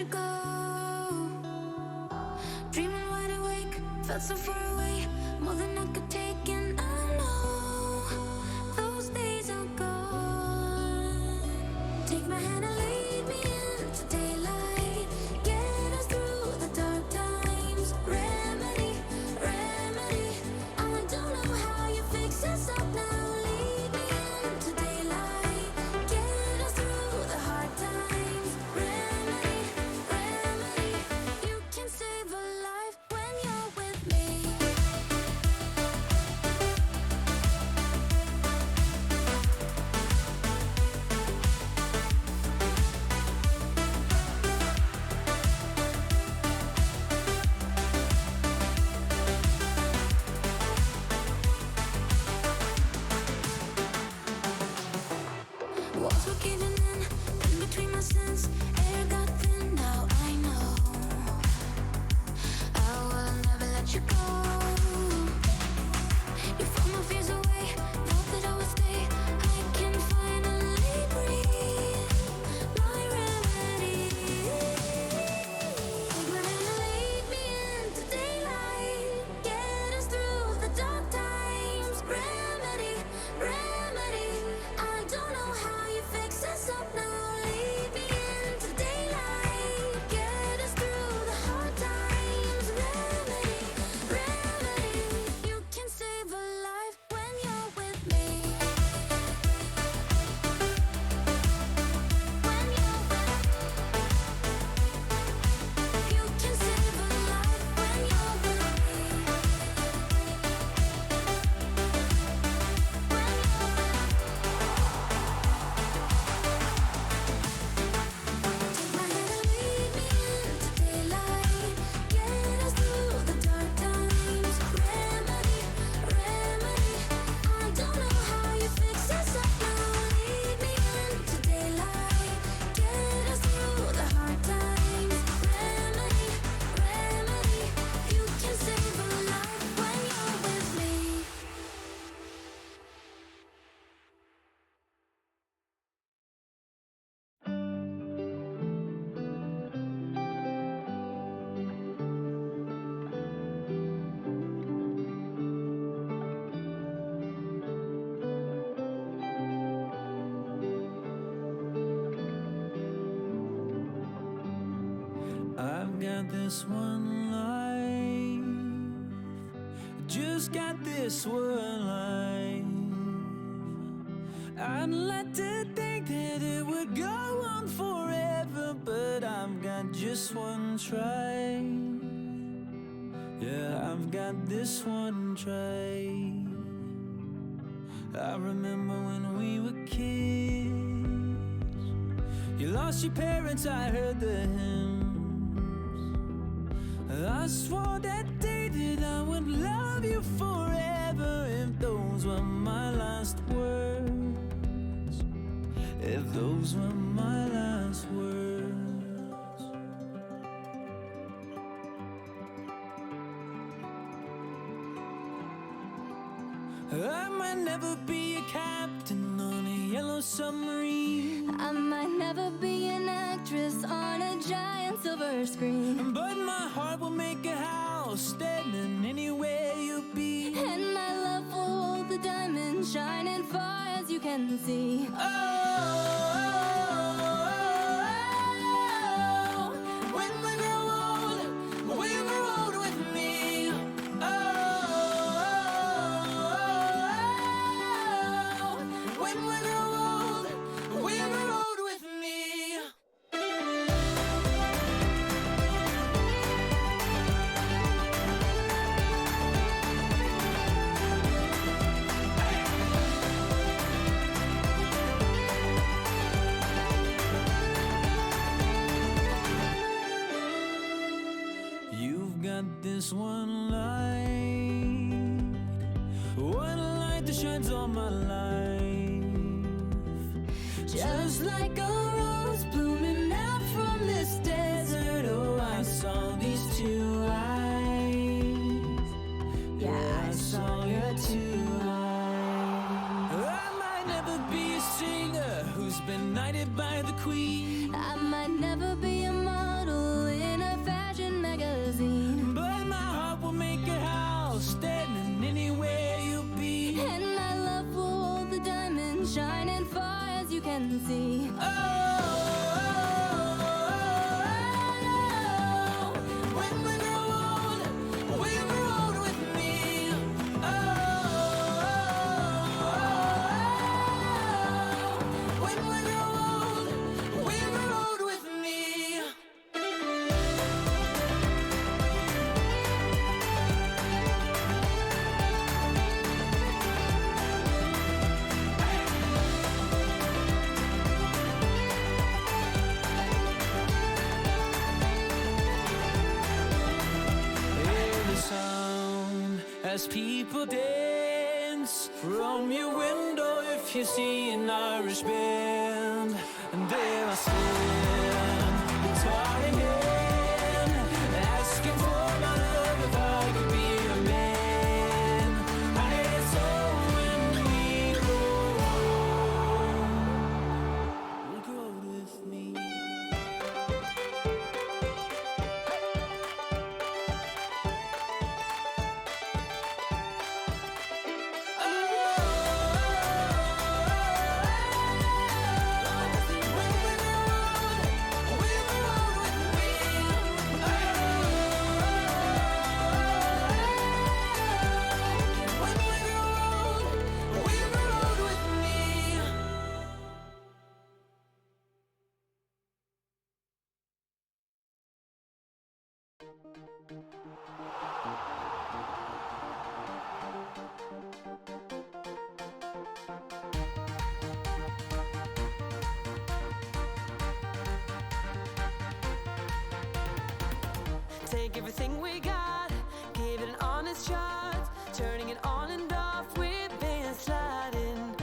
you go. Dreaming wide awake, felt so far away, more than I could take, and I know those days are gone. Take my hand and lead me into daylight, get us through the dark times. Remedy, remedy, I don't know how you fix us up now. Lead me into daylight, get us through the hard times. Remedy, remedy, you can save a life when you're with me. Walls were caving in between my sins. Air got thin, now I know I will never let you go. You fought my fears away, thought that I would stay. I can finally breathe, my remedy. Take my hand and lead me into daylight, get us through the dark times. Remedy, remedy, I don't know how you fix us up now. Lead me into daylight, get us through the hard times. Remedy, remedy, you can save a life when you're with me. When you're with me, you can save a life when you're with me. When you're with me. Take my hand and lead me into daylight, get us through the dark times. Remedy, remedy, I don't know how you fix us up now. Lead me into daylight, get us through the hard times. Remedy, remedy, you can save a life when you're with me. I've got this one life, just got this one life. I'd like to think that it would go on forever, but I've got just one try. Yeah, I've got this one try. I remember when we were kids, you lost your parents, I heard the hymns. I swore that day that I would love you forever, if those were my last words, if those were my last words. I might never be a captain on a yellow submarine, I might never be an actress on a giant silver screen, but my heart will make a house standing anywhere you be. and my love will hold the diamonds shining far as you can see. When we grow old with me. When we grow old with me. You've got this one light that shines all my life. Just like a rose blooming out from this desert. Oh, I saw these two eyes. Yeah, I saw your two eyes. I might never be a singer who's been knighted by the queen. I might never be a model you can see. When we grow old with me. When we grow old with me. As people dance from your window, if you see an Irish band, and there I stand, guitar in hand, asking for my love if I could be a man. And so when we grow old with me. Take everything we got, give it an honest shot, turning it on and off, we've been sliding,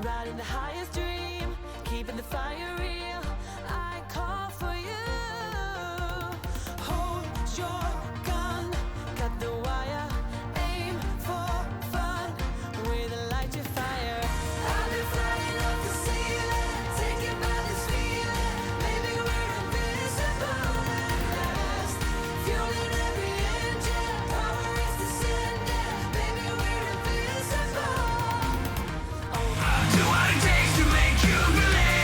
riding the highest dream, keeping the fire real. I call for you. Hold your gun, cut the wire, aim for fun, with a light your fire. I've been flying up the ceiling, taken by this feeling, maybe we're invisible at last. Fueling every engine, power is descending, maybe we're invisible. Do what it takes to make you believe.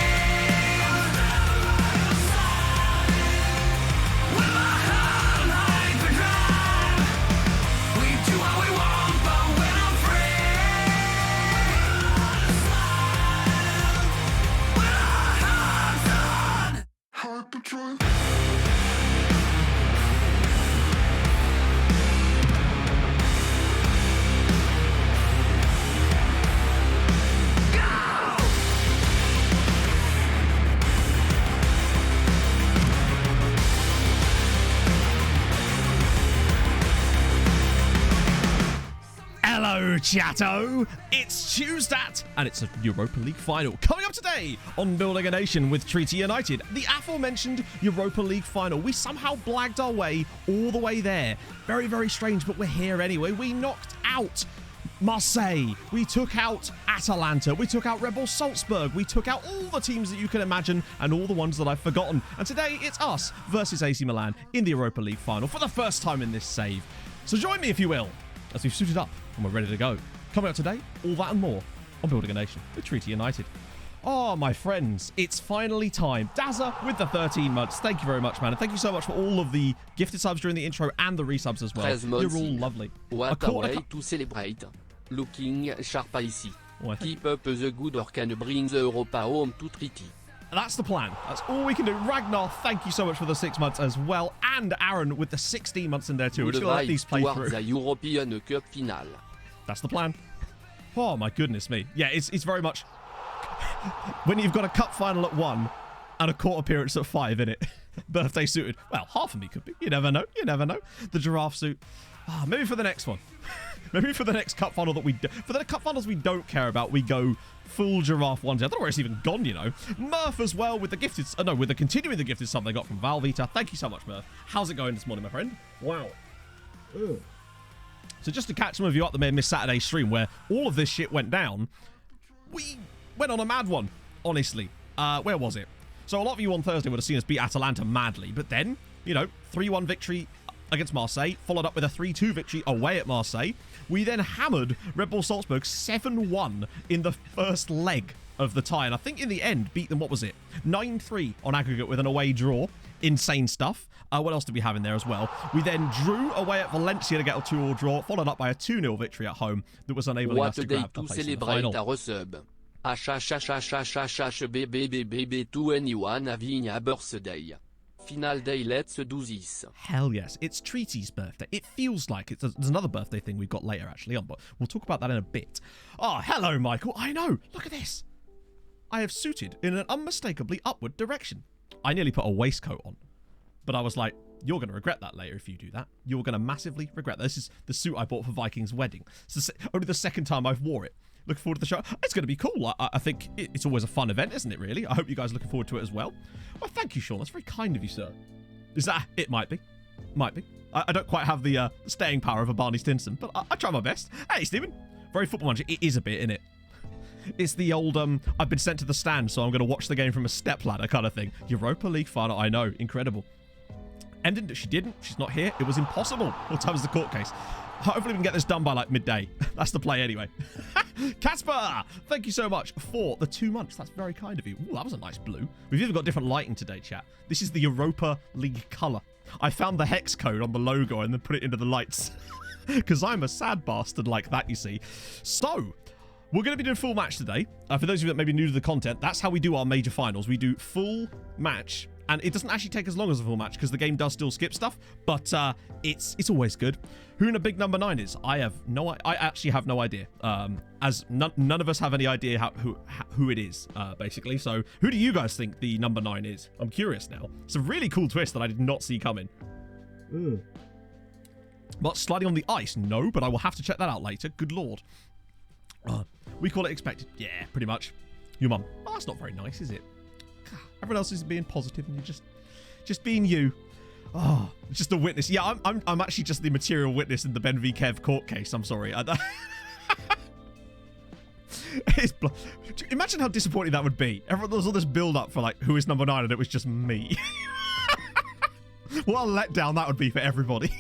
With my heart on hyperdrive, we do what we want, but when I'm free, with our hearts on hyperdrive. Hello, chatto! It's Tuesday, and it's a Europa League final. Coming up today on Building a Nation with Treaty United, the aforementioned Europa League final. We somehow blagged our way all the way there. Very, very strange, but we're here anyway. We knocked out Marseille. We took out Atalanta. We took out Red Bull Salzburg. We took out all the teams that you can imagine and all the ones that I've forgotten. And today, it's us versus AC Milan in the Europa League final for the first time in this save. So join me, if you will, as we've suited up and we're ready to go. Coming up today, all that and more on Building a Nation with Treaty United. Oh, my friends, it's finally time. Dazza with the 13 months. Thank you very much, man. And thank you so much for all of the gifted subs during the intro and the resubs as well. You're all lovely. What a way to celebrate. Looking sharp ici. Ouais. Keep up the good work and bring the Europa home to Treaty. That's the plan. That's all we can do. Ragnar, thank you so much for the 6 months as well. And Aaron with the 16 months in there too. We're just going to let these play through. The European Cup final. That's the plan. Oh, my goodness me. Yeah, it's very much when you've got a cup final at 1 and a court appearance at 5, innit? Birthday suited. Well, half of me could be. You never know. You never know. The giraffe suit. Oh, maybe for the next one. Maybe for the next cup final that for the cup finals we don't care about, we go full giraffe onesie. I don't know where it's even gone, you know. Murph as well with the gifted, with the continuing the gifted sub they got from Valvita. Thank you so much, Murph. How's it going this morning, my friend? Wow. Ugh. So just to catch some of you up that may have missed Saturday's stream where all of this shit went down, we went on a mad one, honestly. Where was it? So a lot of you on Thursday would have seen us beat Atalanta madly, but then, 3-1 victory against Marseille, followed up with a 3-2 victory away at Marseille. We then hammered Red Bull Salzburg 7-1 in the first leg of the tie. And I think in the end, beat them, what was it? 9-3 on aggregate with an away draw. Insane stuff. What else did we have in there as well? We then drew away at Valencia to get a 2-2 draw, followed up by a 2-0 victory at home that was enabling us to grab the place in the final. birthday. Final day, let's do this. Hell yes, it's Treaty's birthday. It feels like it's there's another birthday thing we've got later actually on, but we'll talk about that in a bit. Oh, hello, Michael. I know. Look at this. I have suited in an unmistakably upward direction. I nearly put a waistcoat on, but I was like, you're going to regret that later if you do that. You're going to massively regret that. This is the suit I bought for Viking's wedding. It's only the second time I've wore it. Looking forward to the show. It's going to be cool. I think it's always a fun event, isn't it, really? I hope you guys are looking forward to it as well. Well, thank you, Sean. That's very kind of you, sir. Is that... It might be. Might be. I don't quite have the staying power of a Barney Stinson, but I try my best. Hey, Stephen. Very football manager. It is a bit, isn't it? It's the old, I've been sent to the stand, so I'm going to watch the game from a stepladder kind of thing. Europa League final. I know. Incredible. Ended. She didn't. She's not here. It was impossible. What time is the court case? Hopefully we can get this done by like midday. That's the play anyway. Casper, thank you so much for the 2 months. That's very kind of you. Ooh, that was a nice blue. We've even got different lighting today, chat. This is the Europa League colour. I found the hex code on the logo and then put it into the lights. Because I'm a sad bastard like that, you see. So, we're going to be doing full match today. For those of you that may be new to the content, that's how we do our major finals. We do full match. And it doesn't actually take as long as a full match because the game does still skip stuff, but it's always good. Who in a big number 9 is? I actually have no idea. As none of us have any idea who it is, basically. So who do you guys think the number 9 is? I'm curious now. It's a really cool twist that I did not see coming. What, sliding on the ice? No, but I will have to check that out later. Good lord. We call it expected. Yeah, pretty much. Your mum. Oh, that's not very nice, is it? Everyone else is being positive and you're just being you. Oh, just a witness. Yeah, I'm actually just the material witness in the Ben v Kev court case. I'm sorry. Imagine how disappointing that would be. There was all this build up for like who is number 9 and it was just me. What a letdown that would be for everybody.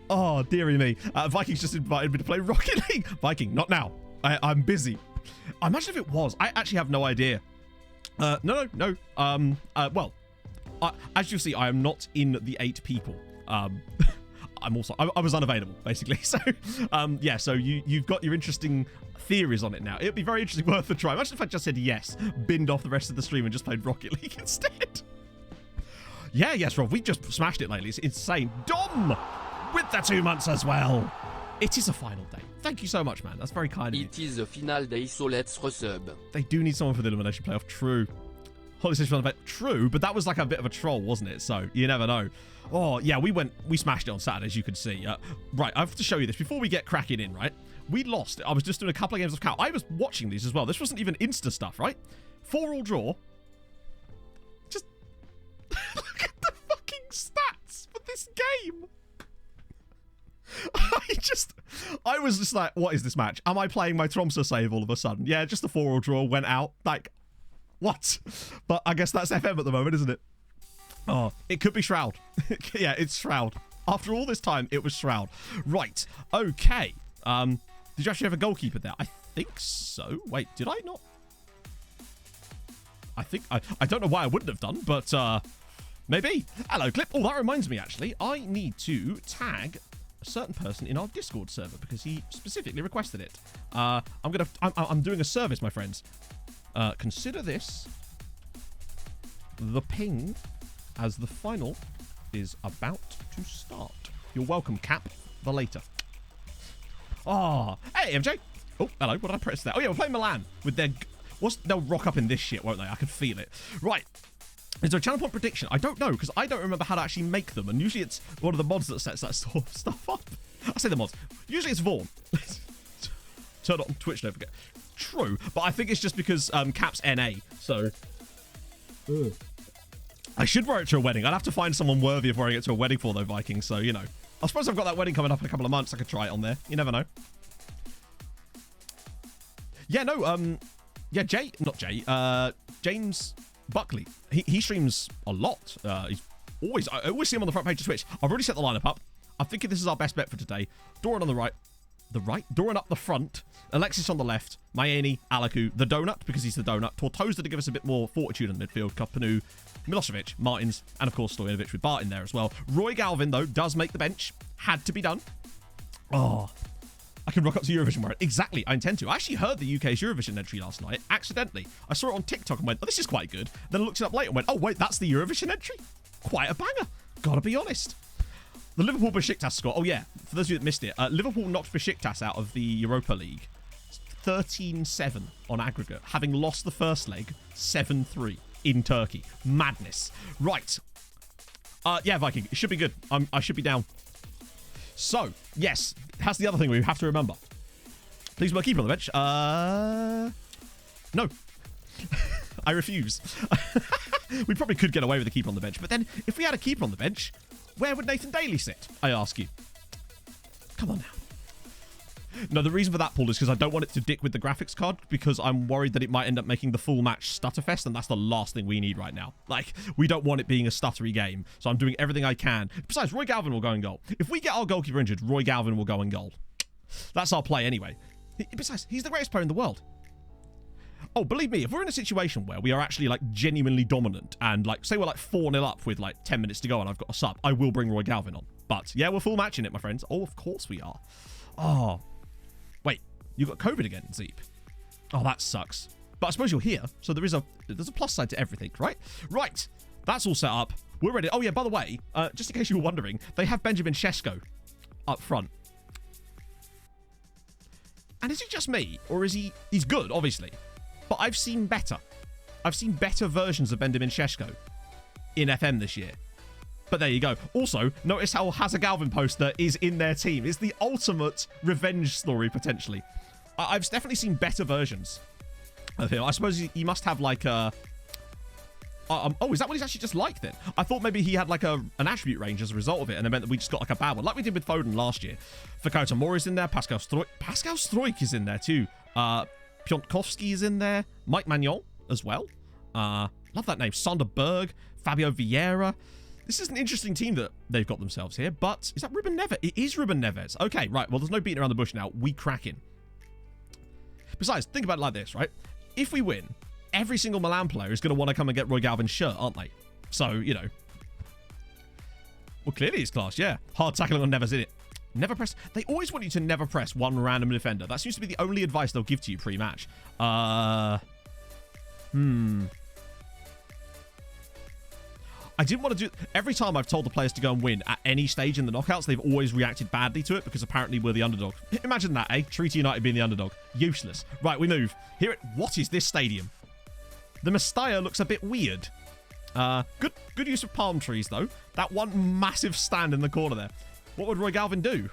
Oh, dearie me. Vikings just invited me to play Rocket League. Viking, not now. I'm busy. Imagine if it was. I actually have no idea. No. Well, as you'll see, I am not in the 8 people. I was unavailable, basically. So, yeah, so you've got your interesting theories on it now. It'd be very interesting, worth a try. Imagine if I just said yes, binned off the rest of the stream and just played Rocket League instead. Yeah, yes, Rob, we just smashed it lately. It's insane. Dom, with the 2 months as well. It is a final day. Thank you so much, man. That's very kind of you. It is the final day, so let's resub. They do need someone for the elimination playoff. True. Holly says true, but that was like a bit of a troll, wasn't it? So you never know. Oh yeah, we smashed it on Saturday, as you can see. Right, I have to show you this before we get cracking in. Right, we lost. I was just doing a couple of games of count. I was watching these as well. This wasn't even Insta stuff, right? 4-all draw. Just look at the fucking stats for this game. I was just like, what is this match? Am I playing my Tromsø save all of a sudden? Yeah, just the 4-all draw went out. Like, what? But I guess that's FM at the moment, isn't it? Oh, it could be Shroud. Yeah, it's Shroud. After all this time, it was Shroud. Right. Okay. Did you actually have a goalkeeper there? I think so. Wait, did I not? I don't know why I wouldn't have done, but maybe. Hello, Clip. Oh, that reminds me, actually. I need to tag a certain person in our Discord server because he specifically requested it. I'm doing a service, my friends. Consider this the ping as the final is about to start. You're welcome, Cap. The later. Oh, hey, MJ. Oh, hello. What did I press there? Oh, yeah, we're playing Milan with their... They'll rock up in this shit, won't they? I can feel it. Right. Is there a channel point prediction? I don't know, because I don't remember how to actually make them. And usually it's one of the mods that sets that sort of stuff up. I say the mods. Usually it's Vaughn. Turn it on Twitch, don't forget. True, but I think it's just because Cap's NA, so... I should wear it to a wedding. I'd have to find someone worthy of wearing it to a wedding for, though, Vikings, so, you know. I suppose I've got that wedding coming up in a couple of months. I could try it on there. You never know. Yeah, no, yeah, James Buckley. He streams a lot. He's I always see him on the front page of Twitch. I've already set the lineup up. I'm thinking this is our best bet for today. Doran on the right. the right, Doran up the front, Alexis on the left, Maini, Alaku, the donut, because he's the donut, Tortosa to give us a bit more fortitude in the midfield, Kopanu, Milosevic, Martins, and of course Stojanovic with Bart in there as well. Roy Galvin, though, does make the bench. Had to be done. Oh, I can rock up to Eurovision wearing it. Exactly, I intend to. I actually heard the UK's Eurovision entry last night, accidentally. I saw it on TikTok and went, oh, this is quite good. Then I looked it up later and went, oh, wait, that's the Eurovision entry? Quite a banger. Gotta be honest. The Liverpool Besiktas score. Oh, yeah, for those of you that missed it, Liverpool knocked Besiktas out of the Europa League 13-7 on aggregate, having lost the first leg 7-3 in Turkey. Madness. Right. Yeah, Viking, it should be good. I should be down. So, yes, that's the other thing we have to remember. Please put a keeper on the bench. No. I refuse. We probably could get away with a keeper on the bench, but then if we had a keeper on the bench, where would Nathan Daly sit, I ask you? Come on now. No, the reason for that, Paul, is because I don't want it to dick with the graphics card, because I'm worried that it might end up making the full match stutterfest, and that's the last thing we need right now. Like, we don't want it being a stuttery game, so I'm doing everything I can. Besides, Roy Galvin will go in goal. If we get our goalkeeper injured, Roy Galvin will go in goal. That's our play anyway. Besides, he's the greatest player in the world. Oh, believe me, if we're in a situation where we are actually, like, genuinely dominant and, like, say we're, like, 4-0 up with, like, 10 minutes to go and I've got a sub, I will bring Roy Galvin on. But, yeah, we're full matching it, my friends. Oh, of course we are. Oh. Wait, you got COVID again, Zeep. Oh, that sucks. But I suppose you're here, so there's a plus side to everything, right? Right. That's all set up. We're ready. Oh, yeah, by the way, just in case you were wondering, they have Benjamin Sesko up front. And is it just me, or is he's good, obviously. But I've seen better. I've seen better versions of Benjamin Sesko in FM this year. But there you go. Also, notice how Hazard Galvin poster is in their team. It's the ultimate revenge story, potentially. I've definitely seen better versions of him. I suppose he must have like a... oh, is that what he's actually just like then? I thought maybe he had like an attribute range as a result of it, and it meant that we just got like a bad one, like we did with Foden last year. Fikayo Tomori's in there. Pascal Struijk is in there too. Pionkowski is in there. Mike Magnon as well. Love that name. Sander Berg. Fabio Vieira. This is an interesting team that they've got themselves here, but is that Ruben Neves? It is Ruben Neves. Okay, right. Well, there's no beating around the bush now. We cracking. Besides, think about it like this, right? If we win, every single Milan player is going to want to come and get Roy Galvin's shirt, aren't they? So, you know. Well, clearly it's class, yeah. Hard tackling on Neves in it. Never press. They always want you to never press one random defender. That seems to be the only advice they'll give to you pre-match. I didn't want to do... Every time I've told the players to go and win at any stage in the knockouts, they've always reacted badly to it because apparently we're the underdog. Imagine that, eh? Treaty United being the underdog. Useless. Right, we move. What is this stadium? The Mestalla looks a bit weird. Good use of palm trees, though. That one massive stand in the corner there. What would Roy Galvin do?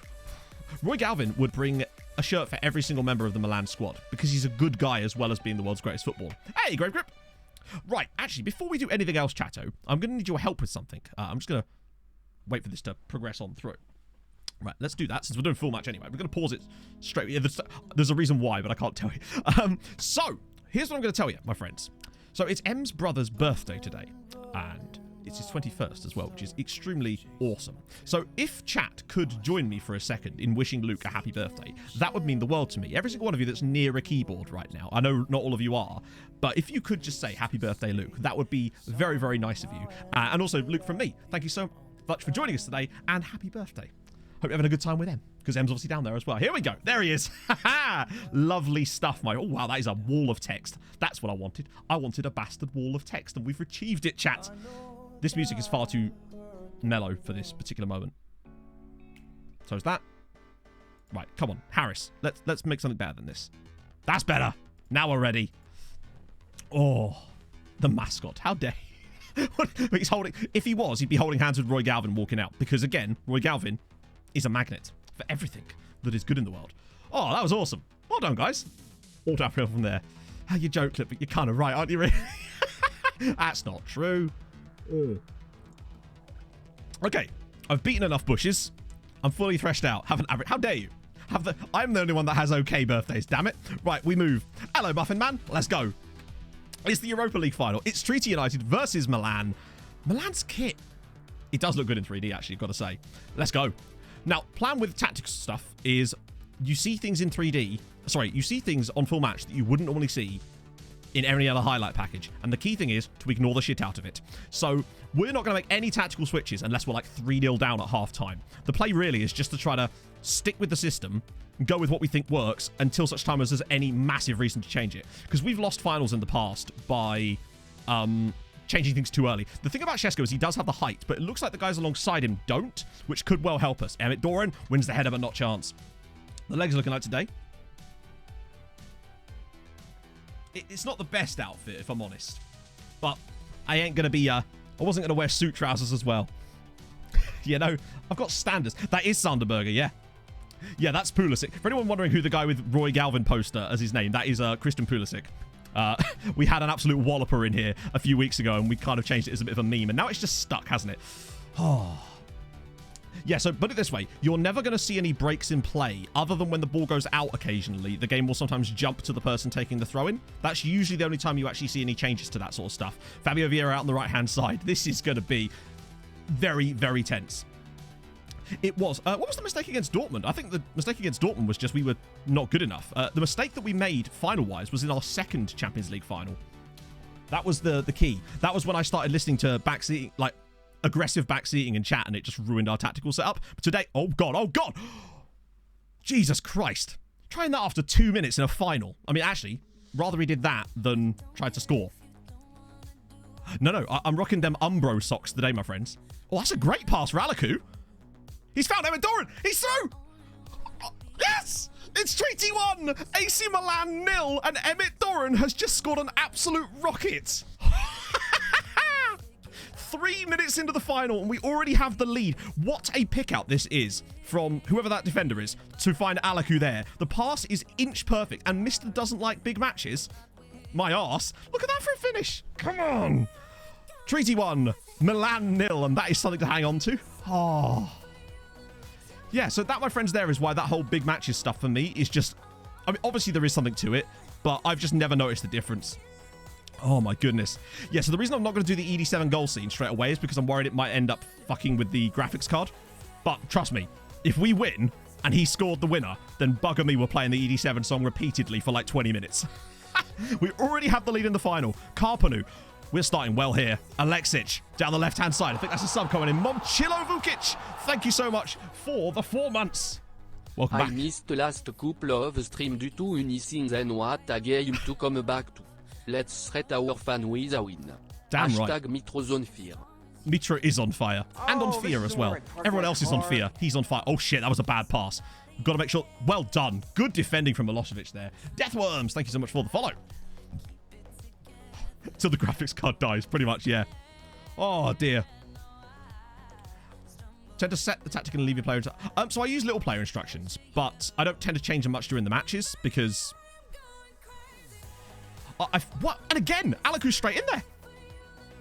Roy Galvin would bring a shirt for every single member of the Milan squad because he's a good guy as well as being the world's greatest footballer. Hey, Grave Grip! Right, actually, before we do anything else, Chatto, I'm going to need your help with something. I'm just going to wait for this to progress on through. Right, let's do that since we're doing full match anyway. We're going to pause it straight. Yeah, there's a reason why, but I can't tell you. So, here's what I'm going to tell you, my friends. So, it's M's brother's birthday today, and it's his 21st as well, which is extremely awesome. So if chat could join me for a second in wishing Luke a happy birthday, that would mean the world to me. Every single one of you that's near a keyboard right now, I know not all of you are, but if you could just say happy birthday, Luke, that would be very, very nice of you. And also, Luke, from me, thank you so much for joining us today, and happy birthday. Hope you're having a good time with M, because M's obviously down there as well. Here we go. There he is. Lovely stuff, my... Oh, wow, that is a wall of text. That's what I wanted. I wanted a bastard wall of text, and we've achieved it, chat. This music is far too mellow for this particular moment. So is that. Right, come on, Harris. Let's make something better than this. That's better. Now we're ready. Oh, the mascot. How dare he? He's holding... If he was, he'd be holding hands with Roy Galvin walking out. Because, again, Roy Galvin is a magnet for everything that is good in the world. Oh, that was awesome. Well done, guys. All downhill from there. How you joke, Clip, but you're kind of right, aren't you, really? That's not true. Okay, I've beaten enough bushes. I'm fully threshed out. Have an average. How dare you? I'm the only one that has okay birthdays, damn it. Right, we move. Hello, Muffin Man. Let's go. It's the Europa League final. It's Treaty United versus Milan. Milan's kit. It does look good in 3D, actually, got to say. Let's go. Now, plan with tactics stuff is you see things in 3D. Sorry, you see things on full match that you wouldn't normally see in any other highlight package. And the key thing is to ignore the shit out of it. So we're not going to make any tactical switches unless we're like 3-0 down at half time. The play really is just to try to stick with the system, go with what we think works until such time as there's any massive reason to change it. Because we've lost finals in the past by changing things too early. The thing about Shesko is he does have the height, but it looks like the guys alongside him don't, which could well help us. Emmett Doran wins the header, but not chance. The legs are looking like today. It's not the best outfit, if I'm honest. But I ain't going to be... I wasn't going to wear suit trousers as well. You know, I've got standards. That is Sanderberger, yeah. Yeah, that's Pulisic. For anyone wondering who the guy with Roy Galvin poster as his name, that is Christian Pulisic. We had an absolute walloper in here a few weeks ago, and we kind of changed it as a bit of a meme, and now it's just stuck, hasn't it? Oh... Yeah, so put it this way. You're never going to see any breaks in play other than when the ball goes out occasionally. The game will sometimes jump to the person taking the throw-in. That's usually the only time you actually see any changes to that sort of stuff. Fabio Vieira out on the right-hand side. This is going to be very, very tense. It was. What was the mistake against Dortmund? I think the mistake against Dortmund was just we were not good enough. The mistake that we made final-wise was in our second Champions League final. That was the key. That was when I started listening to backseating, like, aggressive backseating in chat, and it just ruined our tactical setup. But today, oh god, Jesus Christ, trying that after 2 minutes in a final. I mean, actually, rather he did that than tried to score. No, I'm rocking them Umbro socks today, my friends. Oh, that's a great pass for Alaku. He's found Emmett Doran. He's through. Oh, yes, it's Treaty 1, AC Milan 0, and Emmett Doran has just scored an absolute rocket. 3 minutes into the final, and we already have the lead. What a pick out this is from whoever that defender is to find Alaku there. The pass is inch perfect, and Mr. doesn't like big matches. My arse. Look at that for a finish. Come on. Treaty 1, Milan 0, and that is something to hang on to. Oh. Yeah, so that, my friends, there is why that whole big matches stuff for me is just... I mean, obviously there is something to it, but I've just never noticed the difference. Oh my goodness. Yeah, so the reason I'm not going to do the ED7 goal scene straight away is because I'm worried it might end up fucking with the graphics card. But trust me, if we win and he scored the winner, then bugger me, we're playing the ED7 song repeatedly for like 20 minutes. We already have the lead in the final. Karpanu, we're starting well here. Alexic down the left-hand side. I think that's a sub coming in. Momchilo Vukic, thank you so much for the 4 months. Welcome I back. missed last couple of stream due to anything then what a game to come back to. Let's threat our fan with a win. Damn Hashtag right. Mitro's on fear. Mitro is on fire. And on fear as well. Everyone else is on fear. He's on fire. Oh shit, that was a bad pass. Got to make sure. Well done. Good defending from Milosevic there. Deathworms, thank you so much for the follow. Till the graphics card dies, pretty much, yeah. Oh dear. Tend to set the tactic and leave your player. So I use little player instructions, but I don't tend to change them much during the matches because... what? And again, Alaku's straight in there.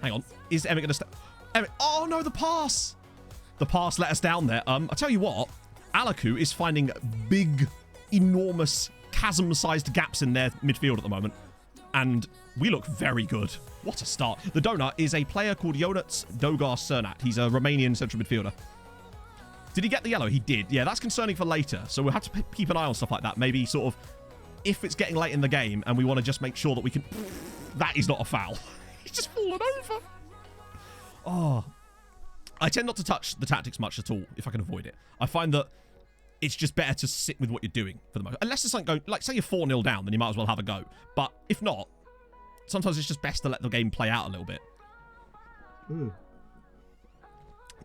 Hang on. Is Emmett going to Emmett. Oh, no, the pass. The pass let us down there. I'll tell you what. Alaku is finding big, enormous, chasm-sized gaps in their midfield at the moment. And we look very good. What a start. The donut is a player called Jonas Dogar Cernat. He's a Romanian central midfielder. Did he get the yellow? He did. Yeah, that's concerning for later. So we'll have to keep an eye on stuff like that. Maybe sort of... if it's getting late in the game and we want to just make sure that we can... That is not a foul. He's just fallen over. Oh. I tend not to touch the tactics much at all if I can avoid it. I find that it's just better to sit with what you're doing for the most. Unless it's like, like say you're 4-0 down, then you might as well have a go. But if not, sometimes it's just best to let the game play out a little bit.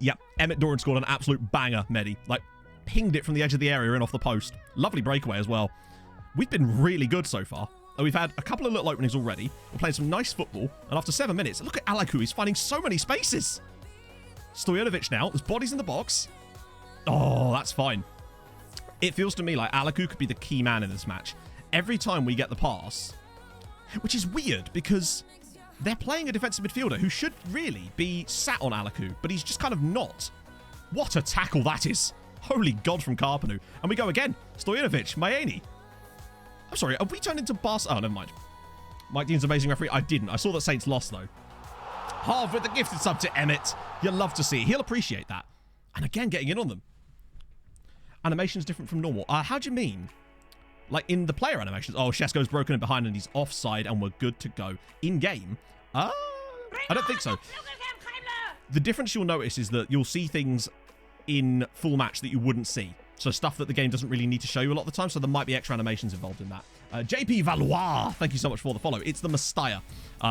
Yep, Emmett Doran scored an absolute banger, Medi. Like, pinged it from the edge of the area and off the post. Lovely breakaway as well. We've been really good so far. We've had a couple of little openings already. We're playing some nice football. And after 7 minutes, look at Alaku. He's finding so many spaces. Stojanovic now. There's bodies in the box. Oh, that's fine. It feels to me like Alaku could be the key man in this match. Every time we get the pass, which is weird because they're playing a defensive midfielder who should really be sat on Alaku, but he's just kind of not. What a tackle that is. Holy God from Karpanu. And we go again. Stojanovic, Maeni. I'm sorry, have we turned into Bars? Oh, never mind. Mike Dean's amazing referee. I didn't. I saw that Saints lost, though. Harv with the gifted sub to Emmett. You'll love to see. He'll appreciate that. And again, getting in on them. animations different from normal? How do you mean? Like in the player animations? Oh, Shesko's broken in behind and he's offside and we're good to go. In-game? I don't think so. The difference you'll notice is that you'll see things in full match that you wouldn't see. So stuff that the game doesn't really need to show you a lot of the time. So there might be extra animations involved in that. JP Valois, thank you so much for the follow. It's the Mestalla,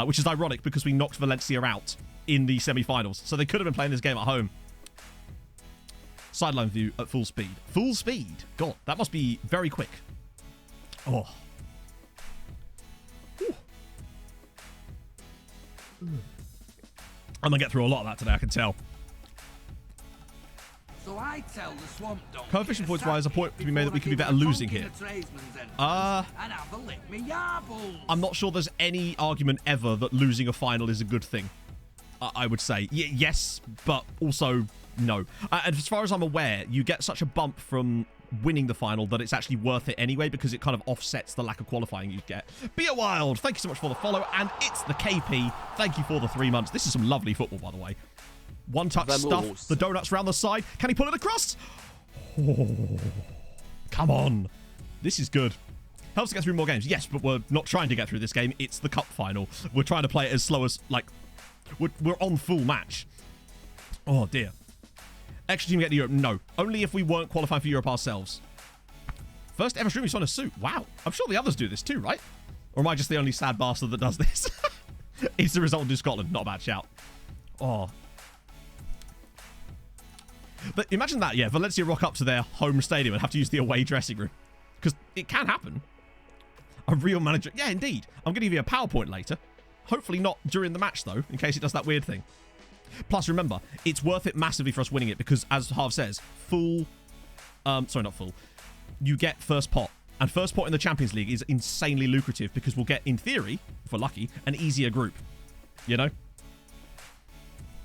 which is ironic because we knocked Valencia out in the semi-finals. So they could have been playing this game at home. Sideline view at full speed. Full speed? God, that must be very quick. Oh. Ooh. I'm going to get through a lot of that today, I can tell. So I tell the swamp donkey Coefficient points wise, a point to be made that we could be better losing here. I'm not sure there's any argument ever that losing a final is a good thing. I would say. Yes, but also no. And as far as I'm aware, you get such a bump from winning the final that it's actually worth it anyway because it kind of offsets the lack of qualifying you get. Be a Wild, thank you so much for the follow. And it's the KP. Thank you for the 3 months. This is some lovely football, by the way. One-touch stuff. The donuts round the side. Can he pull it across? Oh, come on. This is good. Helps to get through more games. Yes, but we're not trying to get through this game. It's the cup final. We're trying to play it as slow as, like, we're on full match. Oh, dear. Extra team get to Europe? No. Only if we weren't qualifying for Europe ourselves. First ever stream we saw in a suit. Wow. I'm sure the others do this too, right? Or am I just the only sad bastard that does this? It's the result of New Scotland. Not a bad shout. Oh. But imagine that, yeah. Valencia rock up to their home stadium and have to use the away dressing room. Because it can happen. A real manager. Yeah, indeed. I'm going to give you a PowerPoint later. Hopefully not during the match, though, in case it does that weird thing. Plus, remember, it's worth it massively for us winning it because, as Harv says, sorry, not full. You get first pot. And first pot in the Champions League is insanely lucrative because we'll get, in theory, if we're lucky, an easier group. You know?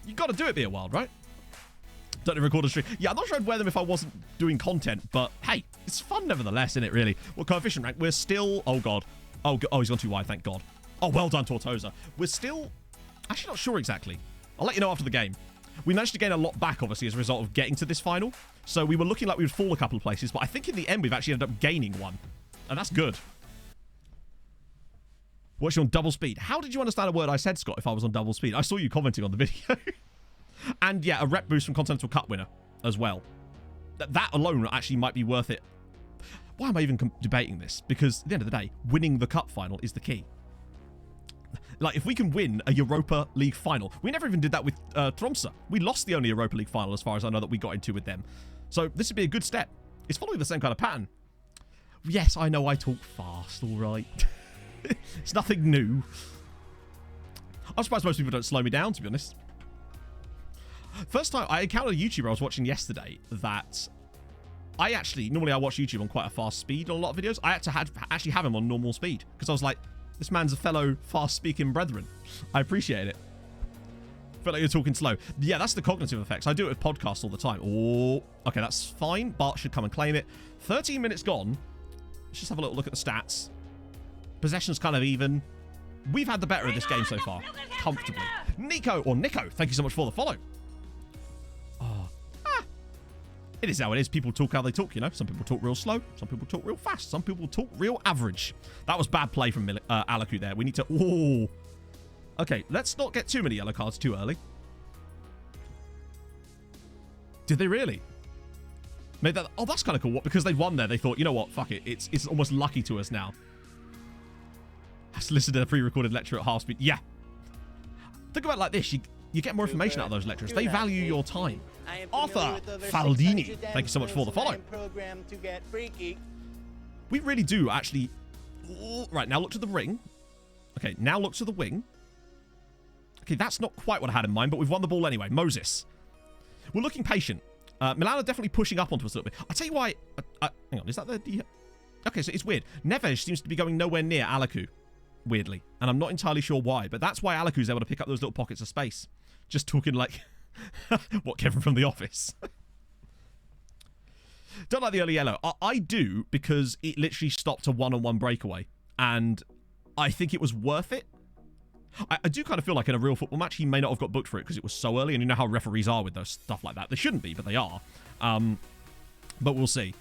You got to do it, Be a Wild, right? Don't record a stream. Yeah, I'm not sure I'd wear them if I wasn't doing content, but hey, it's fun nevertheless, isn't it, really? Well, coefficient rank, we're still... Oh, God. Oh, he's gone too wide, thank God. Oh, well done, Tortosa. We're still... Actually not sure exactly. I'll let you know after the game. We managed to gain a lot back, obviously, as a result of getting to this final. So we were looking like we would fall a couple of places, but I think in the end we've actually ended up gaining one. And that's good. What's you on double speed? How did you understand a word I said, Scott, if I was on double speed? I saw you commenting on the video. And yeah, a rep boost from Continental Cup winner as well. That alone actually might be worth it. Why am I even debating this? Because at the end of the day, winning the cup final is the key. Like, if we can win a Europa League final, we never even did that with Tromsø. We lost the only Europa League final, as far as I know, that we got into with them. So this would be a good step. It's following the same kind of pattern. Yes, I know I talk fast, all right. It's nothing new. I'm surprised most people don't slow me down, to be honest. First time I encountered a YouTuber I was watching yesterday that normally I watch YouTube on quite a fast speed on a lot of videos. I had to actually have him on normal speed because I was like, this man's a fellow fast-speaking brethren. I appreciate it. Felt like you're talking slow. Yeah, that's the cognitive effects. I do it with podcasts all the time. Oh, okay, that's fine. Bart should come and claim it. 13 minutes gone. Let's just have a little look at the stats. Possession's kind of even. We've had the better of this game so far. Comfortably. Nico, thank you so much for the follow. It is how it is. People talk how they talk, you know. Some people talk real slow. Some people talk real fast. Some people talk real average. That was bad play from Alaku there. We need to... Oh. Okay, let's not get too many yellow cards too early. Did they really? Made that... Oh, that's kind of cool. What? Because they won there, they thought, you know what? Fuck it. It's almost lucky to us now. Let's listen to the pre-recorded lecture at half speed. Yeah. Think about it like this. You get more information out of those lecturers. They value your time. Arthur Faldini, thank you so much for the follow. We really do actually... Right, now look to the ring. Okay, now look to the wing. Okay, that's not quite what I had in mind, but we've won the ball anyway. Moses. We're looking patient. Milan are definitely pushing up onto us a little bit. I'll tell you why... hang on, is that the... Okay, so it's weird. Neves seems to be going nowhere near Alaku, weirdly. And I'm not entirely sure why, but that's why Alaku's able to pick up those little pockets of space. Just talking like... what, Kevin from The Office? Don't like the early yellow. I do, because it literally stopped a one-on-one breakaway. And I think it was worth it. I do kind of feel like in a real football match, he may not have got booked for it because it was so early. And you know how referees are with those stuff like that. They shouldn't be, but they are. But we'll see.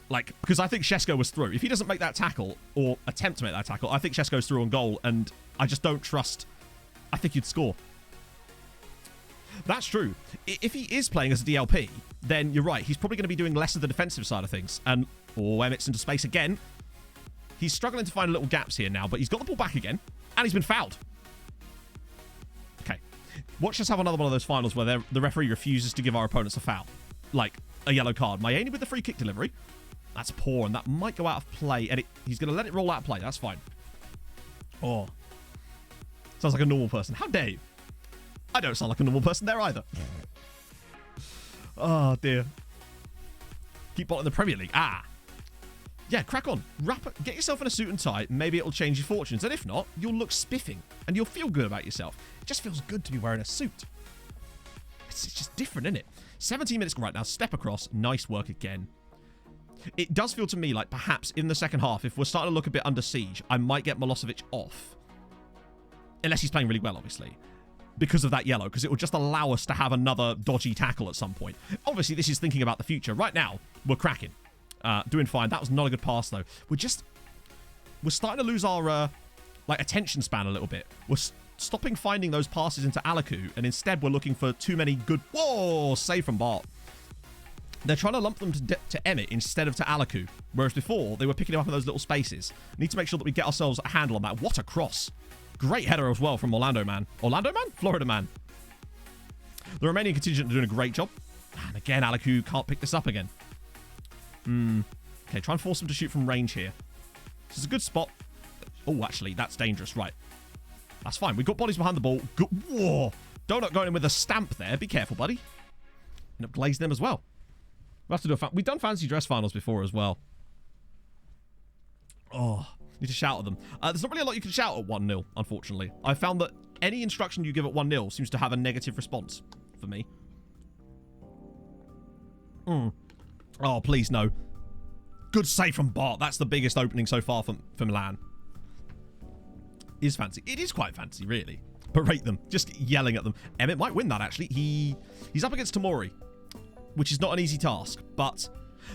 Like, because I think Shesko was through. If he doesn't make that tackle, or attempt to make that tackle, I think Shesko's through on goal, and I just don't trust... I think he'd score. That's true. If he is playing as a DLP, then you're right. He's probably going to be doing less of the defensive side of things. And, Emmett's into space again. He's struggling to find little gaps here now, but he's got the ball back again, and he's been fouled. Okay. Watch us have another one of those finals where the referee refuses to give our opponents a foul. Like, a yellow card. Mayeni with the free kick delivery. That's poor, and that might go out of play. And he's going to let it roll out of play. That's fine. Oh. Sounds like a normal person. How dare you? I don't sound like a normal person there either. Oh, dear. Keep botting the Premier League. Ah. Yeah, crack on. Get yourself in a suit and tie. Maybe it'll change your fortunes. And if not, you'll look spiffing. And you'll feel good about yourself. It just feels good to be wearing a suit. It's just different, isn't it? 17 minutes right now. Step across. Nice work again. It does feel to me like perhaps in the second half, if we're starting to look a bit under siege, I might get Milosevic off. Unless he's playing really well, obviously. Because of that yellow. Because it will just allow us to have another dodgy tackle at some point. Obviously, this is thinking about the future. Right now, we're cracking. Doing fine. That was not a good pass, though. We're starting to lose our attention span a little bit. We're stopping finding those passes into Alaku. And instead, we're looking for too many good... Whoa! Save from Bart. They're trying to lump them to Emmett instead of to Alaku. Whereas before, they were picking him up in those little spaces. Need to make sure that we get ourselves a handle on that. What a cross. Great header as well from Orlando Man. Orlando Man? Florida Man. The Romanian contingent are doing a great job. And again, Alaku can't pick this up again. Okay, try and force him to shoot from range here. This is a good spot. Oh, actually, that's dangerous. Right. That's fine. We've got bodies behind the ball. Good. Whoa. Donut going in with a stamp there. Be careful, buddy. End up glazing them as well. We'll have to do we've done fancy dress finals before as well. Oh, need to shout at them. There's not really a lot you can shout at 1-0, unfortunately. I found that any instruction you give at 1-0 seems to have a negative response for me. Oh, please, no. Good save from Bart. That's the biggest opening so far for Milan. Is fancy. It is quite fancy, really. Berate them. Just yelling at them. Emmett might win that, actually. He's up against Tamori, which is not an easy task, but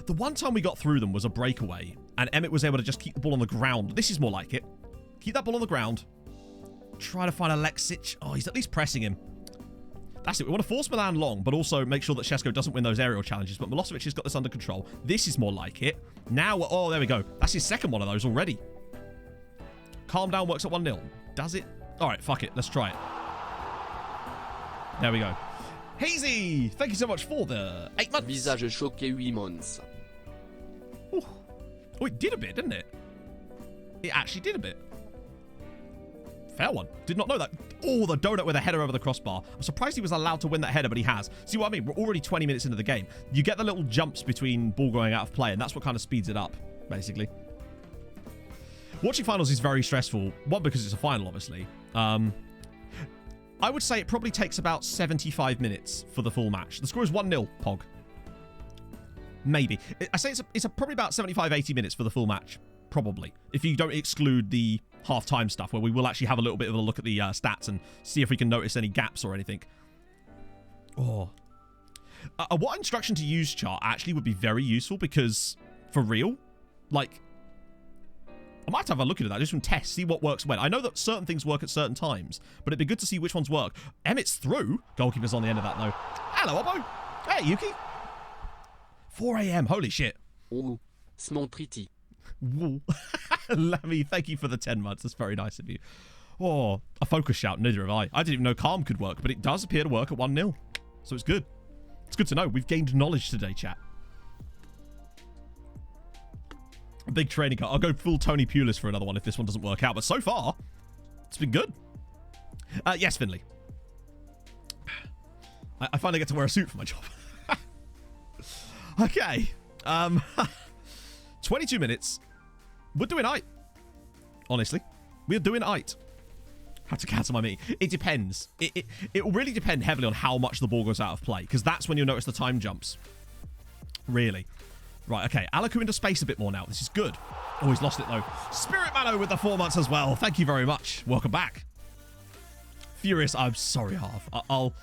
the one time we got through them was a breakaway, and Emmett was able to just keep the ball on the ground. This is more like it. Keep that ball on the ground. Try to find Alexic. Oh, he's at least pressing him. That's it. We want to force Milan long, but also make sure that Shesko doesn't win those aerial challenges, but Milosevic has got this under control. This is more like it. Now, oh, there we go. That's his second one of those already. Calm down works at 1-0. Does it? All right, fuck it. Let's try it. There we go. Hazy, thank you so much for the 8 months. Visage choqué 8 months. Ooh. Oh, it did a bit, didn't it? It actually did a bit. Fair one. Did not know that. Oh, the donut with a header over the crossbar. I'm surprised he was allowed to win that header, but he has. See what I mean? We're already 20 minutes into the game. You get the little jumps between ball going out of play, and that's what kind of speeds it up, basically. Watching finals is very stressful. One, because it's a final, obviously. I would say it probably takes about 75 minutes for the full match. The score is 1-0, Pog. Maybe. I say it's probably about 75, 80 minutes for the full match. Probably. If you don't exclude the half-time stuff, where we will actually have a little bit of a look at the stats and see if we can notice any gaps or anything. Oh. What instruction to use chart actually would be very useful, because, for real, like, I might have a look into that just from tests, see what works when. I know that certain things work at certain times, but it'd be good to see which ones work. Emmett's through. Goalkeeper's on the end of that, though. Hello, Obbo. Hey, Yuki. 4 a.m. Holy shit. Oh, Smontriti. Woo. Lammy, thank you for the 10 months. That's very nice of you. Oh, a focus shout. Neither have I. I didn't even know calm could work, but it does appear to work at 1-0. So it's good. It's good to know. We've gained knowledge today, chat. A big training card. I'll go full Tony Pulis for another one if this one doesn't work out. But so far, it's been good. Yes, Finley. I finally get to wear a suit for my job. Okay. 22 minutes. We're doing aight. Honestly. We're doing aight. Had to cancel my meeting. It depends. It will really depend heavily on how much the ball goes out of play, because that's when you'll notice the time jumps. Really. Right, okay. Alaku into space a bit more now. This is good. Oh, he's lost it, though. Spirit Mano with the 4 months as well. Thank you very much. Welcome back. Furious. I'm sorry, Harv. I'll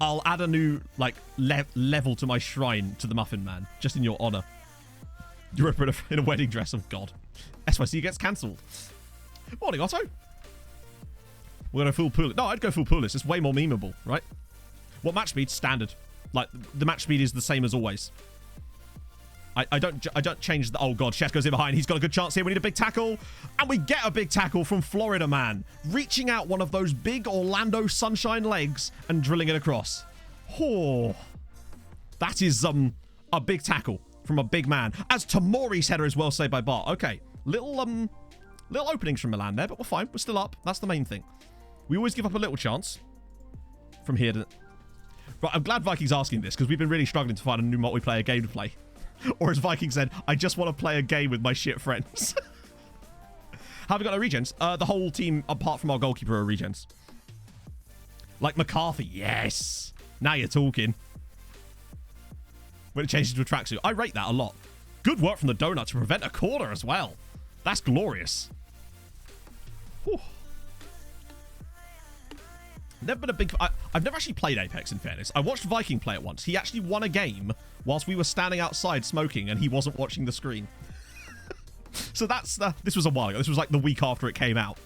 I'll add a new, like, level to my shrine to the Muffin Man, just in your honor. You're in a wedding dress. Oh, God. SYC gets cancelled. Morning, Otto. We're going to full pool it. No, I'd go full pool this. It's way more memeable, right? What match speed? Standard. Like, the match speed is the same as always. I don't change the... Oh, God. Chef goes in behind. He's got a good chance here. We need a big tackle. And we get a big tackle from Florida Man. Reaching out one of those big Orlando Sunshine legs and drilling it across. Oh. That is a big tackle from a big man. As Tamori's header is well saved by Bart. Okay. Little openings from Milan there, but we're fine. We're still up. That's the main thing. We always give up a little chance from here to... Right, I'm glad Viking's asking this, because we've been really struggling to find a new multiplayer game to play. Or as Viking said, I just want to play a game with my shit friends. Have we got no regens? The whole team, apart from our goalkeeper, are regens. Like McCarthy. Yes. Now you're talking. When it changes to a tracksuit. I rate that a lot. Good work from the donut to prevent a corner as well. That's glorious. Whew. Never been a big... I've never actually played Apex, in fairness. I watched Viking play it once. He actually won a game whilst we were standing outside smoking and he wasn't watching the screen. So that's... this was a while ago. This was like the week after it came out.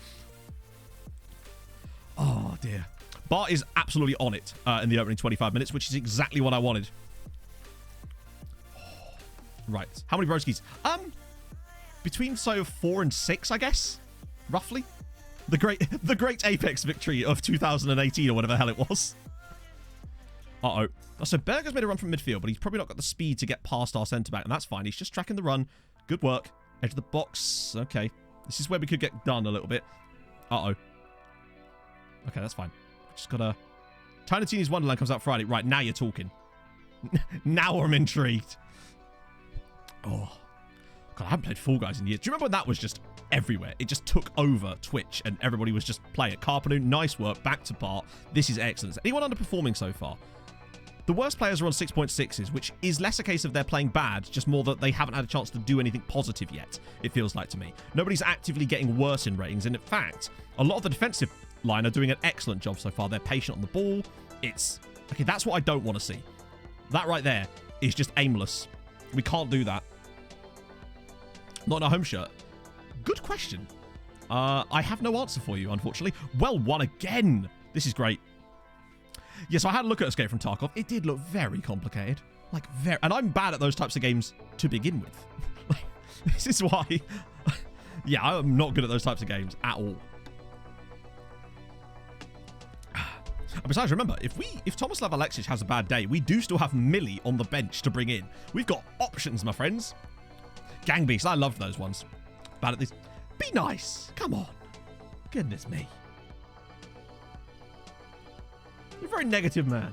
Oh, dear. Bart is absolutely on it in the opening 25 minutes, which is exactly what I wanted. Right. How many broskies? Between, so, 4 and 6, I guess. Roughly. The great Apex victory of 2018 or whatever the hell it was. Uh-oh. So Berger's made a run from midfield, but he's probably not got the speed to get past our centre-back, and that's fine. He's just tracking the run. Good work. Edge of the box. Okay. This is where we could get done a little bit. Uh-oh. Okay, that's fine. Just gotta... Tiny Wonderland comes out Friday. Right, now you're talking. Now I'm intrigued. Oh. God, I haven't played Fall Guys in years. Do you remember when that was just everywhere? It just took over Twitch and everybody was just playing it. Carpenu, nice work. Back to Bart. This is excellent. Anyone underperforming so far? The worst players are on 6.6s, which is less a case of they're playing bad, just more that they haven't had a chance to do anything positive yet, it feels like to me. Nobody's actively getting worse in ratings, and in fact, a lot of the defensive line are doing an excellent job so far. They're patient on the ball. It's... Okay, that's what I don't want to see. That right there is just aimless. We can't do that. Not in a home shirt. Good question. I have no answer for you, unfortunately. Well won again. This is great. Yeah, so I had a look at Escape from Tarkov. It did look very complicated. Like, very... And I'm bad at those types of games to begin with. This is why... Yeah, I'm not good at those types of games at all. Besides, remember, if Tomislav Alexic has a bad day, we do still have Millie on the bench to bring in. We've got options, my friends. Gang Beast, I loved those ones. Bad at this. Be nice. Come on. Goodness me. You're a very negative man.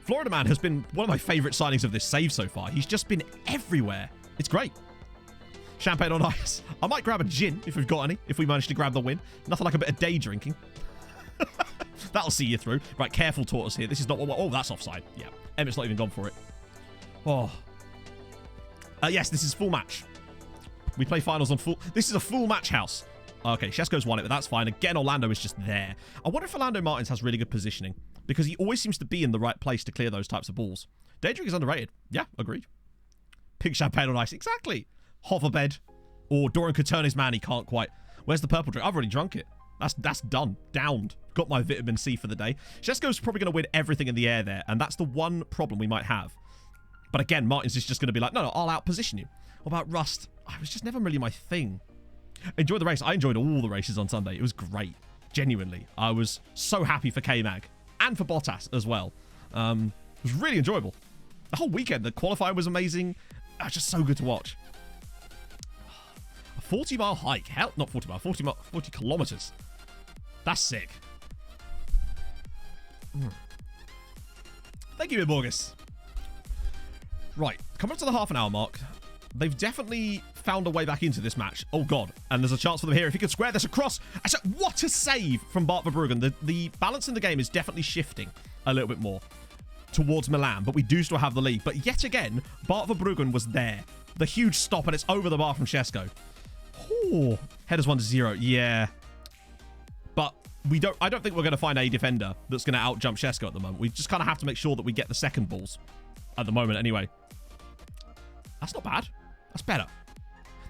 Florida Man has been one of my favourite signings of this save so far. He's just been everywhere. It's great. Champagne on ice. I might grab a gin if we've got any, if we manage to grab the win. Nothing like a bit of day drinking. That'll see you through. Right, careful tortoise here. This is not what... Oh, that's offside. Yeah. Emmett's not even gone for it. Oh. Yes, this is full match. We play finals on full... This is a full match house. Okay, Shesko's won it, but that's fine. Again, Orlando is just there. I wonder if Orlando Martins has really good positioning, because he always seems to be in the right place to clear those types of balls. Daydream is underrated. Yeah, agreed. Pink champagne on ice. Exactly. Hoverbed. Or Doran Coturne's man, he can't quite... Where's the purple drink? I've already drunk it. That's done. Downed. Got my vitamin C for the day. Shesko's probably going to win everything in the air there, and that's the one problem we might have. But again, Martins is just going to be like, no, I'll out-position you. What about Rust? It was just never really my thing. Enjoyed the race. I enjoyed all the races on Sunday. It was great. Genuinely. I was so happy for K-Mag. And for Bottas as well. It was really enjoyable. The whole weekend, the qualifying was amazing. It was just so good to watch. A 40-mile hike. Hell, not 40 miles. 40 kilometers. That's sick. Thank you, Borges. Right, coming up to the half an hour mark. They've definitely found a way back into this match. Oh, God. And there's a chance for them here. If he could square this across. What a save from Bart Verbruggen. The balance in the game is definitely shifting a little bit more towards Milan, but we do still have the lead. But yet again, Bart Verbruggen was there. The huge stop, and it's over the bar from Shesko. Oh, headers 1-0. Yeah. But I don't think we're going to find a defender that's going to out-jump Shesko at the moment. We just kind of have to make sure that we get the second balls at the moment anyway. That's not bad. That's better.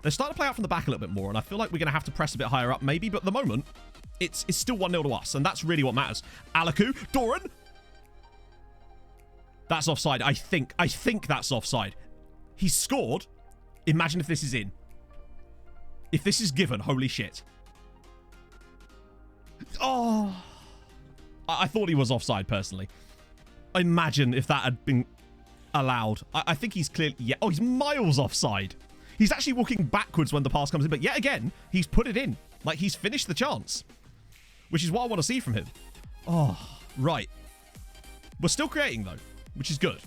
They're starting to play out from the back a little bit more, and I feel like we're going to have to press a bit higher up maybe, but at the moment, it's still 1-0 to us, and that's really what matters. Alaku, Doran. That's offside. I think that's offside. He's scored. Imagine if this is in. If this is given, holy shit. Oh, I thought he was offside personally. Imagine if that had been allowed. I think he's clearly, yeah. Oh, he's miles offside. He's actually walking backwards when the pass comes in, but yet again, he's put it in. Like, he's finished the chance, which is what I want to see from him. Oh, right. We're still creating though, which is good.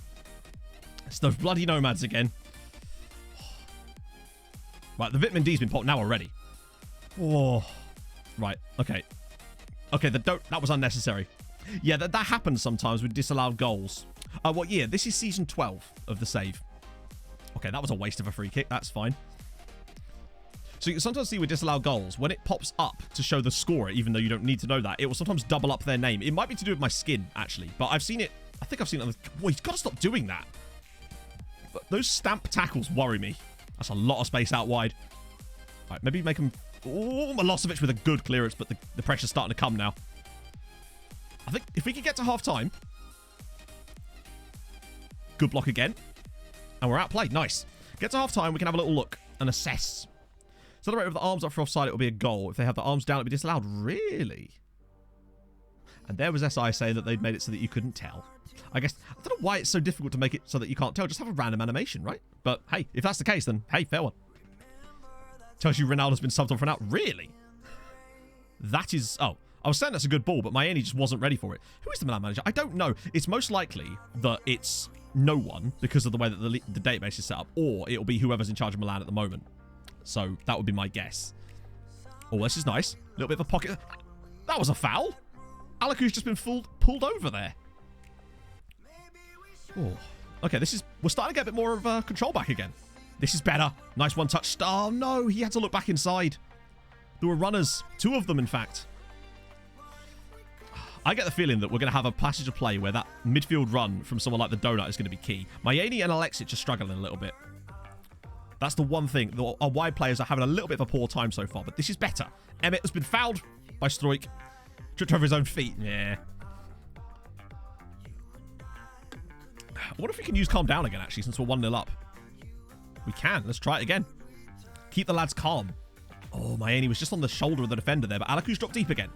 It's those bloody nomads again. Right, the vitamin D's been popped now already. Oh, right. Okay. Okay, that was unnecessary. Yeah, that happens sometimes with disallowed goals. What year? This is season 12 of the save. Okay, that was a waste of a free kick. That's fine. So you can sometimes see with disallowed goals, when it pops up to show the scorer, even though you don't need to know that, it will sometimes double up their name. It might be to do with my skin, actually, but I've seen it. I think I've seen it on the... Boy, he's got to stop doing that. But those stamp tackles worry me. That's a lot of space out wide. Right, maybe make him... Oh, Milosevic with a good clearance, but the pressure's starting to come now. I think if we can get to half-time... Good block again. And we're outplayed. Nice. Get to half-time, we can have a little look and assess. Celebrate with the arms up for offside, it will be a goal. If they have the arms down, it will be disallowed. Really? And there was SI saying that they'd made it so that you couldn't tell. I guess, I don't know why it's so difficult to make it so that you can't tell. Just have a random animation, right? But hey, if that's the case, then hey, fair one. Tells you Ronaldo's been subbed on for an out. Really? That is... Oh, I was saying that's a good ball, but Miami just wasn't ready for it. Who is the Milan manager? I don't know. It's most likely that it's no one because of the way that the database is set up, or it'll be whoever's in charge of Milan at the moment. So that would be my guess. Oh, this is nice. A little bit of a pocket. That was a foul. Alaku's just been pulled over there. Oh. Okay, we're starting to get a bit more of control back again. This is better. Nice one-touch. Oh, no. He had to look back inside. There were runners. 2 of them, in fact. I get the feeling that we're going to have a passage of play where that midfield run from someone like the Donut is going to be key. Mayeni and Alexic are struggling a little bit. That's the one thing. Our wide players are having a little bit of a poor time so far, but this is better. Emmett has been fouled by Struijk. Tripped over his own feet. Yeah. I wonder if we can use calm down again, actually, since we're 1-0 up. We can. Let's try it again. Keep the lads calm. Oh, Mayeni was just on the shoulder of the defender there, but Alaku's dropped deep again.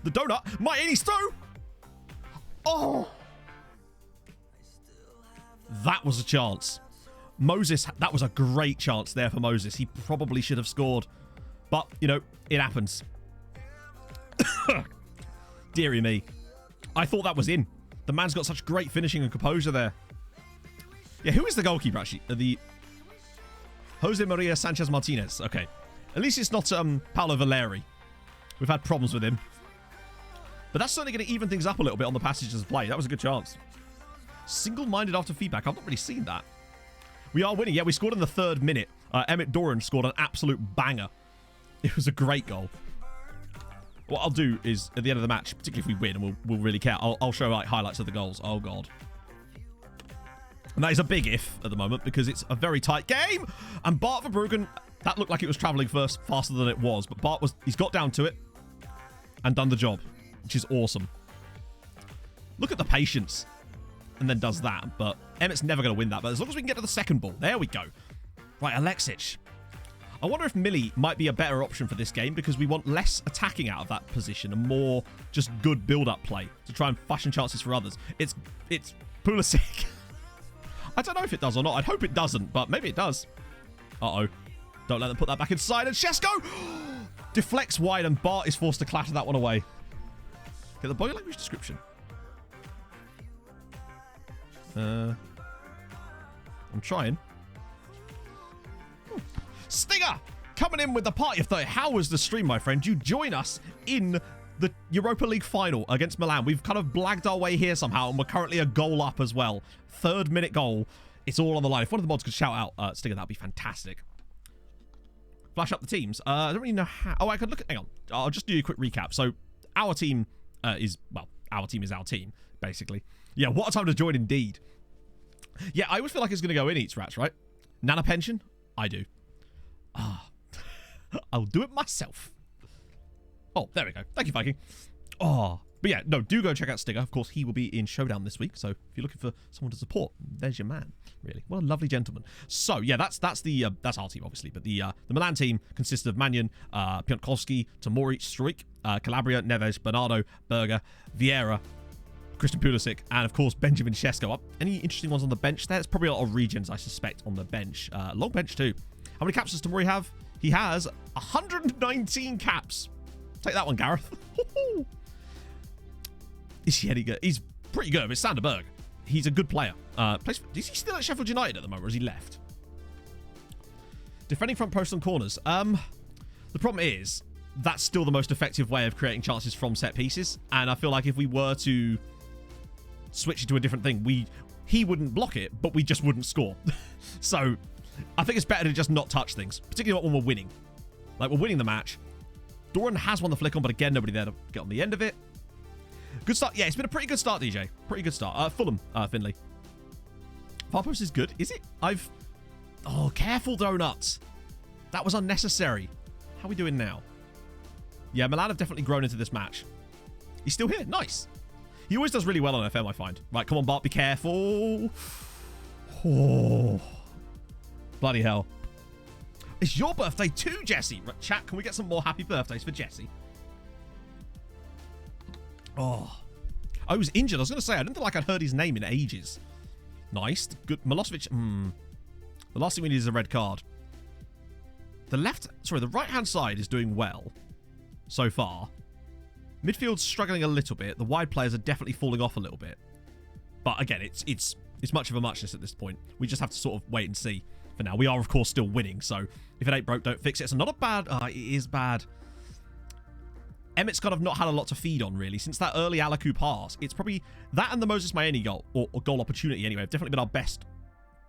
The Donut. Mayeni's through. Oh. That was a chance. Moses, that was a great chance there for Moses. He probably should have scored. But, you know, it happens. Deary me. I thought that was in. The man's got such great finishing and composure there. Yeah, who is the goalkeeper, actually? The Jose Maria Sanchez Martinez. Okay. At least it's not Paolo Valeri. We've had problems with him. But that's certainly going to even things up a little bit on the passages of play. That was a good chance. Single-minded after feedback. I've not really seen that. We are winning. Yeah, we scored in the 3rd minute. Emmett Doran scored an absolute banger. It was a great goal. What I'll do is, at the end of the match, particularly if we win, and we'll really care, I'll show like highlights of the goals. Oh, God. And that is a big if at the moment, because it's a very tight game. And Bart Verbruggen, that looked like it was travelling faster than it was. But Bart he's got down to it and done the job, which is awesome. Look at the patience. And then does that. But Emmett's never going to win that. But as long as we can get to the second ball. There we go. Right, Alexic. I wonder if Millie might be a better option for this game because we want less attacking out of that position and more just good build-up play to try and fashion chances for others. It's Pulisic. I don't know if it does or not. I'd hope it doesn't, but maybe it does. Uh-oh. Don't let them put that back inside. And Shesko deflects wide and Bart is forced to clatter that one away. Get the body language description. I'm trying. Stinger coming in with the party of 30. How was the stream, my friend? You join us in the Europa League final against Milan. We've kind of blagged our way here somehow, and we're currently a goal up as well. 3rd minute goal. It's all on the line. If one of the mods could shout out Stinger, that'd be fantastic. Flash up the teams. I don't really know how. Oh, I could look at... Hang on. I'll just do a quick recap. So, our team is, well, our team is our team, basically. Yeah, what a time to join indeed. Yeah, I always feel like it's going to go in Eats Rats, right? Nana Pension? I do. Ah. I'll do it myself. Oh, there we go. Thank you, Viking. Oh, but yeah, no, do go check out Stigger. Of course, he will be in Showdown this week. So if you're looking for someone to support, there's your man. Really, what a lovely gentleman. So yeah, that's our team obviously. But the Milan team consists of Mannion, Pionkowski, Tomori, Struik, Calabria, Neves, Bernardo, Berger, Vieira, Christian Pulisic, and of course Benjamin Šeško. Any interesting ones on the bench there? It's probably a lot of regions, I suspect, on the bench. Long bench too. How many caps does Tomori have? He has 119 caps. Take that one, Gareth. Is he any good? He's pretty good. It's Sander Berg. He's a good player. Is he still at Sheffield United at the moment, or has he left? Defending front posts and corners. The problem is that's still the most effective way of creating chances from set pieces. And I feel like if we were to switch it to a different thing, he wouldn't block it, but we just wouldn't score. So I think it's better to just not touch things, particularly when we're winning. Like, we're winning the match. Doran has won the flick on, but again, nobody there to get on the end of it. Good start. Yeah, it's been a pretty good start, DJ. Pretty good start. Fulham, Finley. Far post is good. Is it? Oh, careful, Donuts. That was unnecessary. How are we doing now? Yeah, Milan have definitely grown into this match. He's still here. Nice. He always does really well on FM, I find. Right, come on, Bart. Be careful. Oh. Bloody hell. It's your birthday too, Jesse. Right, chat, can we get some more happy birthdays for Jesse? Oh. I was injured. I was going to say, I didn't feel like I'd heard his name in ages. Nice. Good. Milosevic. The last thing we need is a red card. The right-hand side is doing well so far. Midfield's struggling a little bit. The wide players are definitely falling off a little bit. But again, it's much of a muchness at this point. We just have to sort of wait and see for now. We are, of course, still winning. So if it ain't broke, don't fix it. It's not a bad... it is bad. Emmett's kind of not had a lot to feed on, really. Since that early Alaku pass, it's probably that and the Moses Mayeni goal, or goal opportunity anyway, have definitely been our best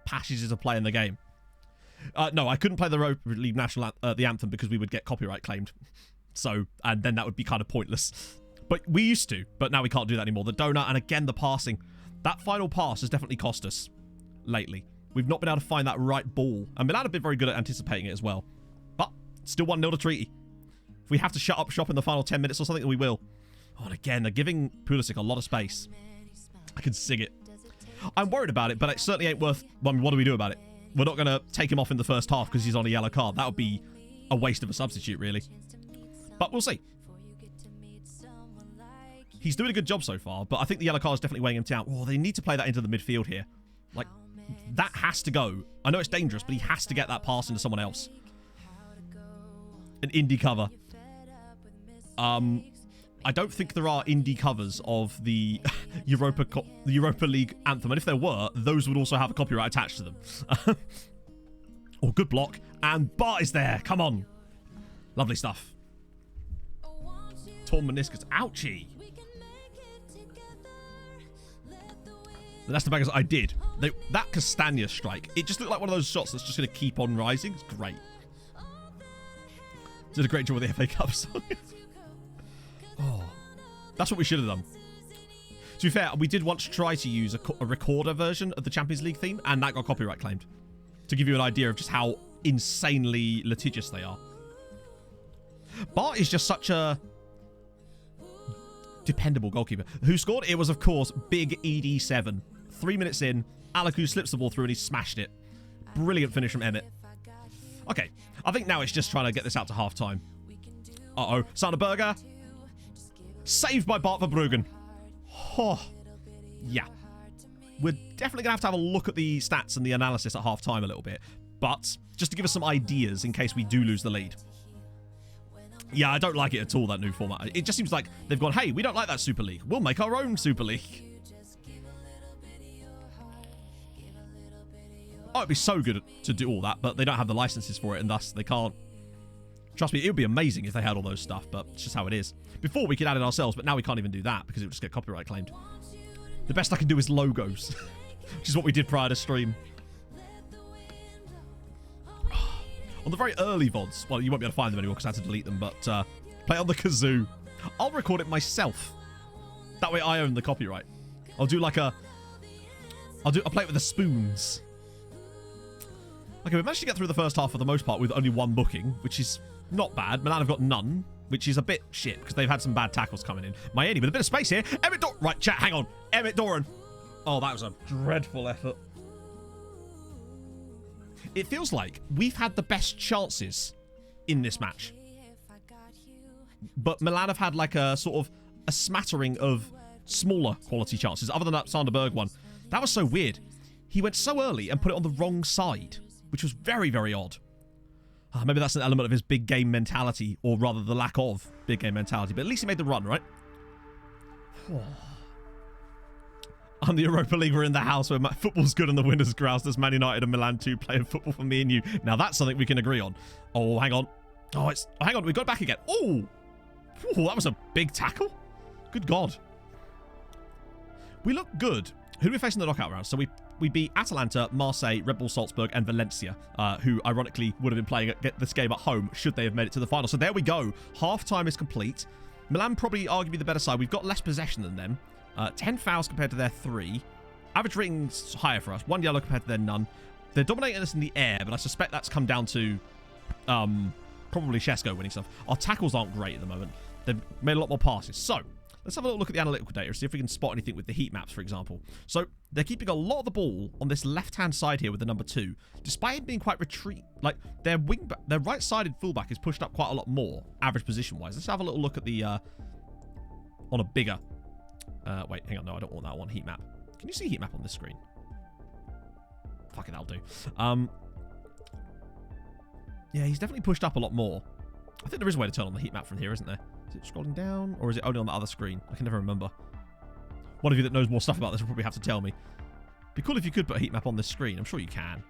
passages of play in the game. No, I couldn't play the Europa League National the Anthem because we would get copyright claimed. So, and then that would be kind of pointless. But we used to, but now we can't do that anymore. The donut, and again, the passing. That final pass has definitely cost us lately. We've not been able to find that right ball. And Milan have been very good at anticipating it as well. But still 1-0 to Treaty. If we have to shut up shop in the final 10 minutes or something, we will. Oh, and again, they're giving Pulisic a lot of space. I can sing it. I'm worried about it, but it certainly ain't worth... I mean, what do we do about it? We're not going to take him off in the first half because he's on a yellow card. That would be a waste of a substitute, really. But we'll see. He's doing a good job so far, but I think the yellow card is definitely weighing him down. Oh, they need to play that into the midfield here. Like, that has to go. I know it's dangerous, but he has to get that pass into someone else. An indie cover. I don't think there are indie covers of the Europa League Anthem, and if there were, those would also have a copyright attached to them. Oh, good block. And Bart is there. Come on. Lovely stuff. Torn meniscus. Ouchie. The Leicester Bangers, I did. That Castagna strike, it just looked like one of those shots that's just going to keep on rising. It's great. Did a great job with the FA Cup song. Oh, that's what we should have done. To be fair, we did once try to use a recorder version of the Champions League theme, and that got copyright claimed. To give you an idea of just how insanely litigious they are. Bart is just such a dependable goalkeeper. Who scored? It was, of course, big ED7. 3 minutes in, Alaku slips the ball through and he smashed it. Brilliant finish from Emmett. Okay, I think now it's just trying to get this out to half-time. Uh-oh, Sander Berger. Saved by Bart Verbruggen. Oh, yeah. We're definitely going to have a look at the stats and the analysis at half-time a little bit. But just to give us some ideas in case we do lose the lead. Yeah, I don't like it at all, that new format. It just seems like they've gone, hey, we don't like that Super League. We'll make our own Super League. Oh, it'd be so good to do all that, but they don't have the licenses for it, and thus they can't. Trust me, it would be amazing if they had all those stuff, but it's just how it is. Before, we could add it ourselves, but now we can't even do that because it would just get copyright claimed. The best I can do is logos, which is what we did prior to stream. On the very early VODs, well, you won't be able to find them anymore because I had to delete them, but play on the kazoo. I'll record it myself. That way I own the copyright. I'll do like I'll play it with the spoons. Okay, we managed to get through the first half for the most part with only one booking, which is not bad. Milan have got none, which is a bit shit because they've had some bad tackles coming in. Miami with a bit of space here. Emmett Doran. Right, chat, hang on. Emmett Doran. Oh, that was a dreadful effort. It feels like we've had the best chances in this match. But Milan have had like a sort of a smattering of smaller quality chances, other than that Sander Berg one. That was so weird. He went so early and put it on the wrong side, which was very, very odd. Maybe that's an element of his big game mentality, or rather the lack of big game mentality. But at least he made the run, right? I'm the Europa League. We're in the house where football's good on the winners' grouse. There's Man United and Milan 2 playing football for me and you. Now that's something we can agree on. Oh, hang on. Oh, hang on. We got it back again. Oh, that was a big tackle. Good God. We look good. Who do we face in the knockout round? So we beat Atalanta, Marseille, Red Bull Salzburg, and Valencia, who ironically would have been playing this game at home should they have made it to the final. So there we go. Half-time is complete. Milan probably arguably the better side. We've got less possession than them. 10 fouls compared to their 3. Average rating's higher for us. 1 yellow compared to their none. They're dominating us in the air, but I suspect that's come down to probably Shesko winning stuff. Our tackles aren't great at the moment. They've made a lot more passes. So let's have a little look at the analytical data, see if we can spot anything with the heat maps, for example. So they're keeping a lot of the ball on this left-hand side here with the number 2, despite it being quite retreat. Like their right-sided fullback is pushed up quite a lot more, average position-wise. Let's have a little look at the on a bigger. Wait, hang on. No, I don't want that one. Heat map. Can you see heat map on this screen? Fuck it, that'll do. Yeah, he's definitely pushed up a lot more. I think there is a way to turn on the heat map from here, isn't there? Is it scrolling down, or is it only on the other screen? I can never remember. One of you that knows more stuff about this will probably have to tell me. Be cool if you could put a heat map on this screen. I'm sure you can.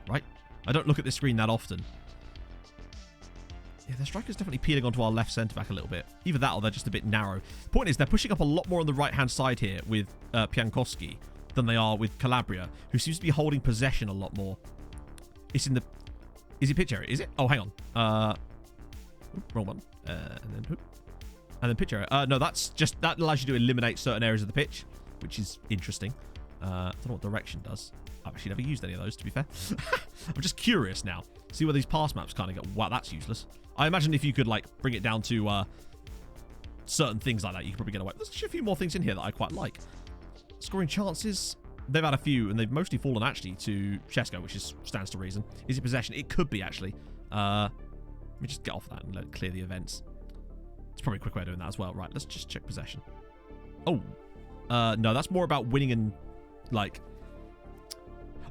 Right? I don't look at this screen that often. Yeah, the striker's definitely peeling onto our left centre-back a little bit. Either that or they're just a bit narrow. Point is, they're pushing up a lot more on the right-hand side here with Piankowski than they are with Calabria, who seems to be holding possession a lot more. It's in the... Is it pitch area? Is it? Oh, hang on. Wrong one. And then pitch area. No, that's just... That allows you to eliminate certain areas of the pitch, which is interesting. I don't know what direction does. I've actually never used any of those, to be fair. I'm just curious now. See where these pass maps kind of go. Wow, that's useless. I imagine if you could, like, bring it down to certain things like that, you could probably get away. There's actually a few more things in here that I quite like. Scoring chances. They've had a few, and they've mostly fallen, actually, to Shesko, which stands to reason. Is it possession? It could be, actually. Let me just get off that and let it clear the events. It's probably a quick way of doing that as well. Right, let's just check possession. Oh. No, that's more about winning and, like...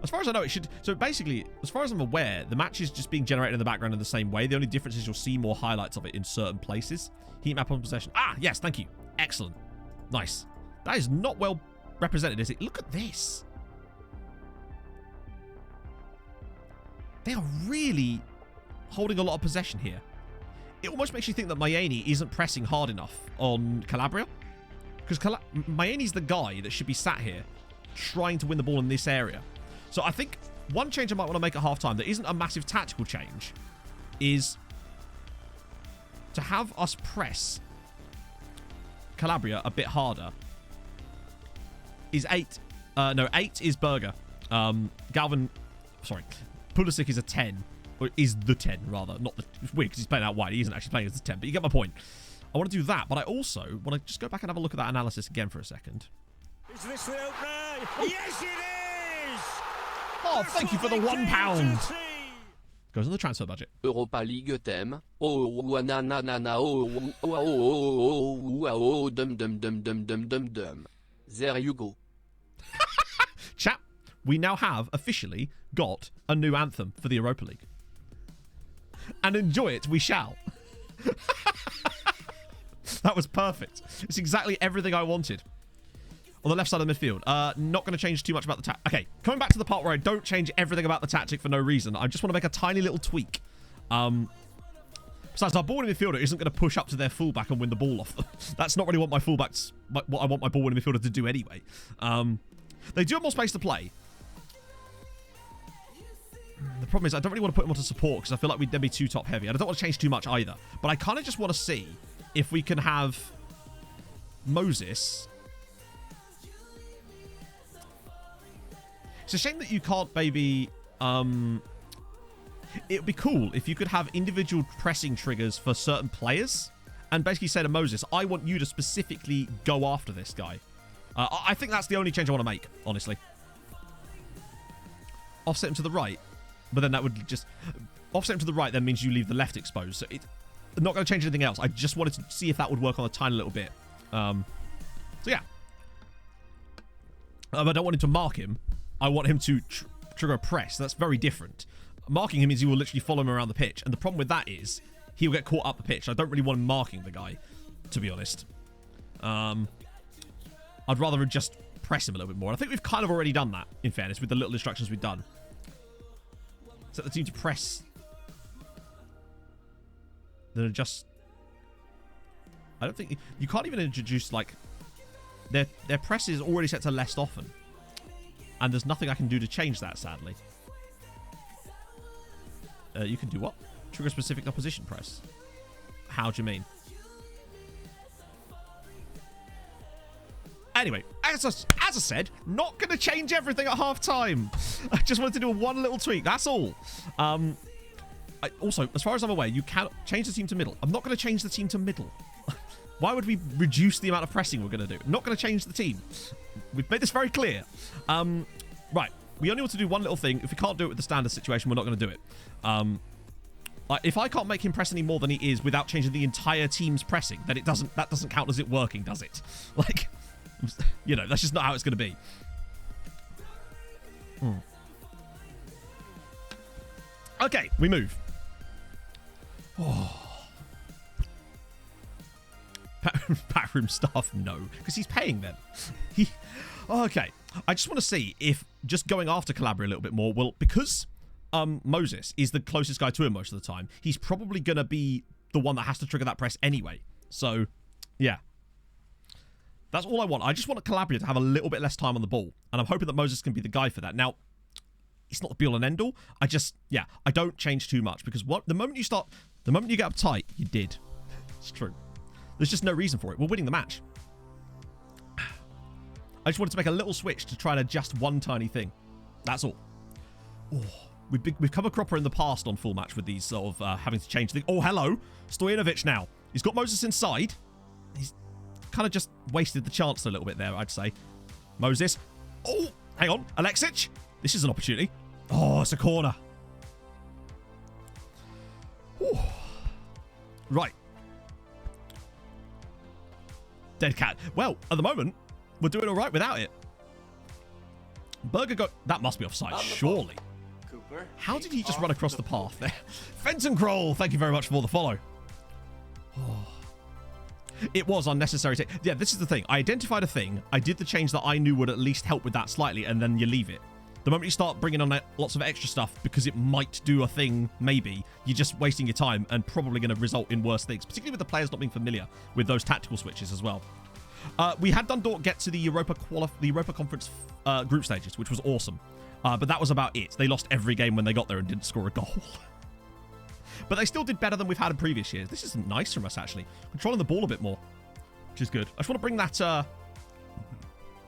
As far as I know, it should... So basically, as far as I'm aware, the match is just being generated in the background in the same way. The only difference is you'll see more highlights of it in certain places. Heat map on possession. Ah, yes, thank you. Excellent. Nice. That is not well represented, is it? Look at this. They are really holding a lot of possession here. It almost makes you think that Mayeni isn't pressing hard enough on Calabria. Because Mayeni's the guy that should be sat here trying to win the ball in this area. So I think one change I might want to make at halftime that isn't a massive tactical change is to have us press Calabria a bit harder. Is 8. No, 8 is Berger. Pulisic is a 10. Or is the 10, rather. Not the... It's weird because he's playing out wide. He isn't actually playing as the 10, but you get my point. I want to do that, but I also want to just go back and have a look at that analysis again for a second. Is this the opener? Yes, it is! Oh, thank you for the £1. Goes on the transfer budget. Europa League thème. Oh, na na na na. Oh, dum dum dum dum dum dum dum. There you go. Chat, we now have officially got a new anthem for the Europa League. And enjoy it we shall. That was perfect. It's exactly everything I wanted. On the left side of the midfield. Not going to change too much about the tactic. Okay, coming back to the part where I don't change everything about the tactic for no reason. I just want to make a tiny little tweak. Besides, our ball-winning midfielder isn't going to push up to their fullback and win the ball off them. That's not really what my fullbacks... What I want my ball-winning midfielder to do anyway. They do have more space to play. The problem is I don't really want to put them onto support because I feel like we'd then be too top-heavy. I don't want to change too much either. But I kind of just want to see if we can have Moses. It's a shame that you can't maybe... it would be cool if you could have individual pressing triggers for certain players and basically say to Moses, I want you to specifically go after this guy. I think that's the only change I want to make, honestly. Offset him to the right, but then that would just... Offset him to the right then means you leave the left exposed. So it's not going to change anything else. I just wanted to see if that would work on a tiny little bit. So yeah. I don't want him to mark him. I want him to trigger a press. That's very different. Marking him means you will literally follow him around the pitch. And the problem with that is he'll get caught up the pitch. I don't really want him marking the guy, to be honest. I'd rather just press him a little bit more. I think we've kind of already done that, in fairness, with the little instructions we've done. Set the team to press. Then adjust. I don't think... You can't even introduce, like... Their press is already set to less often. And there's nothing I can do to change that, sadly. You can do what? Trigger specific opposition press. How do you mean? Anyway, as I said, not going to change everything at half time. I just wanted to do one little tweak. That's all. Also, as far as I'm aware, you can change the team to middle. I'm not going to change the team to middle. Why would we reduce the amount of pressing we're going to do? I'm not going to change the team. We've made this very clear. Right. We only want to do one little thing. If we can't do it with the standard situation, we're not going to do it. If I can't make him press any more than he is without changing the entire team's pressing, then that doesn't count as it working, does it? Like, you know, that's just not how it's going to be. Okay, we move. Oh. Backroom staff, no, because he's paying them. Okay, I just want to see if just going after Calabria a little bit more will, because Moses is the closest guy to him most of the time, he's probably going to be the one that has to trigger that press anyway. So, yeah. That's all I want. I just want Calabria to have a little bit less time on the ball, and I'm hoping that Moses can be the guy for that. Now, it's not the be all and end all. I don't change too much, because the moment you get uptight, you did. It's true. There's just no reason for it. We're winning the match. I just wanted to make a little switch to try and adjust one tiny thing. That's all. Oh, we've come a cropper in the past on full match with these sort of having to change things. Oh, hello. Stojanovic now. He's got Moses inside. He's kind of just wasted the chance a little bit there, I'd say. Moses. Oh, hang on. Alexic. This is an opportunity. Oh, it's a corner. Ooh. Right. Dead cat. Well, at the moment, we're doing all right without it. Berger got... That must be offside, surely. Cooper. How did he just run across the path there? Fenton Kroll, thank you very much for the follow. Oh. It was unnecessary. Yeah, this is the thing. I identified a thing. I did the change that I knew would at least help with that slightly, and then you leave it. The moment you start bringing on lots of extra stuff because it might do a thing, maybe, you're just wasting your time and probably going to result in worse things, particularly with the players not being familiar with those tactical switches as well. We had Dundalk get to the Europa Conference group stages, which was awesome. But that was about it. They lost every game when they got there and didn't score a goal. But they still did better than we've had in previous years. This is nice from us, actually. Controlling the ball a bit more, which is good. I just want to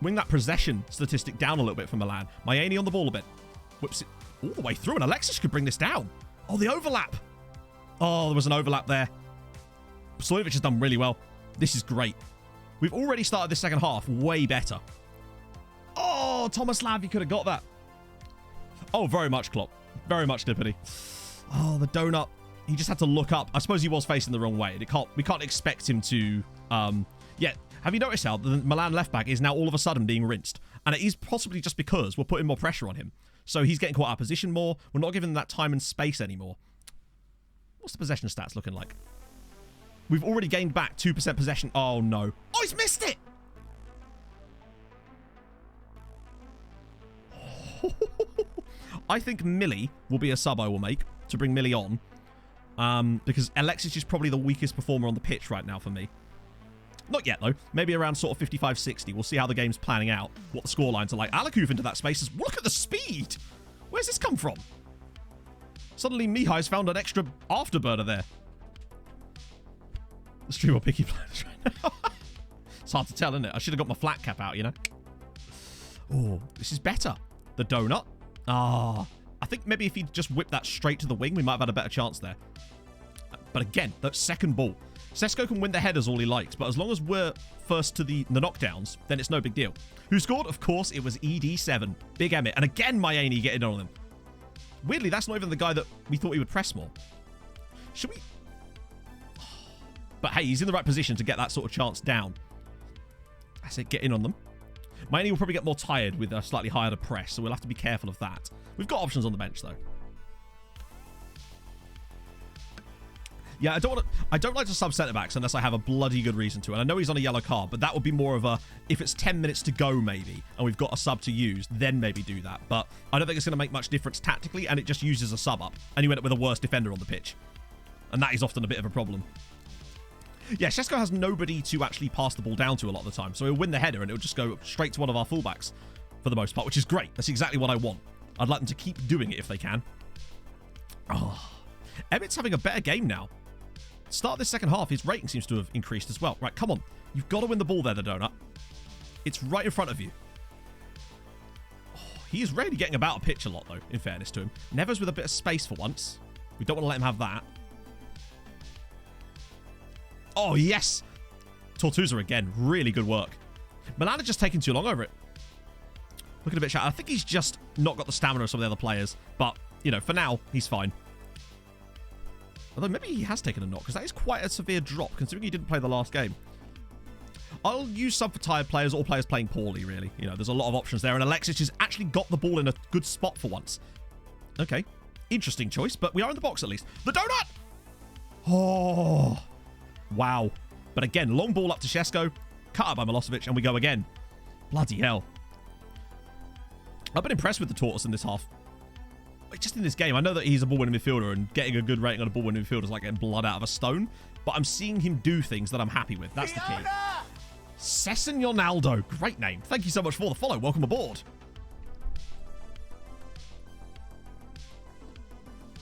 bring that possession statistic down a little bit for Milan. Maini on the ball a bit. Whips it all the way through, and Alexis could bring this down. Oh, the overlap. Oh, there was an overlap there. Stojanovic has done really well. This is great. We've already started this second half way better. Oh, Thomas Lav, you could have got that. Oh, very much, Klopp. Very much, Dippity. Oh, the donut. He just had to look up. I suppose he was facing the wrong way. We can't expect him to... Yeah. Have you noticed how the Milan left-back is now all of a sudden being rinsed? And it is possibly just because we're putting more pressure on him. So he's getting caught out of position more. We're not giving him that time and space anymore. What's the possession stats looking like? We've already gained back 2% possession. Oh, no. Oh, he's missed it! I think Millie will be a sub I will make to bring Millie on. Because Alexis is probably the weakest performer on the pitch right now for me. Not yet, though. Maybe around sort of 55-60. We'll see how the game's planning out. What the scorelines are like. Alakuf into that space. Look at the speed! Where's this come from? Suddenly Mihai's found an extra afterburner there. Stream or picky plans right now. It's hard to tell, isn't it? I should have got my flat cap out, you know? Oh, this is better. The donut. Ah, I think maybe if he just whipped that straight to the wing, we might have had a better chance there. But again, that second ball. Sesko can win the headers all he likes, but as long as we're first to the knockdowns, then it's no big deal. Who scored? Of course, it was ED7. Big Emmett. And again, Myani getting on him. Weirdly, that's not even the guy that we thought he would press more. Should we... But hey, he's in the right position to get that sort of chance down. I said get in on them. Myani will probably get more tired with a slightly higher to press, so we'll have to be careful of that. We've got options on the bench, though. Yeah, I don't like to sub centre-backs unless I have a bloody good reason to. And I know he's on a yellow card, but that would be more of a, if it's 10 minutes to go maybe, and we've got a sub to use, then maybe do that. But I don't think it's going to make much difference tactically, and it just uses a sub up. And you end up with a worse defender on the pitch. And that is often a bit of a problem. Yeah, Sesko has nobody to actually pass the ball down to a lot of the time. So he'll win the header, and it'll just go straight to one of our fullbacks for the most part, which is great. That's exactly what I want. I'd like them to keep doing it if they can. Oh, Emmett's having a better game now. Start this second half, his rating seems to have increased as well. Right, come on. You've got to win the ball there, the donut. It's right in front of you. Oh, he is really getting about a pitch a lot, though, in fairness to him. Nevers with a bit of space for once. We don't want to let him have that. Oh, yes. Tortuza again. Really good work. Milan just taking too long over it. Looking a bit shy. I think he's just not got the stamina of some of the other players. But, you know, for now, he's fine. Although maybe he has taken a knock, because that is quite a severe drop, considering he didn't play the last game. I'll use sub for tired players or players playing poorly, really. You know, there's a lot of options there, and Alexis has actually got the ball in a good spot for once. Okay. Interesting choice, but we are in the box at least. The donut! Oh, wow. But again, long ball up to Sesko, cut out by Milosevic, and we go again. Bloody hell. I've been impressed with the Tortoise in this half. Just in this game, I know that he's a ball-winning midfielder, and getting a good rating on a ball-winning midfielder is like getting blood out of a stone, but I'm seeing him do things that I'm happy with. That's the key. SecondYellowCard. Great name. Thank you so much for the follow. Welcome aboard.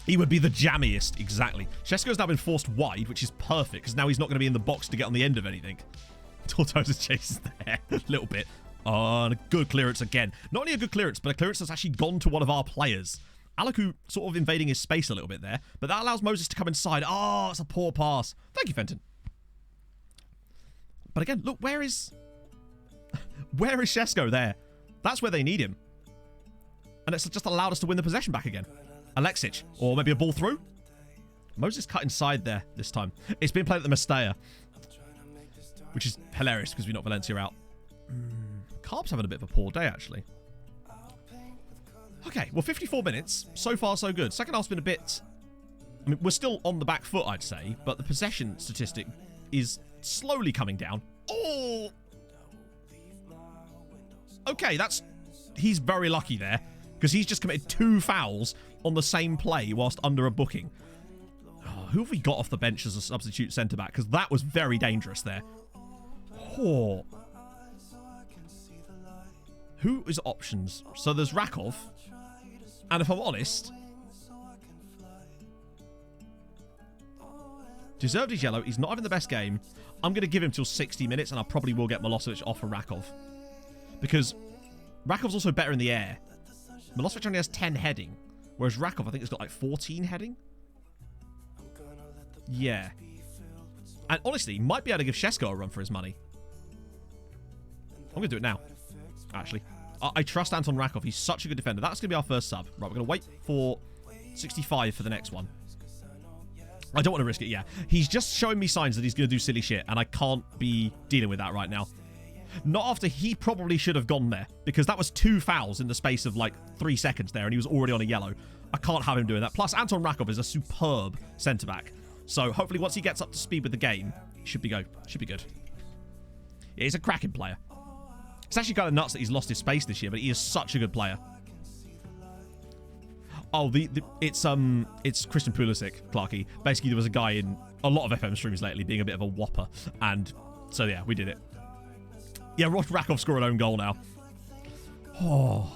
He would be the jammiest. Exactly. Sesko's now been forced wide, which is perfect, because now he's not going to be in the box to get on the end of anything. Tortosa chases there a little bit. Oh, and a good clearance again. Not only a good clearance, but a clearance that's actually gone to one of our players. Alaku sort of invading his space a little bit there, but that allows Moses to come inside. Oh, it's a poor pass. Thank you, Fenton. But again, look, where is Sesko there? That's where they need him. And it's just allowed us to win the possession back again. Alexic, or maybe a ball through. Moses cut inside there this time. It's been played at the Mestalla, which is hilarious because we knocked Valencia out. Carp's having a bit of a poor day, actually. Okay, well, 54 minutes. So far, so good. Second half's been a bit... I mean, we're still on the back foot, I'd say, but the possession statistic is slowly coming down. Oh! Okay, that's... He's very lucky there, because he's just committed 2 fouls on the same play whilst under a booking. Oh, who have we got off the bench as a substitute centre-back? Because that was very dangerous there. Oh. Who is options? So there's Rakov. And if I'm honest, deserved his yellow. He's not having the best game. I'm going to give him till 60 minutes, and I probably will get Milosevic off for Rakov. Because Rakov's also better in the air. Milosevic only has 10 heading, whereas Rakov, I think, has got like 14 heading. Yeah. And honestly, he might be able to give Sesko a run for his money. I'm going to do it now, actually. I trust Anton Rakov. He's such a good defender. That's going to be our first sub. Right, we're going to wait for 65 for the next one. I don't want to risk it, yeah. He's just showing me signs that he's going to do silly shit, and I can't be dealing with that right now. Not after he probably should have gone there, because that was 2 fouls in the space of like 3 seconds there, and he was already on a yellow. I can't have him doing that. Plus, Anton Rakov is a superb centre-back. So hopefully once he gets up to speed with the game, it should be good. Yeah, he's a cracking player. It's actually kind of nuts that he's lost his space this year, but he is such a good player. Oh, it's Christian Pulisic, Clarky. Basically, there was a guy in a lot of FM streams lately being a bit of a whopper, and so yeah, we did it. Yeah, Rakov scored an own goal now. Oh.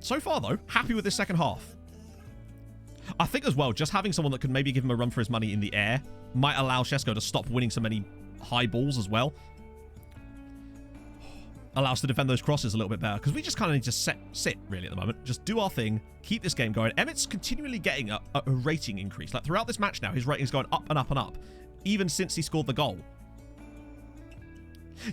So far, though, happy with this second half. I think as well, just having someone that could maybe give him a run for his money in the air might allow Shesko to stop winning so many high balls as well. Allow us to defend those crosses a little bit better, because we just kind of need to sit really at the moment. Just do our thing, keep this game going. Emmett's continually getting a rating increase. Like throughout this match now, his rating's going up and up and up, even since he scored the goal.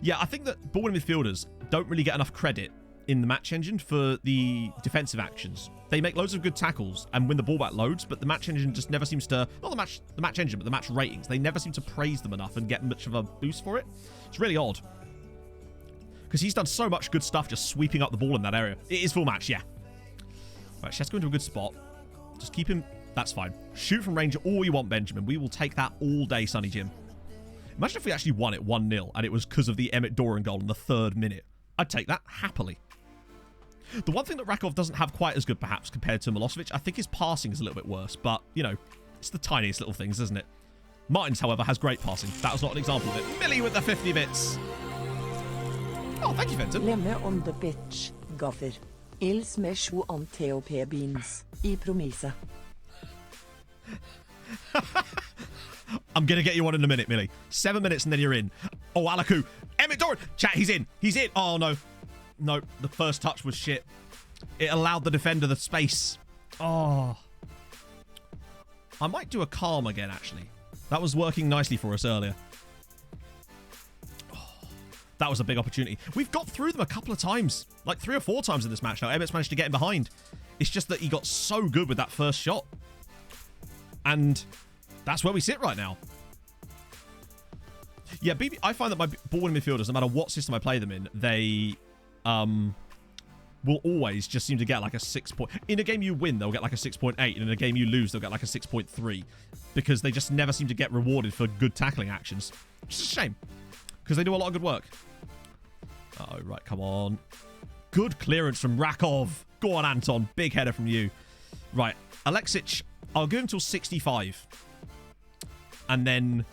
Yeah, I think that ball-winning midfielders don't really get enough credit in the match engine for the defensive actions. They make loads of good tackles and win the ball back loads, but the match engine just never seems to, not the match engine, but the match ratings, they never seem to praise them enough and get much of a boost for it. It's really odd. Because he's done so much good stuff just sweeping up the ball in that area. It is full match, yeah. Right, Shesko into a good spot. Just keep him, that's fine. Shoot from range all you want, Benjamin. We will take that all day, Sonny Jim. Imagine if we actually won it 1-0 and it was because of the Emmett Doran goal in the 3rd minute. I'd take that happily. The one thing that Rakov doesn't have quite as good, perhaps, compared to Milosevic, I think his passing is a little bit worse. But, you know, it's the tiniest little things, isn't it? Martins, however, has great passing. That was not an example of it. Millie with the 50 bits. Oh, thank you, Fenton. Lemme on the pitch, Gaffer. Ils meshu on TOP beans. I promisa. I'm going to get you on in a minute, Millie. 7 minutes and then you're in. Oh, Alaku. Emmett Doran. Chat, he's in. He's in. Oh, no. No, the first touch was shit. It allowed the defender the space. Oh. I might do a calm again, actually. That was working nicely for us earlier. Oh, that was a big opportunity. We've got through them a couple of times. Like 3 or 4 times in this match now. Emmett's managed to get in behind. It's just that he got so good with that first shot. And that's where we sit right now. Yeah, I find that my ball-winning midfielders, no matter what system I play them in, they will always just seem to get like a 6 point. In a game you win, they'll get like a 6.8, and in a game you lose, they'll get like a 6.3, because they just never seem to get rewarded for good tackling actions. Which is a shame, because they do a lot of good work. Oh, right, come on. Good clearance from Rakov. Go on, Anton. Big header from you. Right, Alexic, I'll give him till 65. And then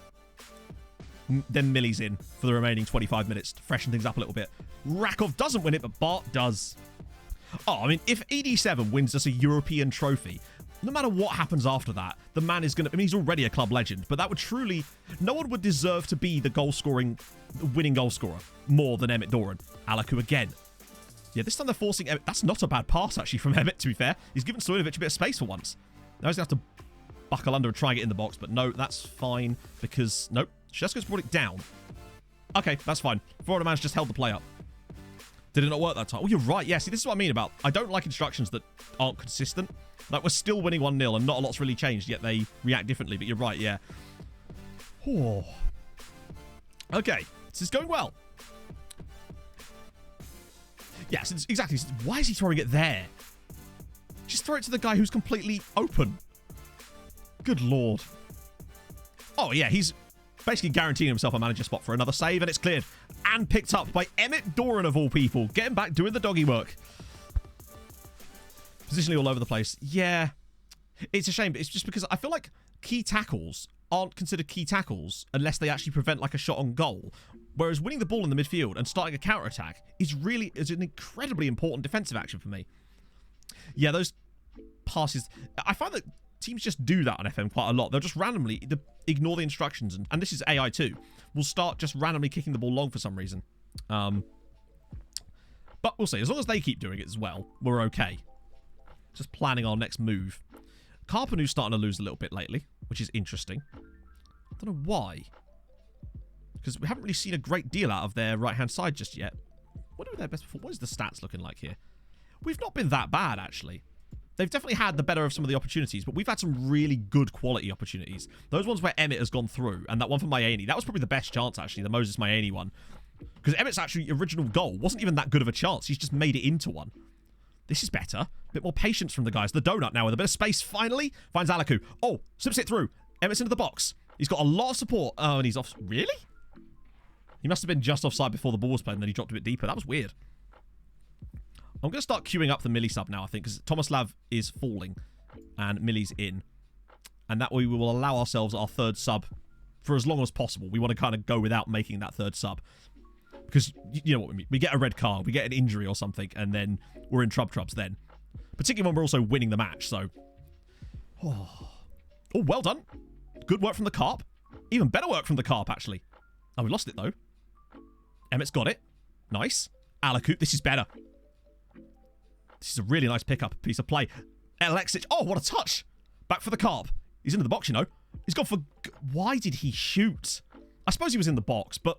Millie's in for the remaining 25 minutes to freshen things up a little bit. Rakov doesn't win it, but Bart does. Oh, I mean, if ED7 wins us a European trophy, no matter what happens after that, the man is going to... I mean, he's already a club legend, but that would truly... No one would deserve to be the winning goal scorer more than Emmett Doran. Alaku again. Yeah, this time they're forcing Emmett. That's not a bad pass, actually, from Emmett, to be fair. He's given Stojanovic a bit of space for once. Now he's going to have to buckle under and try and get in the box, but no, that's fine, because... Nope. Shesko's brought it down. Okay, that's fine. Florida man's just held the play up. Did it not work that time? Oh, you're right. Yeah, see, this is what I mean about... I don't like instructions that aren't consistent. Like, we're still winning 1-0 and not a lot's really changed, yet they react differently. But you're right, yeah. Oh. Okay, this is going well. Yes, exactly. Why is he throwing it there? Just throw it to the guy who's completely open. Good lord. Oh, yeah, he's basically guaranteeing himself a manager spot for another save, and it's cleared. And picked up by Emmett Doran, of all people. Getting back, doing the doggy work. Positionally all over the place. Yeah. It's a shame, but it's just because I feel like key tackles aren't considered key tackles unless they actually prevent like a shot on goal. Whereas winning the ball in the midfield and starting a counter-attack is an incredibly important defensive action for me. Yeah, those passes... I find that teams just do that on FM quite a lot. They'll just randomly ignore the instructions, and this is AI too, will start just randomly kicking the ball long for some reason. But we'll see. As long as they keep doing it as well, we're okay. Just planning our next move. Carpenu's starting to lose a little bit lately, which is interesting. I don't know why. Because we haven't really seen a great deal out of their right-hand side just yet. What are their best before? What is the stats looking like here? We've not been that bad, actually. They've definitely had the better of some of the opportunities, but we've had some really good quality opportunities. Those ones where Emmett has gone through, and that one from Maini, that was probably the best chance, actually, the Moses Maini one. Because Emmett's actually original goal wasn't even that good of a chance. He's just made it into one. This is better. A bit more patience from the guys. The donut now with a bit of space, finally. Finds Alaku. Oh, slips it through. Emmett's into the box. He's got a lot of support. Oh, and he's off. Really? He must have been just offside before the ball was played, and then he dropped a bit deeper. That was weird. I'm going to start queuing up the Millie sub now, I think, because Tomislav is falling and Millie's in. And that way we will allow ourselves our third sub for as long as possible. We want to kind of go without making that third sub. Because, you know what we mean. We get a red card, we get an injury or something, and then we're in trubs then. Particularly when we're also winning the match, so... Oh, well done. Good work from the carp. Even better work from the carp, actually. Oh, we lost it, though. Emmett's got it. Nice. Alakoot, this is better. This is a really nice pickup piece of play. Alexic. Oh, what a touch. Back for the carp. He's into the box, you know. He's gone for... Why did he shoot? I suppose he was in the box, but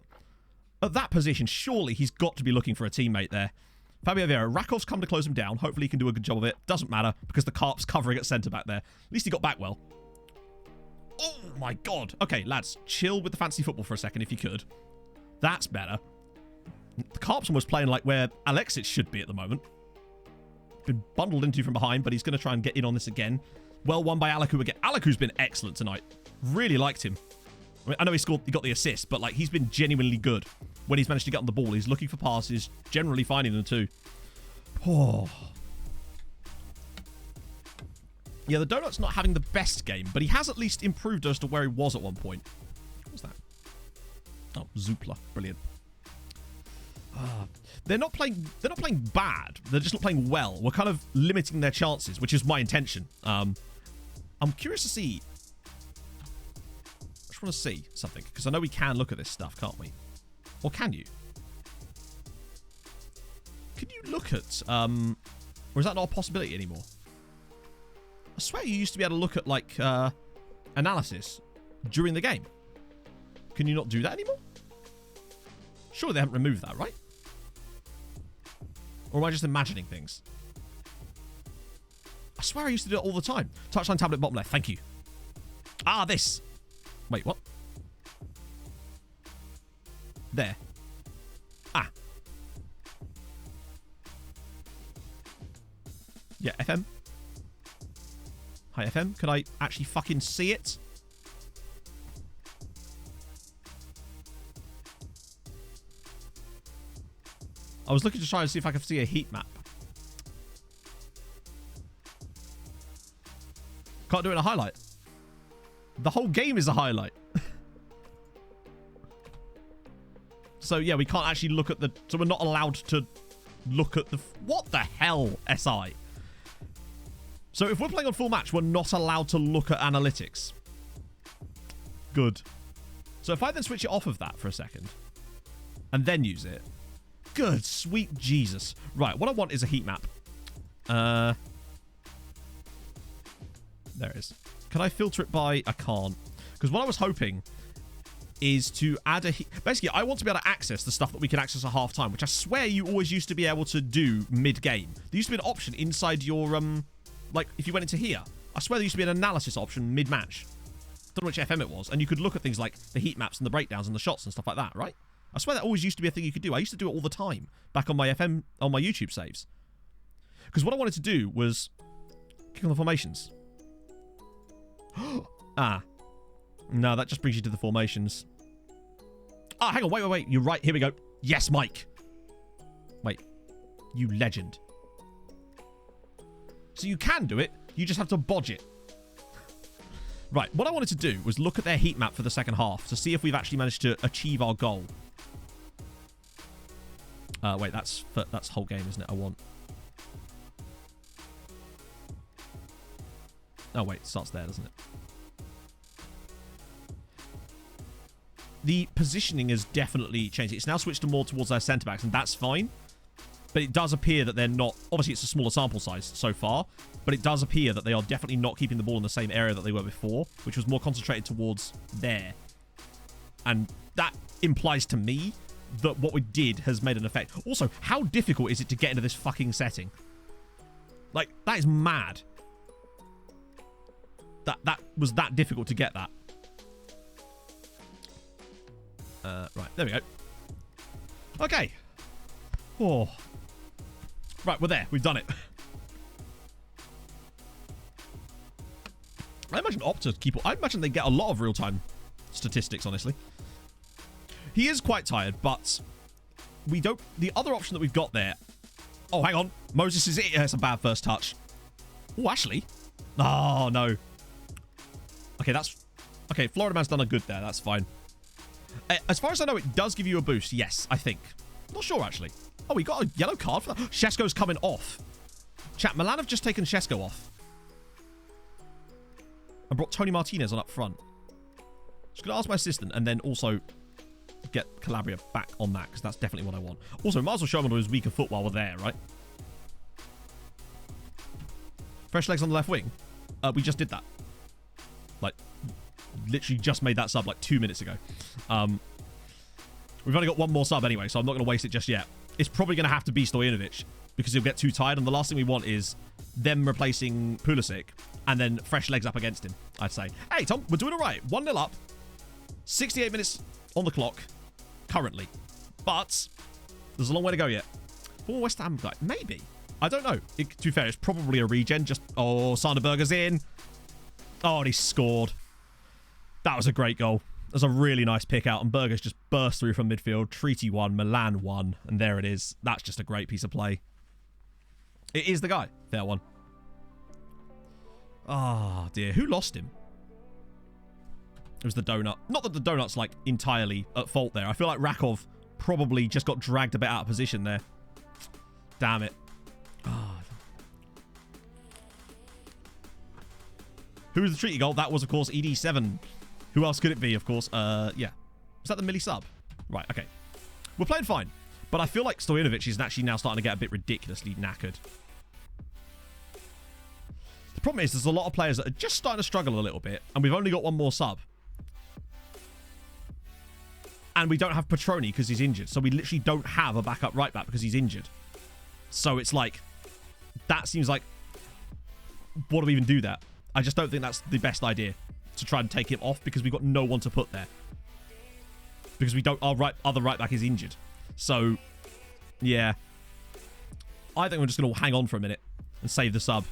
at that position, surely he's got to be looking for a teammate there. Fabio Vieira. Rakov's come to close him down. Hopefully he can do a good job of it. Doesn't matter, because the carp's covering at centre back there. At least he got back well. Oh, my God. Okay, lads, chill with the fantasy football for a second, if you could. That's better. The carp's almost playing like where Alexic should be at the moment. Been bundled into from behind, but he's going to try and get in on this again. Well won by Alaku again. Alaku's been excellent tonight. Really liked him. I mean, I know he got the assist, but like he's been genuinely good when he's managed to get on the ball. He's looking for passes, generally finding them too. Oh. Yeah, the Donut's not having the best game, but he has at least improved as to where he was at one point. What was that? Oh, Zoopla. Brilliant. They're not playing bad. They're just not playing well. We're kind of limiting their chances, which is my intention. I'm curious to see. I just want to see something, because I know we can look at this stuff, can't we? Or can you? Can you look at, or is that not a possibility anymore? I swear you used to be able to look at, like, analysis during the game. Can you not do that anymore? Surely they haven't removed that, right? Or am I just imagining things? I swear I used to do it all the time. Touchline tablet bottom left. Thank you. Ah, this. Wait, what? There. Ah. Yeah, FM. Hi, FM. Can I actually fucking see it? I was looking to try and see if I could see a heat map. Can't do it in a highlight. The whole game is a highlight. So, yeah, we can't actually look at the... So we're not allowed to look at the... What the hell, SI? So if we're playing on full match, we're not allowed to look at analytics. Good. So if I then switch it off of that for a second, and then use it... Good, sweet Jesus. Right, what I want is a heat map. There it is. Can I filter it by... I can't. Because what I was hoping is to add a... Basically, I want to be able to access the stuff that we can access at half-time, which I swear you always used to be able to do mid-game. There used to be an option inside your... Like, if you went into here, I swear there used to be an analysis option mid-match. Don't know which FM it was. And you could look at things like the heat maps and the breakdowns and the shots and stuff like that, right? I swear that always used to be a thing you could do. I used to do it all the time back on my FM, on my YouTube saves. Because what I wanted to do was click on the formations. Ah. No, that just brings you to the formations. Ah, hang on. Wait. You're right. Here we go. Yes, Mike. Wait. You legend. So you can do it. You just have to bodge it. Right. What I wanted to do was look at their heat map for the second half to see if we've actually managed to achieve our goal. Wait, that's whole game, isn't it? I want. Oh, wait. It starts there, doesn't it? The positioning has definitely changed. It's now switched to more towards their centre-backs, and that's fine. But it does appear that they're not... Obviously, it's a smaller sample size so far, but it does appear that they are definitely not keeping the ball in the same area that they were before, which was more concentrated towards there. And that implies to me that what we did has made an effect. Also, how difficult is it to get into this fucking setting? Like, that is mad. That was that difficult to get that. Right, there we go. Okay. Oh. Right, we're there. We've done it. I imagine Opta keep... I imagine they get a lot of real-time statistics, honestly. He is quite tired, but we don't... The other option that we've got there... Oh, hang on. Moses is it. It's a bad first touch. Oh, Ashley. Oh, no. Okay, that's... Okay, Florida Man's done a good there. That's fine. As far as I know, it does give you a boost. Yes, I think. Not sure, actually. Oh, we got a yellow card for that. Shesko's coming off. Chat, Milan have just taken Shesko off. and brought Tony Martinez on up front. Just going to ask my assistant and then also get Calabria back on that, because that's definitely what I want. Also, might as well show him on his weaker foot while we're there, right? Fresh legs on the left wing. We just did that. Like, literally just made that sub like 2 minutes ago. We've only got one more sub anyway, so I'm not going to waste it just yet. It's probably going to have to be Stojanovic, because he'll get too tired, and the last thing we want is them replacing Pulisic and then fresh legs up against him, I'd say. Hey, Tom, we're doing all right. 1-0 up. 68 minutes on the clock currently. But there's a long way to go yet. Former West Ham guy. Maybe. I don't know. To be fair, it's probably a regen. Just, oh, Sanderberger's in. Oh, and he scored. That was a great goal. That was a really nice pick out, and Burgers just burst through from midfield. Treaty 1, Milan 1, and there it is. That's just a great piece of play. It is the guy. Fair one. Oh, dear. Who lost him? It was the donut. Not that the donut's, like, entirely at fault there. I feel like Rakov probably just got dragged a bit out of position there. Damn it. Oh. Who was the treaty goal? That was, of course, ED7. Who else could it be, of course? Yeah. Was that the Millie sub? Right, okay. We're playing fine. But I feel like Stojanovic is actually now starting to get a bit ridiculously knackered. The problem is there's a lot of players that are just starting to struggle a little bit, and we've only got one more sub. And we don't have Petroni because he's injured. So we literally don't have a backup right back because he's injured. So it's like, that seems like, what do we even do that? I just don't think that's the best idea, to try and take him off, because we've got no one to put there. Because we don't, our other right back is injured. So, yeah. I think we're just going to hang on for a minute and save the sub.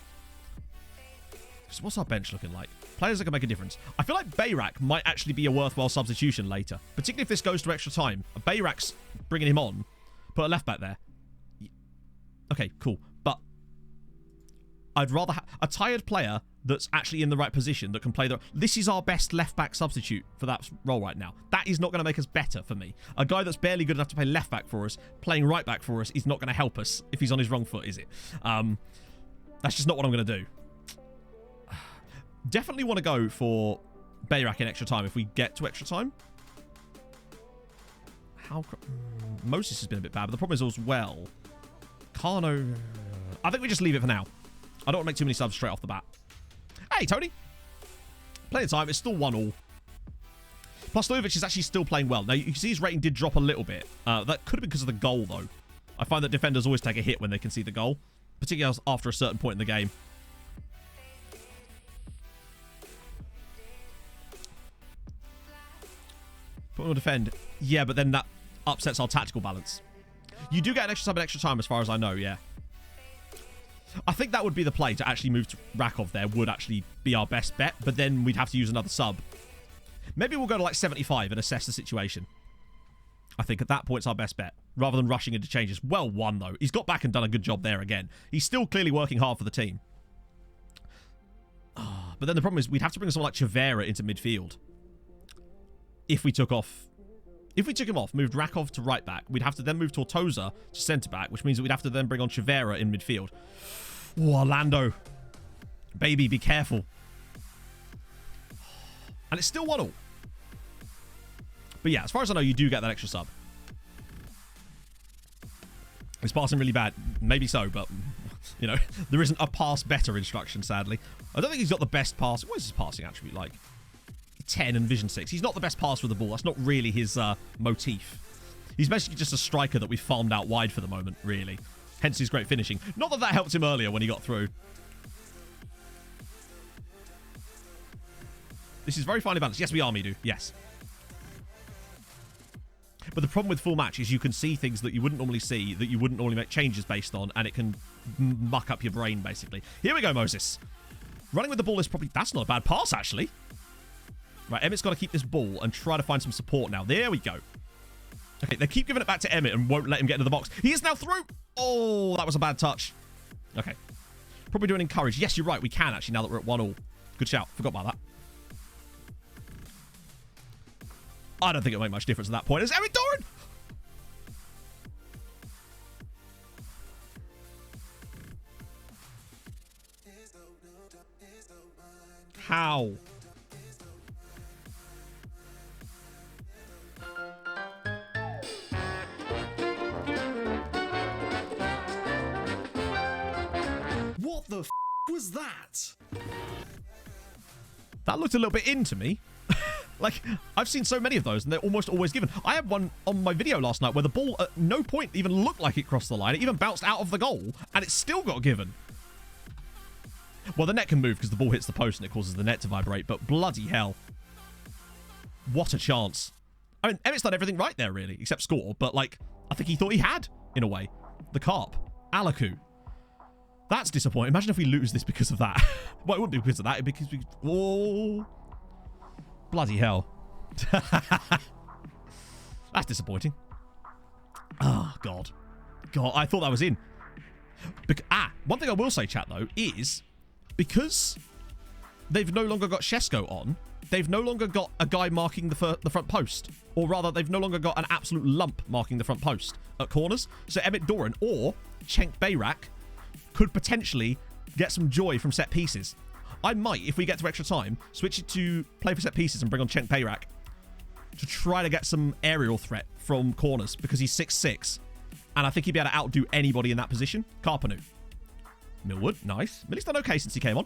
So what's our bench looking like? Players that can make a difference. I feel like Bayrak might actually be a worthwhile substitution later. Particularly if this goes to extra time. Bayrak's bringing him on. Put a left back there. Okay, cool. But I'd rather have a tired player that's actually in the right position that can play the... This is our best left back substitute for that role right now. That is not going to make us better for me. A guy that's barely good enough to play left back for us, playing right back for us, is not going to help us if he's on his wrong foot, is it? That's just not what I'm going to do. Definitely want to go for Bayrak in extra time if we get to extra time. Moses has been a bit bad, but the problem is as well, Kano... I think we just leave it for now. I don't want to make too many subs straight off the bat. Hey, Tony. Plenty of time. It's still 1-1. Plus, Stojanovic is actually still playing well. Now, you can see his rating did drop a little bit. That could have been because of the goal, though. I find that defenders always take a hit when they can see the goal, particularly after a certain point in the game. Put him on defend. Yeah, but then that upsets our tactical balance. You do get an extra sub and extra time, as far as I know, yeah. I think that would be the play, to actually move to Rakov there would actually be our best bet, but then we'd have to use another sub. Maybe we'll go to like 75 and assess the situation. I think at that point it's our best bet, rather than rushing into changes. Well won, though. He's got back and done a good job there again. He's still clearly working hard for the team. But then the problem is we'd have to bring someone like Chavera into midfield. If we took him off, moved Rakov to right back, we'd have to then move Tortosa to centre back, which means that we'd have to then bring on Chavera in midfield. Oh, Orlando. Baby, be careful. And it's still 1-1. But yeah, as far as I know, you do get that extra sub. Is passing really bad? Maybe so, but, you know, there isn't a pass better instruction, sadly. I don't think he's got the best pass. What is his passing attribute like? 10 and vision 6. He's not the best passer with the ball. That's not really his motif. He's basically just a striker that we've farmed out wide for the moment, really. Hence his great finishing. Not that that helped him earlier when he got through. This is very finely balanced. Yes, we are, Midu. Yes. But the problem with full match is you can see things that you wouldn't normally see, that you wouldn't normally make changes based on, and it can muck up your brain, basically. Here we go, Moses. Running with the ball is probably... That's not a bad pass, actually. Right, Emmett's got to keep this ball and try to find some support now. There we go. Okay, they keep giving it back to Emmett and won't let him get into the box. He is now through. Oh, that was a bad touch. Okay. Probably doing encourage. Yes, you're right. We can, actually, now that we're at 1-1. Good shout. Forgot about that. I don't think it'll make much difference at that point. It's Eric Doran! How? What the f was that? That looked a little bit into me. Like, I've seen so many of those, and they're almost always given. I had one on my video last night where the ball at no point even looked like it crossed the line. It even bounced out of the goal, and it still got given. Well, the net can move because the ball hits the post and it causes the net to vibrate, but bloody hell. What a chance. I mean, Emmett's done everything right there, really, except score, but, like, I think he thought he had, in a way. The carp. Alaku. That's disappointing. Imagine if we lose this because of that. Well, it wouldn't be because of that. It'd be because we... Oh... Bloody hell. That's disappointing. Oh, God. God, I thought that was in. One thing I will say, chat, though, is because they've no longer got Shesko on, they've no longer got a guy marking the front post. Or rather, they've no longer got an absolute lump marking the front post at corners. So Emmett Doran or Cenk Bayrak could potentially get some joy from set pieces. I might, if we get to extra time, switch it to play for set pieces and bring on Cenk Bayrak to try to get some aerial threat from corners because he's 6'6", and I think he'd be able to outdo anybody in that position. Carpenu. Millwood, nice. Millie's done okay since he came on.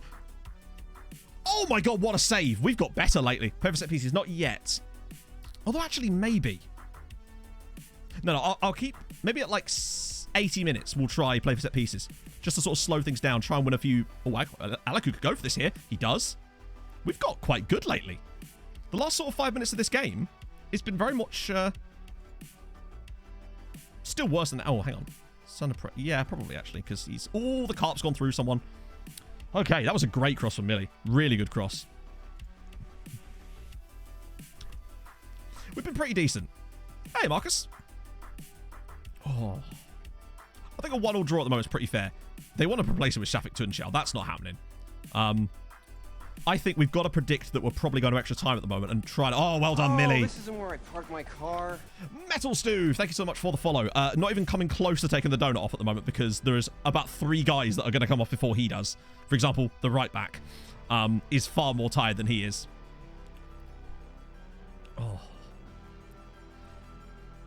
Oh my God, what a save. We've got better lately. Play for set pieces, not yet. Although actually, maybe. No, I'll keep, maybe at like 80 minutes, we'll try play for set pieces. Just to sort of slow things down, try and win a few... Oh, Alaku could go for this here. He does. We've got quite good lately. The last sort of 5 minutes of this game, it's been very much... still worse than... Oh, hang on. Yeah, probably, actually, because he's... Oh, the carp's gone through someone. Okay, that was a great cross from Millie. Really good cross. We've been pretty decent. Hey, Marcus. Oh... I think a 1-1 draw at the moment is pretty fair. They want to replace it with Shafik Tunçal. That's not happening. I think we've got to predict that we're probably going to extra time at the moment and try to... Oh, well done, Millie. This isn't where I park my car. Metal Stew, thank you so much for the follow. Not even coming close to taking the donut off at the moment because there is about 3 guys that are going to come off before he does. For example, the right back is far more tired than he is. Oh.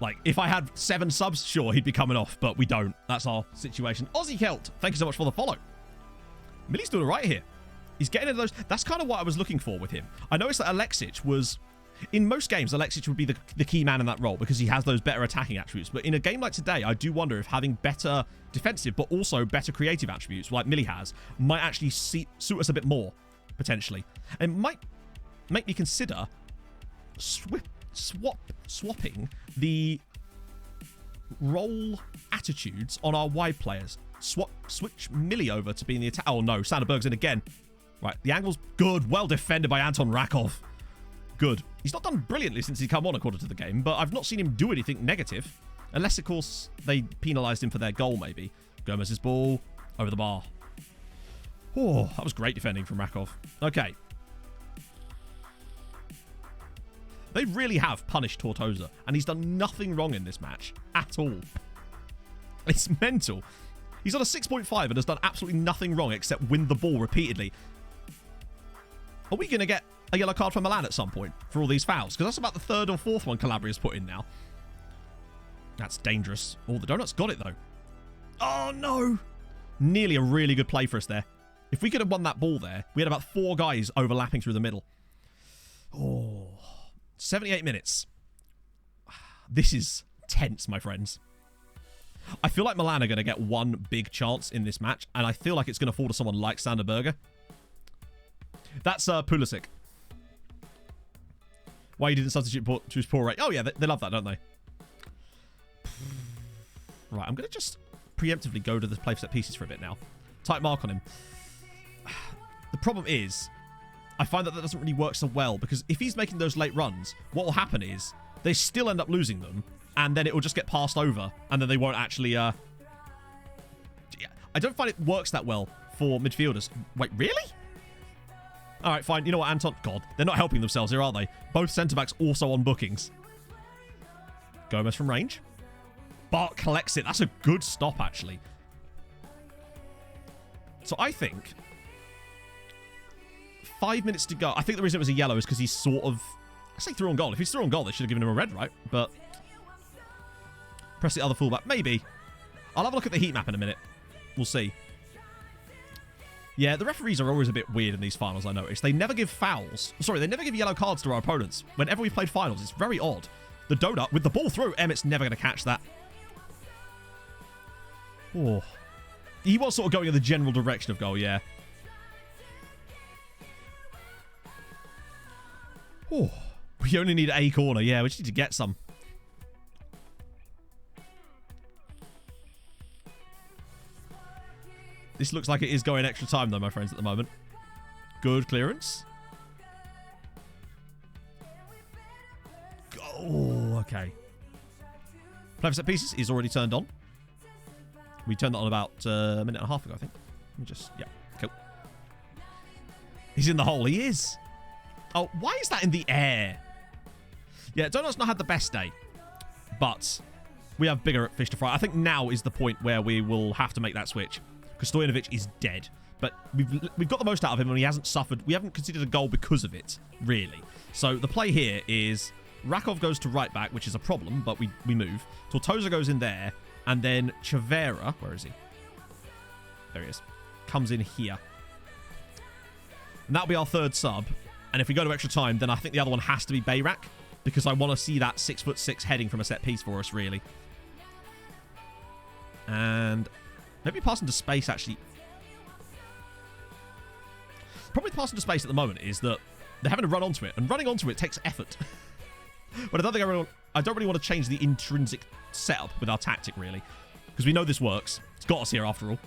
Like, if I had 7 subs, sure, he'd be coming off, but we don't. That's our situation. Aussie Kelt, thank you so much for the follow. Millie's doing all right here. He's getting into those. That's kind of what I was looking for with him. I noticed that Alexic was... In most games, Alexic would be the key man in that role because he has those better attacking attributes. But in a game like today, I do wonder if having better defensive, but also better creative attributes, like Millie has, might actually suit us a bit more, potentially. And it might make me consider... swapping the role attitudes on our wide players. Switch Millie over to being the attack. Oh no, Sanderberg's in again. Right, the angle's good. Well defended by Anton Rakov. Good. He's not done brilliantly since he's come on, according to the game, but I've not seen him do anything negative. Unless, of course, they penalised him for their goal, maybe. Gomez's ball over the bar. Oh, that was great defending from Rakov. Okay. They really have punished Tortosa, and he's done nothing wrong in this match at all. It's mental. He's on a 6.5 and has done absolutely nothing wrong except win the ball repeatedly. Are we going to get a yellow card from Milan at some point for all these fouls? Because that's about the 3rd or 4th one Calabria's put in now. That's dangerous. Oh, the Donuts got it, though. Oh, no. Nearly a really good play for us there. If we could have won that ball there, we had about 4 guys overlapping through the middle. Oh... 78 minutes. This is tense, my friends. I feel like Milan are going to get one big chance in this match, and I feel like it's going to fall to someone like Sanderberger. That's Pulisic. Why you didn't substitute choose poor rate? Oh, yeah, they love that, don't they? Right, I'm going to just preemptively go to the play for set pieces for a bit now. Tight mark on him. The problem is... I find that doesn't really work so well because if he's making those late runs, what will happen is they still end up losing them and then it will just get passed over and then they won't actually... I don't find it works that well for midfielders. Wait, really? All right, fine. You know what, Anton? God, they're not helping themselves here, are they? Both centre-backs also on bookings. Gomez from range. Bart collects it. That's a good stop, actually. So I think... 5 minutes to go. I think the reason it was a yellow is because he's sort of... I say through on goal. If he's through on goal, they should have given him a red, right? But... press the other fullback. Maybe. I'll have a look at the heat map in a minute. We'll see. Yeah, the referees are always a bit weird in these finals, I noticed. They never give fouls. Sorry, they never give yellow cards to our opponents. Whenever we've played finals, it's very odd. The donut with the ball through. Emmett's never going to catch that. Oh. He was sort of going in the general direction of goal, yeah. Oh. We only need a corner. Yeah, we just need to get some. This looks like it is going extra time, though, my friends, at the moment. Good clearance. Oh, okay. Play for set pieces is already turned on. We turned that on about a minute and a half ago, I think. Let me just... yeah, cool. He's in the hole. He is. Oh, why is that in the air? Yeah, Donut's not had the best day. But we have bigger fish to fry. I think now is the point where we will have to make that switch. Because Stojanovic is dead. But we've got the most out of him and he hasn't suffered. We haven't considered a goal because of it, really. So the play here is Rakov goes to right back, which is a problem, but we move. Tortosa goes in there. And then Chavera, where is he? There he is. Comes in here. And that'll be our third sub. And if we go to extra time, then I think the other one has to be Bayrak. Because I want to see that 6'6" heading from a set piece for us, really. And maybe pass into space, actually. Probably the pass into space at the moment is that they're having to run onto it. And running onto it takes effort. But I don't think I don't really want to change the intrinsic setup with our tactic, really. Because we know this works. It's got us here, after all.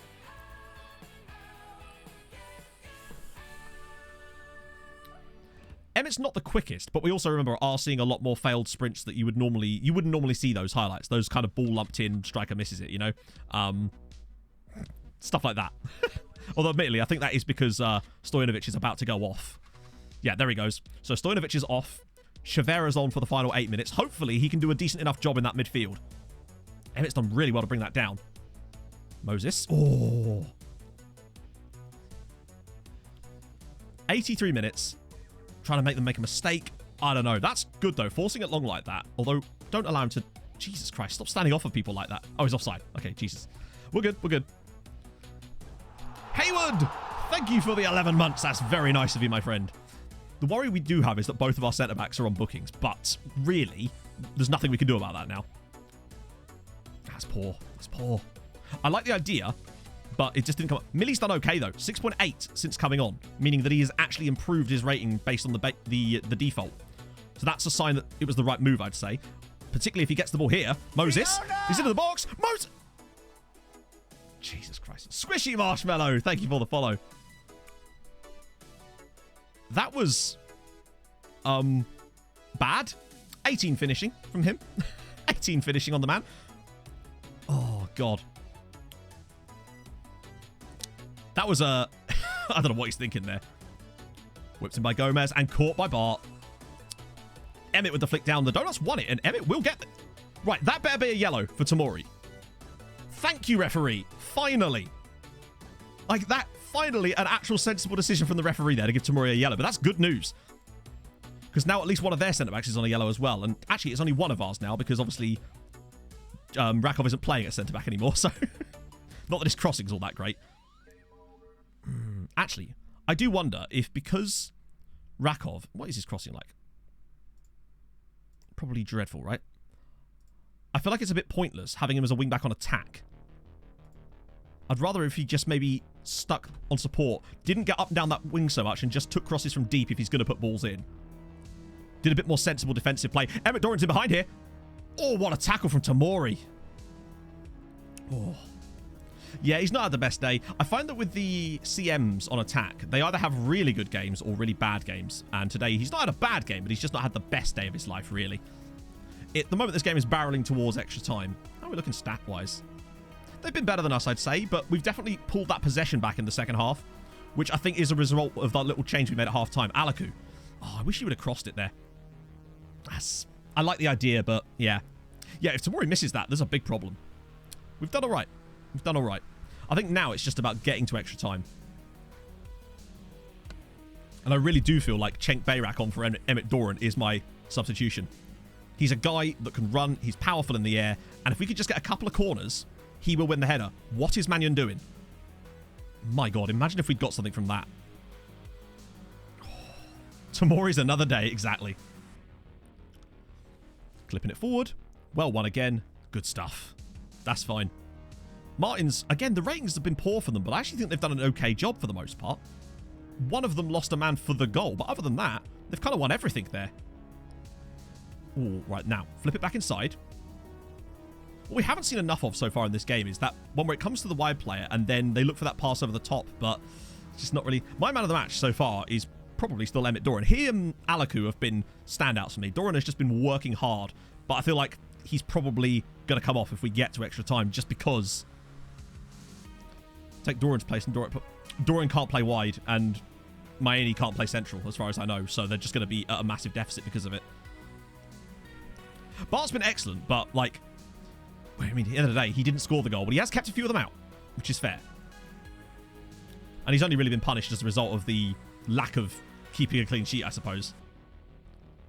Emmett's not the quickest, but we also remember are seeing a lot more failed sprints that you wouldn't normally see those highlights. Those kind of ball lumped in, striker misses it, you know? Stuff like that. Although, admittedly, I think that is because Stojanovic is about to go off. Yeah, there he goes. So Stojanovic is off. Chavera's on for the final 8 minutes. Hopefully, he can do a decent enough job in that midfield. Emmett's done really well to bring that down. Moses. Oh. 83 minutes. Trying to make them make a mistake. I don't know. That's good, though. Forcing it long like that. Although, don't allow him to... Jesus Christ. Stop standing off of people like that. Oh, he's offside. Okay, Jesus. We're good. We're good. Hayward! Thank you for the 11 months. That's very nice of you, my friend. The worry we do have is that both of our centre-backs are on bookings. But, really, there's nothing we can do about that now. That's poor. That's poor. I like the idea, but it just didn't come up. Millie's done okay, though. 6.8 since coming on, meaning that he has actually improved his rating based on the default. So that's a sign that it was the right move, I'd say. Particularly if he gets the ball here. Moses. He's into the box. Moses. Jesus Christ. Squishy Marshmallow. Thank you for the follow. That was bad. 18 finishing from him. 18 finishing on the man. Oh, God. That was a... I don't know what he's thinking there. Whipped in by Gomez and caught by Bart. Emmett with the flick down. The Donuts won it, and Emmett will get it. Right, that better be a yellow for Tamori. Thank you, referee. Finally. Like, that, finally, an actual sensible decision from the referee there to give Tamori a yellow. But that's good news. Because now at least one of their centre-backs is on a yellow as well. And actually, it's only one of ours now because, obviously, Rakov isn't playing at centre-back anymore. So, not that his crossing's all that great. Actually, I do wonder if because Rakov... What is his crossing like? Probably dreadful, right? I feel like it's a bit pointless having him as a wing-back on attack. I'd rather if he just maybe stuck on support, didn't get up and down that wing so much, and just took crosses from deep if he's going to put balls in. Did a bit more sensible defensive play. Emmett Dorrington behind here. Oh, what a tackle from Tamori. Oh. Yeah, he's not had the best day. I find that with the CMs on attack, they either have really good games or really bad games. And today, he's not had a bad game, but he's just not had the best day of his life, really. At the moment, this game is barreling towards extra time. How are we looking stat-wise? They've been better than us, I'd say, but we've definitely pulled that possession back in the second half, which I think is a result of that little change we made at half-time. Alaku. Oh, I wish he would have crossed it there. I like the idea, but yeah. Yeah, if Tamori misses that, there's a big problem. We've done all right. We've done all right. I think now it's just about getting to extra time. And I really do feel like Cenk Bayrak on for Emmett Doran is my substitution. He's a guy that can run. He's powerful in the air. And if we could just get a couple of corners, he will win the header. What is Mannion doing? My God, imagine if we'd got something from that. Tomorrow's another day, exactly. Clipping it forward. Well won again. Good stuff. That's fine. Martins, again, the ratings have been poor for them, but I actually think they've done an okay job for the most part. One of them lost a man for the goal, but other than that, they've kind of won everything there. Ooh, right, now, flip it back inside. What we haven't seen enough of so far in this game is that one where it comes to the wide player and then they look for that pass over the top, but it's just not really... My man of the match so far is probably still Emmett Doran. He and Alaku have been standouts for me. Doran has just been working hard, but I feel like he's probably going to come off if we get to extra time just because... Take Doran's place and Doran can't play wide and Maini can't play central as far as I know, so they're just going to be at a massive deficit because of it. Bart's been excellent, but like... I mean, at the end of the day, he didn't score the goal, but he has kept a few of them out, which is fair. And he's only really been punished as a result of the lack of keeping a clean sheet, I suppose.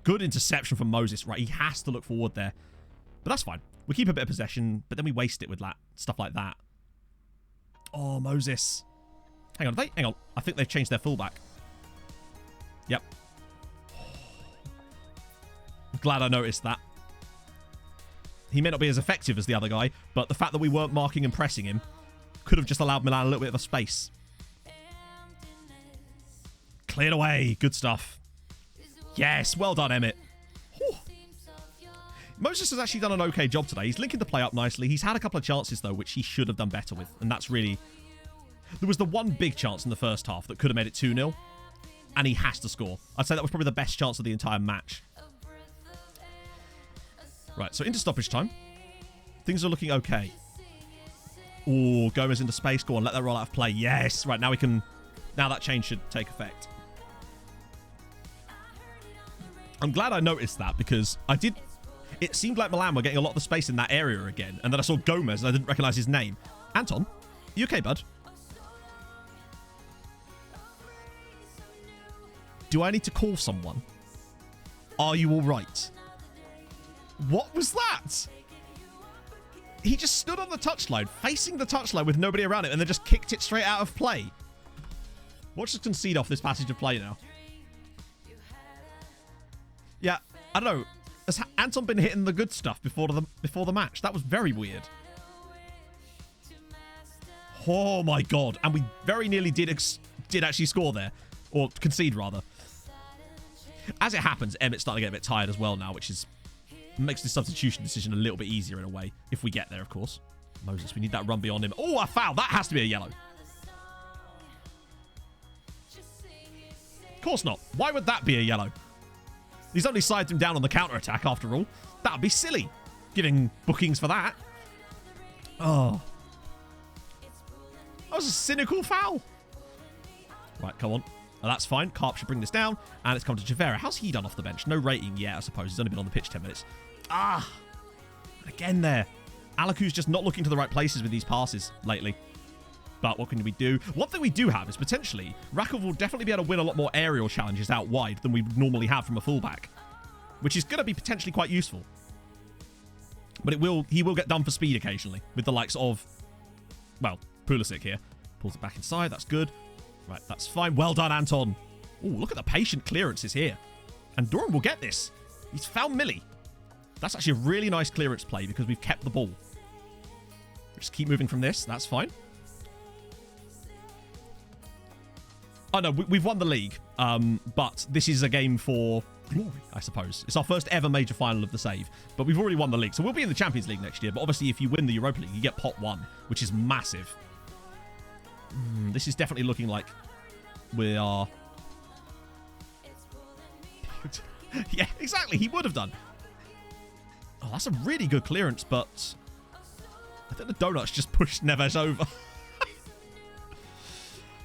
Good interception from Moses. Right, he has to look forward there. But that's fine. We keep a bit of possession, but then we waste it with stuff like that. Oh, Moses. Hang on, hang on. I think they've changed their fullback. Yep. I'm glad I noticed that. He may not be as effective as the other guy, but the fact that we weren't marking and pressing him could have just allowed Milan a little bit of a space. Cleared away. Good stuff. Yes, well done, Emmett. Whew. Moses has actually done an okay job today. He's linking the play up nicely. He's had a couple of chances, though, which he should have done better with. And that's really... There was the one big chance in the first half that could have made it 2-0. And he has to score. I'd say that was probably the best chance of the entire match. Right, so into stoppage time. Things are looking okay. Ooh, Gomez into space. Go on, let that roll out of play. Yes. Right, now we can... Now that change should take effect. I'm glad I noticed that because I did... It seemed like Milan were getting a lot of the space in that area again. And then I saw Gomez and I didn't recognise his name. Anton, you okay, bud? Do I need to call someone? Are you all right? What was that? He just stood on the touchline, facing the touchline with nobody around him, and then just kicked it straight out of play. Watch us concede off this passage of play now. Yeah, I don't know. Has Anton been hitting the good stuff before the match? That was very weird. Oh my God. And we very nearly did actually score there. Or concede, rather. As it happens, Emmett's starting to get a bit tired as well now, which makes the substitution decision a little bit easier in a way. If we get there, of course. Moses, we need that run beyond him. Oh, a foul. That has to be a yellow. Of course not. Why would that be a yellow? He's only sided him down on the counter-attack, after all. That would be silly, giving bookings for that. Oh. That was a cynical foul. Right, come on. Oh, that's fine. Karp should bring this down. And it's come to Javera. How's he done off the bench? No rating yet, I suppose. He's only been on the pitch 10 minutes. Ah! Again there. Alaku's just not looking to the right places with these passes lately. But what can we do? One thing we do have is potentially Rakov will definitely be able to win a lot more aerial challenges out wide than we would normally have from a fullback, which is going to be potentially quite useful. But he will get done for speed occasionally with the likes of, well, Pulisic here. Pulls it back inside. That's good. Right, that's fine. Well done, Anton. Oh, look at the patient clearances here. And Doran will get this. He's found Millie. That's actually a really nice clearance play because we've kept the ball. Just keep moving from this. That's fine. Oh, no, we've won the league. But this is a game for glory, I suppose. It's our first ever major final of the save. But we've already won the league. So we'll be in the Champions League next year. But obviously, if you win the Europa League, you get pot 1, which is massive. This is definitely looking like we are... Yeah, exactly. He would have done. Oh, that's a really good clearance, but I think the Donuts just pushed Neves over.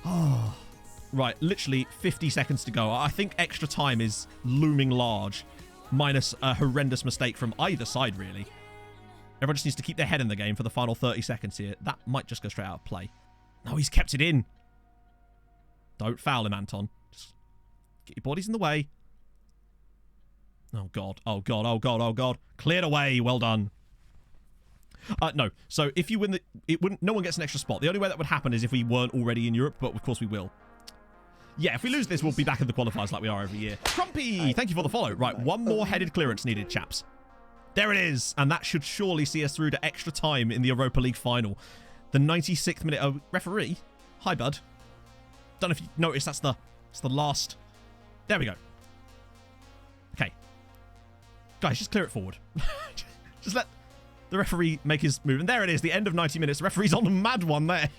Oh, right. Literally 50 seconds to go. I think extra time is looming large, minus a horrendous mistake from either side, really. Everyone just needs to keep their head in the game for the final 30 seconds here. That might just go straight out of play. No, he's kept it in. Don't foul him, Anton. Just Get your bodies in the way. Oh, God. Oh, God. Oh, God. Oh, God. Cleared away. Well done. No. So if you win no one gets an extra spot. The only way that would happen is if we weren't already in Europe, but of course we will. Yeah, if we lose this, we'll be back in the qualifiers like we are every year. Trumpy, thank you for the follow. Right, one more headed clearance needed, chaps. There it is. And that should surely see us through to extra time in the Europa League final. The 96th minute. Oh, referee. Hi, bud. Don't know if you noticed that's the last. There we go. Okay. Guys, just clear it forward. Just let the referee make his move. And there it is, the end of 90 minutes. The referee's on a mad one there.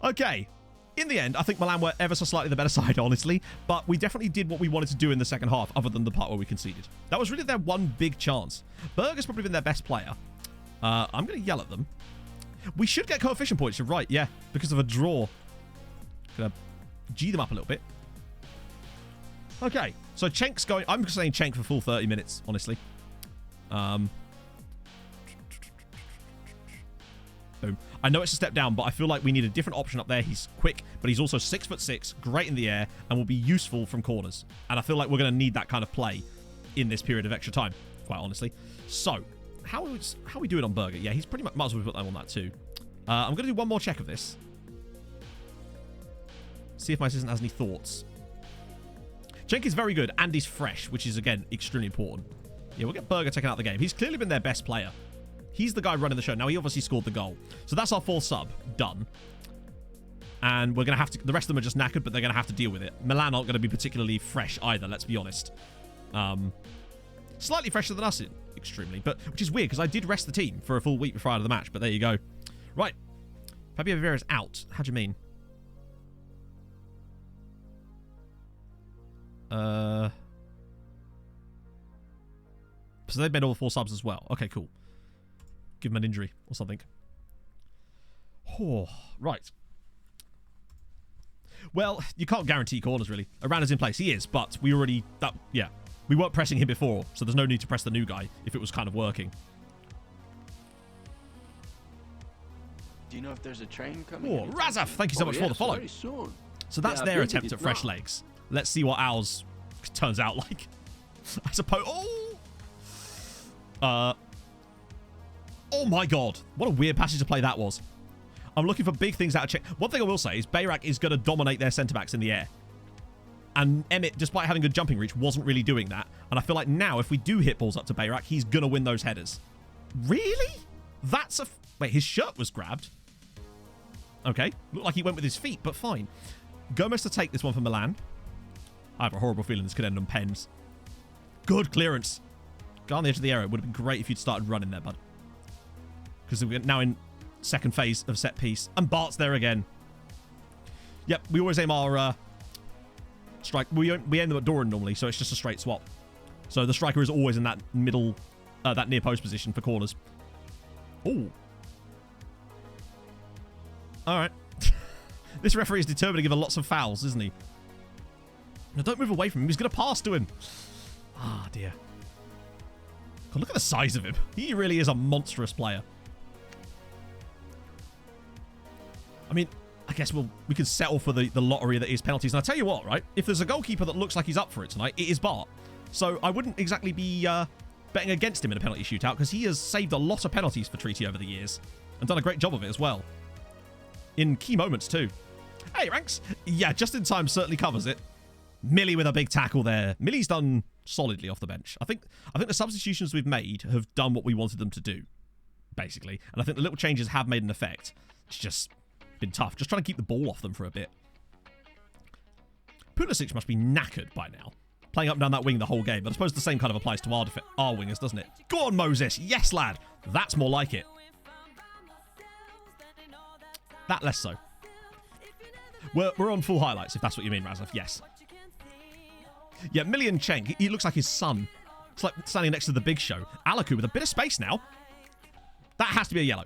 Okay. In the end, I think Milan were ever so slightly the better side, honestly. But we definitely did what we wanted to do in the second half, other than the part where we conceded. That was really their one big chance. Berger's probably been their best player. I'm going to yell at them. We should get coefficient points, you're right, yeah. Because of a draw. Gonna G them up a little bit. Okay, so Cenk's going. I'm saying Cenk for full 30 minutes, honestly. Boom. I know it's a step down, but I feel like we need a different option up there. He's quick, but he's also 6'6", great in the air, and will be useful from corners. And I feel like we're going to need that kind of play in this period of extra time, quite honestly. So, how are we doing on Berger? Yeah, he's pretty much, might as well put them on that too. I'm going to do one more check of this. See if my assistant has any thoughts. Cenk is very good, and he's fresh, which is, again, extremely important. Yeah, we'll get Berger taken out of the game. He's clearly been their best player. He's the guy running the show. Now, he obviously scored the goal. So that's our full sub. Done. And we're going to have to... The rest of them are just knackered, but they're going to have to deal with it. Milan aren't going to be particularly fresh either, let's be honest. Slightly fresher than us, extremely. But which is weird, because I did rest the team for a full week prior to the match. But there you go. Right. Fabio Vieira's out. How do you mean? So they've made all 4 subs as well. Okay, cool. Give him an injury or something. Oh, right. Well, you can't guarantee corners, really. Arana's in place. He is, but we already... yeah. We weren't pressing him before, so there's no need to press the new guy if it was kind of working. Do you know if there's a train coming? Oh, Razaf, thank you so much for the follow. Very soon. So that's Yeah, their I think attempt it at is fresh now. legs. Let's see what ours turns out like. I suppose... Oh! Oh my god. What a weird passage to play that was. I'm looking for big things out of Czech. One thing I will say is Bayrak is going to dominate their centre-backs in the air. And Emmett, despite having good jumping reach, wasn't really doing that. And I feel like now, if we do hit balls up to Bayrak, he's going to win those headers. Really? That's a... Wait, his shirt was grabbed. Okay. Looked like he went with his feet, but fine. Gomez to take this one for Milan. I have a horrible feeling this could end on pens. Good clearance. Go on the edge of the area. It would have been great if you'd started running there, bud. Because we're now in second phase of set piece. And Bart's there again. Yep, we always aim our strike. We aim them at Doran normally, so it's just a straight swap. So the striker is always in that middle, that near post position for corners. Ooh. All right. This referee is determined to give lots of fouls, isn't he? Now, don't move away from him. He's going to pass to him. Ah, dear. God, look at the size of him. He really is a monstrous player. I mean, I guess we can settle for the lottery that is penalties. And I'll tell you what, right? If there's a goalkeeper that looks like he's up for it tonight, it is Bart. So I wouldn't exactly be betting against him in a penalty shootout because he has saved a lot of penalties for Treaty over the years and done a great job of it as well. In key moments, too. Hey, Ranks. Yeah, just in time certainly covers it. Millie with a big tackle there. Millie's done solidly off the bench. I think the substitutions we've made have done what we wanted them to do, basically. And I think the little changes have made an effect. It's just been tough. Just trying to keep the ball off them for a bit. Pulisic must be knackered by now. Playing up and down that wing the whole game. But I suppose the same kind of applies to our wingers, doesn't it? Go on, Moses. Yes, lad. That's more like it. That less so. We're on full highlights, if that's what you mean, Razov. Yes. Yeah, Millie and Cenk. He looks like his son. It's like standing next to the Big Show. Alaku with a bit of space now. That has to be a yellow.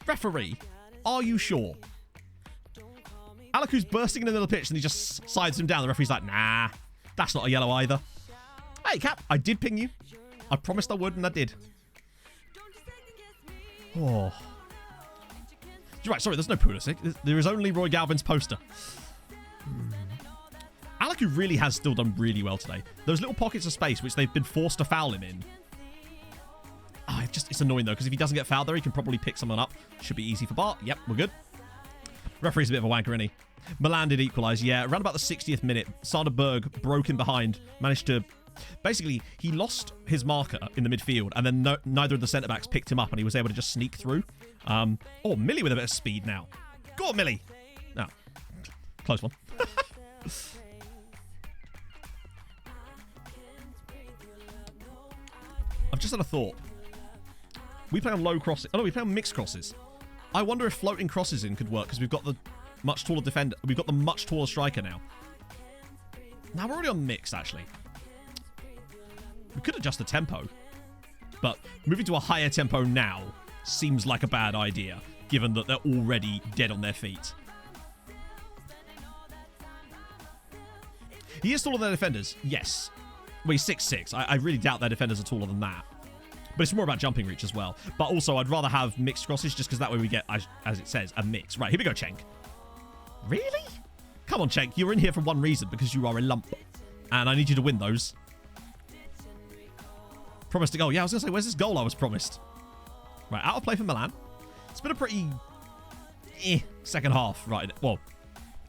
Referee, are you sure? Alaku's bursting in the middle of the pitch and he just sides him down. The referee's like, nah, that's not a yellow either. Hey, Cap, I did ping you. I promised I would, and I did. Oh. You're right, sorry, there's no Pulisic. There is only Roy Galvin's poster. Alaku really has still done really well today. Those little pockets of space which they've been forced to foul him in. It's annoying though, because if he doesn't get fouled there, he can probably pick someone up. Should be easy for Bart. Yep, we're good. Referee's a bit of a wanker, isn't he? Milan did equalise, yeah. Around about the 60th minute, Sander Berg broke in behind, managed to... Basically, he lost his marker in the midfield, and then neither of the centre-backs picked him up, and he was able to just sneak through. Millie with a bit of speed now. Go on, Millie! No. Close one. I've just had a thought. We play on low crosses. Oh no, we play on mixed crosses. I wonder if floating crosses in could work because we've got the much taller defender. We've got the much taller striker now. Now we're already on mixed, actually. We could adjust the tempo, but moving to a higher tempo now seems like a bad idea, given that they're already dead on their feet. He is taller than their defenders, yes. Well, he's 6'6". I really doubt their defenders are taller than that. But it's more about jumping reach as well. But also, I'd rather have mixed crosses just because that way we get, as it says, a mix. Right, here we go, Cenk. Really? Come on, Cenk. You're in here for one reason, because you are a lump. And I need you to win those. Promised a goal. Yeah, I was going to say, where's this goal I was promised? Right, out of play for Milan. It's been a pretty... second half. Right, well,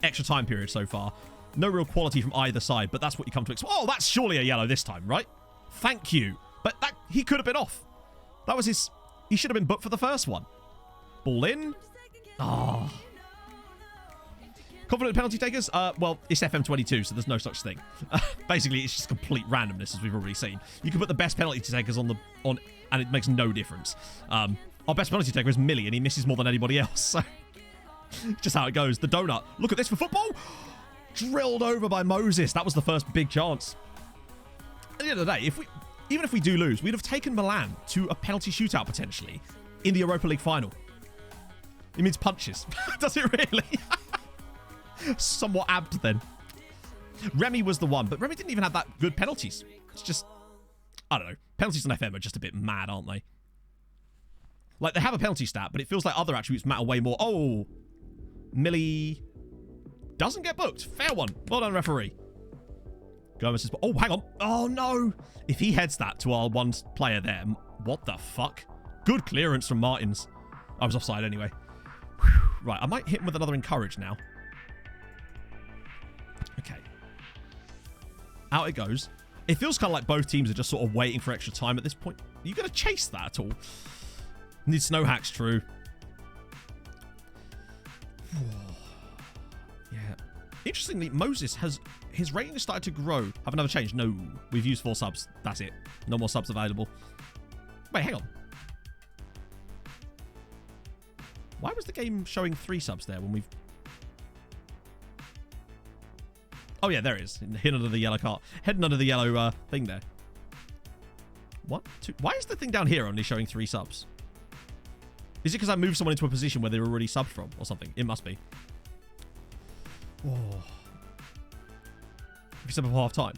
extra time period so far. No real quality from either side, but that's what you come to expect. Oh, that's surely a yellow this time, right? Thank you. But he could have been off. That was his... He should have been booked for the first one. Ball in. Oh. Confident penalty takers? Well, it's FM22, so there's no such thing. Basically, it's just complete randomness, as we've already seen. You can put the best penalty takers on, and it makes no difference. Our best penalty taker is Millie, and he misses more than anybody else. So, just how it goes. The donut. Look at this for football. Drilled over by Moses. That was the first big chance. At the end of the day, even if we do lose, we'd have taken Milan to a penalty shootout, potentially, in the Europa League final. It means punches. Does it really? Somewhat apt, then. Remy was the one, but Remy didn't even have that good penalties. It's just... I don't know. Penalties on FM are just a bit mad, aren't they? Like, they have a penalty stat, but it feels like other attributes matter way more. Oh! Millie... doesn't get booked. Fair one. Well done, referee. Gomez is... Oh, hang on. Oh, no. If he heads that to our one player there, what the fuck? Good clearance from Martins. I was offside anyway. Whew. Right, I might hit him with another encourage now. Okay. Out it goes. It feels kind of like both teams are just sort of waiting for extra time at this point. Are you going to chase that at all? Need snow hacks, true. Yeah. Interestingly, Moses has... His rating has started to grow. Have another change? No. We've used 4 subs. That's it. No more subs available. Wait, hang on. Why was the game showing 3 subs there when we've... Oh, yeah, there it is. Hidden under the yellow cart. Hidden under the yellow thing there. 1, 2... Why is the thing down here only showing 3 subs? Is it because I moved someone into a position where they were already subbed from or something? It must be. Oh. We sub before half time.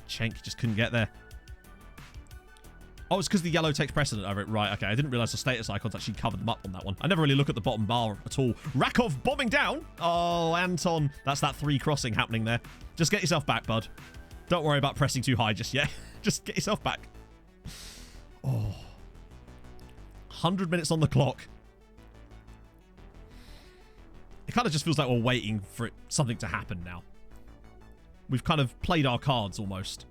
Cenk just couldn't get there. Oh, it's because the yellow takes precedent over it. Right, okay. I didn't realise the status icons actually covered them up on that one. I never really look at the bottom bar at all. Rakov bombing down. Oh, Anton. That's that 3 crossing happening there. Just get yourself back, bud. Don't worry about pressing too high just yet. Just get yourself back. Oh. 100 minutes on the clock. It kind of just feels like we're waiting for something to happen now. We've kind of played our cards almost.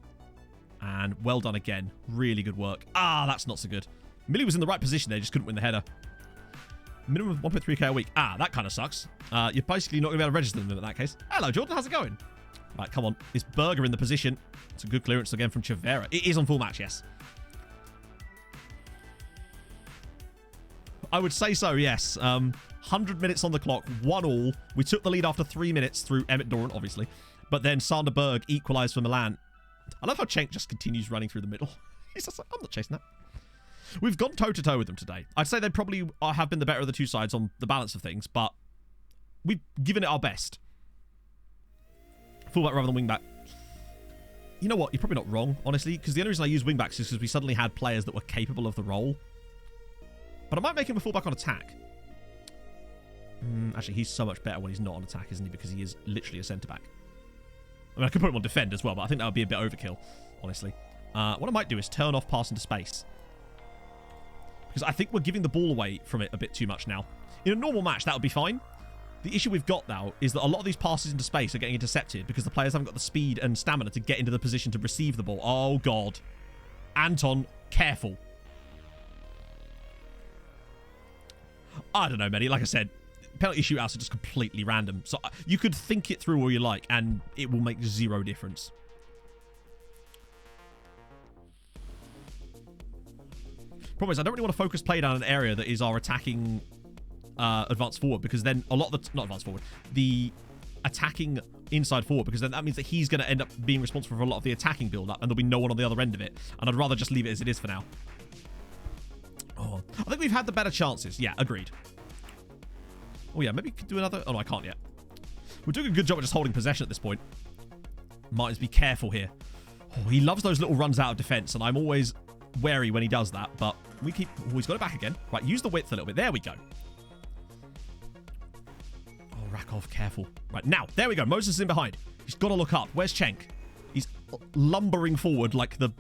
And well done again. Really good work. Ah, that's not so good. Millie was in the right position there, just couldn't win the header. Minimum of 1.3k a week. Ah, that kind of sucks. You're basically not going to be able to register them in that case. Hello, Jordan. How's it going? Right, come on. Is Berger in the position? It's a good clearance again from Chavera. It is on full match, yes. I would say so, yes. 100 minutes on the clock, 1-1. We took the lead after 3 minutes through Emmett Doran, obviously. But then Sander Berg equalised for Milan. I love how Cenk just continues running through the middle. He's just like, I'm not chasing that. We've gone toe-to-toe with them today. I'd say they probably have been the better of the two sides on the balance of things, but we've given it our best. Fullback rather than wingback. You know what? You're probably not wrong, honestly, because the only reason I use wingbacks is because we suddenly had players that were capable of the role. But I might make him a fullback on attack. Actually, he's so much better when he's not on attack, isn't he? Because he is literally a centre-back. I mean, I could put him on defend as well, but I think that would be a bit overkill, honestly. What I might do is turn off pass into space. Because I think we're giving the ball away from it a bit too much now. In a normal match, that would be fine. The issue we've got now is that a lot of these passes into space are getting intercepted because the players haven't got the speed and stamina to get into the position to receive the ball. Oh, God. Anton, careful. I don't know, Mehdi. Like I said, penalty shootouts are just completely random. So you could think it through all you like, and it will make zero difference. Problem is, I don't really want to focus play down an area that is our attacking advance forward, because then a lot of the... Not advance forward. The attacking inside forward, because then that means that he's going to end up being responsible for a lot of the attacking build-up, and there'll be no one on the other end of it. And I'd rather just leave it as it is for now. Oh, I think we've had the better chances. Yeah, agreed. Oh, yeah, maybe we could do another... Oh, no, I can't yet. We're doing a good job of just holding possession at this point. Martins, be careful here. Oh, he loves those little runs out of defense, and I'm always wary when he does that, but we keep... Oh, he's got it back again. Right, use the width a little bit. There we go. Oh, Rakov, careful. Right, now, there we go. Moses is in behind. He's got to look up. Where's Cenk? He's lumbering forward like the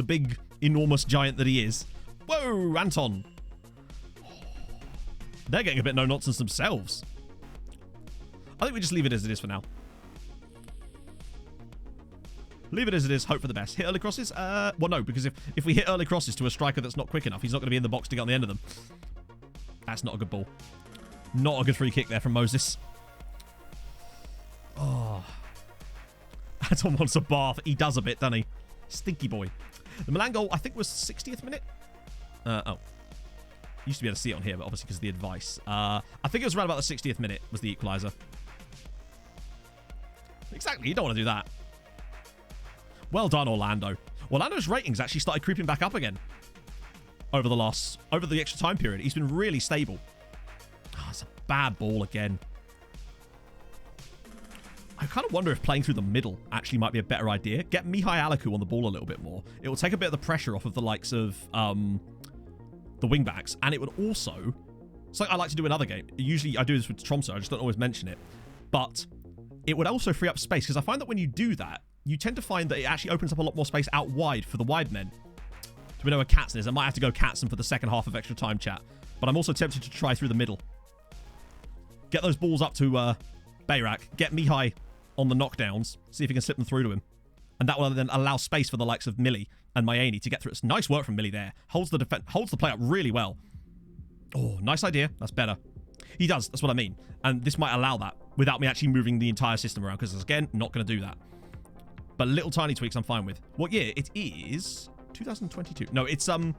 big, enormous giant that he is. Whoa, Anton. They're getting a bit no-nonsense themselves. I think we just leave it as it is for now. Leave it as it is. Hope for the best. Hit early crosses? Well, no, because if we hit early crosses to a striker that's not quick enough, he's not going to be in the box to get on the end of them. That's not a good ball. Not a good free kick there from Moses. Oh. Anton wants a bath. He does a bit, doesn't he? Stinky boy. The Milan goal, I think, was 60th minute. Oh. Used to be able to see it on here, but obviously because of the advice. I think it was around about the 60th minute was the equaliser. Exactly, you don't want to do that. Well done, Orlando. Orlando's ratings actually started creeping back up again over the extra time period. He's been really stable. Oh, it's a bad ball again. I kind of wonder if playing through the middle actually might be a better idea. Get Mihai Aliku on the ball a little bit more. It will take a bit of the pressure off of the likes of the wingbacks, and it would also... It's like I like to do in other games. Usually I do this with Tromsø, I just don't always mention it. But it would also free up space, because I find that when you do that, you tend to find that it actually opens up a lot more space out wide for the wide men. Do we know where Katzen is? I might have to go Katzen for the second half of extra time, chat. But I'm also tempted to try through the middle. Get those balls up to Bayrak. Get Mihai on the knockdowns. See if he can slip them through to him. And that will then allow space for the likes of Millie and Mayeni to get through. It's nice work from Millie there. Holds the play up really well. Oh, nice idea. That's better. He does. That's what I mean. And this might allow that without me actually moving the entire system around, because, again, not going to do that. But little tiny tweaks I'm fine with. What year? It is 2022. No, it's I don't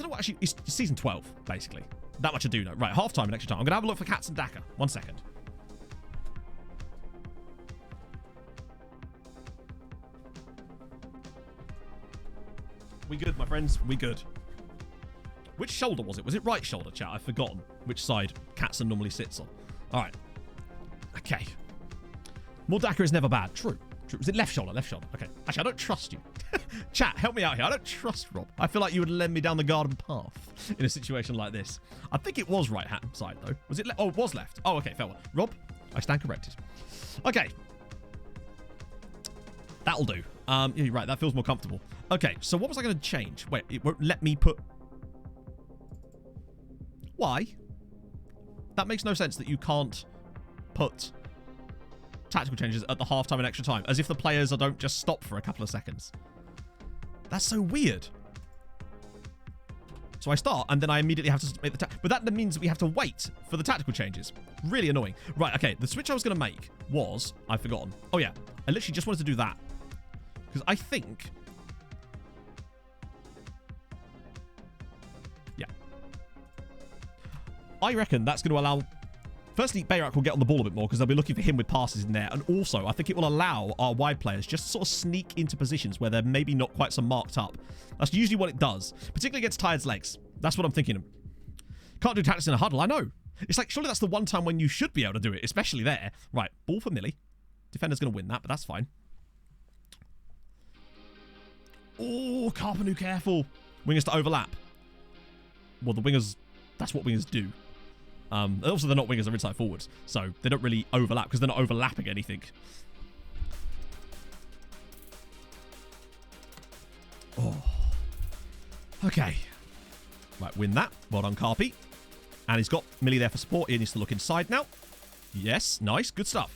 know what actually. It's season 12, basically. That much I do know. Right, half time and extra time. I'm going to have a look for Katz and Daka. 1 second. We good, my friends. We good. Which shoulder was it? Was it right shoulder, chat? I've forgotten which side Katzen normally sits on. All right. Okay. More Daka is never bad. True. True. Was it left shoulder? Left shoulder. Okay. Actually, I don't trust you. Chat, help me out here. I don't trust Rob. I feel like you would lend me down the garden path in a situation like this. I think it was right hand side, though. Was it left? Oh, it was left. Oh, okay. Fair one. Rob, I stand corrected. Okay. That'll do. Yeah, you're right. That feels more comfortable. Okay. So what was I going to change? Wait, it won't let me put... Why? That makes no sense that you can't put tactical changes at the halftime and extra time, as if the players don't just stop for a couple of seconds. That's so weird. So I start, and then I immediately have to make the... But that means we have to wait for the tactical changes. Really annoying. Right, okay, the switch I was going to make was... I've forgotten. Oh, yeah. I literally just wanted to do that. Because I think... Yeah. I reckon that's going to allow... Firstly, Bayrak will get on the ball a bit more because they'll be looking for him with passes in there. And also, I think it will allow our wide players just to sort of sneak into positions where they're maybe not quite so marked up. That's usually what it does, particularly against Tired's legs. That's what I'm thinking. Can't do tactics in a huddle, I know. It's like, surely that's the one time when you should be able to do it, especially there. Right, ball for Millie. Defender's going to win that, but that's fine. Oh, Carpenu, careful. Wingers to overlap. well, the wingers, that's what wingers do. And also, they're not wingers, they're inside forwards. So they don't really overlap because they're not overlapping anything. Oh. Okay. Right, win that. Well done, Carpy. And he's got Millie there for support. He needs to look inside now. Yes, nice. Good stuff.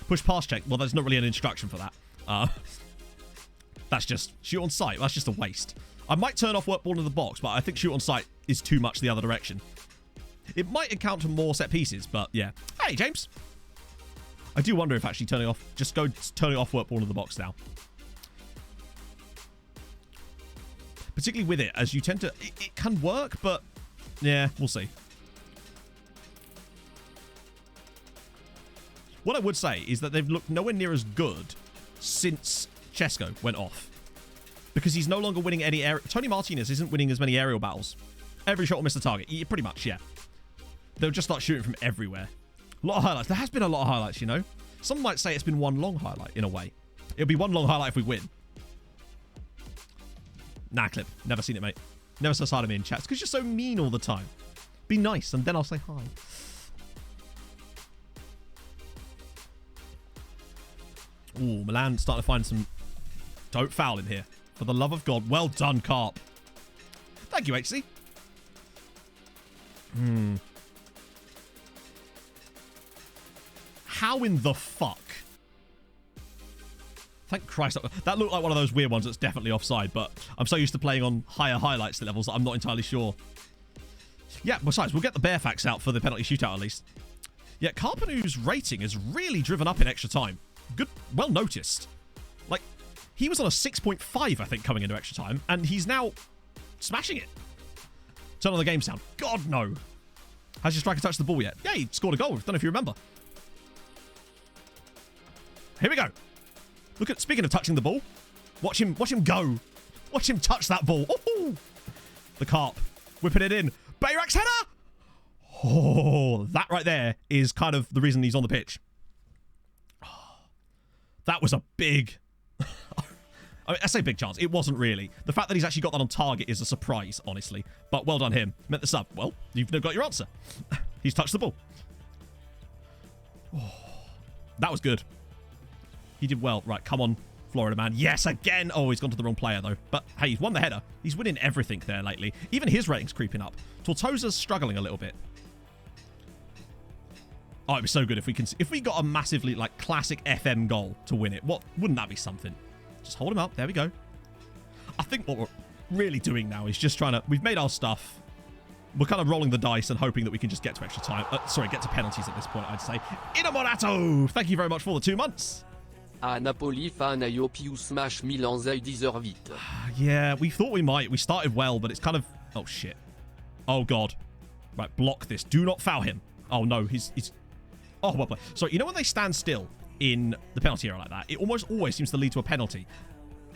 Push pass check. Well, there's not really an instruction for that. That's just shoot on sight. That's just a waste. I might turn off work ball in the box, but I think shoot on sight is too much the other direction. It might encounter more set pieces, but yeah. Hey, James. I do wonder if actually turning off work ball in the box now. Particularly with it, as you tend to... It can work, but... Yeah, we'll see. What I would say is that they've looked nowhere near as good since Chesko went off. Because he's no longer winning any... Tony Martinez isn't winning as many aerial battles. Every shot will miss the target. Pretty much, yeah. They'll just start shooting from everywhere. A lot of highlights. There has been a lot of highlights, you know? Some might say it's been one long highlight, in a way. It'll be one long highlight if we win. Nah, Clip. Never seen it, mate. Never saw side of me in chats. Because you're so mean all the time. Be nice, and then I'll say hi. Ooh, Milan starting to find some... Don't foul in here. For the love of God. Well done, Carp. Thank you, HC. How in the fuck? Thank Christ. That looked like one of those weird ones that's definitely offside, but I'm so used to playing on higher highlights levels that I'm not entirely sure. Yeah, besides, we'll get the bare facts out for the penalty shootout at least. Yeah, Carpenu's rating is really driven up in extra time. Good, well noticed. Like, he was on a 6.5, I think, coming into extra time, and he's now smashing it. Turn on the game sound. God, no. Has your striker touched the ball yet? Yeah, he scored a goal. I don't know if you remember. Here we go. Look at, speaking of touching the ball, watch him go. Watch him touch that ball. Ooh. The Carp whipping it in. Bayrak's header. Oh, that right there is kind of the reason he's on the pitch. That was a big... I mean, I say big chance. It wasn't really. The fact that he's actually got that on target is a surprise, honestly. But well done him. Meant the sub. Well, you've got your answer. He's touched the ball. Oh, that was good. He did well. Right, come on, Florida man. Yes, again. Oh, he's gone to the wrong player, though. But, hey, he's won the header. He's winning everything there lately. Even his rating's creeping up. Tortosa's struggling a little bit. Oh, it'd be so good if we got a massively, like, classic FM goal to win it. Wouldn't that be something? Just hold him up. There we go. I think what we're really doing now is just trying to... We've made our stuff. We're kind of rolling the dice and hoping that we can just get to extra time. Get to penalties at this point, I'd say. Inamorato! Thank you very much for the 2 months. À Napoli, fan, I hope you smash Milan, they deserve it. Yeah, we thought we might. We started well, but it's kind of... Oh, shit. Oh, God. Right, block this. Do not foul him. Oh, no. He's... Oh, well, so you know when they stand still in the penalty area like that? It almost always seems to lead to a penalty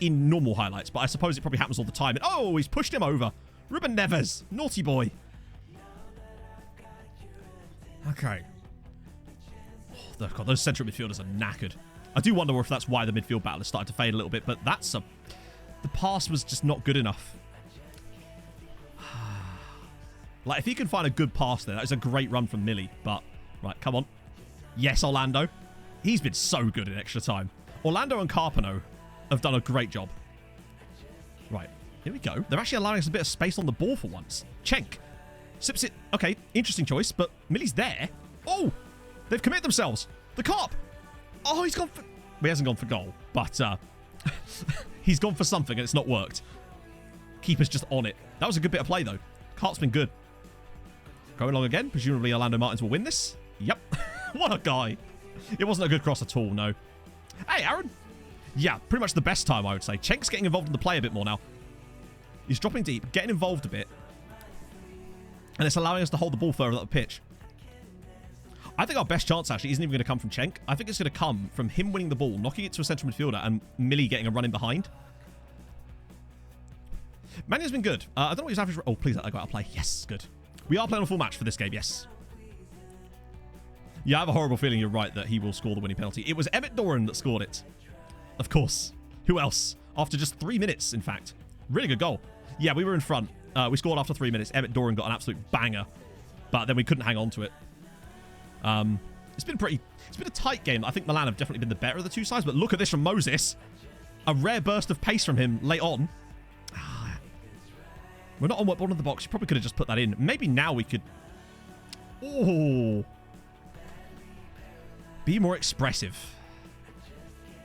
in normal highlights, but I suppose it probably happens all the time. And, oh, he's pushed him over. Ruben Neves. Naughty boy. Okay. Oh, God, those central midfielders are knackered. I do wonder if that's why the midfield battle has started to fade a little bit, but the pass was just not good enough. Like, if he can find a good pass there, that is a great run from Millie, but... Right, come on. Yes, Orlando. He's been so good in extra time. Orlando and Carpano have done a great job. Right, here we go. They're actually allowing us a bit of space on the ball for once. Cenk. Sips it. Okay, interesting choice, but Millie's there. Oh, they've committed themselves. The Carp. Oh, he's gone for... Well, he hasn't gone for goal, but he's gone for something and it's not worked. Keeper's just on it. That was a good bit of play, though. Carp's been good. Going along again. Presumably Orlando Martins will win this. Yep. What a guy. It wasn't a good cross at all, no. Hey, Aaron. Yeah, pretty much the best time, I would say. Cenk's getting involved in the play a bit more now. He's dropping deep, getting involved a bit. And it's allowing us to hold the ball further up the pitch. I think our best chance, actually, isn't even going to come from Cenk. I think it's going to come from him winning the ball, knocking it to a central midfielder, and Millie getting a run in behind. Mannia's been good. I don't know what his average... Oh, please, I got to play. Yes, good. We are playing a full match for this game, yes. Yeah, I have a horrible feeling you're right that he will score the winning penalty. It was Emmett Doran that scored it. Of course. Who else? After just 3 minutes, in fact. Really good goal. Yeah, we were in front. We scored after 3 minutes. Emmett Doran got an absolute banger, but then we couldn't hang on to it. It's been a tight game. I think Milan have definitely been the better of the two sides, but look at this from Moses. A rare burst of pace from him late on. We're not on what bottom of the box. You probably could have just put that in. Maybe now we could... Oh. Be more expressive.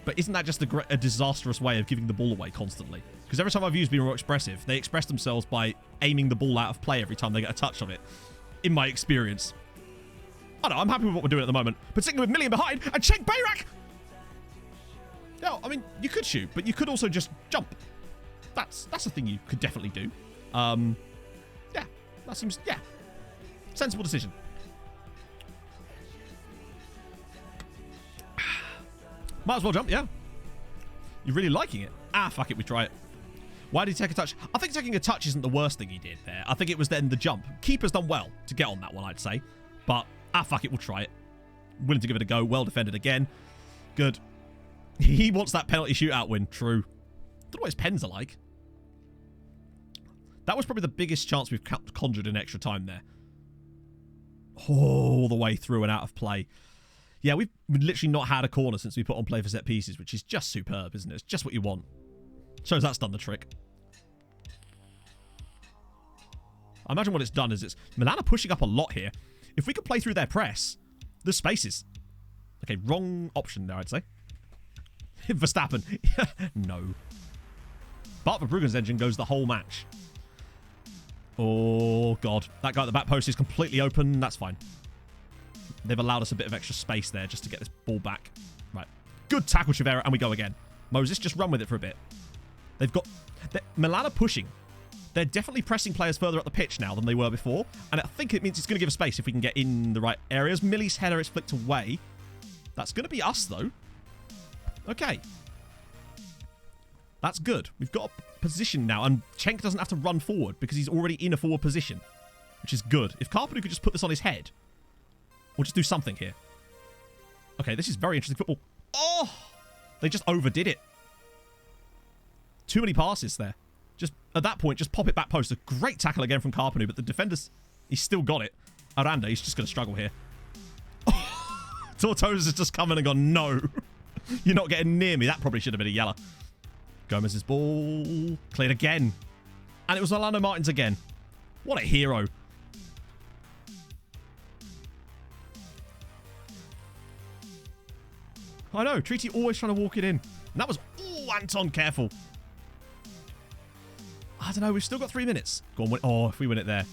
But isn't that just a disastrous way of giving the ball away constantly? Because every time I've used be more expressive, they express themselves by aiming the ball out of play every time they get a touch of it. In my experience. I don't know, I'm happy with what we're doing at the moment. Particularly with Million behind and Cenk Bayrak! No, I mean, you could shoot, but you could also just jump. That's a thing you could definitely do. Yeah, that seems, yeah. Sensible decision. Might as well jump, yeah. You're really liking it. Fuck it, we try it. Why did he take a touch? I think taking a touch isn't the worst thing he did there. I think it was then the jump. Keeper's done well to get on that one, I'd say. But, fuck it, we'll try it. Willing to give it a go. Well defended again. Good. He wants that penalty shootout win. True. Don't know what his pens are like. That was probably the biggest chance we've conjured in extra time there. All the way through and out of play. Yeah, we've literally not had a corner since we put on play for set pieces, which is just superb, isn't it? It's just what you want. Shows that's done the trick. I imagine what it's done is Milan are pushing up a lot here. If we could play through their press, there's spaces. Okay, wrong option there, I'd say. Verstappen. No. But Verbruggen's engine goes the whole match. Oh, God. That guy at the back post is completely open. That's fine. They've allowed us a bit of extra space there just to get this ball back. Right. Good tackle, Chivera, and we go again. Moses, just run with it for a bit. They've got... Milan are pushing. They're definitely pressing players further up the pitch now than they were before. And I think it means it's going to give us space if we can get in the right areas. Millie's header is flicked away. That's going to be us, though. Okay. That's good. We've got a position now, and Cenk doesn't have to run forward because he's already in a forward position, which is good. If Carpenter could just put this on his head, or just do something here. Okay, this is very interesting football. Oh! They just overdid it. Too many passes there. Just, at that point, just pop it back post. A great tackle again from Carpenter, but the defenders, he's still got it. Aranda, he's just going to struggle here. Tortosa has just come in and gone, no. You're not getting near me. That probably should have been a yellow. Gomez's ball. Cleared again. And it was Orlando Martins again. What a hero. I know. Treaty always trying to walk it in. And that was... Oh, Anton, careful. I don't know. We've still got 3 minutes. Go on. Oh, if we win it there.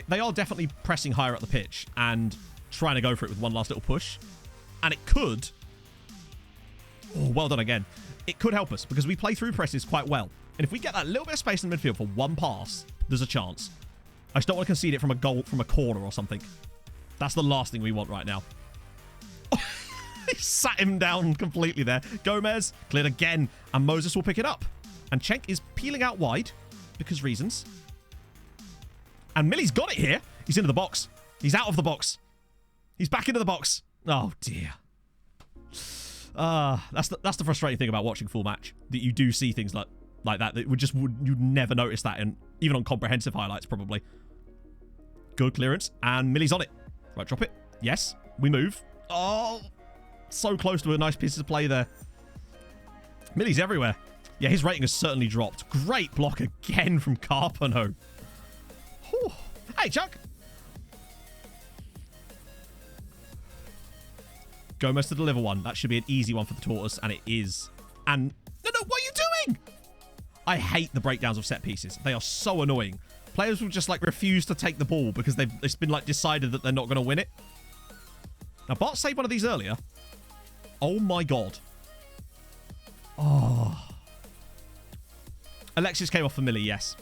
They are definitely pressing higher up the pitch and trying to go for it with one last little push. And it could... Oh, well done again. It could help us because we play through presses quite well. And if we get that little bit of space in the midfield for one pass, there's a chance. I just don't want to concede it from a goal, from a corner or something. That's the last thing we want right now. He sat him down completely there. Gomez cleared again, and Moses will pick it up. And Cenk is peeling out wide because reasons. And Millie's got it here. He's into the box. He's out of the box. He's back into the box. Oh, dear. That's the frustrating thing about watching full match, that you do see things like that you'd never notice that, and even on comprehensive highlights probably. Good clearance, and Millie's on it. Right, drop it. Yes, we move. Oh, so close to a nice piece of play there. Millie's everywhere. Yeah, his rating has certainly dropped. Great block again from Carpano. Whew. Hey, Chuck. Gomez to deliver one. That should be an easy one for the Tortoise, and it is. And... No, what are you doing? I hate the breakdowns of set pieces. They are so annoying. Players will just, refuse to take the ball because it's been, decided that they're not going to win it. Now, Bart saved one of these earlier. Oh, my God. Oh. Alexis came off for Millie, yes.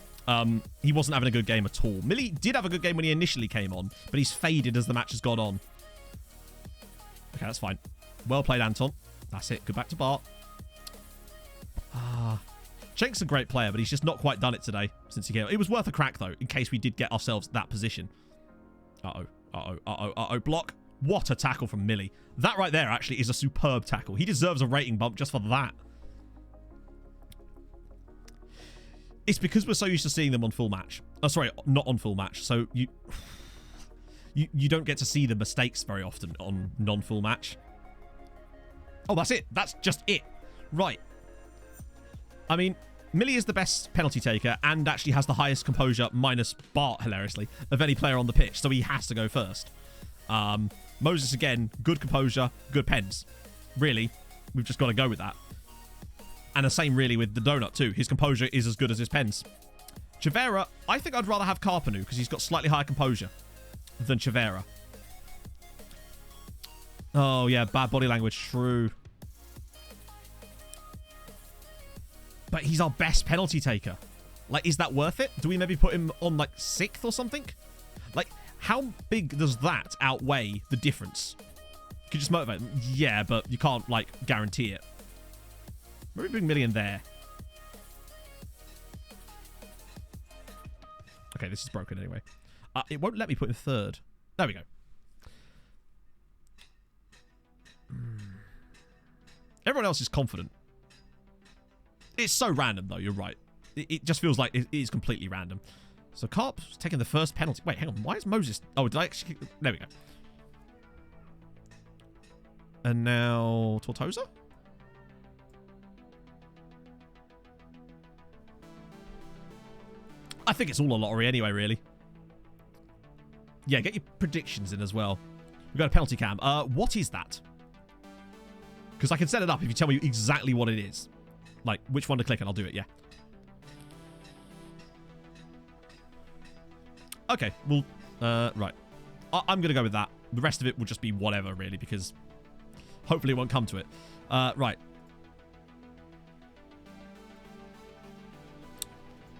He wasn't having a good game at all. Millie did have a good game when he initially came on, but he's faded as the match has gone on. Okay, that's fine. Well played, Anton. That's it. Good back to Bart. Cenk's a great player, but he's just not quite done it today since he came. It was worth a crack, though, in case we did get ourselves that position. Uh-oh. Block. What a tackle from Millie. That right there, actually, is a superb tackle. He deserves a rating bump just for that. It's because we're so used to seeing them on full match. Oh, sorry, not on full match. So you don't get to see the mistakes very often on non-full match. Oh, that's it. That's just it. Right. I mean, Millie is the best penalty taker and actually has the highest composure, minus Bart, hilariously, of any player on the pitch. So he has to go first. Moses, again, good composure, good pens. Really, we've just got to go with that. And the same, really, with the Donut, too. His composure is as good as his pens. Chavera, I think I'd rather have Carpenu because he's got slightly higher composure than Chavera. Oh, yeah, bad body language. True. But he's our best penalty taker. Like, is that worth it? Do we maybe put him on, like, 6th or something? Like, how big does that outweigh the difference? Could you just motivate him? Yeah, but you can't, like, guarantee it. Maybe bring Millie in there. Okay, this is broken anyway. It won't let me put in 3rd. There we go. Everyone else is confident. It's so random, though. You're right. It just feels like it is completely random. So Carp's taking the first penalty. Wait, hang on. Why is Moses... Oh, did I actually... There we go. And now Tortosa? I think it's all a lottery anyway, really. Yeah, get your predictions in as well. We've got a penalty cam. What is that? Because I can set it up if you tell me exactly what it is. Like, which one to click and I'll do it, yeah. Okay, well, right. I'm going to go with that. The rest of it will just be whatever, really, because hopefully it won't come to it. Right.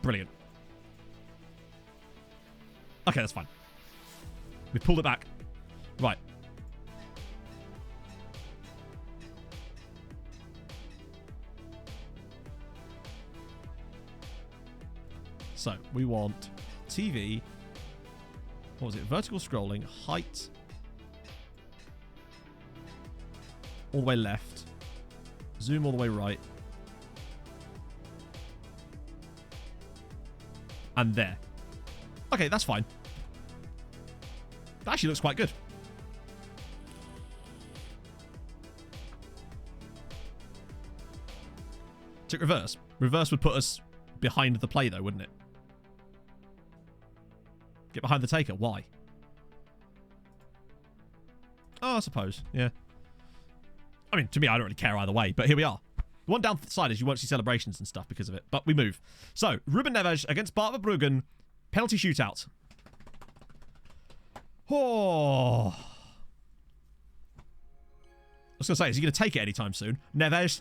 Brilliant. Okay, that's fine. We pulled it back. Right. So, we want TV. What was it? Vertical scrolling, height. All the way left. Zoom all the way right. And there. Okay, that's fine. That actually looks quite good. Tick reverse. Reverse would put us behind the play, though, wouldn't it? Get behind the taker. Why? Oh, I suppose. Yeah. I mean, to me, I don't really care either way, but here we are. The one downside is you won't see celebrations and stuff because of it, but we move. So, Ruben Neves against Bart Verbruggen. Penalty shootout. Oh. I was going to say, is he going to take it anytime soon? Neves.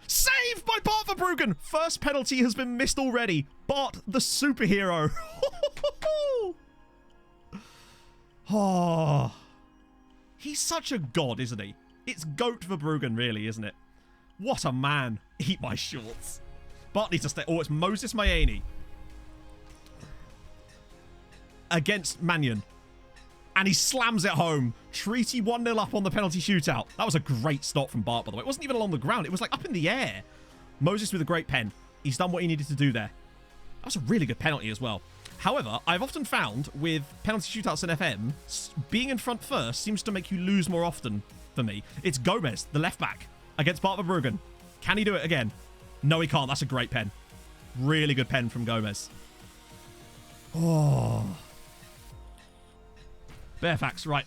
Saved by Bart Verbruggen. First penalty has been missed already. Bart, the superhero. Oh. He's such a god, isn't he? It's GOAT Verbruggen, really, isn't it? What a man. Eat my shorts. Bart needs to stay. Oh, it's Moses Mayeni against Mannion. And he slams it home. Treaty 1-0 up on the penalty shootout. That was a great stop from Bart, by the way. It wasn't even along the ground. It was like up in the air. Moses with a great pen. He's done what he needed to do there. That was a really good penalty as well. However, I've often found with penalty shootouts in FM, being in front first seems to make you lose more often for me. It's Gomez, the left back, against Bart Verbruggen. Can he do it again? No, he can't. That's a great pen. Really good pen from Gomez. Oh. Bare facts, right.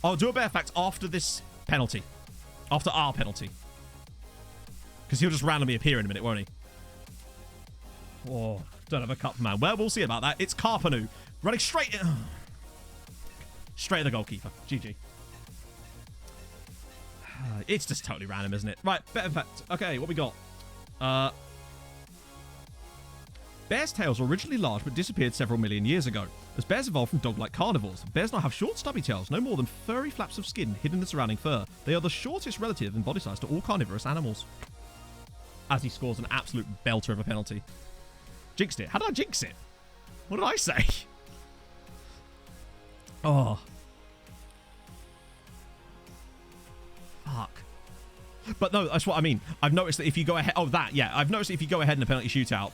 I'll do a bare fact after this penalty. After our penalty. Because he'll just randomly appear in a minute, won't he? Oh, don't have a cup, man. Well, we'll see about that. It's Carpenu. Running straight in. Straight at the goalkeeper. GG. It's just totally random, isn't it? Right, better fact. Okay, what we got? Bears' tails were originally large but disappeared several million years ago. As bears evolved from dog-like carnivores, bears now have short stubby tails, no more than furry flaps of skin hidden in the surrounding fur. They are the shortest relative in body size to all carnivorous animals. As he scores an absolute belter of a penalty. Jinxed it. How did I jinx it? What did I say? Oh. Fuck. But no, that's what I mean. I've noticed that if you go ahead... Oh, that, yeah. I've noticed that if you go ahead in a penalty shootout,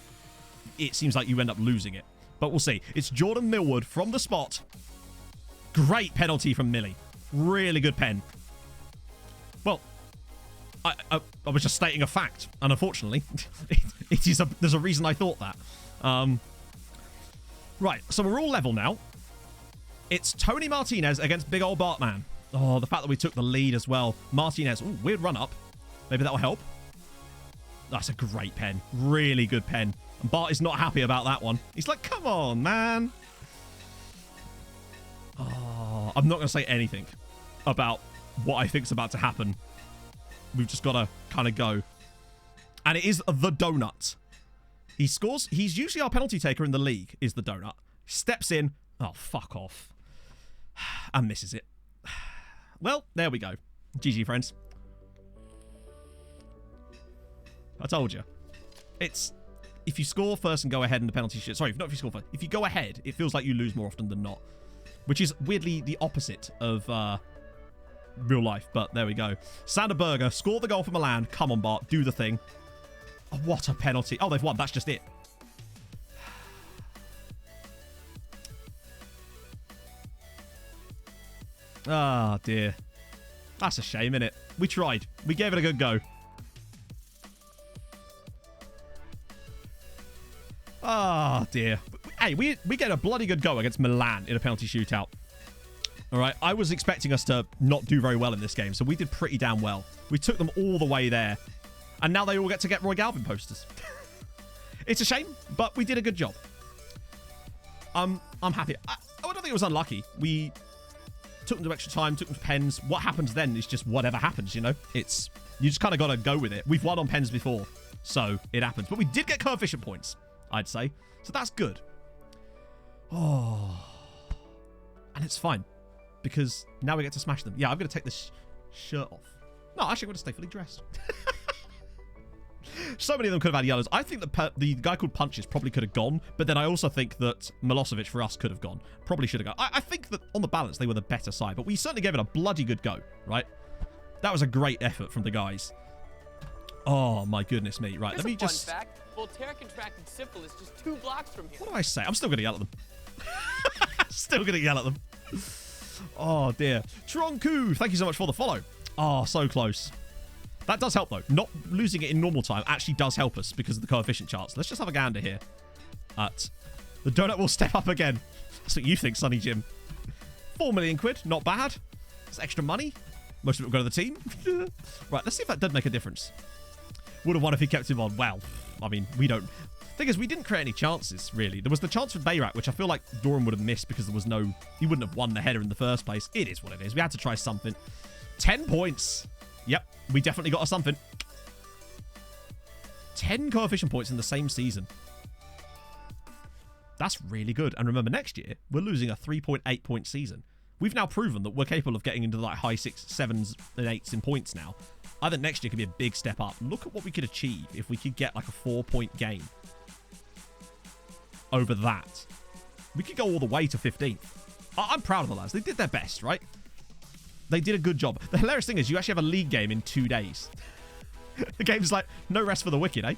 it seems like you end up losing it. But we'll see. It's Jordan Millwood from the spot. Great penalty from Millie. Really good pen. Well, I was just stating a fact, and unfortunately, there's a reason I thought that. Right, so we're all level now. It's Tony Martinez against Big Ol' Bartman. Oh, the fact that we took the lead as well. Martinez, ooh, weird run up. Maybe that'll help. That's a great pen. Really good pen. And Bart is not happy about that one. He's like, come on, man. Oh, I'm not going to say anything about what I think's about to happen. We've just got to kind of go. And it is the donut. He scores. He's usually our penalty taker in the league, is the donut. Steps in. Oh, fuck off. And misses it. Well, there we go. GG, friends. I told you. It's... If you score first and go ahead in the penalty shoot... Sorry, not if you score first. If you go ahead, it feels like you lose more often than not. Which is weirdly the opposite of real life. But there we go. Sander Berger, score the goal for Milan. Come on, Bart. Do the thing. Oh, what a penalty. Oh, they've won. That's just it. Ah, dear. That's a shame, innit? We tried. We gave it a good go. Ah, dear. Hey, we get a bloody good go against Milan in a penalty shootout. All right, I was expecting us to not do very well in this game, so we did pretty damn well. We took them all the way there, and now they all get to get Roy Galvin posters. It's a shame, but we did a good job. I'm happy. I don't think it was unlucky. We took them to extra time, took them to pens. What happens then is just whatever happens, you know? You just kind of got to go with it. We've won on pens before, so it happens. But we did get coefficient points, I'd say. So that's good. Oh. And it's fine, because now we get to smash them. Yeah, I'm going to take this shirt off. No, actually, I'm going to stay fully dressed. So many of them could have had yellows. I think that the guy called Punches probably could have gone, but then I also think that Milosevic for us could have gone. Probably should have gone. I think that on the balance, they were the better side, but we certainly gave it a bloody good go, right? That was a great effort from the guys. Oh, my goodness me. Right, let me just... Fun fact. Voltaire contracted syphilis just 2 blocks from here. What do I say? I'm still going to yell at them. Still going to yell at them. Oh, dear. Tronku, thank you so much for the follow. Oh, so close. That does help, though. Not losing it in normal time actually does help us because of the coefficient charts. Let's just have a gander here. The donut will step up again. That's what you think, Sonny Jim. 4 million quid. Not bad. It's extra money. Most of it will go to the team. Right, let's see if that did make a difference. Would have won if he kept him on. Well, I mean, we don't... Thing is, we didn't create any chances, really. There was the chance for Bayrak, which I feel like Doran would have missed because there was no... He wouldn't have won the header in the first place. It is what it is. We had to try something. 10 points. Yep, we definitely got us something. 10 coefficient points in the same season. That's really good. And remember, next year, we're losing a 3.8 point season. We've now proven that we're capable of getting into like high 6s, 7s, and 8s in points now. I think next year could be a big step up. Look at what we could achieve if we could get like a 4-point game over that. We could go all the way to 15th. I'm proud of the lads. They did their best, right? They did a good job. The hilarious thing is you actually have a league game in 2 days. The game's like, no rest for the wicked, eh?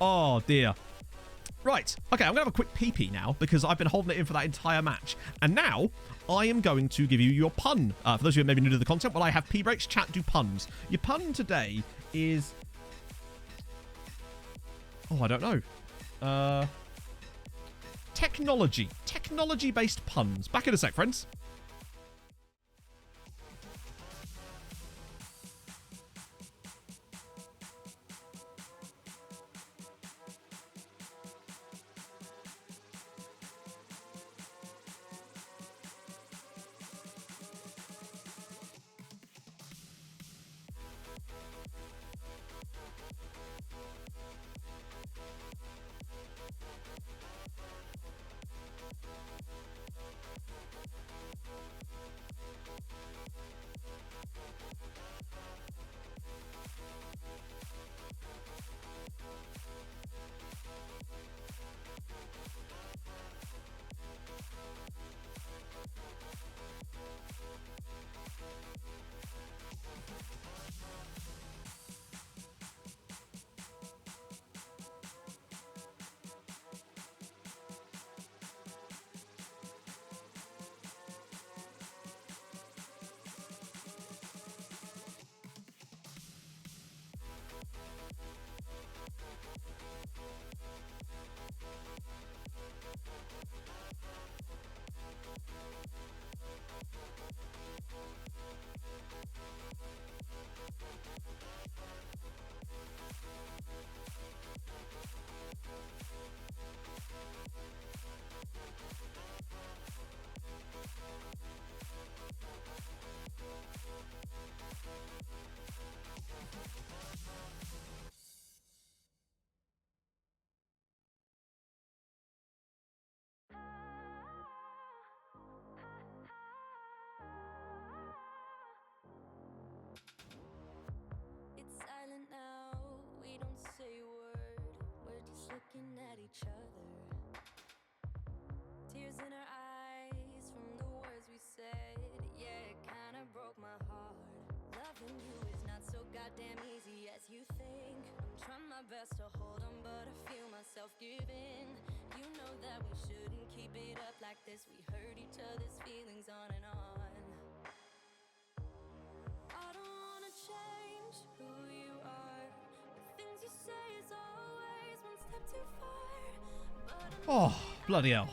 Oh, dear. Right. Okay, I'm going to have a quick pee-pee now because I've been holding it in for that entire match. And now, I am going to give you your pun. For those of you who may be new to the content, well, I have P-breaks, chat, do puns. Your pun today is... Oh, I don't know. Technology. Technology-based puns. Back in a sec, friends. It's silent now, we don't say a word. We're just looking at each other. Tears in our eyes from the words we said. Yeah, it kinda broke my heart. Loving you is not so goddamn easy as you think. I'm trying my best to hold on, but I feel myself giving. You know that we shouldn't keep it up like this. We hurt each other's feelings on and on. I don't wanna change who you are. The things you say is always one step too far. Oh, bloody hell.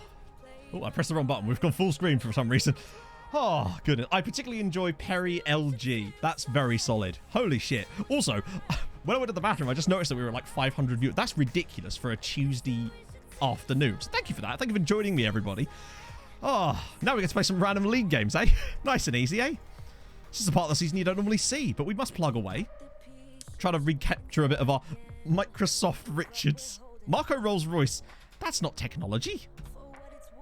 Oh, I pressed the wrong button. We've gone full screen for some reason. Oh, goodness. I particularly enjoy Perry LG. That's very solid. Holy shit. Also, when I went to the bathroom, I just noticed that we were like 500 viewers. That's ridiculous for a Tuesday afternoon. So thank you for that. Thank you for joining me, everybody. Oh, now we get to play some random league games, eh? Nice and easy, eh? This is the part of the season you don't normally see, but we must plug away. Try to recapture a bit of our Microsoft Richards. Marco Rolls-Royce. That's not technology.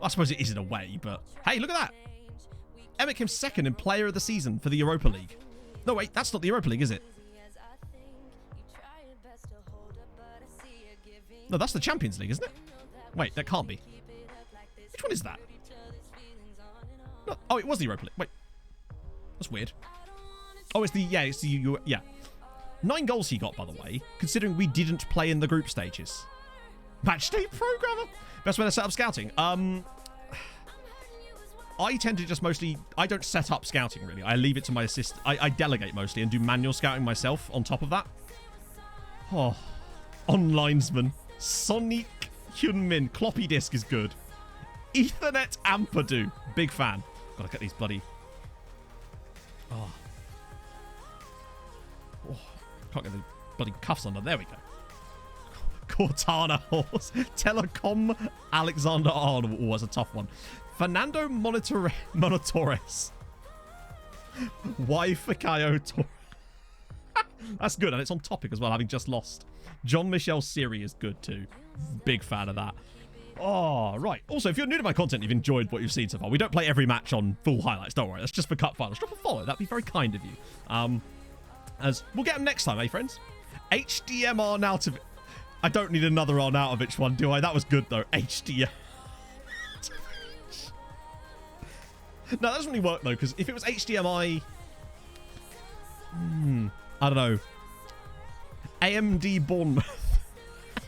I suppose it is in a way, but hey, look at that. Emmett came second in Player of the Season for the Europa League. No, wait, that's not the Europa League, is it? No, that's the Champions League, isn't it? Wait, that can't be. Which one is that? No, oh, it was the Europa League. Wait. That's weird. Oh, it's the, yeah. 9 goals he got, by the way, considering we didn't play in the group stages. Matchday programmer. Best way to set up scouting. I tend to just mostly, I don't set up scouting really. I leave it to my assistant. I delegate mostly and do manual scouting myself on top of that. Oh, onlinesman. Sonic Hyunmin. Floppy disk is good. Ethernet Ampadu. Big fan. Gotta get these bloody... Oh. Can't get the bloody cuffs under. There we go. Cortana Horse. Telecom Alexander Arnold. Oh, that's a tough one. Fernando Monitores. Y Fikayo Torres. That's good, and it's on topic as well, having just lost. John Michel Siri is good too. Big fan of that. Oh, right. Also, if you're new to my content, you've enjoyed what you've seen so far. We don't play every match on full highlights, don't worry. That's just for cup finals. Drop a follow. That'd be very kind of you. As we'll get them next time, eh, friends? HDMR Arnautovic. I don't need another Arnautovic one, do I? That was good, though. HDM. No, that doesn't really work, though, because if it was HDMI... I don't know. AMD Bournemouth.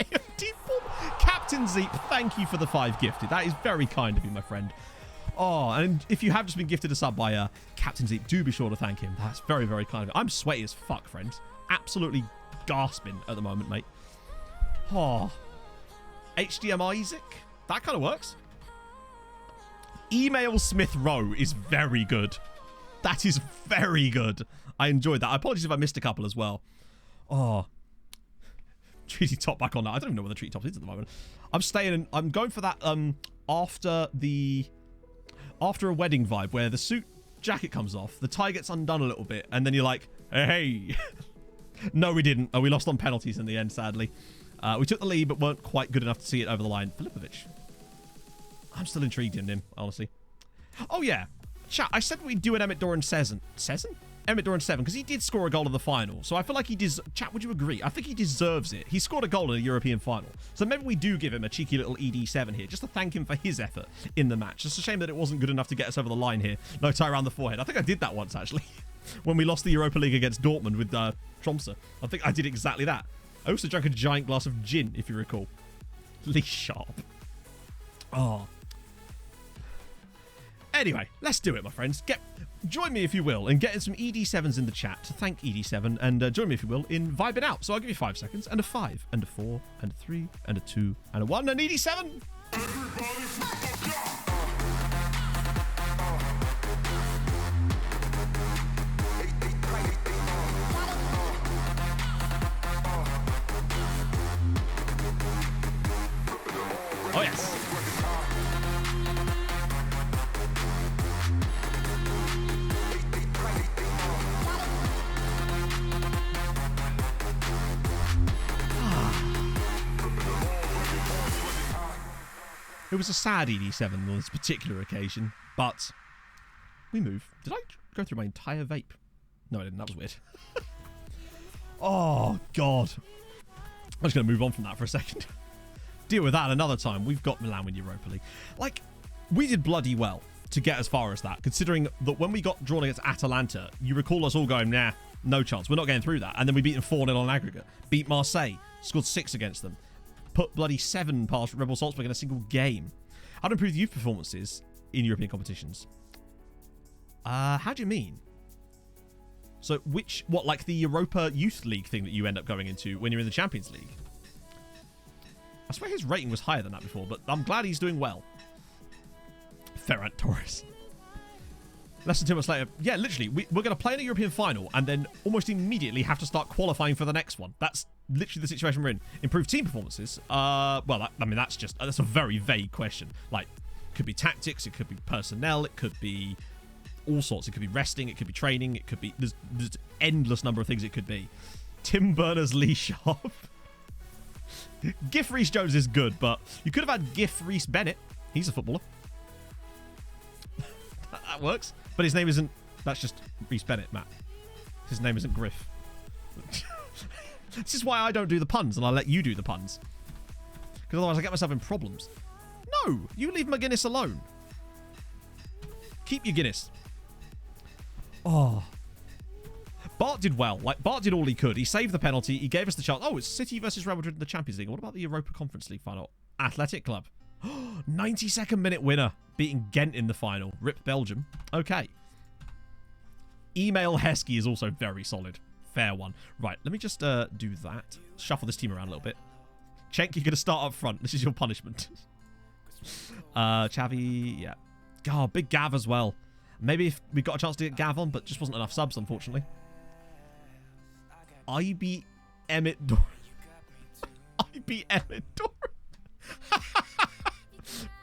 AMD Bournemouth. Captain Zeep, thank you for the 5 gifted. That is very kind of you, my friend. Oh, and if you have just been gifted a sub by Captain Zeep, do be sure to thank him. That's very, very kind of you. I'm sweaty as fuck, friends. Absolutely gasping at the moment, mate. Oh. HDMI Isaac. That kind of works. Email Smith Rowe is very good. That is very good. I enjoyed that. I apologize if I missed a couple as well. Oh. Treaty top back on that. I don't even know where the treaty top is at the moment. I'm staying in. I'm going for that after a wedding vibe where the suit jacket comes off, the tie gets undone a little bit, and then you're like, hey. No, we didn't. We lost on penalties in the end, sadly. We took the lead, but weren't quite good enough to see it over the line. Filipovic. I'm still intrigued in him, honestly. Oh, yeah. Chat, I said we'd do an Emmett Doran Season. Emmett Doran 7, because he did score a goal in the final. So I feel like he Chat, would you agree? I think he deserves it. He scored a goal in a European final. So maybe we do give him a cheeky little ED7 here, just to thank him for his effort in the match. It's a shame that it wasn't good enough to get us over the line here. No tie around the forehead. I think I did that once, actually. When we lost the Europa League against Dortmund with Tromsø. I think I did exactly that. I also drank a giant glass of gin, if you recall. Lee Sharp. Oh. Anyway, let's do it, my friends. Join me, if you will, in getting some ED7s in the chat to thank ED7, and join me, if you will, in vibing out. So I'll give you 5 seconds, and a 5, and a 4, and a 3, and a 2, and a 1, and ED7. Oh, yes. It was a sad ED7 on this particular occasion, but we move. Did I go through my entire vape? No, I didn't. That was weird. Oh, God. I'm just going to move on from that for a second. Deal with that another time. We've got Milan in Europa League. Like, we did bloody well to get as far as that, considering that when we got drawn against Atalanta, you recall us all going, nah, no chance. We're not getting through that. And then we beat them 4-0 on aggregate. Beat Marseille. Scored 6 against them. Put bloody 7 past Rebel Salzburg in a single game. I'd improve youth performances in European competitions. How do you mean? So what, like the Europa Youth League thing that you end up going into when you're in the Champions League? I swear his rating was higher than that before, but I'm glad he's doing well. Ferran Torres. Less than 2 months later. Yeah, literally, we're going to play in a European final and then almost immediately have to start qualifying for the next one. That's literally the situation we're in. Improve team performances. That's a very vague question. Like, it could be tactics, it could be personnel, it could be all sorts. It could be resting, it could be training, it could be... There's endless number of things it could be. Tim Berners-Lee Sharp. Gif Reece Jones is good, but you could have had Gif Reece Bennett. He's a footballer. That works. But his name isn't... That's just Reece Bennett, Matt. His name isn't Griff. This is why I don't do the puns and I let you do the puns. Because otherwise I get myself in problems. No! You leave McGuinness alone. Keep your Guinness. Oh. Bart did well. Like, Bart did all he could. He saved the penalty. He gave us the chance. Oh, it's City versus Real Madrid in the Champions League. What about the Europa Conference League final? Athletic Club. 92nd minute winner. Beating Ghent in the final. Rip Belgium. Okay. Email Heskey is also very solid. Fair one. Right, let me just do that. Shuffle this team around a little bit. Cenk, you're going to start up front. This is your punishment. Xavi, yeah. God, big Gav as well. Maybe if we got a chance to get Gav on, but just wasn't enough subs, unfortunately. IB Emmett Doran. IB Emmett Doran.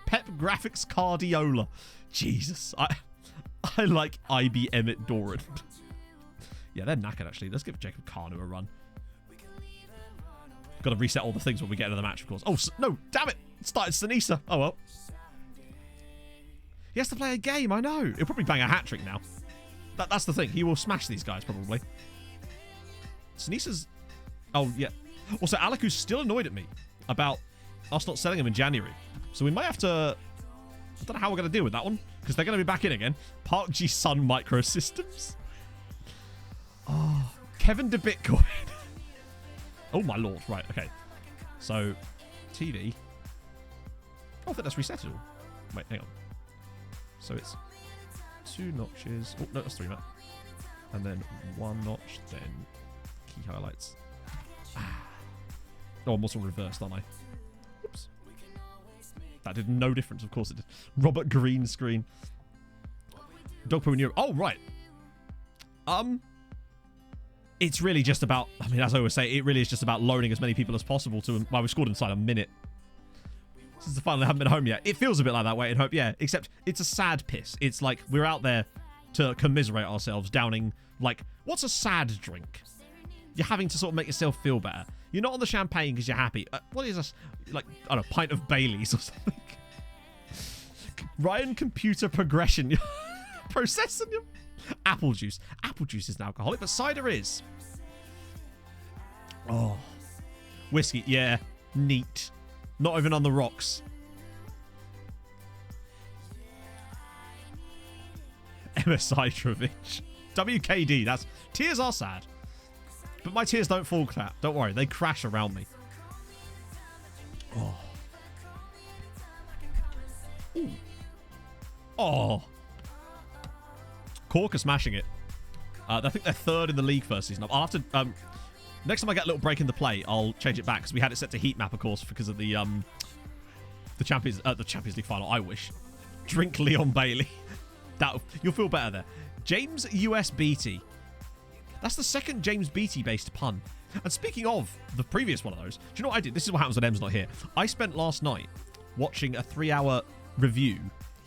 Pep Graphics Cardiola. Jesus. I like IB Emmett Doran. Yeah, they're knackered, actually. Let's give Jacob Kanu a run. Got to reset all the things when we get into the match, of course. Oh, no. Damn it. It started Sinisa. Oh, well. He has to play a game, I know. He'll probably bang a hat-trick now. That's the thing. He will smash these guys, probably. Sinisa's... Oh, yeah. Also, Alaku's still annoyed at me about us not selling him in January. So we might have to... I don't know how we're going to deal with that one, because they're going to be back in again. Park Ji Sun Microsystems. Oh, Kevin De Bitcoin. Oh, my lord. Right, okay. So, TV. Oh, I think that's reset it all. Wait, hang on. So it's 2 notches. Oh, no, that's 3, Matt. And then 1 notch, then key highlights. Oh, I'm also reversed, aren't I? Oops. That did no difference, of course it did. Robert Green screen. Dog poo in Europe. Oh, right. It's really just about, I mean, as I always say, it really is just about loaning as many people as possible to them. Well, we scored inside a minute. Since the final, they haven't been home yet. It feels a bit like that way in Hope, yeah. Except it's a sad piss. It's like we're out there to commiserate ourselves, downing, like, what's a sad drink? You're having to sort of make yourself feel better. You're not on the champagne because you're happy. What is this? Like, I don't know, pint of Baileys or something. Ryan computer progression. Processing your... Apple juice. Apple juice isn't alcoholic, but cider is. Oh. Whiskey, yeah. Neat. Not even on the rocks. MSI Trovich. WKD, that's... Tears are sad. But my tears don't fall flat. Don't worry, they crash around me. Oh. Ooh. Oh. Cork are smashing it. I think they're third in the league first season. I'll have to... next time I get a little break in the play, I'll change it back, because we had it set to heat map, of course, because of the Champions League final. I wish. Drink Leon Bailey. You'll feel better there. James US Beatty. That's the second James Beatty-based pun. And speaking of the previous one of those, do you know what I did? This is what happens when Em's not here. I spent last night watching a 3-hour review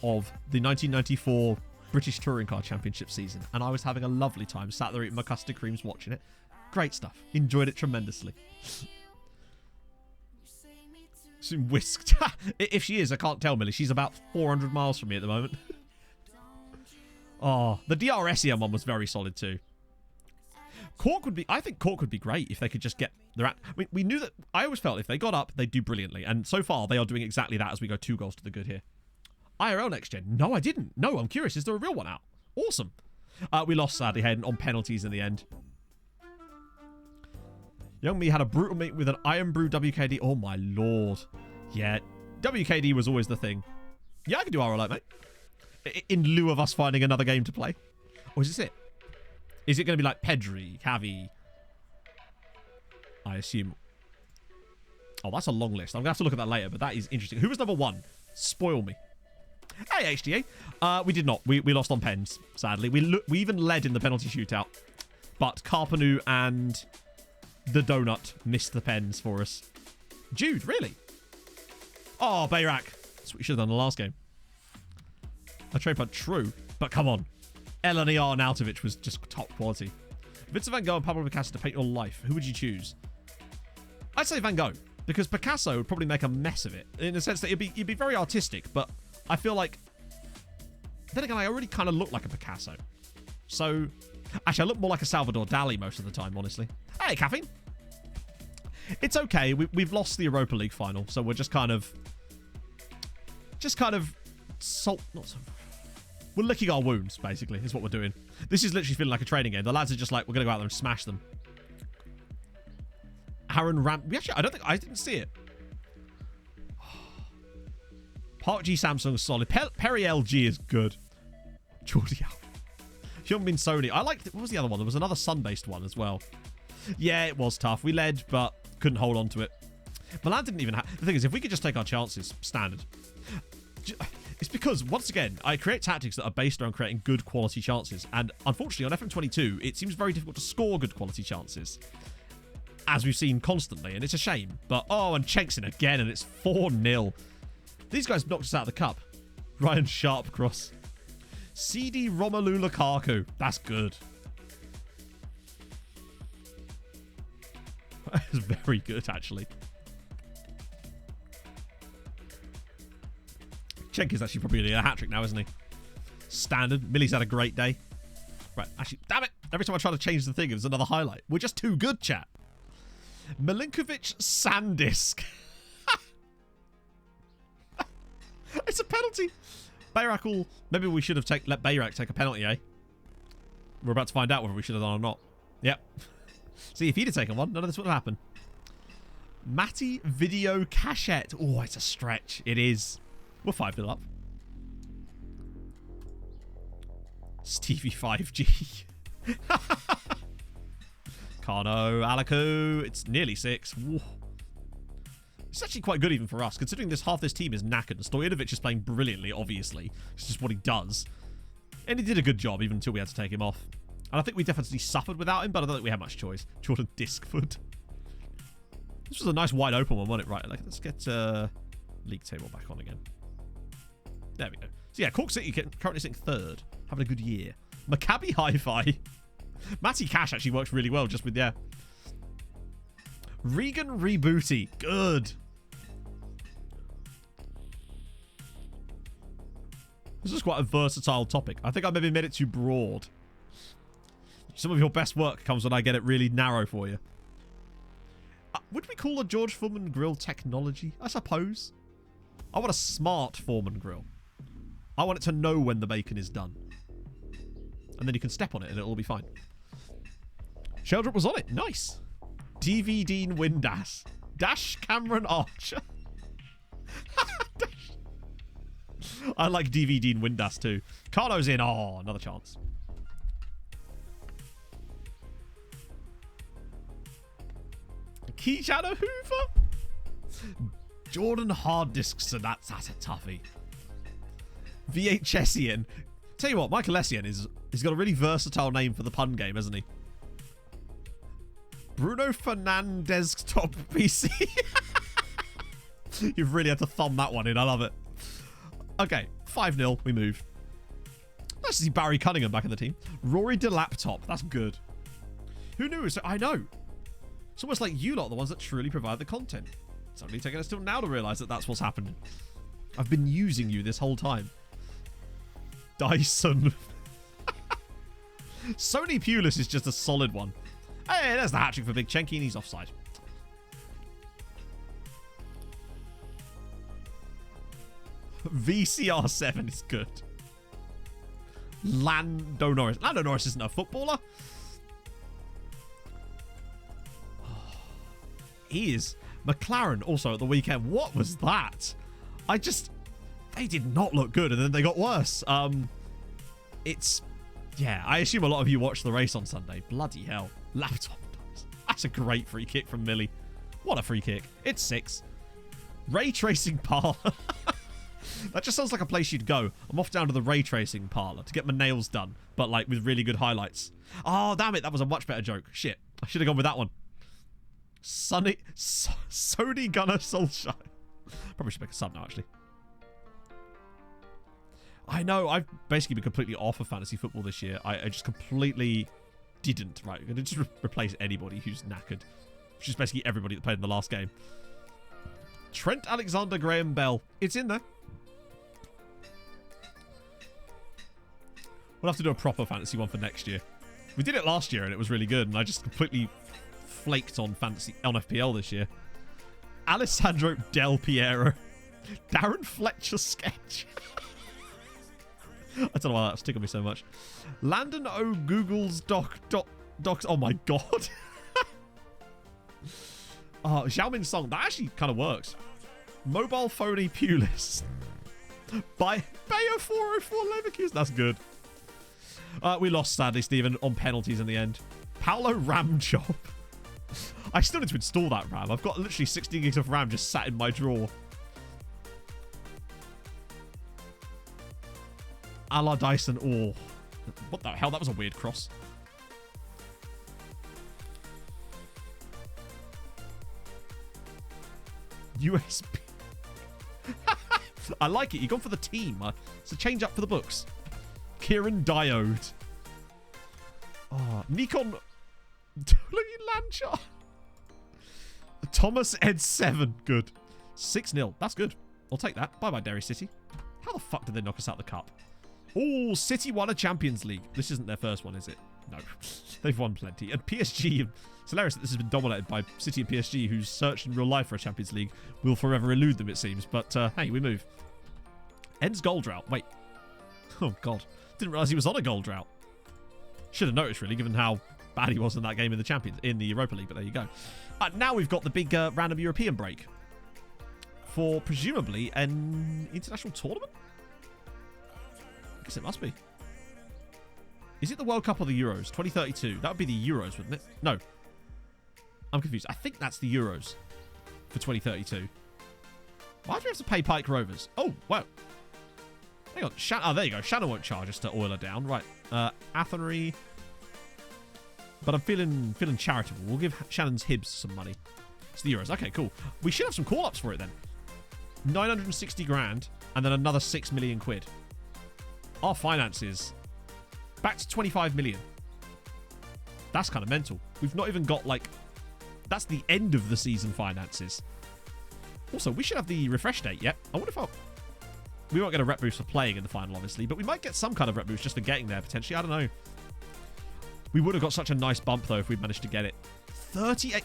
of the 1994 British Touring Car Championship season, and I was having a lovely time. Sat there eating my custard creams watching it. Great stuff. Enjoyed it tremendously. She's whisked. If she is, I can't tell, Millie. She's about 400 miles from me at the moment. Oh, the DRSEM one was very solid too. Cork would be... I think Cork would be great if they could just get... I mean, we knew that... I always felt if they got up, they'd do brilliantly. And so far, they are doing exactly that as we go 2 goals to the good here. IRL next gen. No, I didn't. No, I'm curious. Is there a real one out? Awesome. We lost, sadly, Hayden, on penalties in the end. Young me had a brutal meet with an Iron Brew WKD. Oh, my lord. Yeah, WKD was always the thing. Yeah, I can do RLO, mate. In lieu of us finding another game to play. Or is this it? Is it going to be like Pedri, Cavi? I assume. Oh, that's a long list. I'm going to have to look at that later, but that is interesting. Who was number 1? Spoil me. Hey, HDA. We did not. We lost on pens, sadly. We even led in the penalty shootout. But Carpenu and the Donut missed the pens for us. Jude, really? Oh, Bayrak. That's what we should have done in the last game. A trade punt, true. But come on. Eleni Arnautovic was just top quality. Vincent van Gogh and Pablo Picasso to paint your life. Who would you choose? I'd say Van Gogh. Because Picasso would probably make a mess of it. In the sense that he'd be very artistic. But I feel like... Then again, I already kind of look like a Picasso. So... Actually, I look more like a Salvador Dali most of the time, honestly. Hey, Caffeine. It's okay. We've lost the Europa League final. So we're just kind of... We're licking our wounds, basically, is what we're doing. This is literally feeling like a training game. The lads are just like, we're going to go out there and smash them. Aaron Ram... I didn't see it. Park G Samsung's solid. Perry LG is good. Geordie Al. Hyunbin Sony. I liked... What was the other one? There was another Sun-based one as well. Yeah, it was tough. We led, but couldn't hold on to it. Milan didn't even have... The thing is, if we could just take our chances, standard. It's because, once again, I create tactics that are based around creating good quality chances. And unfortunately, on FM22, it seems very difficult to score good quality chances. As we've seen constantly, and it's a shame. But, oh, and Chenk's in again, and it's 4-0. These guys knocked us out of the cup. Ryan Sharp cross. CD Romelu Lukaku. That's good. That's very good, actually. Cenk is actually probably a hat-trick now, isn't he? Standard. Millie's had a great day. Right, actually, damn it. Every time I try to change the thing, it's another highlight. We're just too good, chat. Milinkovic Sandisk. It's a penalty. Bayrak will... Maybe we should have let Bayrak take a penalty, eh? We're about to find out whether we should have done or not. Yep. See, if he'd have taken one, none of this would have happened. Matty Video Cachette. Oh, it's a stretch. It is. We're 5-0 up. Stevie 5G. Carno, Alaku. It's nearly 6. Whoa. It's actually quite good even for us, considering half this team is knackered. Stojanovic is playing brilliantly, obviously. It's just what he does. And he did a good job, even until we had to take him off. And I think we definitely suffered without him, but I don't think we had much choice. Jordan Discford. This was a nice wide open one, wasn't it? Right, let's get league table back on again. There we go. So yeah, Cork City currently sitting 3rd. Having a good year. Maccabi Hi-Fi. Matty Cash actually works really well just with, yeah. Regan Rebooty. Good. This is quite a versatile topic. I think I maybe made it too broad. Some of your best work comes when I get it really narrow for you. Would we call a George Foreman grill technology? I suppose. I want a smart Foreman grill. I want it to know when the bacon is done. And then you can step on it and it'll all be fine. Sheldrop was on it. Nice. DV Dean Windass. Dash Cameron Archer. I like DV Dean Windass too. Carlo's in. Oh, another chance. Keyshadow Hoover? Jordan Hard Disc, so that's a toughie. VHSian. Tell you what, Michael Essien he's got a really versatile name for the pun game, hasn't he? Bruno Fernandez top PC. You've really had to thumb that one in. I love it. Okay, 5-0. We move. Nice to see Barry Cunningham back in the team. Rory DeLaptop. That's good. Who knew? I know. It's almost like you lot are the ones that truly provide the content. It's only taken us till now to realise that that's what's happened. I've been using you this whole time. Dyson. Sony Pulis is just a solid one. Hey, there's the hat-trick for Big Chenky, and he's offside. VCR7 is good. Lando Norris. Lando Norris isn't a footballer. He is. McLaren also at the weekend. What was that? They did not look good, and then they got worse. Yeah, I assume a lot of you watched the race on Sunday. Bloody hell. Laptop dies. That's a great free kick from Millie. What a free kick. It's 6. Ray Tracing Parlour. That just sounds like a place you'd go. I'm off down to the Ray Tracing Parlour to get my nails done, but like with really good highlights. Oh, damn it. That was a much better joke. Shit. I should have gone with that one. Sony Gunnar Solskjaer. Probably should make a sub now, actually. I know, I've basically been completely off of fantasy football this year. I just completely didn't. Right, I'm going to just replace anybody who's knackered. Which is basically everybody that played in the last game. Trent Alexander-Graham Bell. It's in there. We'll have to do a proper fantasy one for next year. We did it last year and it was really good, and I just completely flaked on FPL this year. Alessandro Del Piero. Darren Fletcher sketch. I don't know why that's tickled me so much. Landon O. Google's docs. Oh my god. Oh, Xiaomin Song. That actually kind of works. Mobile Phony Pulis. By Bayer 404 Leverkusen. That's good. We lost, sadly, Stephen, on penalties in the end. Paolo Ramjob. I still need to install that RAM. I've got literally 16 gigs of RAM just sat in my drawer. A la Dyson. Oh, what the hell? That was a weird cross. USB. I like it. You've gone for the team. It's a change up for the books. Kieran Diode. Oh, Nikon. Lancha. Thomas Ed 7. Good. 6-0. That's good. I'll take that. Bye-bye, Derry City. How the fuck did they knock us out the cup? Oh, City won a Champions League. This isn't their first one, is it? No. They've won plenty. And PSG, it's hilarious that this has been dominated by City and PSG, whose search in real life for a Champions League will forever elude them, it seems. But, hey, we move. Ends goal drought. Wait. Oh, God. Didn't realise he was on a goal drought. Should have noticed, really, given how bad he was in that game in the Europa League, but there you go. Now we've got the big random European break for, presumably, an international tournament? I guess it must be. Is it the World Cup or the Euros? 2032. That would be the Euros, wouldn't it? No. I'm confused. I think that's the Euros for 2032. Why do we have to pay Pike Rovers? Oh, wow. Hang on. Oh, there you go. Shannon won't charge us to oil her down. Right. Athenry. But I'm feeling charitable. We'll give Shannon's Hibs some money. It's the Euros. Okay, cool. We should have some call-ups for it then. 960 grand and then another 6 million quid. Our finances back to 25 million. That's kind of mental. We've not even got, like, that's the end of the season finances. Also, we should have the refresh date yet. I wonder if we won't get a rep boost for playing in the final, obviously, but we might get some kind of rep boost just for getting there, potentially. I don't know. We would have got such a nice bump, though, if we'd managed to get it. 38.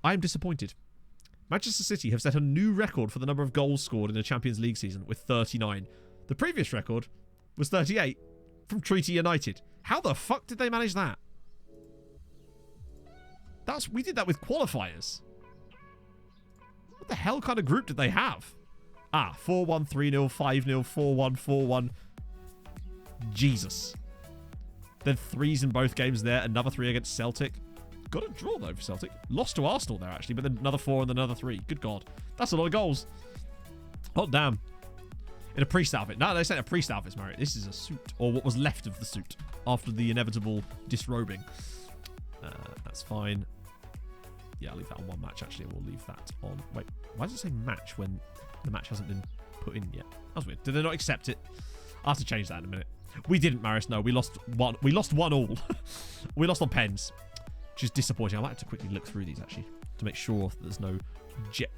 I am disappointed. Manchester City have set a new record for the number of goals scored in a Champions League season with 39. The previous record was 38 from Treaty United. How the fuck did they manage that? We did that with qualifiers. What the hell kind of group did they have? 4-1, 3-0, 5-0, 4-1, 4-1. Jesus. Then 3s in both games there. Another 3 against Celtic. got a draw, though, for Celtic. Lost to Arsenal there, actually, but then another 4 and then another 3. Good God. That's a lot of goals. Oh, damn. In a priest outfit. No, they said a priest outfit's married. This is a suit, or what was left of the suit after the inevitable disrobing. That's fine. Yeah, I'll leave that on 1 match, actually. We'll leave that on... Wait, why does it say match when the match hasn't been put in yet? That's weird. Did they not accept it? I'll have to change that in a minute. We didn't, Maris. No, we lost one. We lost 1 all. We lost on pens, which is disappointing. I might have to quickly look through these, actually, to make sure that there's no jet.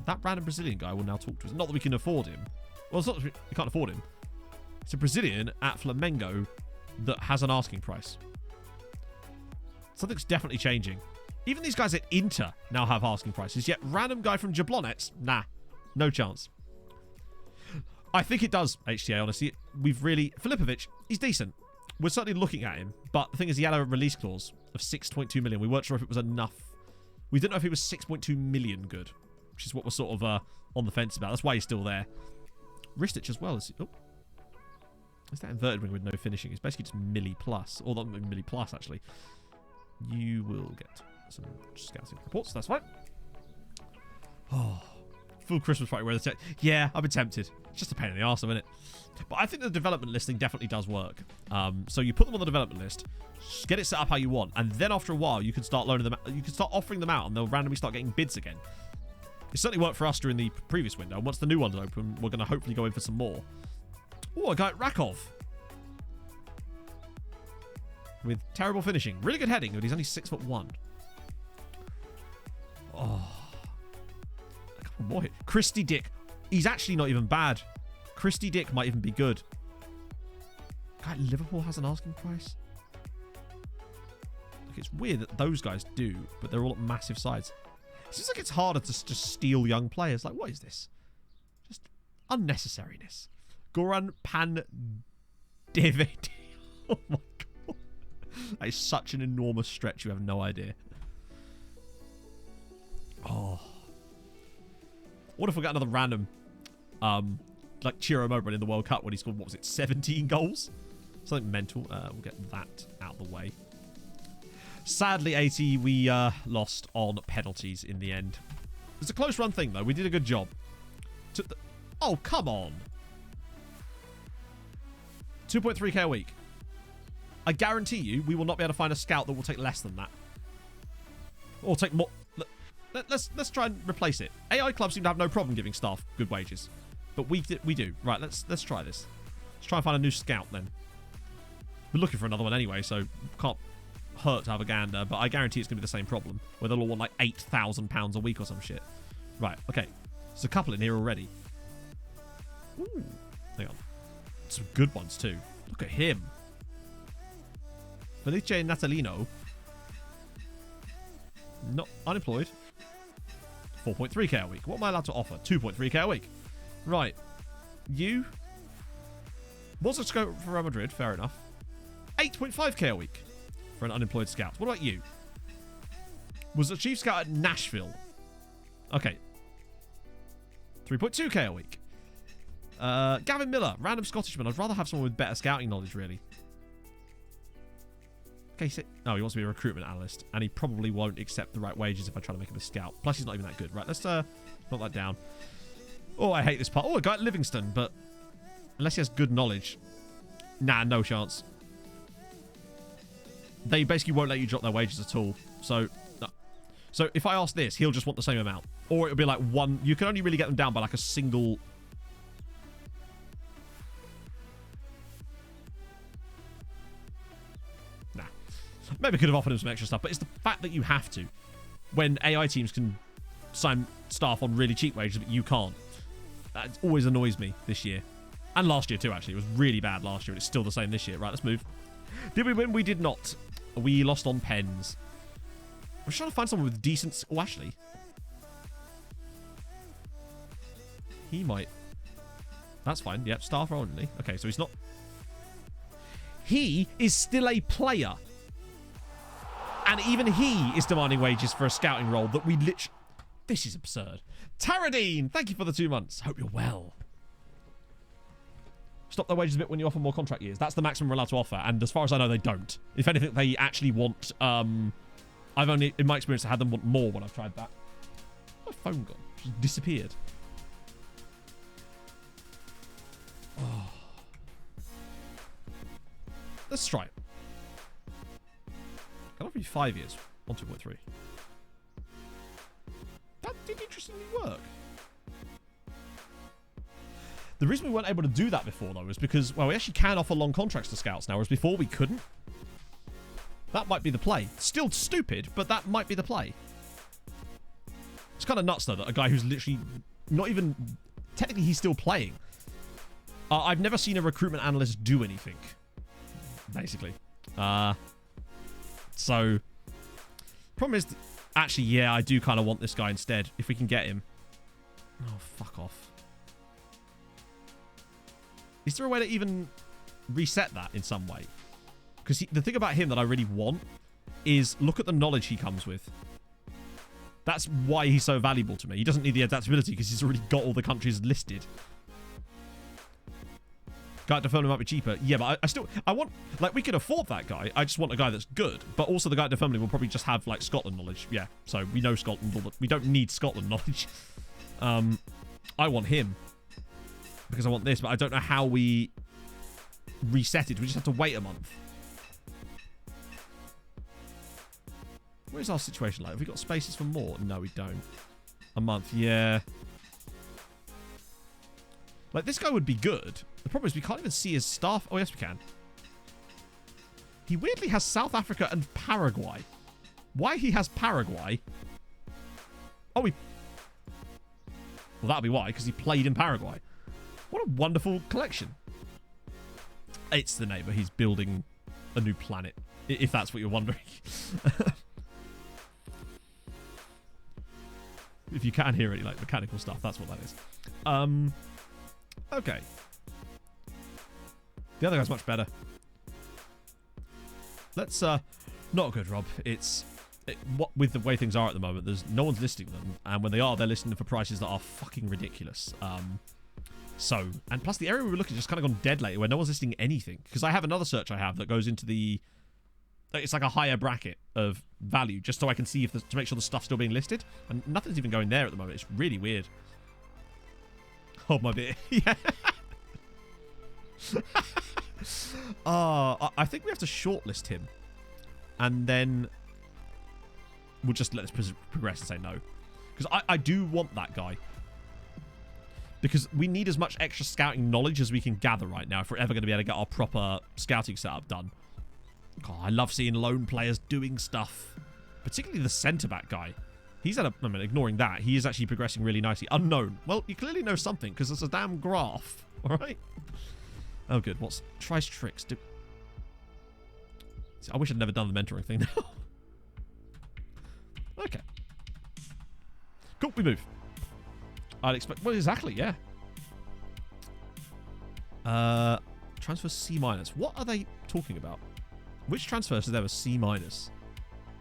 That random Brazilian guy will now talk to us. Not that we can afford him. Well, it's not that we can't afford him. It's a Brazilian at Flamengo that has an asking price. Something's definitely changing. Even these guys at Inter now have asking prices, yet random guy from Jablonec, nah, no chance. I think it does, HTA, honestly. We've really... Filipovic, he's decent. We're certainly looking at him, but the thing is he had a release clause of 6.2 million. We weren't sure if it was enough. We didn't know if he was 6.2 million good, which is what we're sort of on the fence about. That's why he's still there. Ristic as well. Is that inverted wing with no finishing? It's basically just milli plus, or not milli plus, actually. You will get some scouting reports. That's fine. Oh, full Christmas party where the yeah, I've been tempted. It's just a pain in the arse, isn't it? But I think the development listing definitely does work. So you put them on the development list, get it set up how you want, and then after a while you can start loaning them. You can start offering them out, and they'll randomly start getting bids again. It certainly worked for us during the previous window. Once the new one's open, we're going to hopefully go in for some more. Oh, a guy at Rakov. With terrible finishing. Really good heading, but he's only 6'1". Oh. A couple more hit. Christy Dick. He's actually not even bad. Christy Dick might even be good. God, Liverpool has an asking price. Look, it's weird that those guys do, but they're all at massive sides. It seems like it's harder to just steal young players. Like, what is this? Just unnecessariness. Goran Pandevic. Oh my god. That is such an enormous stretch, you have no idea. Oh. What if we got another random, like Chiro Immobile in the World Cup when he scored, what was it, 17 goals? Something mental. We'll get that out of the way. Sadly, 80, we lost on penalties in the end. It's a close run thing, though. We did a good job. Oh, come on. 2.3k a week. I guarantee you we will not be able to find a scout that will take less than that. Or take more. Let's try and replace it. AI clubs seem to have no problem giving staff good wages. But we do. Right, let's try this. Let's try and find a new scout then. We're looking for another one anyway, so can't hurt to have a gander, but I guarantee it's going to be the same problem, where they'll all want like £8,000 a week or some shit. Right, okay. There's a couple in here already. Ooh. Hang on. Some good ones too. Look at him. Felice Natalino. Not unemployed. 4.3k a week. What am I allowed to offer? 2.3k a week. Right. You. What's the scope for Real Madrid? Fair enough. 8.5k a week for an unemployed scout. What about you? Was a chief scout at Nashville. Okay. 3.2k a week. Gavin Miller, random Scottishman. I'd rather have someone with better scouting knowledge, really. Okay, so, no, he wants to be a recruitment analyst, and he probably won't accept the right wages if I try to make him a scout. Plus, he's not even that good. Right, let's knock that down. Oh, I hate this part. Oh, a guy at Livingston, but unless he has good knowledge, nah, no chance. They basically won't let you drop their wages at all. So, no. So if I ask this, he'll just want the same amount, or it'll be like one. You can only really get them down by like a single. Nah, maybe I could have offered him some extra stuff, but it's the fact that you have to, when AI teams can sign staff on really cheap wages, but you can't. That always annoys me this year. And last year too, actually. It was really bad last year, and it's still the same this year. Right, let's move. Did we win? We did not. We lost on pens. I'm trying to find someone with decent... Oh, actually. He might... That's fine. Yep, staff only. Okay, so he's not... He is still a player. And even he is demanding wages for a scouting role that we literally... This is absurd. Taradine, thank you for the 2 months. Hope you're well. stop their wages a bit when you offer more contract years. That's the maximum we're allowed to offer. And as far as I know, they don't. If anything, they actually want... I've only, in my experience, had them want more when I've tried that. Where's my phone gone? Just disappeared. Oh. Let's try it. Can offer you 5 years. 1, 2.3. That did interestingly work. The reason we weren't able to do that before, though, is because, well, we actually can offer long contracts to scouts now, whereas before we couldn't. That might be the play. Still stupid, but that might be the play. It's kind of nuts, though, that a guy who's literally not even... Technically, he's still playing. I've never seen a recruitment analyst do anything, basically. So, problem is... Actually, yeah, I do kind of want this guy instead, if we can get him. Oh, fuck off. Is there a way to even reset that in some way? Because the thing about him that I really want is look at the knowledge he comes with. That's why he's so valuable to me. He doesn't need the adaptability because he's already got all the countries listed. Guy at Dunfermline might be cheaper. Yeah, but I want... Like, we can afford that guy. I just want a guy that's good. But also the guy at Dunfermline will probably just have, like, Scotland knowledge. Yeah, so we know Scotland. We don't need Scotland knowledge. I want him. Because I want this, but I don't know how we reset it. We just have to wait a month. What is our situation like? Have we got spaces for more? No, we don't. A month, yeah. Like, this guy would be good. The problem is we can't even see his staff. Oh, yes, we can. He weirdly has South Africa and Paraguay. Why he has Paraguay? Oh, Well, that'll be why, because he played in Paraguay. What a wonderful collection. It's the neighbor. He's building a new planet, if that's what you're wondering. If you can hear any, like, mechanical stuff, that's what that is. Okay. The other guy's much better. Let's, not good, Rob. With the way things are at the moment, no one's listing them. And when they are, they're listing them for prices that are fucking ridiculous. So, and plus the area we were looking at just kind of gone dead lately where no one's listing anything. Because I have another search I have that goes into it's like a higher bracket of value just so I can see to make sure the stuff's still being listed. And nothing's even going there at the moment. It's really weird. Hold my beer. Yeah. I think we have to shortlist him. And then we'll just let this progress and say no. Because I do want that guy. Because we need as much extra scouting knowledge as we can gather right now if we're ever going to be able to get our proper scouting setup done. God, I love seeing lone players doing stuff. Particularly the centre-back guy. Ignoring that, he is actually progressing really nicely. Unknown. Well, you clearly know something because it's a damn graph. Alright? Oh, good. Tries tricks. I wish I'd never done the mentoring thing now. Okay. Cool, we move. I'd expect... Well, exactly, yeah. Transfer C-. What are they talking about? Which transfers is there a C-?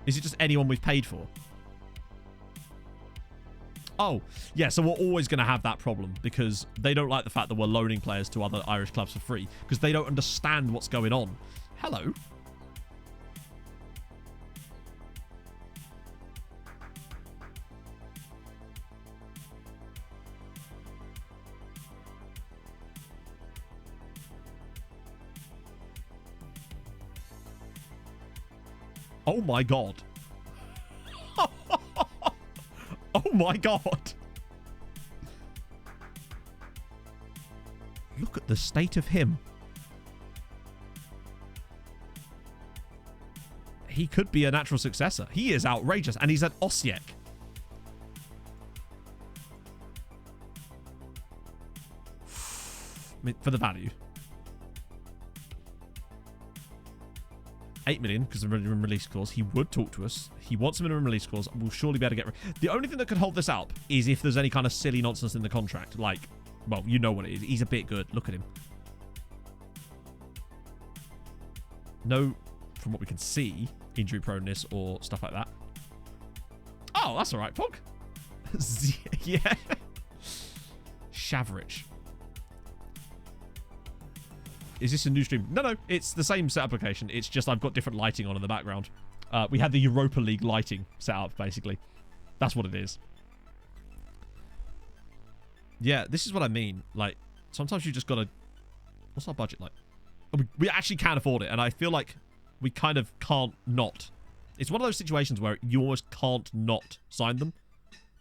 Is it just anyone we've paid for? Oh, yeah, so we're always going to have that problem because they don't like the fact that we're loaning players to other Irish clubs for free because they don't understand what's going on. Hello. Oh my god. Oh my god. Look at the state of him. He could be a natural successor. He is outrageous. And he's at Osijek. I mean, for the value. 8 million because of the minimum release clause. He would talk to us. He wants a minimum release clause. We'll surely be able to get... The only thing that could hold this up is if there's any kind of silly nonsense in the contract. Like, well, you know what it is. He's a bit good. Look at him. No, from what we can see, injury proneness or stuff like that. Oh, that's all right, Pog. Yeah. Shavrich. is this a new stream? No, it's the same set application. It's just I've got different lighting on in the background. We had the Europa League lighting set up, basically. That's what it is. Yeah, this is what I mean. Like, sometimes you just gotta... What's our budget like? We actually can afford it, and I feel like we kind of can't not. It's one of those situations where you almost can't not sign them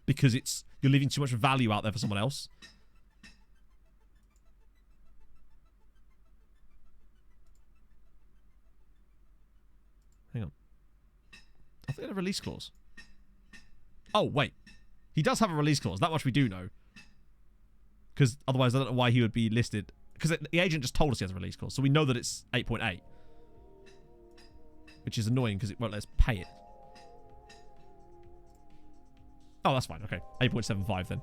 because you're leaving too much value out there for someone else. Hang on. I think they had a release clause. Oh, wait. He does have a release clause. That much we do know. Because otherwise I don't know why he would be listed. Because the agent just told us he has a release clause. So we know that it's 8.8. Which is annoying because it won't let us pay it. Oh, that's fine. Okay. 8.75 then.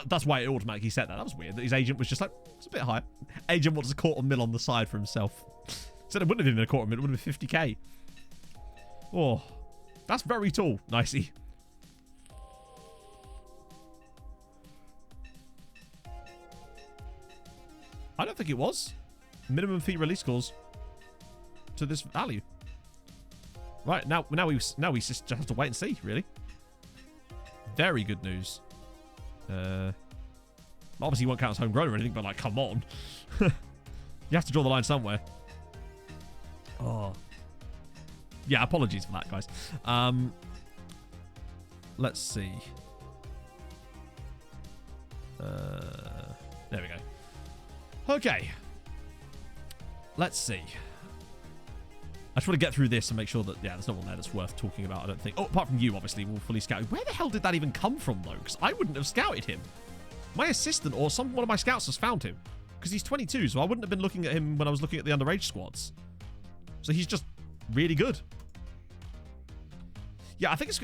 That's why it automatically said that. That was weird. That his agent was just like, it's a bit higher. Agent wants a $250,000 on the side for himself. Said it wouldn't have been $250,000. It would have been 50k. Oh, that's very tall. Nicey. I don't think it was. Minimum fee release clause to this value. Right, now we just have to wait and see, really. Very good news. Obviously, you won't count as homegrown or anything, but like, come on. You have to draw the line somewhere. Oh. Yeah, apologies for that, guys. Let's see. There we go. Okay. Let's see. I just want to get through this and make sure that, yeah, there's no one there that's worth talking about, I don't think. Oh, apart from you, obviously, we'll fully scout. Where the hell did that even come from, though? Because I wouldn't have scouted him. My assistant or one of my scouts has found him. Because he's 22, so I wouldn't have been looking at him when I was looking at the underage squads. So he's just really good. Yeah, I think it's...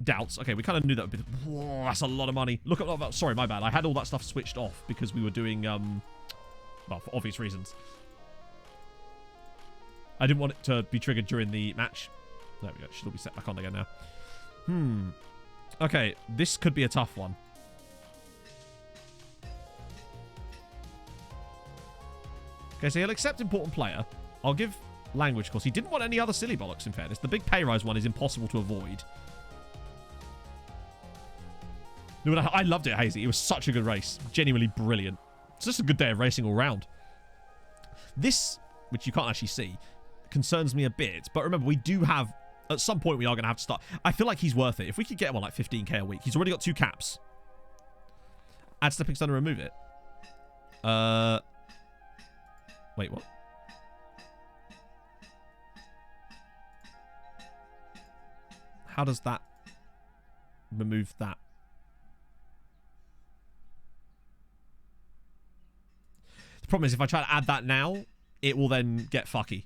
Doubts. Okay, we kind of knew that would be... Whoa, that's a lot of money. Look at... Sorry, my bad. I had all that stuff switched off because we were doing... Well, for obvious reasons. I didn't want it to be triggered during the match. There we go. Should all be set back on again now. Okay, this could be a tough one. Okay, so he'll accept important player. I'll give language course. He didn't want any other silly bollocks, in fairness. The big pay rise one is impossible to avoid. No, I loved it, Hazy. It was such a good race. Genuinely brilliant. It's just a good day of racing all round. This, which you can't actually see, concerns me a bit. But remember, we do have... At some point, we are going to have to start... I feel like he's worth it. If we could get him on like 15k a week. He's already got 2 caps. Add stepping stone and remove it. Wait, what? How does that remove that? The problem is if I try to add that now, it will then get fucky.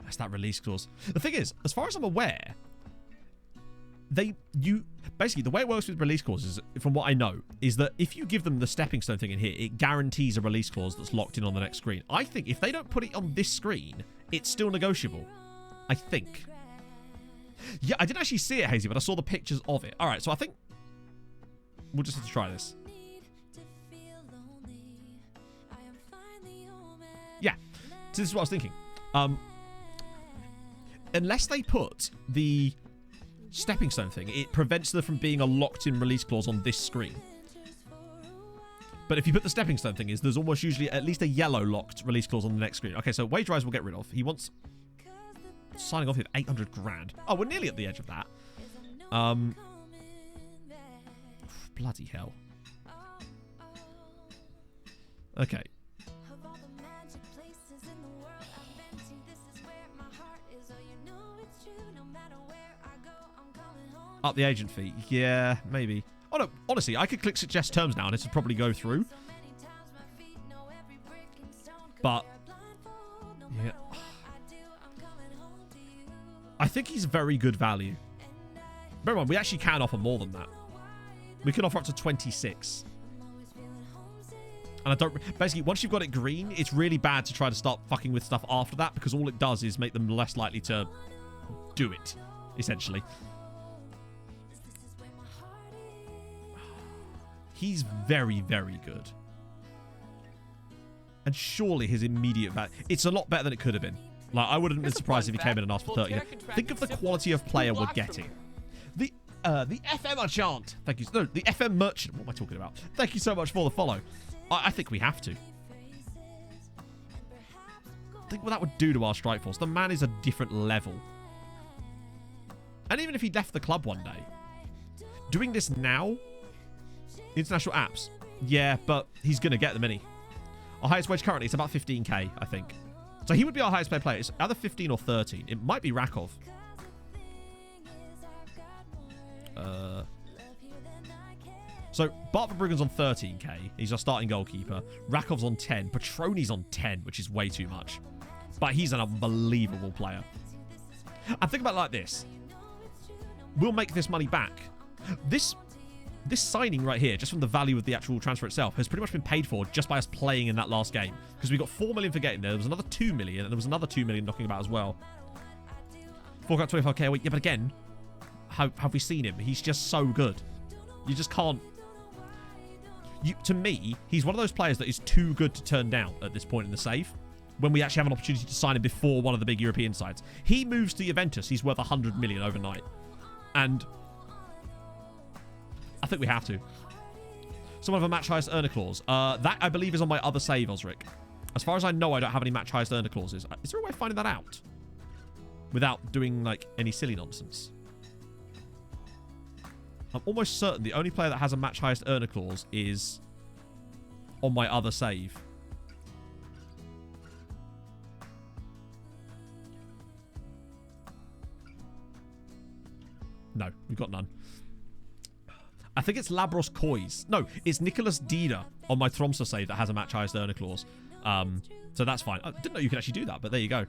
That's that release clause. The thing is, as far as I'm aware, basically the way it works with release clauses, from what I know, is that if you give them the stepping stone thing in here, it guarantees a release clause that's locked in on the next screen. I think if they don't put it on this screen, it's still negotiable. I think. Yeah, I didn't actually see it, Hazy, but I saw the pictures of it. All right, so I think we'll just have to try this. Yeah, so this is what I was thinking. Unless they put the stepping stone thing, it prevents there from being a locked-in release clause on this screen. But if you put the stepping stone thing there's almost usually at least a yellow locked release clause on the next screen. Okay, so wage rise we'll get rid of. He wants signing off with 800 grand. Oh, we're nearly at the edge of that. Bloody hell. Okay. Up the agent fee. Yeah, maybe. Oh, no. Honestly, I could click suggest terms now and it would probably go through. But, yeah. I think he's very good value. Bear in mind, we actually can offer more than that. We can offer up to 26. And I don't... Basically, once you've got it green, it's really bad to try to start fucking with stuff after that because all it does is make them less likely to do it, essentially. He's very, very good. And surely his immediate value... It's a lot better than it could have been. Like, I wouldn't have been surprised if he came in and asked for 30. Think of the quality of player we're getting. The FM Merchant. Thank you. No, the FM Merchant. What am I talking about? Thank you so much for the follow. I think we have to. Think what that would do to our strike force. The man is a different level. And even if he left the club one day, doing this now, international apps, yeah, but he's going to get them, isn't he? Our highest wage currently is about 15k, I think. So he would be our highest paid player. It's either 15 or 13. It might be Rakov. So Bart Verbruggen's on 13k. He's our starting goalkeeper. Rakov's on 10. Petroni's on 10, which is way too much. But he's an unbelievable player. And think about it like this. We'll make this money back. This signing right here, just from the value of the actual transfer itself, has pretty much been paid for just by us playing in that last game. Because we got 4 million for getting there. There was another 2 million, and there was another 2 million knocking about as well. Fork out 25k a week. Yeah, but again, have we seen him? He's just so good. You just can't... to me, he's one of those players that is too good to turn down at this point in the save. When we actually have an opportunity to sign him before one of the big European sides. He moves to Juventus. He's worth 100 million overnight. And... I think we have to. Someone have a match highest earner clause. That, I believe, is on my other save, Osric. As far as I know, I don't have any match highest earner clauses. Is there a way of finding that out? Without doing, like, any silly nonsense? I'm almost certain the only player that has a match highest earner clause is on my other save. No, we've got none. I think it's Labros Kois. No, it's Nicholas Dida on my Tromsø save that has a match highest earner clause. So that's fine. I didn't know you could actually do that, but there you go.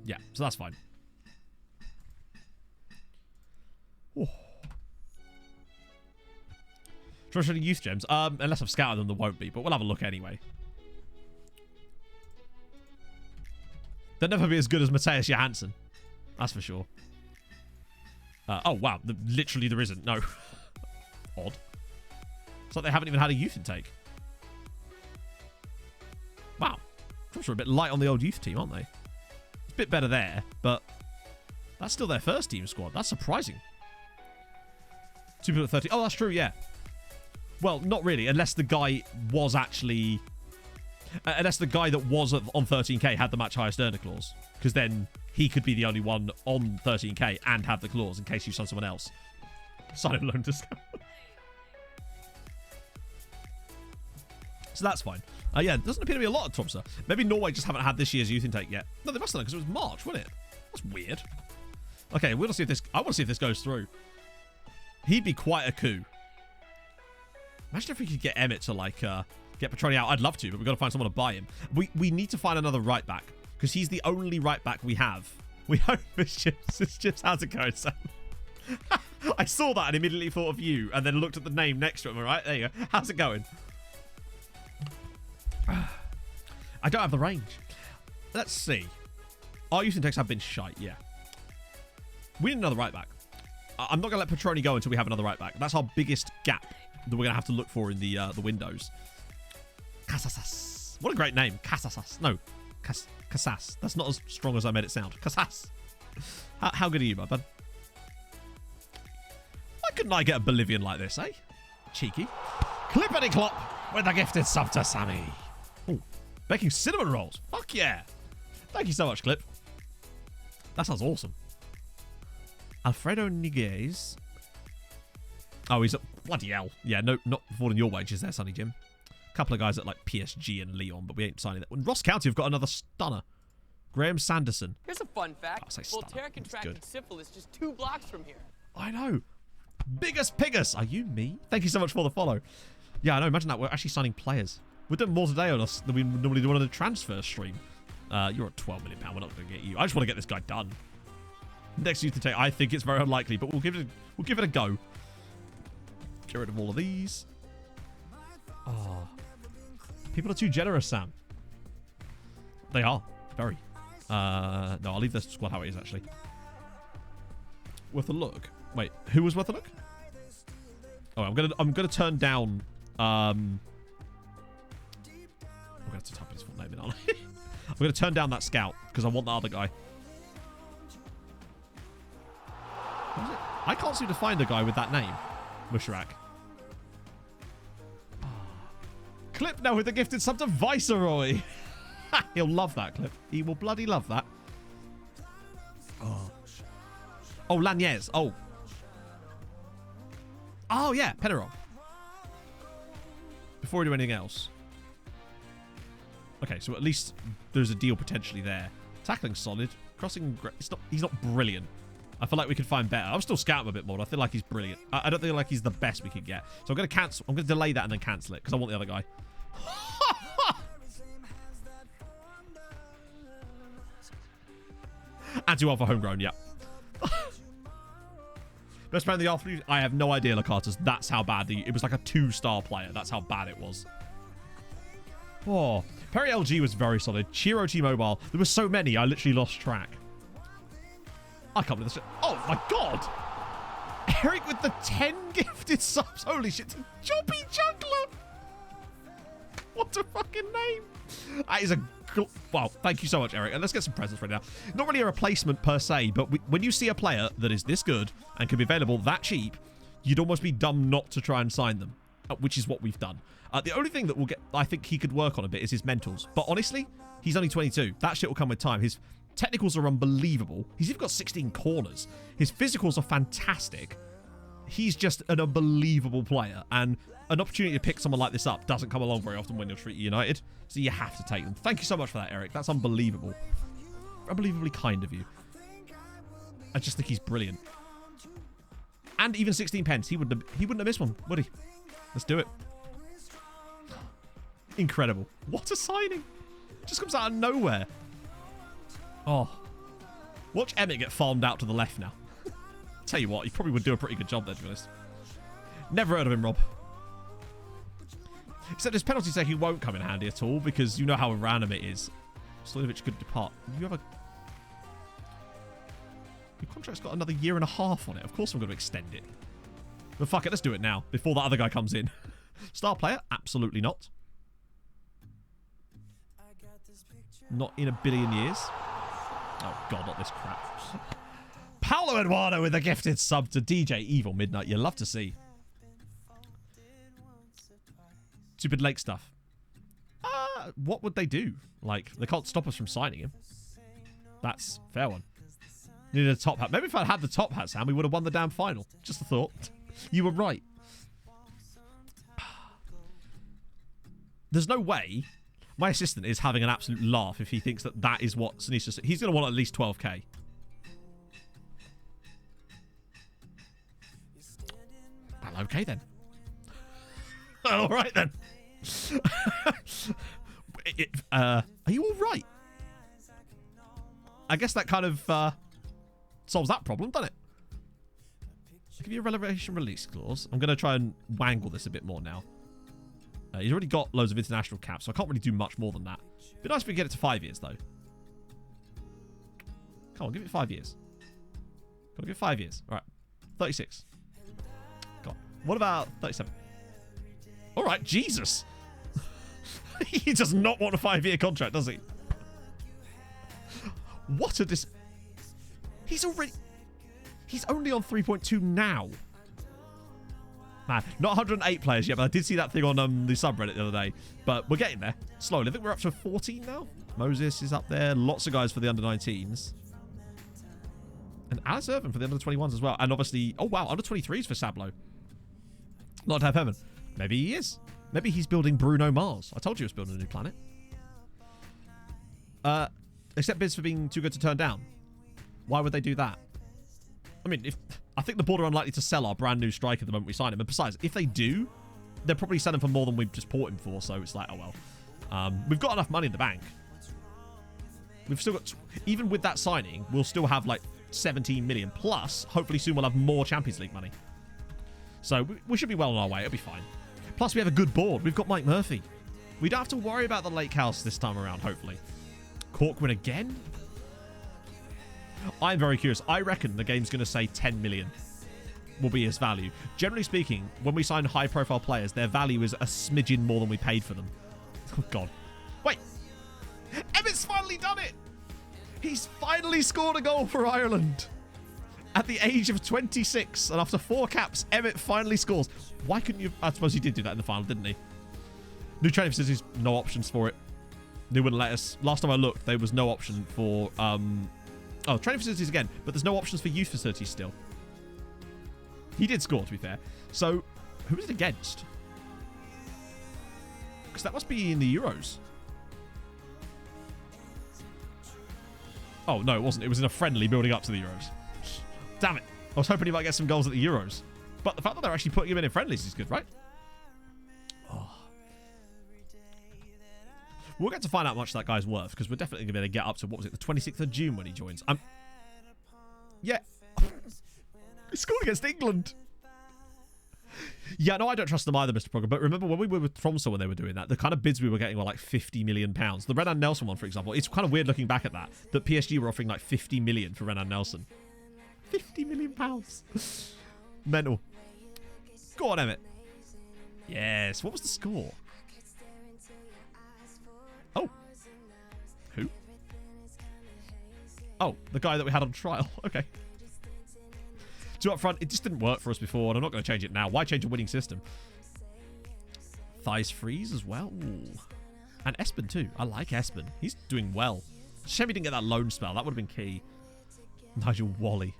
Yeah, so that's fine. Oh. Traditional youth gems. Unless I've scouted them, there won't be, but we'll have a look anyway. They'll never be as good as Matthias Johansson. That's for sure. Oh, wow. Literally, there isn't. No. Odd. It's like they haven't even had a youth intake. Wow. Tromsø are a bit light on the old youth team, aren't they? It's a bit better there, but that's still their first team squad. That's surprising. 2 people at 30. Oh, that's true, yeah. Well, not really, unless the guy was actually... unless the guy that was on 13k had the match highest earner clause. Because then he could be the only one on 13k and have the clause in case you sign someone else. Sign a loan discount. So that's fine. Yeah, there doesn't appear to be a lot of Tromsø. Maybe Norway just haven't had this year's youth intake yet. No, they must have done because it was March, wasn't it? That's weird. Okay, we'll see if this... I want to see if this goes through. He'd be quite a coup. Imagine if we could get Emmett to, like, get Petroni out. I'd love to, but we've got to find someone to buy him. We need to find another right back because he's the only right back we have. We hope it's Chips. How's it going, Sam? I saw that and immediately thought of you and then looked at the name next to him. All right, there you go. How's it going? I don't have the range. Let's see. Our youth intakes have been shite, yeah. We need another right back. I'm not going to let Petroni go until we have another right back. That's our biggest gap that we're going to have to look for in the windows. Casas. What a great name. Casas. No. Casas. That's not as strong as I made it sound. Casas. How good are you, bud? Why couldn't I get a Bolivian like this, eh? Cheeky. Clippity clop with a gifted sub to Sammy. Ooh. Baking cinnamon rolls. Fuck yeah. Thank you so much, Clip. That sounds awesome. Alfredo Niguez. Oh, he's at... Bloody hell. Yeah, no, not affording your wages there, Sonny Jim. A couple of guys at, like, PSG and Lyon, but we ain't signing that. Ross County have got another stunner. Graham Sanderson. Here's a fun fact. Stunner. Voltaire contracted syphilis just 2 blocks from here. I know. Biggest Piggus. Are you me? Thank you so much for the follow. Yeah, I know. Imagine that. We're actually signing players. We're doing more today on us than we normally do on a transfer stream. You're at £12 million. We're not going to get you. I just want to get this guy done. Next youth to take. I think it's very unlikely, but we'll give it a go. Get rid of all of these. Oh. People are too generous, Sam. They are. Very. No, I'll leave this squad how it is, actually. Worth a look. Wait, who was worth a look? Oh, I'm gonna turn down to type his full name in, aren't I? I'm going to turn down that scout because I want the other guy. What is it? I can't seem to find a guy with that name. Mushrak. Clip now with the gifted sub to Viceroy. He'll love that clip. He will bloody love that. Oh, Lanyez. Oh, yeah. Penarol. Before we do anything else. Okay, so at least there's a deal potentially there. Tackling solid. Crossing... He's not brilliant. I feel like we could find better. I'll still scout him a bit more. I feel like he's brilliant. I don't feel like he's the best we could get. So I'm going to cancel. I'm going to delay that and then cancel it because I want the other guy. And 2 for homegrown, yeah. Best player in the afternoon? I have no idea, Lacartas. That's how bad it was like a 2-star player. That's how bad it was. Oh, Perry LG was very solid. Chiro T-Mobile. There were so many, I literally lost track. I can't believe this. Oh my god! Eric with the 10 gifted subs. Holy shit. Choppy Juggler. What a fucking name. That is a... Wow, thank you so much, Eric. And let's get some presents right now. Not really a replacement per se, but when you see a player that is this good and can be available that cheap, you'd almost be dumb not to try and sign them, which is what we've done. The only thing that I think he could work on a bit is his mentals. But honestly, he's only 22. That shit will come with time. His technicals are unbelievable. He's even got 16 corners. His physicals are fantastic. He's just an unbelievable player. And an opportunity to pick someone like this up doesn't come along very often when you're Treaty United. So you have to take them. Thank you so much for that, Eric. That's unbelievable. Unbelievably kind of you. I just think he's brilliant. And even 16 pence. He wouldn't have missed one, would he? Let's do it. Incredible. What a signing. Just comes out of nowhere. Oh. Watch Emmett get farmed out to the left now. Tell you what, he probably would do a pretty good job there, to be honest. Never heard of him, Rob. Except his penalty taking won't come in handy at all because you know how random it is. Stojkovic could depart. You have a... Your contract's got another 1.5 years on it. Of course I'm going to extend it. But fuck it, let's do it now before that other guy comes in. Star player? Absolutely not. Not in a billion years. Oh god, not this crap. Paolo Eduardo with a gifted sub to DJ Evil Midnight. You love to see. Stupid Lake stuff. What would they do? Like, they can't stop us from signing him. That's a fair one. Needed a top hat. Maybe if I'd had the top hat, Sam, we would have won the damn final. Just a thought. You were right. There's no way my assistant is having an absolute laugh if he thinks that that is what Sinisa... He's going to want at least 12k. Well, okay then. All right then. Are you all right? I guess that kind of solves that problem, doesn't it? I'll give you a revelation release clause. I'm going to try and wangle this a bit more now. He's already got loads of international caps, so I can't really do much more than that. It'd be nice if we get it to 5 years, though. Come on, give it 5 years. Gotta give it 5 years. All right. 36. God. What about 37? All right, Jesus. He does not want a 5-year contract, does he? What a dis... He's only on 3.2 now. Man, not 108 players yet, but I did see that thing on the subreddit the other day. But we're getting there. Slowly. I think we're up to 14 now. Moses is up there. Lots of guys for the under-19s. And Alice Irvin for the under-21s as well. And obviously... Oh, wow. Under-23s for Sablo. Not to have heaven. Maybe he is. Maybe he's building Bruno Mars. I told you he was building a new planet. Accept bids for being too good to turn down. Why would they do that? I mean, I think the board are unlikely to sell our brand new striker the moment we sign him. And besides, if they do, they're probably selling for more than we've just bought him for. So it's like, oh well. We've got enough money in the bank. We've still got... Even with that signing, we'll still have like 17 million. Plus, hopefully soon we'll have more Champions League money. So we should be well on our way. It'll be fine. Plus, we have a good board. We've got Mike Murphy. We don't have to worry about the lake house this time around, hopefully. Corkwin again? I'm very curious. I reckon the game's going to say 10 million will be his value. Generally speaking, when we sign high-profile players, their value is a smidgen more than we paid for them. Oh, God. Wait. finally done it. He's finally scored a goal for Ireland. At the age of 26, and after 4 caps, Emmett finally scores. Why couldn't you... I suppose he did do that in the final, didn't he? New training facilities, no options for it. They wouldn't let us. Last time I looked, there was no option for... Oh, training facilities again, but there's no options for youth facilities still. He did score, to be fair. So, who was it against? Because that must be in the Euros. Oh, no, it wasn't. It was in a friendly building up to the Euros. Damn it. I was hoping he might get some goals at the Euros. But the fact that they're actually putting him in friendlies is good, right? Oh. We'll get to find out how much that guy's worth, because we're definitely going to get up to, what was it, the 26th of June when he joins. Yeah. He scored against England. Yeah, no, I don't trust them either, Mr. Progger. But remember when we were with Tromsø when they were doing that, the kind of bids we were getting were like £50 million. The Renan Nelson one, for example, it's kind of weird looking back at that PSG were offering like 50 million for Renan Nelson. £50 million. Mental. Go on, Emmett. Yes. What was the score? Oh. Who? Oh, the guy that we had on trial. Okay. Two up front. It just didn't work for us before, and I'm not going to change it now. Why change a winning system? Thighs freeze as well. Ooh. And Espen too. I like Espen. He's doing well. Shame he didn't get that loan spell. That would have been key. Nigel Wally.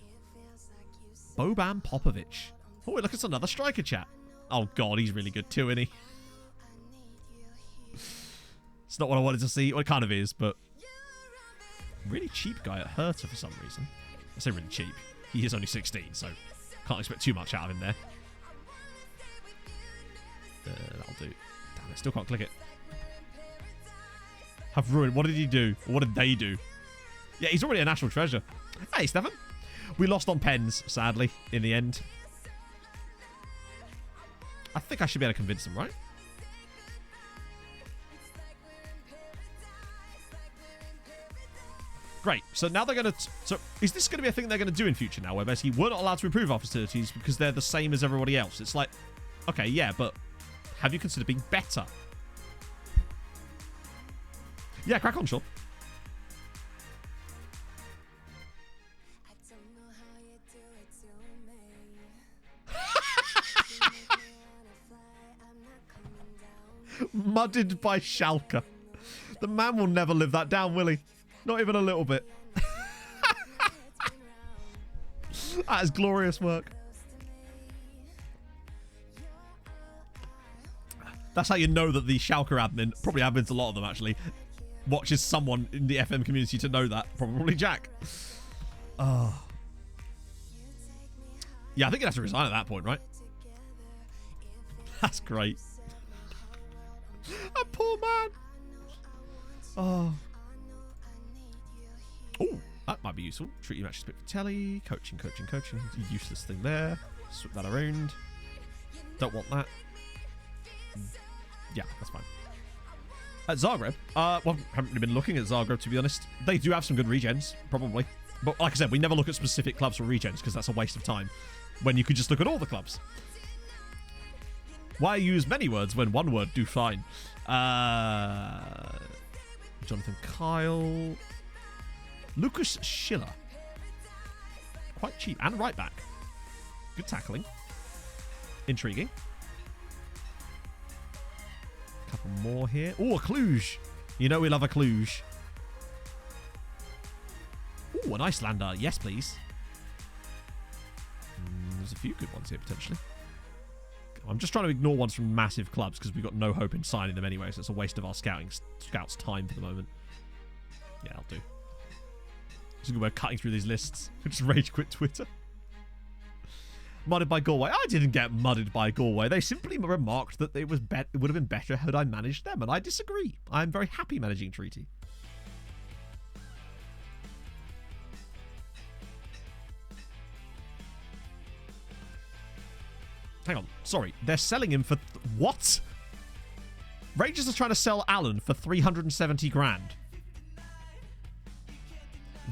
Boban Popovic. Oh, look, it's another striker chat. Oh, God, he's really good too, isn't he? It's not what I wanted to see. Well, it kind of is, but... Really cheap guy at Hertha for some reason. I say really cheap. He is only 16, so can't expect too much out of him there. That'll do. Damn it, still can't click it. Have ruined. What did he do? Or what did they do? Yeah, he's already a national treasure. Hey, Stefan. We lost on pens, sadly, in the end. I think I should be able to convince them, right? Great. So now they're going to... So is this going to be a thing they're going to do in future now, where basically we're not allowed to improve our facilities because they're the same as everybody else? It's like, okay, yeah, but have you considered being better? Yeah, crack on, Sean. Mudded by Schalke. The man will never live that down, will he? Not even a little bit. That is glorious work. That's how you know that the Schalke admin, probably admins a lot of them actually, watches someone in the FM community to know that. Probably Jack. Oh. Yeah, I think you'd have to resign at that point, right? That's great. A poor man. Oh. Oh, that might be useful. Treaty matches bit for telly. Coaching. Useless thing there. Swap that around. Don't want that. Yeah, that's fine. At Zagreb, well, haven't really been looking at Zagreb, to be honest. They do have some good regens, probably. But like I said, we never look at specific clubs for regens because that's a waste of time when you could just look at all the clubs. Why use many words when one word do fine? Jonathan Kyle. Lucas Schiller. Quite cheap. And right back. Good tackling. Intriguing. Couple more here. Oh, a Cluj. You know we love a Cluj. Oh, an Icelander. Yes, please. There's a few good ones here, potentially. I'm just trying to ignore ones from massive clubs because we've got no hope in signing them anyway, so it's a waste of our scouts' time for the moment. Yeah, I'll do. It's a good way of cutting through these lists. Just rage quit Twitter. Mudded by Galway. I didn't get mudded by Galway. They simply remarked that it would have been better had I managed them, and I disagree. I'm very happy managing Treaty. Hang on. Sorry. They're selling him for... what? Rangers are trying to sell Allen for 370 grand.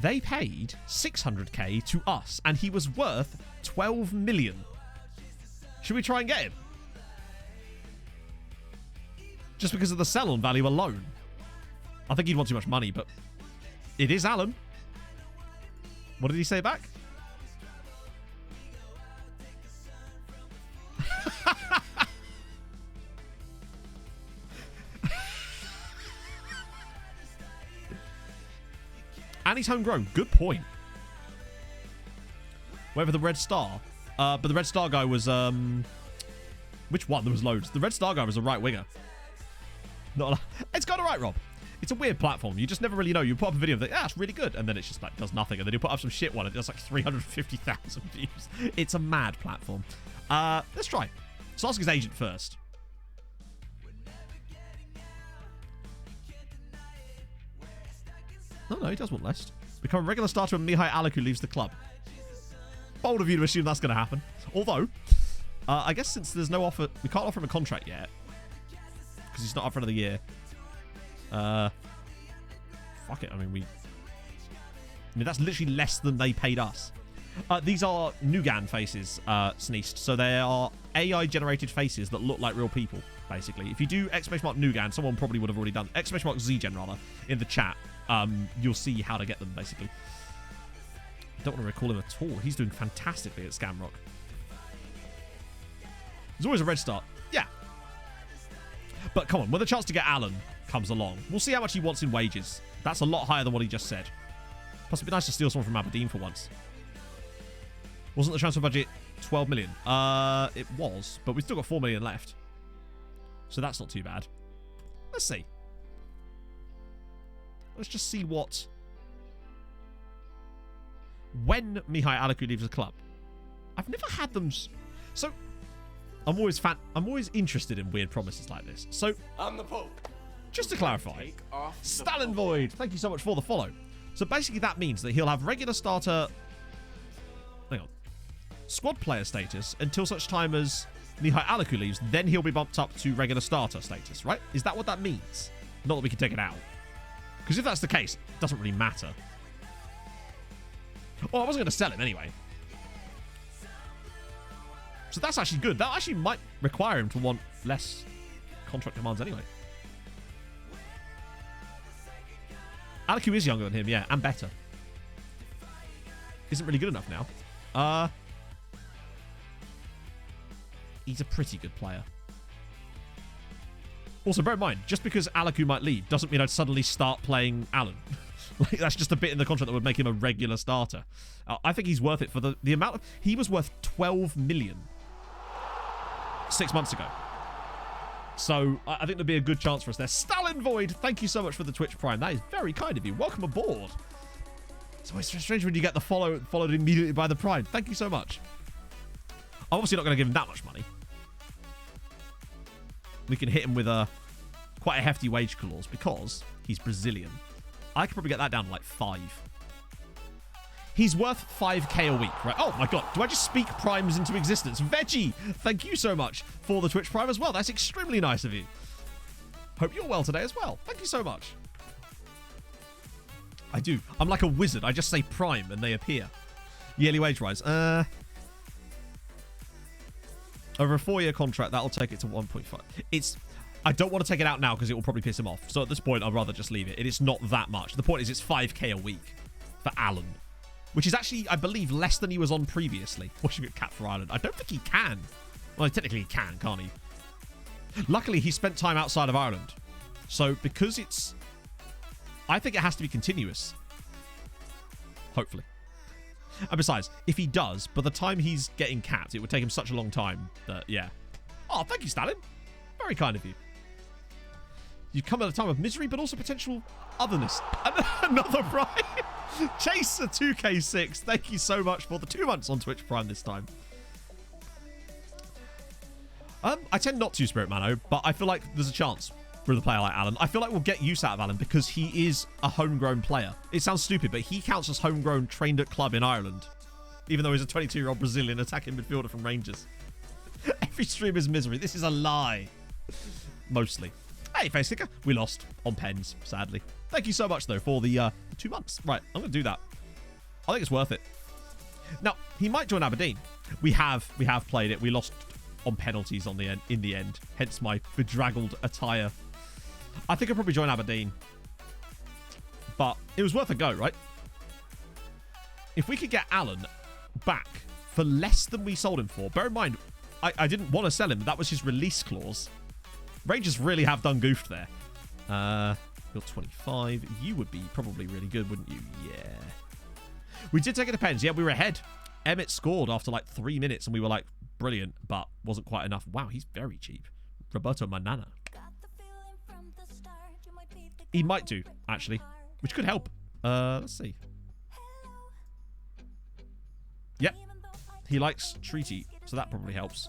They paid 600k to us, and he was worth 12 million. Should we try and get him? Just because of the sell-on value alone. I think he'd want too much money, but It is Alan. What did he say back? And he's homegrown. Good point. Whether the Red Star. But the Red Star guy was... Which one? There was loads. The Red Star guy was a right winger. Not. It's kind of right, Rob. It's a weird platform. You just never really know. You put up a video that, it's really good. And then it's just like, does nothing. And then you put up some shit one. And it does like 350,000 views. It's a mad platform. Let's try. So ask his agent first. No, he does want less. Become a regular starter when Mihai Alaku leaves the club. Bold of you to assume that's going to happen. Although, I guess since there's no offer, we can't offer him a contract yet. Because he's not up for another year. Fuck it. I mean, that's literally less than they paid us. These are Nugan faces, Sneezed. So they are AI-generated faces that look like real people, basically. If you do ! Nugan, someone probably would have already done ! Zgen, rather, in the chat. You'll see how to get them, basically. I don't want to recall him at all. He's doing fantastically at Scamrock. There's always a red start. Yeah. But come on, when the chance to get Alan comes along, we'll see how much he wants in wages. That's a lot higher than what he just said. Plus, it'd be nice to steal someone from Aberdeen for once. Wasn't the transfer budget 12 million? It was, but we've still got 4 million left. So that's not too bad. Let's see. Let's just see what... When Mihai Alaku leaves the club. I've never had them... So, I'm always interested in weird promises like this. So, I'm the Pope. Just to clarify, Stalin Void, thank you so much for the follow. So basically that means that he'll have regular starter... Hang on. Squad player status until such time as Mihai Alaku leaves. Then he'll be bumped up to regular starter status, right? Is that what that means? Not that we can take it out. Because if that's the case, it doesn't really matter. Well, I wasn't going to sell him anyway. So that's actually good. That actually might require him to want less contract demands anyway. Alaku is younger than him, yeah, and better. Isn't really good enough now. He's a pretty good player. Also, bear in mind, just because Alaku might leave doesn't mean I'd suddenly start playing Alan. Like, that's just a bit in the contract that would make him a regular starter. I think he's worth it for the amount of... He was worth 12 million 6 months ago. So, I think there'd be a good chance for us there. Stalin Void, thank you so much for the Twitch Prime. That is very kind of you. Welcome aboard. It's always strange when you get the followed immediately by the Prime. Thank you so much. I'm obviously not going to give him that much money. We can hit him with quite a hefty wage clause because he's Brazilian. I could probably get that down to like 5. He's worth 5k a week, right? Oh my god, do I just speak primes into existence? Veggie, thank you so much for the Twitch Prime as well. That's extremely nice of you. Hope you're well today as well. Thank you so much. I do. I'm like a wizard. I just say prime and they appear. Yearly wage rise. Over a 4-year contract, that'll take it to 1.5. I don't want to take it out now because it will probably piss him off. So at this point, I'd rather just leave it. It's not that much. The point is it's 5k a week for Alan. Which is actually, I believe, less than he was on previously. What should we get capped for Ireland? I don't think he can. Well, technically he can, can't he? Luckily, he spent time outside of Ireland. So because it's... I think it has to be continuous. Hopefully. And besides, if he does, by the time he's getting capped, it would take him such a long time that, yeah. Oh, thank you, Stalin. Very kind of you. You've come at a time of misery, but also potential otherness. Another Prime. Chaser 2k6. Thank you so much for the 2 months on Twitch Prime this time. I tend not to, Spirit Mano, but I feel like there's a chance with a player like Alan. I feel like we'll get use out of Alan because he is a homegrown player. It sounds stupid, but he counts as homegrown, trained at club in Ireland. Even though he's a 22-year-old Brazilian attacking midfielder from Rangers. Every stream is misery. This is a lie. Mostly. Hey, Facesticker. We lost on pens, sadly. Thank you so much, though, for the 2 months. Right, I'm going to do that. I think it's worth it. Now, he might join Aberdeen. We have played it. We lost on penalties in the end. Hence my bedraggled attire. I think I'll probably join Aberdeen. But it was worth a go, right? If we could get Alan back for less than we sold him for, bear in mind, I didn't want to sell him. That was his release clause. Rangers really have done goofed there. You're 25. You would be probably really good, wouldn't you? Yeah. We did take it depends. Yeah, we were ahead. Emmett scored after like 3 minutes, and we were like, brilliant, but wasn't quite enough. Wow, he's very cheap. Roberto Manana. He might do, actually, which could help. Let's see. Yep. He likes treaty, so that probably helps.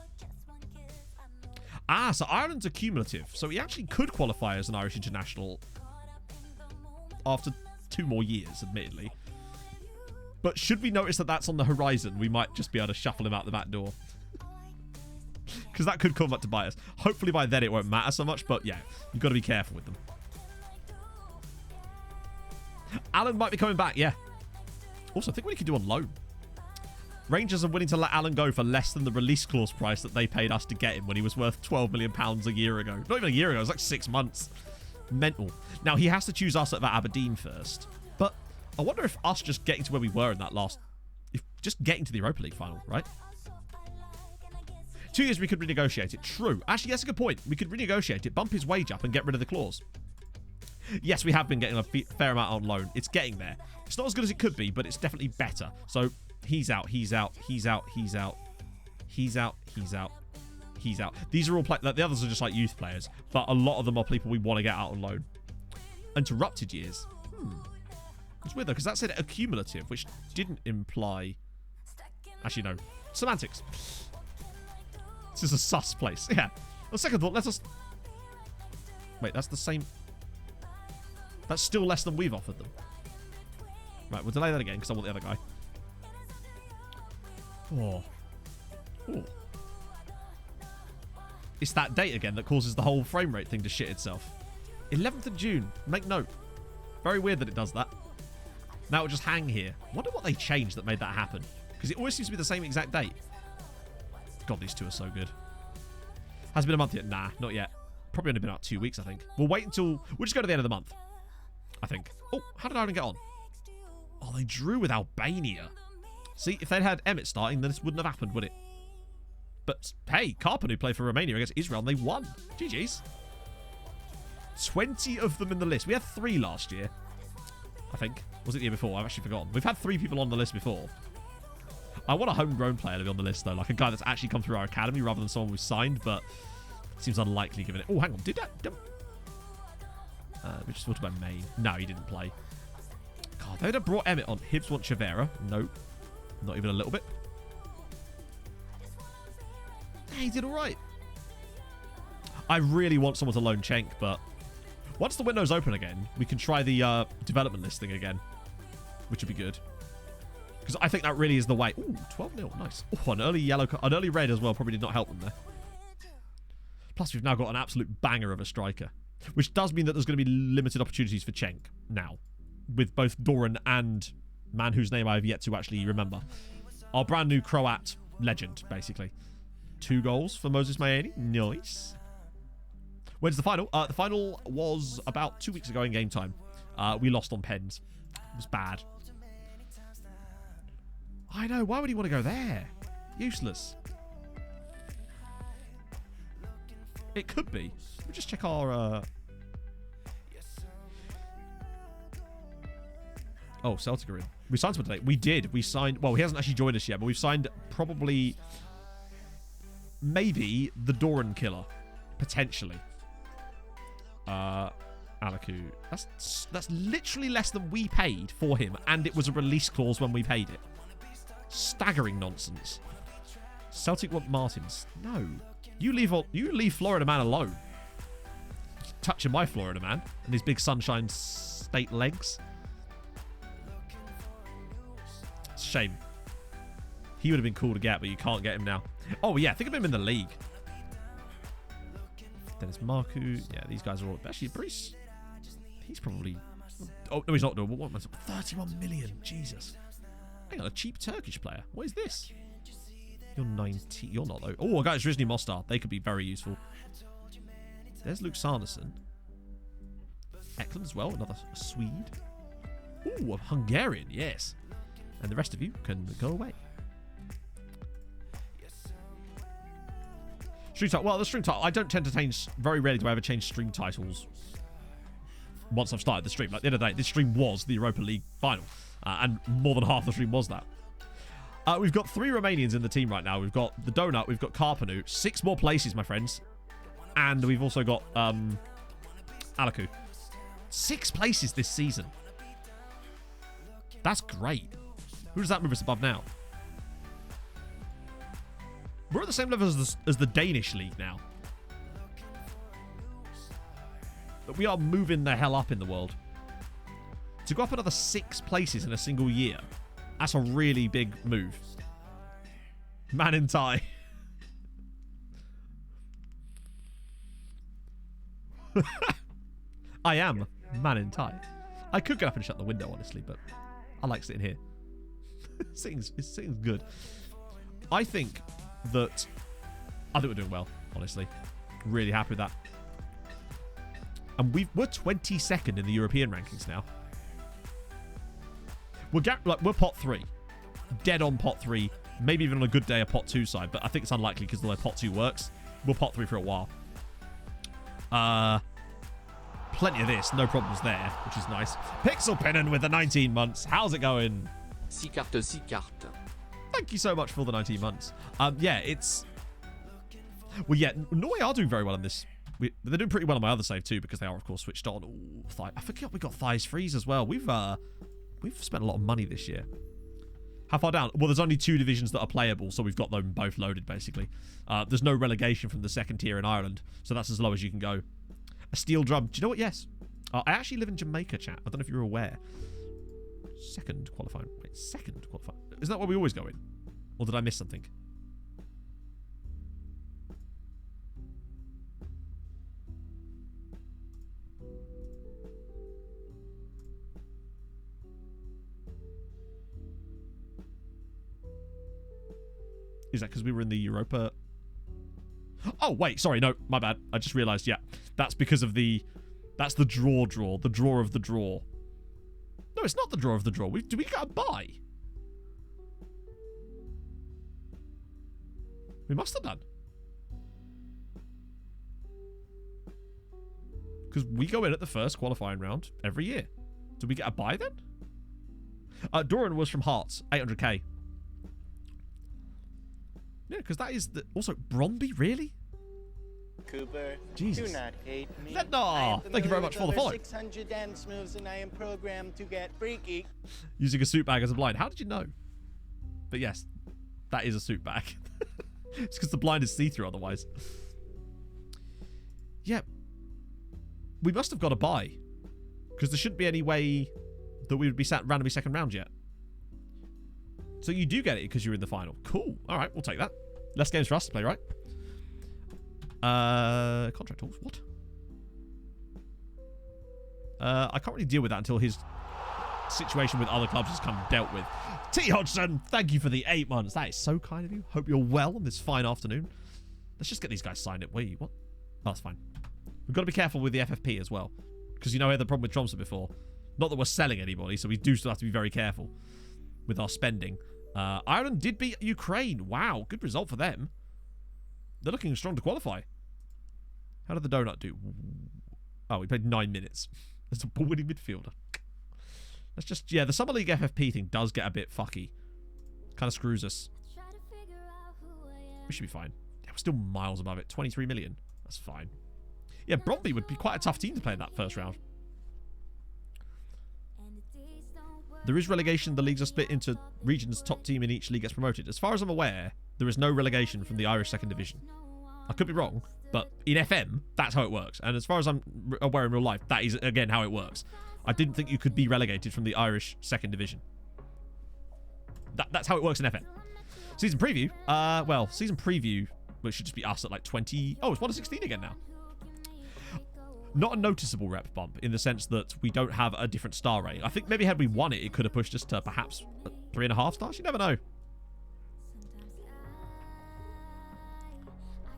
Ah, so Ireland's a cumulative. So he actually could qualify as an Irish international after 2 more years, admittedly. But should we notice that that's on the horizon, we might just be able to shuffle him out the back door. Because that could come up to bite us. Hopefully by then it won't matter so much, but yeah, you've got to be careful with them. Alan might be coming back, yeah. Also, I think we could do on loan. Rangers are willing to let Alan go for less than the release clause price that they paid us to get him when he was worth £12 million a year ago. Not even a year ago, it was like 6 months. Mental. Now, he has to choose us at Aberdeen first. But I wonder if us just getting to where we were in that last... If just getting to the Europa League final, right? 2 years we could renegotiate it. True. Actually, that's a good point. We could renegotiate it, bump his wage up and get rid of the clause. Yes, we have been getting a fair amount on loan. It's getting there. It's not as good as it could be, but it's definitely better. So... He's out, he's out, he's out, he's out, he's out, he's out, he's out. These are all the others are just like youth players, but a lot of them are people we want to get out on loan. Interrupted years. It's weird though, because that said accumulative, which didn't imply... Actually, no. Semantics. This is a sus place. Yeah. On second thought, let us... Wait, that's the same... That's still less than we've offered them. Right, we'll delay that again, because I want the other guy. Oh. It's that date again that causes the whole frame rate thing to shit itself. 11th of June. Make note. Very weird that it does that. Now it'll just hang here. Wonder what they changed that made that happen. Because it always seems to be the same exact date. God, these two are so good. Has it been a month yet? Nah, not yet. Probably only been about 2 weeks, I think. We'll wait until... We'll just go to the end of the month. I think. Oh, how did Ireland get on? Oh, they drew with Albania. See, if they'd had Emmett starting, then this wouldn't have happened, would it? But, hey, Karpen, who played for Romania against Israel, and they won. GG's. 20 of them in the list. We had 3 last year, I think. Was it the year before? I've actually forgotten. We've had 3 people on the list before. I want a homegrown player to be on the list, though. Like a guy that's actually come through our academy rather than someone we've signed, but it seems unlikely given it. Oh, hang on. Did that... we just talked about Maine. No, he didn't play. God, they'd have brought Emmett on. Hibs want Chavera. Nope. Not even a little bit. He did all right. I really want someone to loan Cenk, but once the window's open again, we can try the development listing again, which would be good. Because I think that really is the way. Ooh, 12-0. Nice. Oh, an early yellow, an early red as well probably did not help them there. Plus, we've now got an absolute banger of a striker, which does mean that there's going to be limited opportunities for Cenk now, with both Doran and... man whose name I have yet to actually remember. Our brand new Croat legend, basically. 2 goals for Moses Mayeni. Nice. When's the final? The final was about 2 weeks ago in game time. We lost on pens. It was bad. I know. Why would he want to go there? Useless. It could be. Let me just check our... Oh, Celtic are in. We signed someone today. We did. We signed... Well, he hasn't actually joined us yet, but we've signed probably... Maybe the Doran killer. Potentially. Alaku. That's literally less than we paid for him, and it was a release clause when we paid it. Staggering nonsense. Celtic want Martins. No. You leave Florida Man alone. Touching my Florida Man and his big Sunshine State legs. It's a shame. He would have been cool to get, but you can't get him now. Oh, yeah. Think of him in the league. Dennis Marku. Yeah, these guys are all... Actually, Brees... He's probably... Oh, no, he's not doing... What am I... 31 million. Jesus. Hang on, a cheap Turkish player. What is this? You're 90. You're not, though. Oh, a guy that's Rizny Mostar. They could be very useful. There's Luke Sanderson. Eklund as well. Another Swede. Ooh, a Hungarian, yes. And the rest of you can go away. Stream title. Well, the stream title, I don't tend to change, very rarely do I ever change stream titles once I've started the stream. Like, at the end of the day, this stream was the Europa League final. And more than half the stream was that. We've got 3 Romanians in the team right now. We've got the Donut, we've got Carpenu, 6 more places, my friends. And we've also got Alaku. 6 places this season. That's great. Who does that move us above now? We're at the same level as the Danish league now. But we are moving the hell up in the world. To go up another 6 places in a single year, that's a really big move. Man in tie. I am man in tie. I could get up and shut the window, honestly, but I like sitting here. Sitting's good. I think we're doing well, honestly. Really happy with that. And we're 22nd in the European rankings now. We're pot 3. Dead on pot 3. Maybe even on a good day a pot 2 side, but I think it's unlikely because the way pot 2 works. We're pot 3 for a while. Plenty of this, no problems there, which is nice. Pixel Pinnon with the 19 months. How's it going? 6 cartes, 6 cartes. Thank you so much for the 19 months. Yeah, it's... Well, yeah, Norway are doing very well in this. They're doing pretty well on my other save too, because they are, of course, switched on. Ooh, I forget we got thighs freeze as well. We've spent a lot of money this year. How far down? Well, there's only 2 divisions that are playable, so we've got them both loaded, basically. There's no relegation from the 2nd tier in Ireland, so that's as low as you can go. A steel drum. Do you know what? Yes. I actually live in Jamaica, chat. I don't know if you're aware. 2nd qualifying. Wait, 2nd qualifying. Isn't that where we always go in? Or did I miss something? Is that because we were in the Europa? Oh, wait. Sorry. No, my bad. I just realized. Yeah. That's because of that's the draw. The draw of the draw. No, it's not the draw of the draw. Do we get a bye? We must have done. Because we go in at the first qualifying round every year. Do we get a bye then? Doran was from Hearts. 800k. Yeah, because that is the... Also, Bromby, really? Cooper, Jesus. do not hate me. No, thank you very much for the follow. 600 dance moves and I am programmed to get freaky. Using a suit bag as a blind. How did you know? But yes, that is a suit bag. It's because the blind is see-through otherwise. Yeah. We must have got a bye. Because there shouldn't be any way that we would be sat randomly 2nd round yet. So you do get it because you're in the final. Cool. All right, we'll take that. Less games for us to play, right? Contract tools. What? I can't really deal with that until his situation with other clubs has come dealt with. T. Hodgson, thank you for the 8 months. That is so kind of you. Hope you're well on this fine afternoon. Let's just get these guys signed up. Wait, what? Oh, that's fine. We've got to be careful with the FFP as well. Because you know we had the problem with Tromsø before. Not that we're selling anybody, so we do still have to be very careful with our spending. Ireland did beat Ukraine. Wow, good result for them. They're looking strong to qualify. How did the Donut do? Oh, we played 9 minutes. That's a ball-winning midfielder. Let's just... Yeah, the Summer League FFP thing does get a bit fucky. Kind of screws us. We should be fine. Yeah, we're still miles above it. 23 million. That's fine. Yeah, Bromby would be quite a tough team to play in that first round. There is relegation. The leagues are split into regions. Top team in each league gets promoted. As far as I'm aware, there is no relegation from the Irish 2nd division. I could be wrong, but in FM, that's how it works. And as far as I'm aware in real life, that is, again, how it works. I didn't think you could be relegated from the Irish 2nd division. That's how it works in FM. Season preview. Well, season preview, which should just be us at like 20... Oh, it's 1 to 16 again now. Not a noticeable rep bump in the sense that we don't have a different star rating. I think maybe had we won it, it could have pushed us to perhaps 3.5 stars. You never know.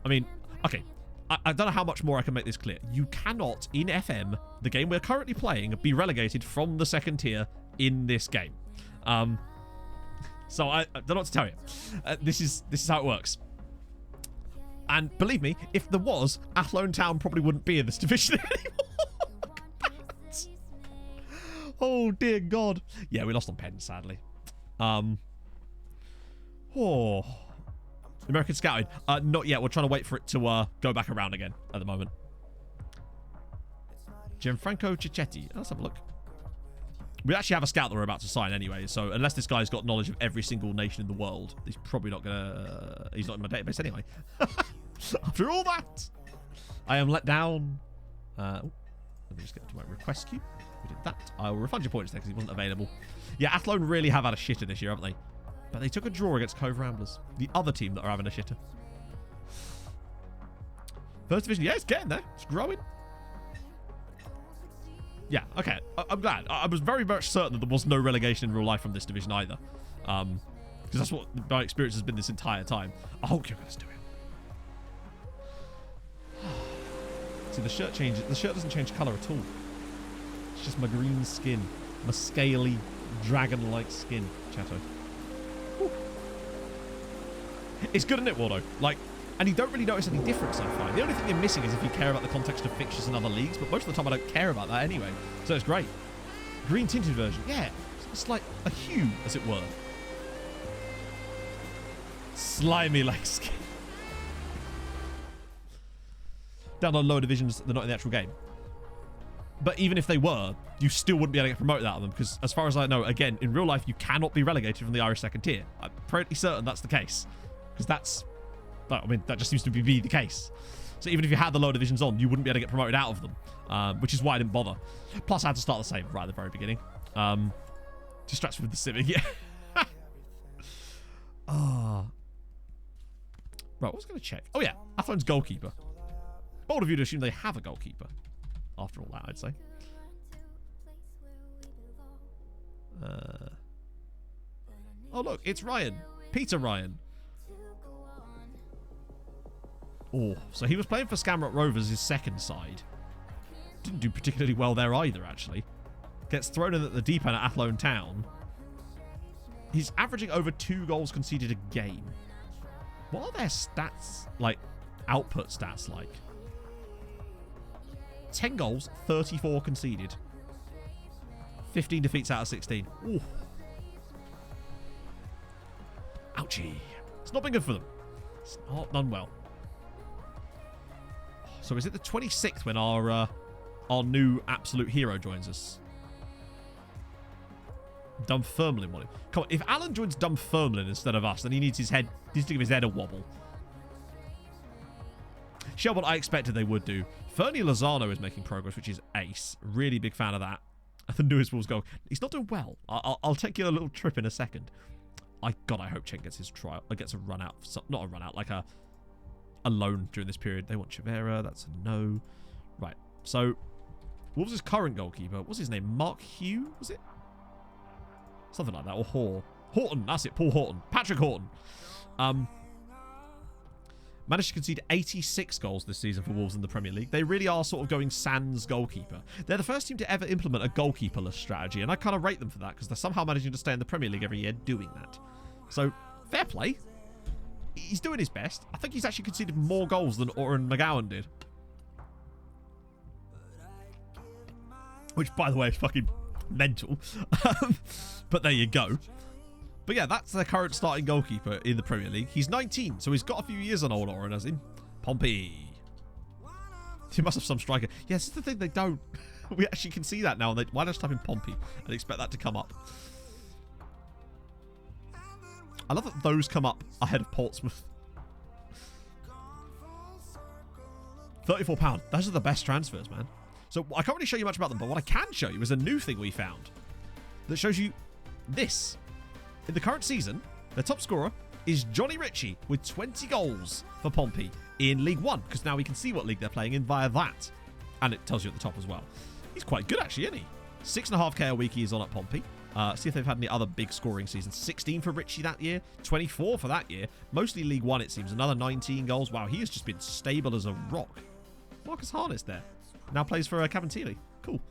I mean, okay. I don't know how much more I can make this clear. You cannot, in FM, the game we're currently playing, be relegated from the 2nd tier in this game. So I don't know what to tell you. This is how it works. And believe me, if there was, Athlone Town probably wouldn't be in this division anymore. Oh dear God. Yeah, we lost on Penn, sadly. American Scouting. Not yet. We're trying to wait for it to go back around again at the moment. Gianfranco Cicchetti. Let's have a look. We actually have a scout that we're about to sign anyway, so unless this guy's got knowledge of every single nation in the world, he's probably not gonna... he's not in my database anyway. After all that, I am let down. Let me just get to my request queue. We did that. I will refund your points there because he wasn't available. Yeah, Athlone really have had a shitter this year, haven't they? But they took a draw against Cove Ramblers, the other team that are having a shitter. First division, yeah, it's getting there. It's growing. Yeah, okay. I'm glad. I was very much certain that there was no relegation in real life from this division either. Because that's what my experience has been this entire time. I hope you're going to do it. See, the shirt changes. The shirt doesn't change colour at all. It's just my green skin. My scaly, dragon-like skin, chatto. Whew. It's good, isn't it, Waldo? Like, and you don't really notice any difference, I find. The only thing you're missing is if you care about the context of fixtures in other leagues, but most of the time I don't care about that anyway. So it's great. Green tinted version. Yeah. It's like a hue, as it were. Slimy like skin. Download lower divisions, they're not in the actual game. But even if they were, you still wouldn't be able to get promoted out of them, because as far as I know, again, in real life, you cannot be relegated from the Irish second tier. I'm pretty certain that's the case. Because that's... I mean, that just seems to be the case. So even if you had the lower divisions on, you wouldn't be able to get promoted out of them, which is why I didn't bother. Plus, I had to start the same right at the very beginning. Distracts me with the Civic, yeah. Right, what was I going to check? Oh, yeah. Athlone's goalkeeper. Bold of you to assume they have a goalkeeper. After all that, I'd say. Oh, look, it's Ryan. Peter Ryan. Oh, so he was playing for Scamrock Rovers, his second side. Didn't do particularly well there either, actually. Gets thrown in at the deep end at Athlone Town. He's averaging over 2 goals conceded a game. What are their stats, like, output stats like? 10 goals, 34 conceded. 15 defeats out of 16. Ooh. Ouchie. It's not been good for them. It's not done well. So is it the 26th when our new absolute hero joins us? Dunfermline won it. Come on, if Alan joins Dunfermline instead of us, then he needs his head. He needs to give his head a wobble. Show what I expected they would do. Fernie Lozano is making progress, which is ace. Really big fan of that. The newest Wolves goal. He's not doing well. I'll take you a little trip in a second. God, I hope Chen gets his trial. Gets a run out. Not a run out, like a loan during this period. They want Chavera. That's a no. Right. So, Wolves' current goalkeeper. What's his name? Mark Hugh, was it? Something like that. Or Horton. That's it. Paul Horton. Patrick Horton. Managed to concede 86 goals this season for Wolves in the Premier League. They really are sort of going sans goalkeeper. They're the first team to ever implement a goalkeeperless strategy, and I kind of rate them for that because they're somehow managing to stay in the Premier League every year doing that. So, fair play. He's doing his best. I think he's actually conceded more goals than Oren McGowan did. Which, by the way, is fucking mental. But there you go. But yeah, that's their current starting goalkeeper in the Premier League. He's 19, so he's got a few years on old Oren, as in Pompey. He must have some striker. Yeah, this is the thing, they don't. We actually can see that now. And why not just type in Pompey and expect that to come up? I love that those come up ahead of Portsmouth. £34. Those are the best transfers, man. So I can't really show you much about them, but what I can show you is a new thing we found that shows you this. In the current season, their top scorer is Johnny Ritchie with 20 goals for Pompey in League One, because now we can see what league they're playing in via that. And it tells you at the top as well. He's quite good, actually, isn't he? 6.5k a week he is on at Pompey. See if they've had any other big scoring seasons. 16 for Ritchie that year. 24 for that year. Mostly League One, it seems. Another 19 goals. Wow, he has just been stable as a rock. Marcus Harness there. Now plays for Caventini. Cool.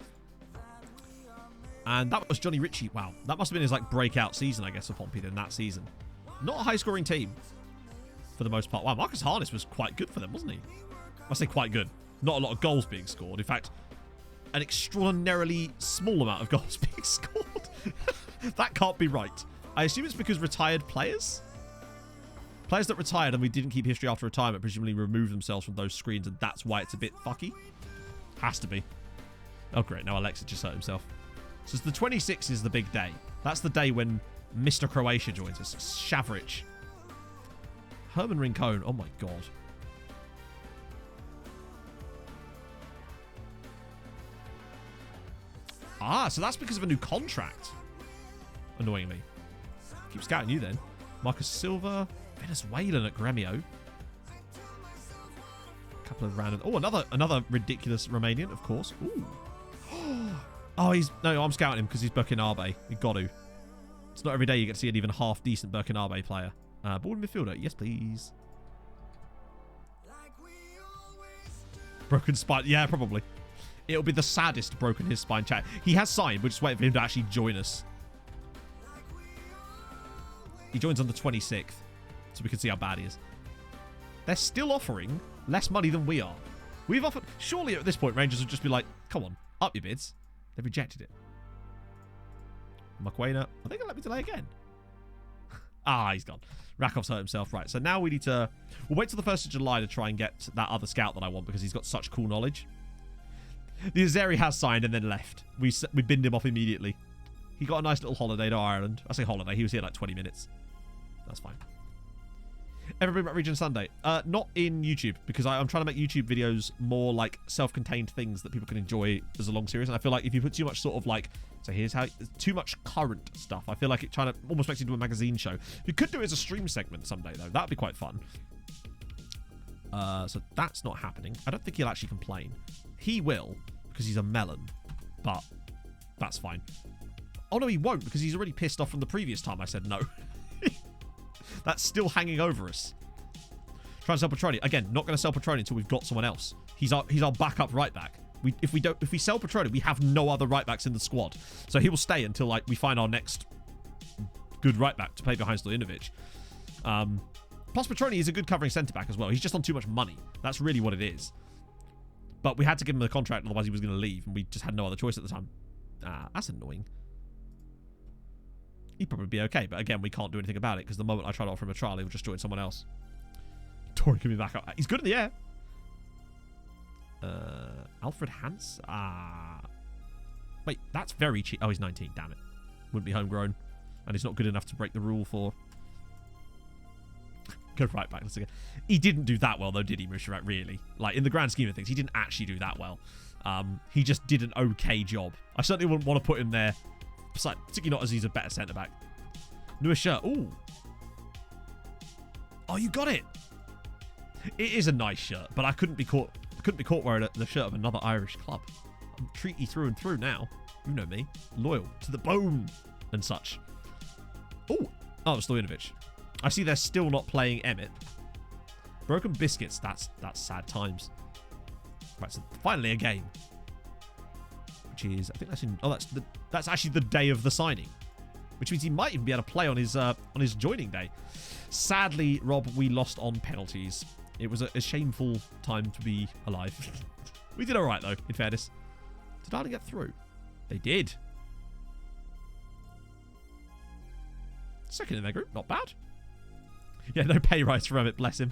And that was Johnny Ritchie. Wow. That must have been his like breakout season, I guess, for Pompey in that season. Not a high-scoring team for the most part. Wow, Marcus Harness was quite good for them, wasn't he? I say quite good. Not a lot of goals being scored. In fact, an extraordinarily small amount of goals being scored. That can't be right. I assume it's because retired players? Players that retired and we didn't keep history after retirement presumably removed themselves from those screens, and that's why it's a bit fucky. Has to be. Oh, great. Now Alexa just hurt himself. So the 26th is the big day. That's the day when Mr. Croatia joins us. Shavric. Herman Rincon. Oh, my God. Ah, so that's because of a new contract. Annoyingly. Keep scouting you then. Marcus Silva. Venezuelan at Gremio. A couple of random... Oh, another ridiculous Romanian, of course. Ooh. Oh, no, I'm scouting him because he's Burkinabe. You got to. It's not every day you get to see an even half-decent Burkinabe player. Ball midfielder. Yes, please. Broken spine. Yeah, probably. It'll be the saddest broken his spine chat. He has signed. We're just waiting for him to actually join us. He joins on the 26th. So we can see how bad he is. They're still offering less money than we are. We've offered... Surely at this point, Rangers would just be like, come on, up your bids. They've rejected it. Makwena. Are they going to let me delay again? Ah, he's gone. Rakov's hurt himself. Right, so now we need to... We'll wait till the 1st of July to try and get that other scout that I want because he's got such cool knowledge. The Azeri has signed and then left. We binned him off immediately. He got a nice little holiday to Ireland. I say holiday. He was here like 20 minutes. That's fine. Ever been back Region Sunday? Not in YouTube, because I'm trying to make YouTube videos more like self-contained things that people can enjoy as a long series. And I feel like if you put too much sort of like, so here's how, too much current stuff, I feel like it trying to almost makes it into a magazine show. You could do it as a stream segment someday, though. That'd be quite fun. So that's not happening. I don't think he'll actually complain. He will, because he's a melon, but that's fine. Oh, no, he won't, because he's already pissed off from the previous time I said no. That's still hanging over us. Try and sell Petroni. Again, not going to sell Petroni until we've got someone else. He's our backup right back. If we sell Petroni, we have no other right backs in the squad. So he will stay until like we find our next good right back to play behind Stojanovic. Plus Petroni is a good covering centre back as well. He's just on too much money. That's really what it is. But we had to give him the contract, otherwise he was going to leave, and we just had no other choice at the time. That's annoying. He'd probably be okay, but again, we can't do anything about it because the moment I try to offer him a trial, he'll just join someone else. Tori can be back up. He's good in the air. Alfred Hans? Wait, that's very cheap. Oh, he's 19. Damn it. Wouldn't be homegrown. And he's not good enough to break the rule for... Go right back. Let's again. He didn't do that well, though, did he, Musharat, really? Like, in the grand scheme of things, he didn't actually do that well. He just did an okay job. I certainly wouldn't want to put him there, particularly not as he's a better centre-back. Newer shirt. Ooh. Oh, you got it. It is a nice shirt, but I couldn't be caught wearing the shirt of another Irish club. I'm treaty through and through now. You know me. Loyal to the bone and such. Ooh. Oh, it's Stojanovic. I see they're still not playing Emmett. Broken biscuits. That's sad times. Right, so finally a game. Which is, I think that's in... Oh, that's actually the day of the signing. Which means he might even be able to play on his joining day. Sadly, Rob, we lost on penalties. It was a shameful time to be alive. We did all right, though, in fairness. Did Ireland get through? They did. Second in their group. Not bad. Yeah, no pay rise for Emmett. Bless him.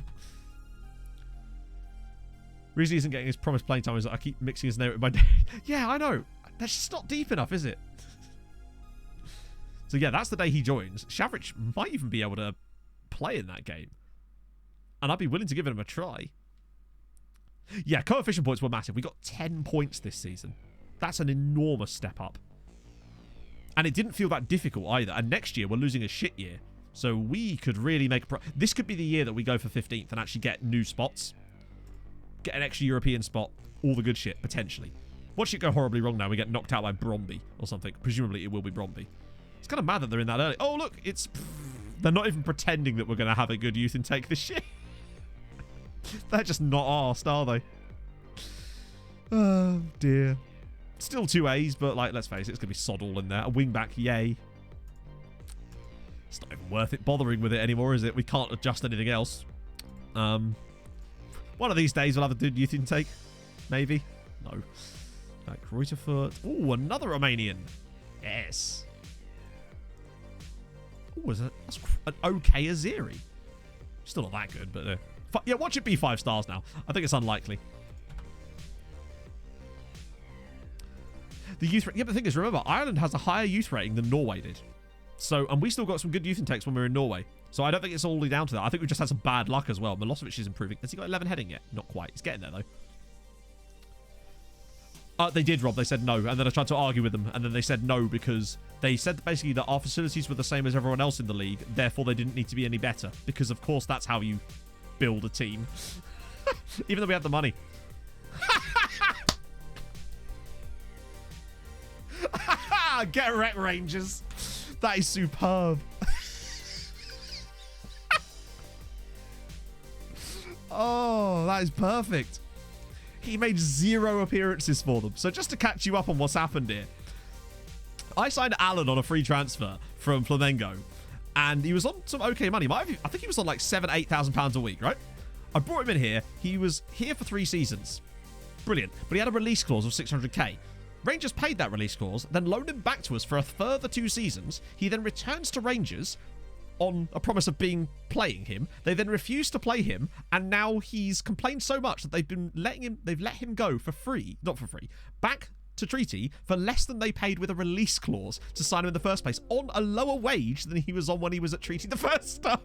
Reason he isn't getting his promised playing time is that I keep mixing his name with my name. Yeah, I know. That's just not deep enough, is it? So yeah, that's the day he joins. Shavric might even be able to play in that game. And I'd be willing to give him a try. Yeah, coefficient points were massive. We got 10 points this season. That's an enormous step up. And it didn't feel that difficult either. And next year, we're losing a shit year. So we could really make a... This could be the year that we go for 15th and actually get new spots. Get an extra European spot. All the good shit, potentially. Watch it go horribly wrong now. We get knocked out by Bromby or something. Presumably, it will be Bromby. It's kind of mad that they're in that early. Oh, look, it's... They're not even pretending that we're going to have a good youth intake this year. They're just not arsed, are they? Oh, dear. Still 2 A's, but like, let's face it, it's going to be sod all in there. A wing back, yay. It's not even worth it bothering with it anymore, is it? We can't adjust anything else. One of these days we'll have a youth intake. Maybe. No. Like Reuterfoot. Oh, another Romanian. Yes. Oh, that's an okay Azeri. Still not that good, but yeah, watch it be 5 stars now. I think it's unlikely. The youth, yeah, but the thing is, remember, Ireland has a higher youth rating than Norway did. So, and we still got some good youth intakes when we were in Norway. So I don't think it's all down to that. I think we just had some bad luck as well. Milosevic is improving. Has he got 11 heading yet? Not quite. He's getting there, though. They did, Rob. They said no. And then I tried to argue with them. And then they said no because they said basically that our facilities were the same as everyone else in the league. Therefore, they didn't need to be any better. Because, of course, that's how you build a team. Even though we had the money. Get wrecked, Rangers. That is superb. Oh, that is perfect. He made 0 appearances for them. So just to catch you up on what's happened here. I signed Alan on a free transfer from Flamengo. And he was on some okay money. I think he was on like £7,000-8,000 a week, right? I brought him in here. He was here for 3 seasons. Brilliant. But he had a release clause of 600k. Rangers paid that release clause, then loaned him back to us for a further 2 seasons. He then returns to Rangers on a promise of playing him. They then refused to play him, and now he's complained so much that they've let him go for free, not for free, back to Treaty for less than they paid with a release clause to sign him in the first place, on a lower wage than he was on when he was at Treaty the first time.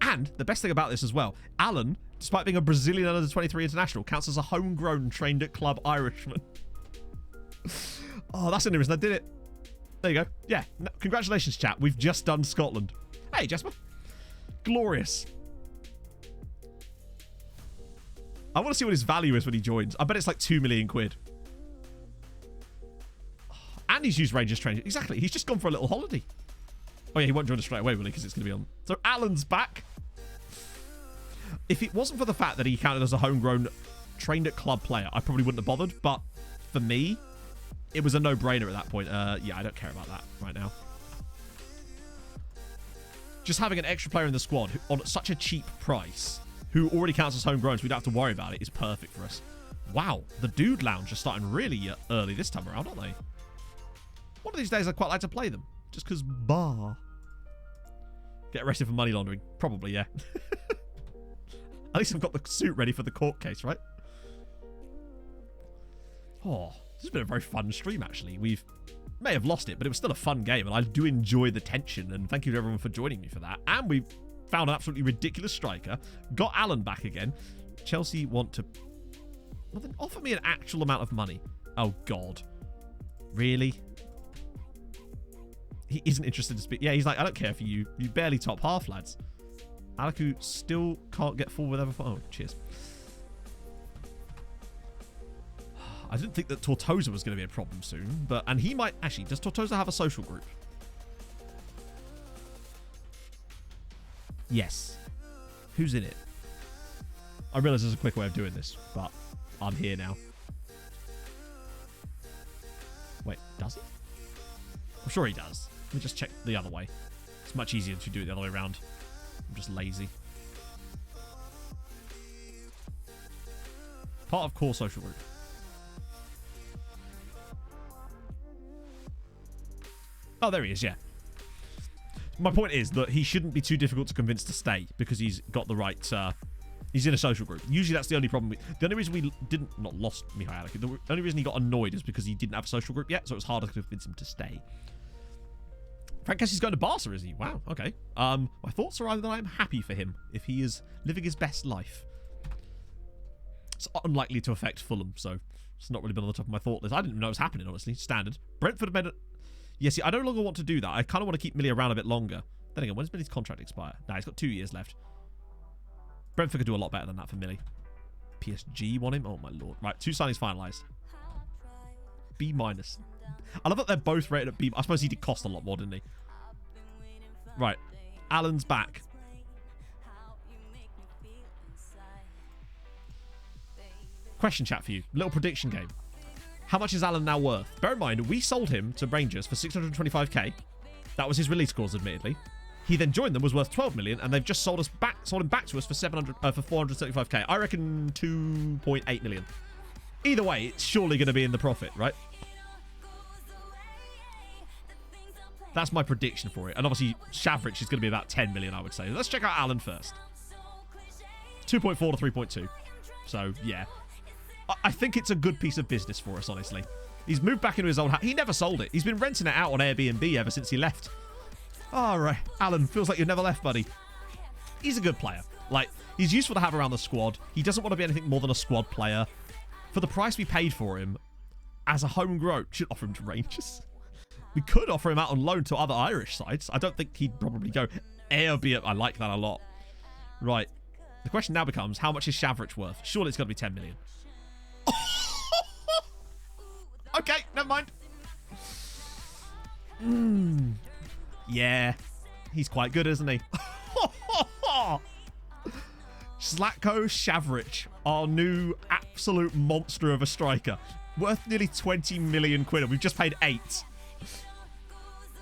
And the best thing about this as well, Alan, despite being a Brazilian under-23 international, counts as a homegrown trained at club Irishman. Oh, that's the only reason I did it. There you go. Yeah, congratulations, chat. We've just done Scotland. Hey, Jasper. Glorious. I want to see what his value is when he joins. I bet it's like 2 million quid. And he's used Rangers training. Exactly. He's just gone for a little holiday. Oh, yeah, he won't join us straight away, will he? Because it's going to be on. So, Alan's back. If it wasn't for the fact that he counted as a homegrown trained at club player, I probably wouldn't have bothered. But for me, it was a no-brainer at that point. Yeah, I don't care about that right now. Just having an extra player in the squad on such a cheap price, who already counts as homegrown, so we don't have to worry about it, is perfect for us. Wow, the Dude Lounge are starting really early this time around, aren't they? One of these days, I'd quite like to play them. Just because bar. Get arrested for money laundering. Probably, yeah. At least I've got the suit ready for the court case, right? Oh, this has been a very fun stream, actually. We've may have lost it, but it was still a fun game, and I do enjoy the tension, and thank you to everyone for joining me for that. And we found an absolutely ridiculous striker. Got Alan back again. Chelsea want to... Well, then offer me an actual amount of money. Oh, God. Really? He isn't interested to speak. Yeah, he's like, I don't care for you. You barely top half, lads. Alaku still can't get forward ever. Oh, cheers. I didn't think that Tortosa was going to be a problem soon, and he might actually. Does Tortosa have a social group? Yes. Who's in it? I realize there's a quick way of doing this, but I'm here now. Wait, does he? I'm sure he does. Let me just check the other way. It's much easier to do it the other way around. I'm just lazy. Part of core social group. Oh, there he is, yeah. My point is that he shouldn't be too difficult to convince to stay because he's got the right... he's in a social group. Usually that's the only problem. The only reason we not lost Mihai Alaku, the only reason he got annoyed is because he didn't have a social group yet, so it was harder to convince him to stay. Frank Kessie's going to Barca, is he? Wow, okay. My thoughts are either that I'm happy for him if he is living his best life. It's unlikely to affect Fulham, so it's not really been on the top of my thought list. I didn't even know it was happening, honestly. Standard. Brentford made it... Yeah, see, I no longer want to do that. I kind of want to keep Millie around a bit longer. Then again, when's Millie's contract expire? Nah, he's got 2 years left. Brentford could do a lot better than that for Millie. PSG want him? Oh, my lord. Right, 2 signings finalised. B-. I love that they're both rated at B. I suppose he did cost a lot more, didn't he? Right. Alan's back. Question chat for you. Little prediction game. How much is Alan now worth? Bear in mind, we sold him to Rangers for 625k. That was his release clause, admittedly. He then joined them, was worth 12 million, and they've just sold him back to us for 475k. I reckon 2.8 million. Either way, it's surely going to be in the profit, right? That's my prediction for it. And obviously, Shavrich is going to be about 10 million, I would say. Let's check out Alan first. 2.4 to 3.2. So, yeah. I think it's a good piece of business for us, honestly. He's moved back into his old house. He never sold it. He's been renting it out on Airbnb ever since he left. All right. Alan, feels like you've never left, buddy. He's a good player. Like, he's useful to have around the squad. He doesn't want to be anything more than a squad player. For the price we paid for him, as a homegrown, should offer him to Rangers. We could offer him out on loan to other Irish sides. I don't think he'd probably go. Albeit, I like that a lot. Right. The question now becomes, how much is Shavrich worth? Surely it's got to be 10 million. Okay, never mind. Yeah. He's quite good, isn't he? Zlatko Shavrich, our new absolute monster of a striker. Worth nearly 20 million quid. We've just paid 8.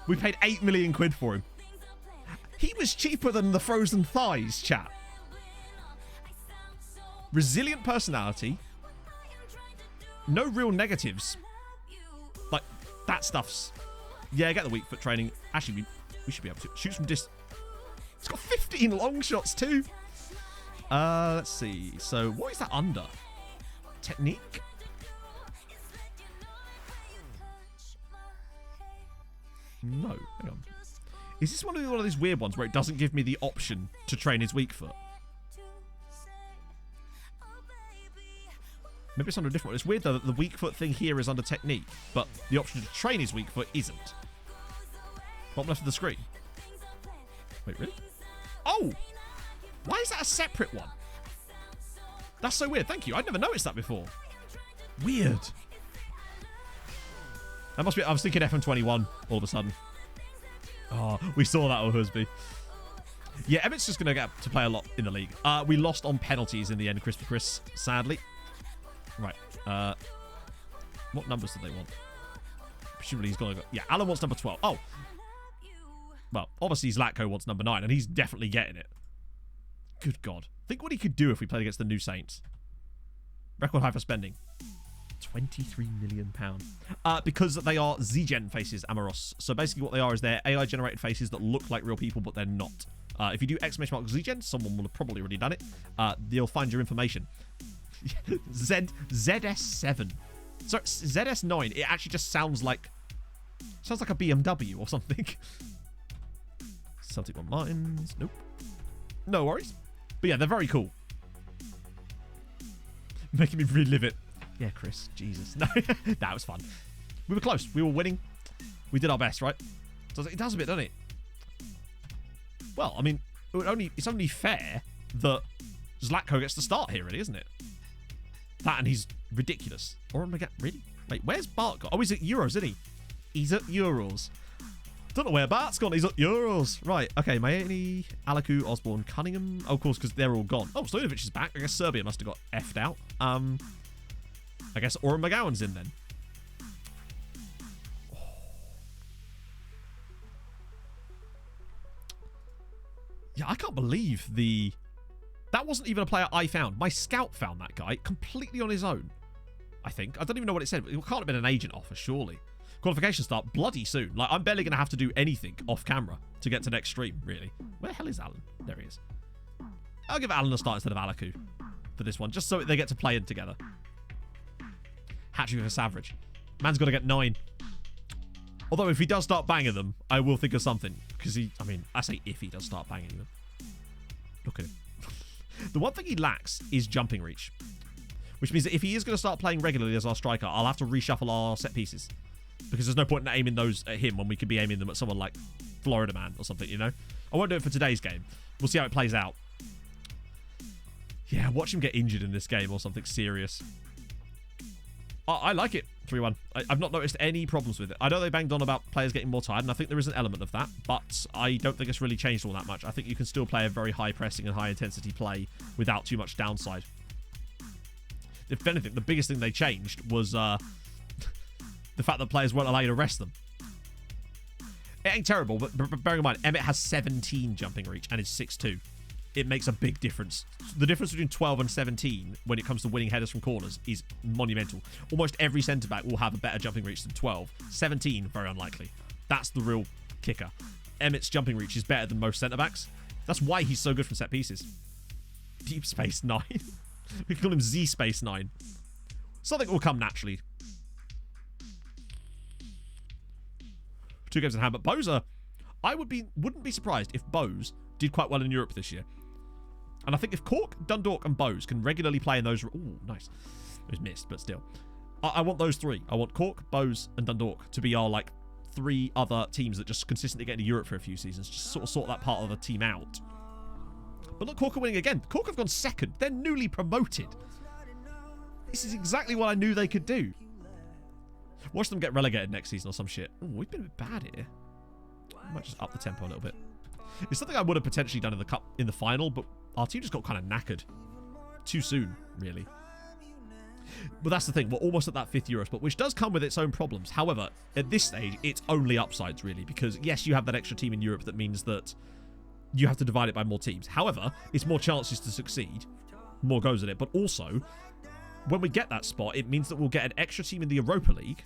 We paid 8 million quid for him. He was cheaper than the frozen thighs, chat. Resilient personality. No real negatives. Like, that stuff's... Yeah, get the weak foot training. Actually, we should be able to. Shoots from distance. It's got 15 long shots too. Let's see. So, what is that under? Technique? No, hang on. Is this one of these weird ones where it doesn't give me the option to train his weak foot? Maybe it's under a different one. It's weird though that the weak foot thing here is under technique, but the option to train his weak foot isn't. Bottom left of the screen. Wait, really? Oh! Why is that a separate one? That's so weird. Thank you. I'd never noticed that before. Weird. That must be... I was thinking FM21 all of a sudden. Oh, we saw that with Husby. Yeah, Emmett's just going to get to play a lot in the league. We lost on penalties in the end, Crispy Chris, sadly. Right. What numbers do they want? Presumably he's going to go... Yeah, Alan wants number 12. Oh. Well, obviously Zlatko wants number 9, and he's definitely getting it. Good God. Think what he could do if we played against the New Saints. Record high for spending. £23 million. Because they are Z-Gen faces, Amoros. So basically what they are is they're AI-generated faces that look like real people, but they're not. If you do exclamation mark Z-Gen, someone will have probably already done it. They'll find your information. ZS7. So ZS9, it actually just sounds like a BMW or something. Celtic One Martins. Nope. No worries. But yeah, they're very cool. Making me relive it. Yeah, Chris. Jesus. No, that was fun. We were close. We were winning. We did our best, right? So it does a bit, doesn't it? Well, I mean, it's only fair that Zlatko gets to start here, really, isn't it? That and he's ridiculous. Or am I getting... Really? Wait, where's Bart gone? Oh, he's at Euros, isn't he? He's at Euros. Don't know where Bart's gone. He's at Euros. Right. Okay. Maini, Alaku, Osborne, Cunningham. Oh, of course, because they're all gone. Oh, Stojanovic is back. I guess Serbia must have got effed out. I guess Oren McGowan's in then. Oh. Yeah, I can't believe the... That wasn't even a player I found. My scout found that guy completely on his own, I think. I don't even know what it said. It can't have been an agent offer, surely. Qualification start bloody soon. Like, I'm barely going to have to do anything off camera to get to next stream, really. Where the hell is Alan? There he is. I'll give Alan a start instead of Alaku for this one, just so they get to play in together. Hattrick for Savage. Man's got to get 9. Although, if he does start banging them, I will think of something. Because I say if he does start banging them. Look at him. The one thing he lacks is jumping reach. Which means that if he is going to start playing regularly as our striker, I'll have to reshuffle our set pieces. Because there's no point in aiming those at him when we could be aiming them at someone like Florida Man or something, you know? I won't do it for today's game. We'll see how it plays out. Yeah, watch him get injured in this game or something serious. I like it, 3-1. I've not noticed any problems with it. I know they banged on about players getting more tired, and I think there is an element of that, but I don't think it's really changed all that much. I think you can still play a very high pressing and high intensity play without too much downside. If anything, the biggest thing they changed was the fact that players won't allow you to rest them. It ain't terrible, but bearing in mind, Emmett has 17 jumping reach and is 6'2". It makes a big difference. The difference between 12 and 17 when it comes to winning headers from corners is monumental. Almost every centre-back will have a better jumping reach than 12. 17, very unlikely. That's the real kicker. Emmett's jumping reach is better than most centre-backs. That's why he's so good from set pieces. Deep Space 9. We call him Z Space 9. Something will come naturally. 2 games in hand, but Boza, I wouldn't be surprised if Bose did quite well in Europe this year. And I think if Cork, Dundalk, and Bose can regularly play in those... Ooh, nice. It was missed, but still. I want those 3. I want Cork, Bose, and Dundalk to be our, like, 3 other teams that just consistently get into Europe for a few seasons. Just sort that part of the team out. But look, Cork are winning again. Cork have gone 2nd. They're newly promoted. This is exactly what I knew they could do. Watch them get relegated next season or some shit. Ooh, we've been a bit bad here. I might just up the tempo a little bit. It's something I would have potentially done in the cup in the final, but our team just got kind of knackered. Too soon, really. But that's the thing. We're almost at that 5th Euro spot, which does come with its own problems. However, at this stage, it's only upsides, really, because, yes, you have that extra team in Europe that means that you have to divide it by more teams. However, it's more chances to succeed, more goes at it. But also, when we get that spot, it means that we'll get an extra team in the Europa League,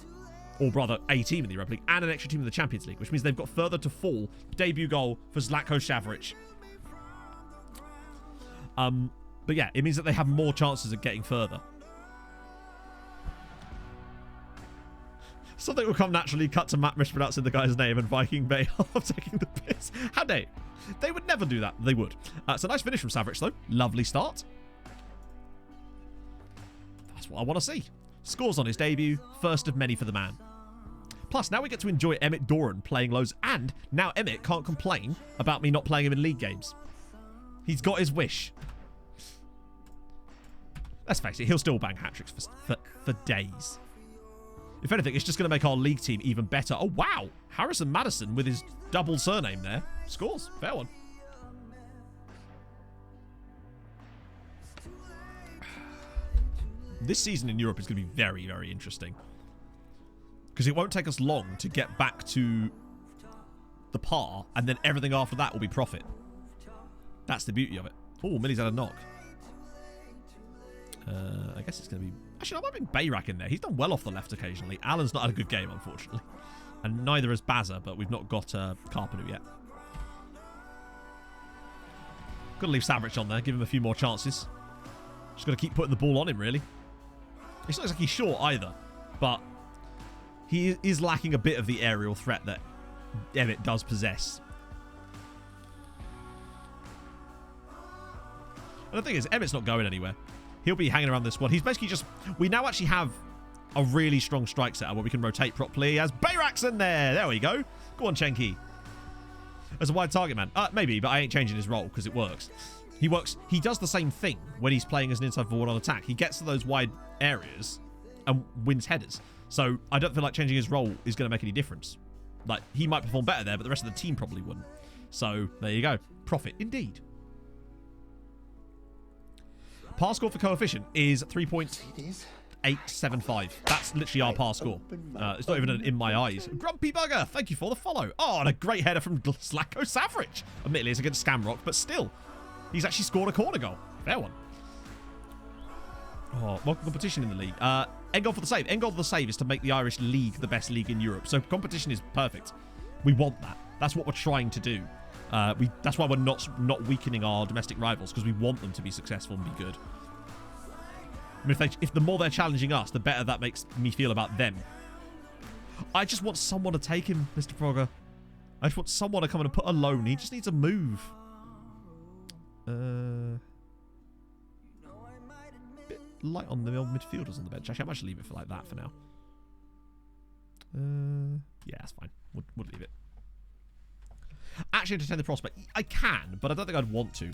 or rather, a team in the Europa League, and an extra team in the Champions League, which means they've got further to fall. Debut goal for Zlatko Savric. But yeah, it means that they have more chances of getting further. Something will come naturally. Cut to Matt mispronouncing the guy's name and Viking Bay of taking the piss. How dare? They would never do that. They would. It's a nice finish from Savric, though. Lovely start. That's what I want to see. Scores on his debut. First of many for the man. Plus, now we get to enjoy Emmett Doran playing loads. And now Emmett can't complain about me not playing him in league games. He's got his wish. Let's face it, he'll still bang hat-tricks for days. If anything, it's just going to make our league team even better. Oh, wow. Harrison Madison with his double surname there. Scores. Fair one. This season in Europe is going to be very, very interesting. Because it won't take us long to get back to the par, and then everything after that will be profit. That's the beauty of it. Oh, Millie's had a knock. I guess it's going to be... Actually, I might bring Bayrak in there. He's done well off the left occasionally. Alan's not had a good game, unfortunately. And neither has Baza, but we've not got Carpenter yet. Got to leave Savric on there, give him a few more chances. Just got to keep putting the ball on him, really. He looks like he's short either, but he is lacking a bit of the aerial threat that Emmett does possess. And the thing is, Emmett's not going anywhere. He'll be hanging around this one. He's basically just... We now actually have a really strong strike setter where we can rotate properly. As Bayrak's in there. There we go. Go on, Chenki. As a wide target man. Maybe, but I ain't changing his role because it works. He does the same thing when he's playing as an inside forward on attack. He gets to those wide areas and wins headers. So I don't feel like changing his role is going to make any difference. Like, he might perform better there, but the rest of the team probably wouldn't. So there you go. Profit indeed. Par score for coefficient is 3.875. That's literally our par score. It's not even in my eyes. Grumpy Bugger, thank you for the follow. Oh, and a great header from Zlatko Savric. Admittedly, it's against Scamrock, but still. He's actually scored a corner goal. Fair one. Oh, more competition in the league. End goal for the save. End goal for the save is to make the Irish league the best league in Europe. So competition is perfect. We want that. That's what we're trying to do. That's why we're not weakening our domestic rivals, because we want them to be successful and be good. I mean, if the more they're challenging us, the better that makes me feel about them. I just want someone to take him, Mr. Frogger. I just want someone to come in and put a loan. He just needs a move. Bit light on the old midfielders on the bench. Actually, I might just leave it for like that for now. Yeah, that's fine. We'll leave it. Actually entertain the prospect. I can, but I don't think I'd want to.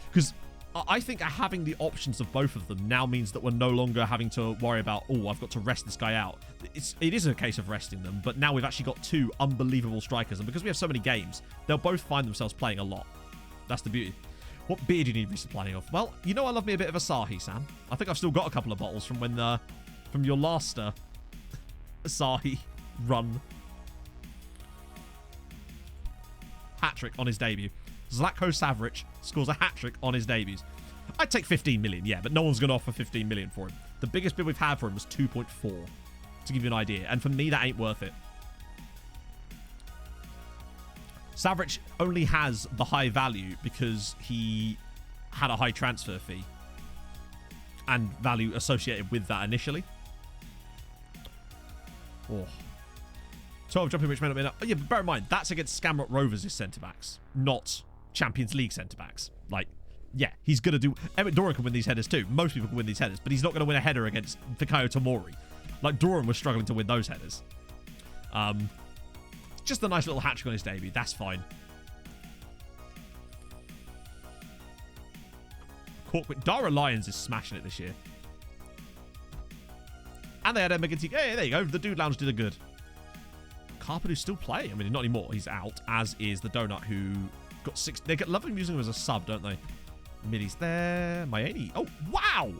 Because I think having the options of both of them now means that we're no longer having to worry about, oh, I've got to rest this guy out. It is a case of resting them, but now we've actually got 2 unbelievable strikers. And because we have so many games, they'll both find themselves playing a lot. That's the beauty. What beer do you need resupplying of? Well, you know I love me a bit of Asahi, Sam. I think I've still got a couple of bottles from when from your last Asahi run. Hat-trick on his debut. Zlatko Savric scores a hat-trick on his debuts. I'd take 15 million, yeah, but no one's going to offer 15 million for him. The biggest bid we've had for him was 2.4, to give you an idea. And for me, that ain't worth it. Savric only has the high value because he had a high transfer fee and value associated with that initially. Oh. 12 jumping which may not be enough. Oh, yeah, but bear in mind, that's against Skamrock Rovers' centre-backs, not Champions League centre-backs. Like, yeah, he's going to do... Emmett Doran can win these headers too. Most people can win these headers, but he's not going to win a header against Fikayo Tomori. Like, Doran was struggling to win those headers. Just a nice little hat-trick on his debut. That's fine. Dara Lyons is smashing it this year. And they had Emma Ginty. Hey, there you go. The Dude Lounge did a good. Carpedu's still playing. I mean, not anymore. He's out, as is the Donut, who got 6. They get lovely using him as a sub, don't they? Millie's there. Mayeni. Oh, wow!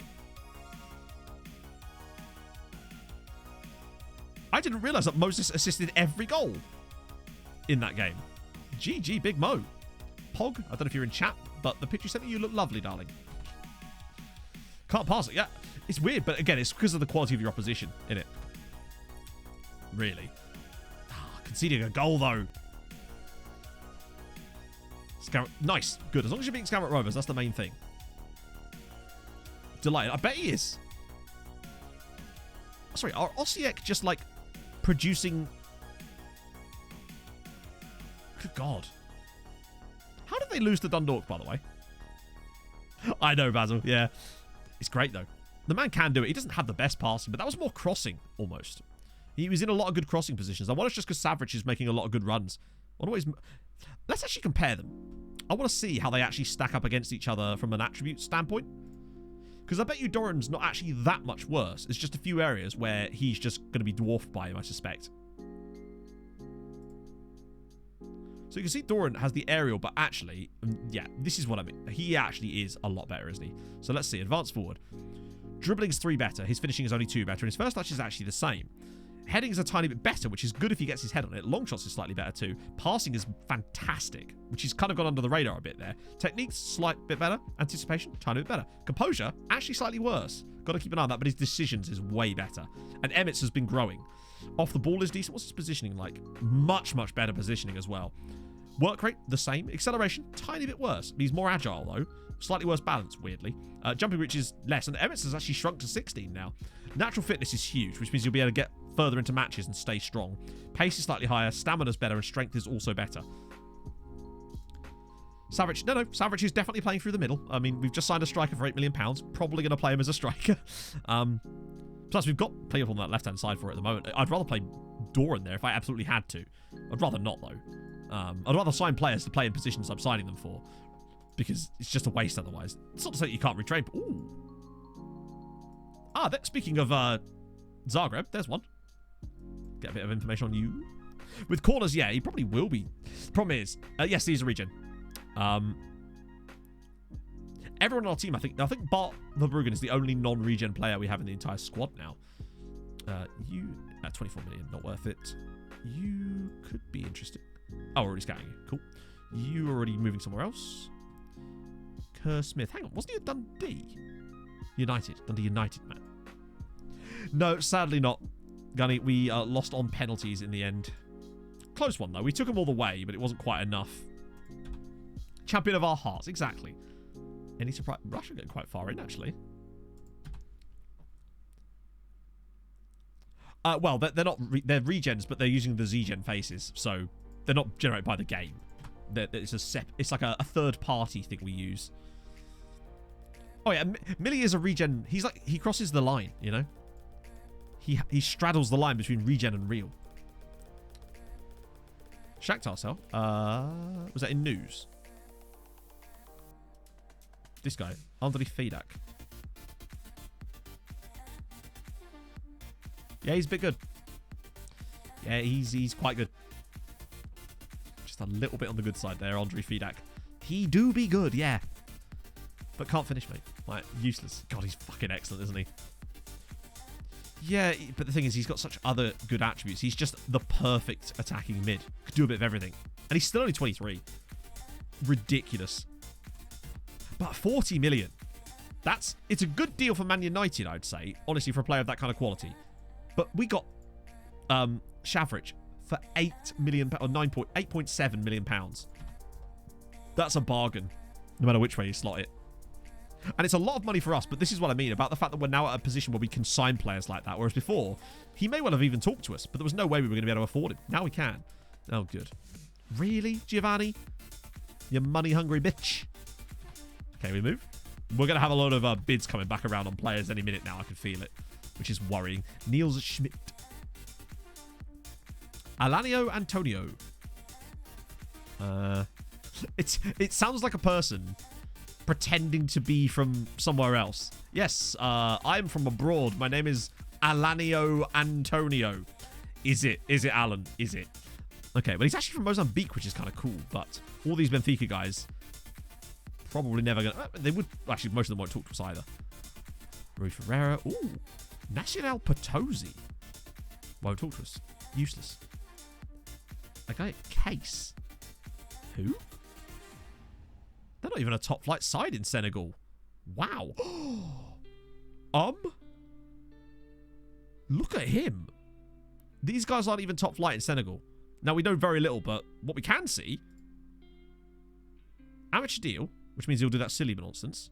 I didn't realise that Moses assisted every goal in that game. GG, Big Mo. Pog, I don't know if you're in chat, but the picture you sent me, you look lovely, darling. Can't pass it, yeah. It's weird, but again, it's because of the quality of your opposition, innit? Really. Conceding a goal, though. Nice. Good. As long as you're beating Skamrock Rovers, that's the main thing. Delighted. I bet he is. Sorry, are Osijek just, like, producing... Good God. How did they lose to Dundalk, by the way? I know, Basil. Yeah. It's great, though. The man can do it. He doesn't have the best passing, but that was more crossing, almost. He was in a lot of good crossing positions. I wonder if it's just because Savric is making a lot of good runs. Let's actually compare them. I want to see how they actually stack up against each other from an attribute standpoint. Because I bet you Doran's not actually that much worse. It's just a few areas where he's just going to be dwarfed by him, I suspect. So you can see Doran has the aerial, but actually, yeah, this is what I mean. He actually is a lot better, isn't he? So let's see. Advance forward. Dribbling's 3 better. His finishing is only 2 better. And his first touch is actually the same. Heading is a tiny bit better, which is good if he gets his head on it. Long shots is slightly better too. Passing is fantastic, which has kind of gone under the radar a bit there. Technique's slight bit better. Anticipation, tiny bit better. Composure, actually slightly worse. Got to keep an eye on that, but his decisions is way better. And Emmett's has been growing. Off the ball is decent. What's his positioning like? Much, much better positioning as well. Work rate, the same. Acceleration, tiny bit worse. He's more agile, though. Slightly worse balance, weirdly. Jumping reach is less. And Emmett's has actually shrunk to 16 now. Natural fitness is huge, which means you'll be able to get further into matches and stay strong. Pace is slightly higher. Stamina's better. And strength is also better. Savric, no, Savric is definitely playing through the middle. I mean, we've just signed a striker for £8 million. Probably going to play him as a striker. Plus, we've got players on that left-hand side for it at the moment. I'd rather play Doran there if I absolutely had to. I'd rather not, though. I'd rather sign players to play in positions I'm signing them for. Because it's just a waste otherwise. It's not to say that you can't retrain. Ooh. Speaking of Zagreb, there's one. Get a bit of information on you. With corners, yeah, he probably will be. Problem is, yes, he's a regen. Everyone on our team, I think Bart Verbruggen is the only non-regen player we have in the entire squad now. You, 24 million, not worth it. You could be interested. Oh, already scouting you. Cool. You already moving somewhere else. Kerr Smith. Hang on, wasn't he at Dundee? Dundee United, man. No, sadly not. Gunny, we lost on penalties in the end. Close one, though. We took them all the way, but it wasn't quite enough. Champion of our hearts, exactly. Any surprise? Russia getting quite far in, actually. Well, they're not. They're regens, but they're using the Z-gen faces, so they're not generated by the game. It's like a third-party thing we use. Oh yeah, Millie is a regen. He crosses the line, you know. He straddles the line between regen and real. Shakhtar cell. Was that in news? This guy, Andriy Fedak. Yeah, he's a bit good. Yeah, he's quite good. Just a little bit on the good side there, Andriy Fedak. He do be good, yeah. but can't finish, mate. Like, useless. God, he's fucking excellent, isn't he? Yeah, but the thing is, he's got such other good attributes. He's just the perfect attacking mid. Could do a bit of everything. And he's still only 23. Ridiculous. But 40 million. It's a good deal for Man United, I'd say. Honestly, for a player of that kind of quality. But we got Shavric for £8 million, or 8.7 million pounds. That's a bargain, no matter which way you slot it. And it's a lot of money for us, but this is what I mean about the fact that we're now at a position where we can sign players like that. Whereas before, he may well have even talked to us, but there was no way we were going to be able to afford him. Now we can. Oh, good. Really, Giovanni? You money-hungry bitch. Okay, we move. We're going to have a lot of bids coming back around on players any minute now. I can feel it, which is worrying. Niels Schmidt. Alanio Antonio. It sounds like a person pretending to be from somewhere else. Yes, I'm from abroad. My name is Alanio Antonio. Is it, Alan? Is it? Okay, well, he's actually from Mozambique, which is kind of cool, but all these Benfica guys probably never going to... They would... Actually, most of them won't talk to us either. Rui Ferreira. Ooh. Nacional Potosi. Won't talk to us. Useless. Okay, Case. Who? They're not even a top-flight side in Senegal. Wow. Look at him. These guys aren't even top-flight in Senegal. Now, we know very little, but what we can see... Amateur deal, which means he'll do that silly nonsense.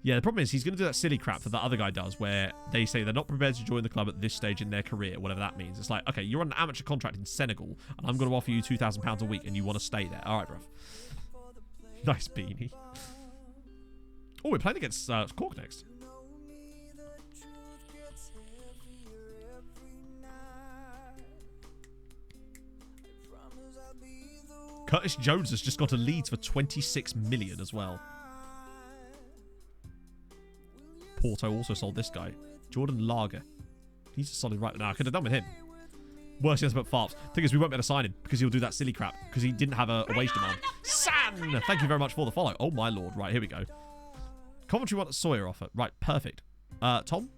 Yeah, the problem is he's going to do that silly crap that the other guy does, where they say they're not prepared to join the club at this stage in their career, whatever that means. It's like, okay, you're on an amateur contract in Senegal, and I'm going to offer you £2,000 a week, and you want to stay there. All right, bruv. Nice beanie. Oh, we're playing against Cork next. Curtis Jones has just got a Leeds for 26 million as well. Porto also sold this guy. Jordan Lager. He's a solid right now. I could have done with him. Worst thing about farts. Thing is, we won't be able to sign him because he'll do that silly crap because he didn't have a wage demand. San! Thank you very much for the follow. Oh, my lord. Right, here we go. Coventry want a Sawyer offer. Right, perfect. Tom,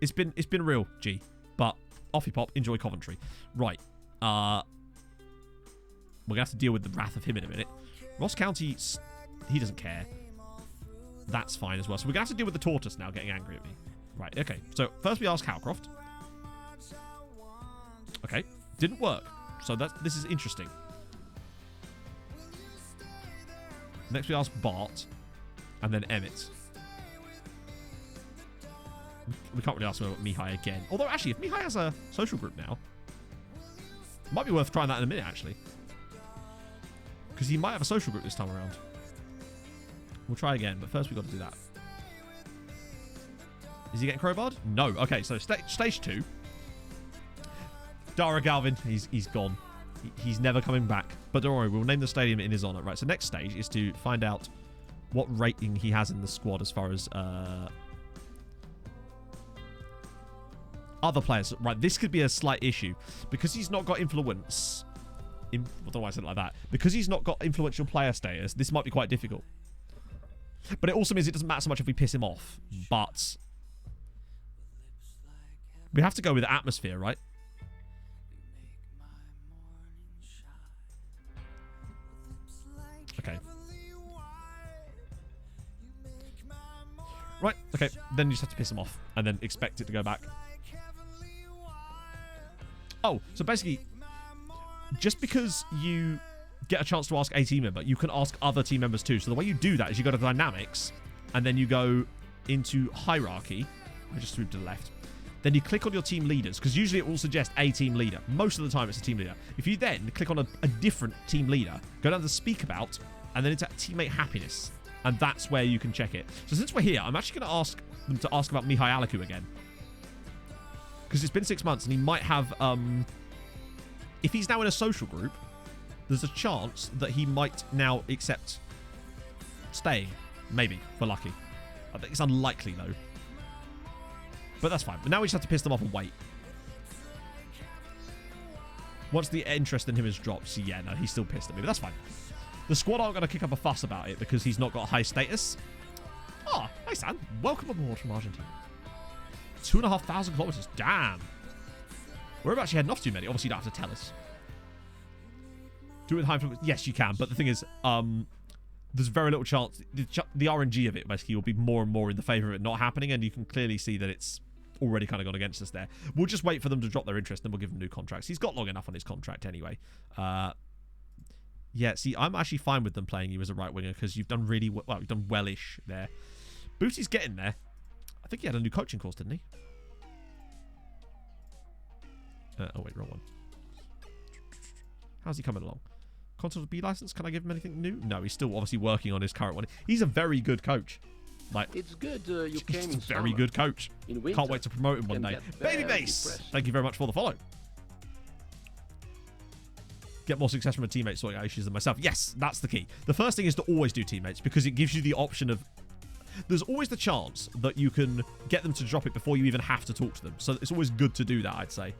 it's been real, G. But off you pop. Enjoy Coventry. Right. We're going to have to deal with the wrath of him in a minute. Ross County, he doesn't care. That's fine as well. So we're going to have to deal with the tortoise now getting angry at me. Right, okay. So first we ask Howcroft. Okay, didn't work. So this is interesting. Next we ask Bart. And then Emmett. We can't really ask him about Mihai again. Although, actually, if Mihai has a social group now, it might be worth trying that in a minute, actually. Because he might have a social group this time around. We'll try again, but first we've got to do that. Is he getting crowbarred? No. Okay, so stage 2. Dara Galvin, he's gone. He's never coming back. But don't worry, we'll name the stadium in his honour. Right, so next stage is to find out what rating he has in the squad as far as other players. Right, this could be a slight issue. Because he's not got influence... I don't know why I said it like that. Because he's not got influential player status, this might be quite difficult. But it also means it doesn't matter so much if we piss him off. But we have to go with atmosphere, right? Okay. Right, okay. Then you just have to piss him off. And then expect it to go back. Oh, so basically, just because you get a chance to ask a team member, you can ask other team members too. So the way you do that is you go to Dynamics, and then you go into Hierarchy. I just moved to the left. Then you click on your team leaders, because usually it will suggest a team leader. Most of the time it's a team leader. If you then click on a different team leader, go down to Speak About, and then into Teammate Happiness. And that's where you can check it. So since we're here, I'm actually going to ask them to ask about Mihai Alicu again. Because it's been 6 months, and he might have... if he's now in a social group, there's a chance that he might now accept staying. Maybe, if we're lucky. I think it's unlikely, though. But that's fine. But now we just have to piss them off and wait. Once the interest in him has dropped, so yeah, no, he's still pissed at me, but that's fine. The squad aren't going to kick up a fuss about it because he's not got high status. Oh, hey, Sam. Welcome aboard from Argentina. 2,500 kilometers. Damn. Whereabouts you heading off to, Medi? Obviously, you don't have to tell us. Do it with high... Yes, you can. But the thing is, there's very little chance. The RNG of it, basically, will be more and more in the favor of it not happening. And you can clearly see that it's already kind of gone against us there. We'll just wait for them to drop their interest, and we'll give them new contracts. He's got long enough on his contract anyway. Yeah, see, I'm actually fine with them playing you as a right winger because you've done really well. You've done wellish there. Bootie's getting there. I think he had a new coaching course, didn't he? Oh, wait, wrong one. How's he coming along? Console B license? Can I give him anything new? No, he's still obviously working on his current one. He's a very good coach. Like, It's good you came he's in a very good coach. In winter, Can't wait to promote him one day. Baby Base, thank you very much for the follow. Get more success from a teammate sorting out issues than myself. Yes, that's the key. The first thing is to always do teammates because it gives you the option of... There's always the chance that you can get them to drop it before you even have to talk to them. So it's always good to do that, I'd say.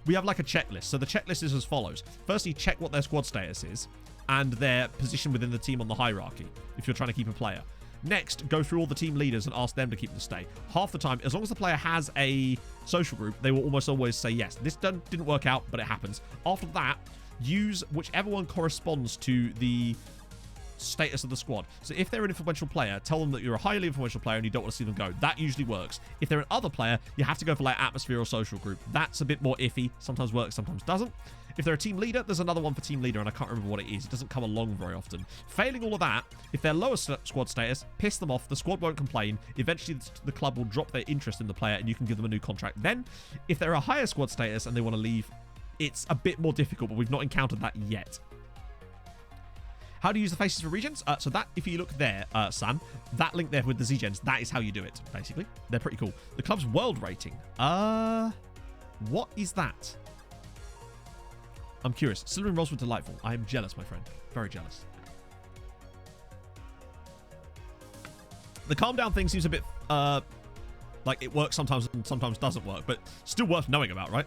We have like a checklist. So the checklist is as follows. Firstly, check what their squad status is and their position within the team on the hierarchy if you're trying to keep a player. Next, go through all the team leaders and ask them to keep them stay. Half the time, as long as the player has a social group, they will almost always say yes. This didn't work out, but it happens. After that, use whichever one corresponds to the status of the squad. So if they're an influential player, tell them that you're a highly influential player and you don't want to see them go. That usually works. If they're an other player, you have to go for like atmosphere or social group. That's a bit more iffy. Sometimes works, sometimes doesn't. If they're a team leader, there's another one for team leader, and I can't remember what it is. It doesn't come along very often. Failing all of that, if they're lower squad status, piss them off. The squad won't complain. Eventually, the club will drop their interest in the player, and you can give them a new contract. Then, if they're a higher squad status and they want to leave, it's a bit more difficult, but we've not encountered that yet. How do you use the faces for regions? So that, if you look there, Sam, that link there with the Z-Gens, that is how you do it, basically. They're pretty cool. The club's world rating. What is that? I'm curious. Silvering rolls were delightful. I am jealous, my friend. Very jealous. The calm down thing seems a bit, like it works sometimes and sometimes doesn't work, but still worth knowing about, right?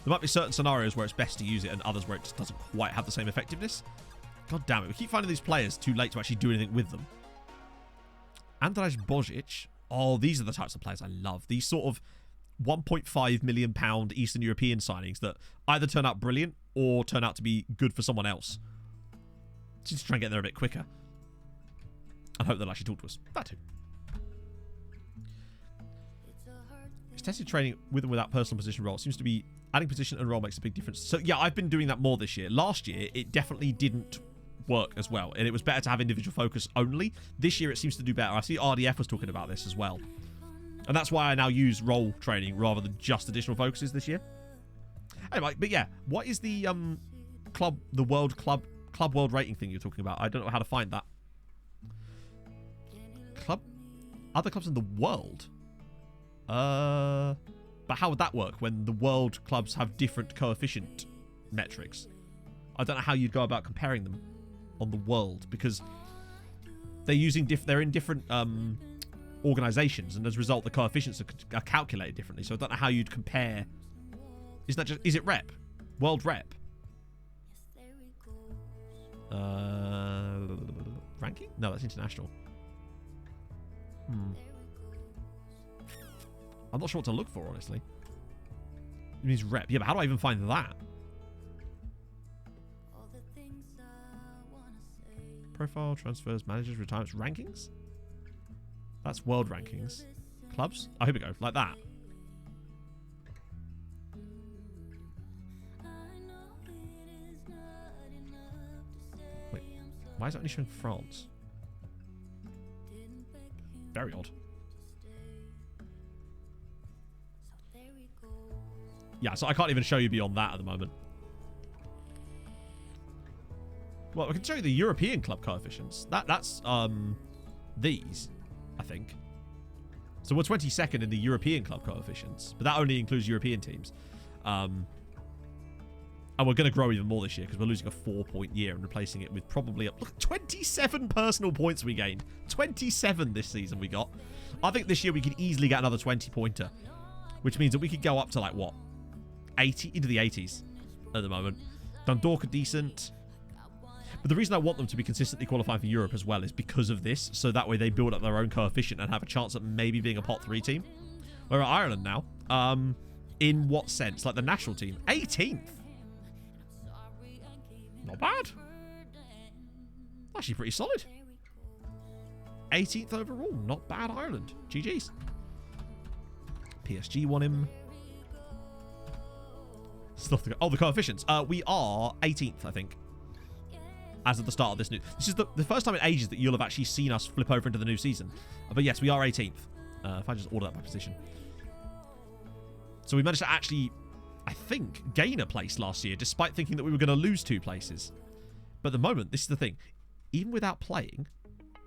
There might be certain scenarios where it's best to use it and others where it just doesn't quite have the same effectiveness. God damn it. We keep finding these players too late to actually do anything with them. Andrzej Božić. Oh, these are the types of players I love. These sort of £1.5 million Eastern European signings that either turn out brilliant or turn out to be good for someone else. Just try and get there a bit quicker. And hope they'll actually talk to us. That too. Extensive training with and without personal position role. It seems to be adding position and role makes a big difference. So yeah, I've been doing that more this year. Last year, it definitely didn't work as well. And it was better to have individual focus only. This year, it seems to do better. I see RDF was talking about this as well. And that's why I now use role training rather than just additional focuses this year. Anyway, but yeah, what is the club world rating thing you're talking about? I don't know how to find that. Other clubs in the world? But how would that work when the world clubs have different coefficient metrics? I don't know how you'd go about comparing them on the world because they're using they're in different organizations, and as a result, the coefficients are calculated differently. So I don't know how you'd compare. Is it rep? World rep? Ranking? No, that's international. I'm not sure what to look for, honestly. It means rep. Yeah, but how do I even find that? Profile, transfers, managers, retirements, rankings? That's world rankings. Clubs? Oh, here we go. Like that. Wait. Why is it only showing France? Very odd. Yeah, so I can't even show you beyond that at the moment. Well, I can show you the European club coefficients. That's these, I think. So we're 22nd in the European club coefficients, but that only includes European teams. And we're going to grow even more this year because we're losing a 4-point year and replacing it with probably look, 27 personal points we gained. 27 this season we got. I think this year we could easily get another 20-pointer. which means that we could go up to like what, 80 into the 80s at the moment. Dundalk are decent, but the reason I want them to be consistently qualifying for Europe as well is because of this, so that way they build up their own coefficient and have a chance at maybe being a pot 3 team. We're at Ireland now. In what sense? Like the national team, 18th. Not bad. Actually pretty solid. 18th overall. Not bad, Ireland. GG's. PSG won him. Oh, the coefficients. We are 18th, I think. As of the start of this new... This is the first time in ages that you'll have actually seen us flip over into the new season. But yes, we are 18th. If I just order that by position. So we managed to actually, I think, gain a place last year, despite thinking that we were going to lose 2 places. But at the moment, this is the thing. Even without playing,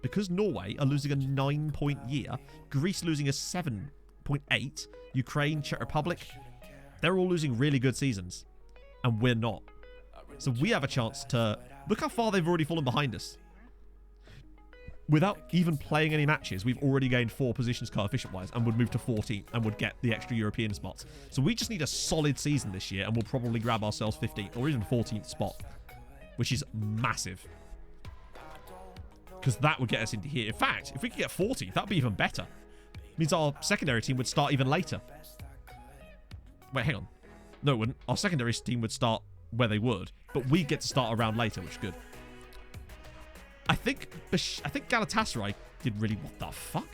because Norway are losing a 9-point year, Greece losing a 7.8, Ukraine, Czech Republic, they're all losing really good seasons. And we're not. So we have a chance to... Look how far they've already fallen behind us. Without even playing any matches, we've already gained 4 positions coefficient-wise and would move to 14th and would get the extra European spots. So we just need a solid season this year and we'll probably grab ourselves 15th or even 14th spot, which is massive. Because that would get us into here. In fact, if we could get 14th, that would be even better. It means our secondary team would start even later. Wait, hang on. No, it wouldn't. Our secondary team would start where they would, but we get to start around later, which is good. I think Galatasaray did really... What the fuck?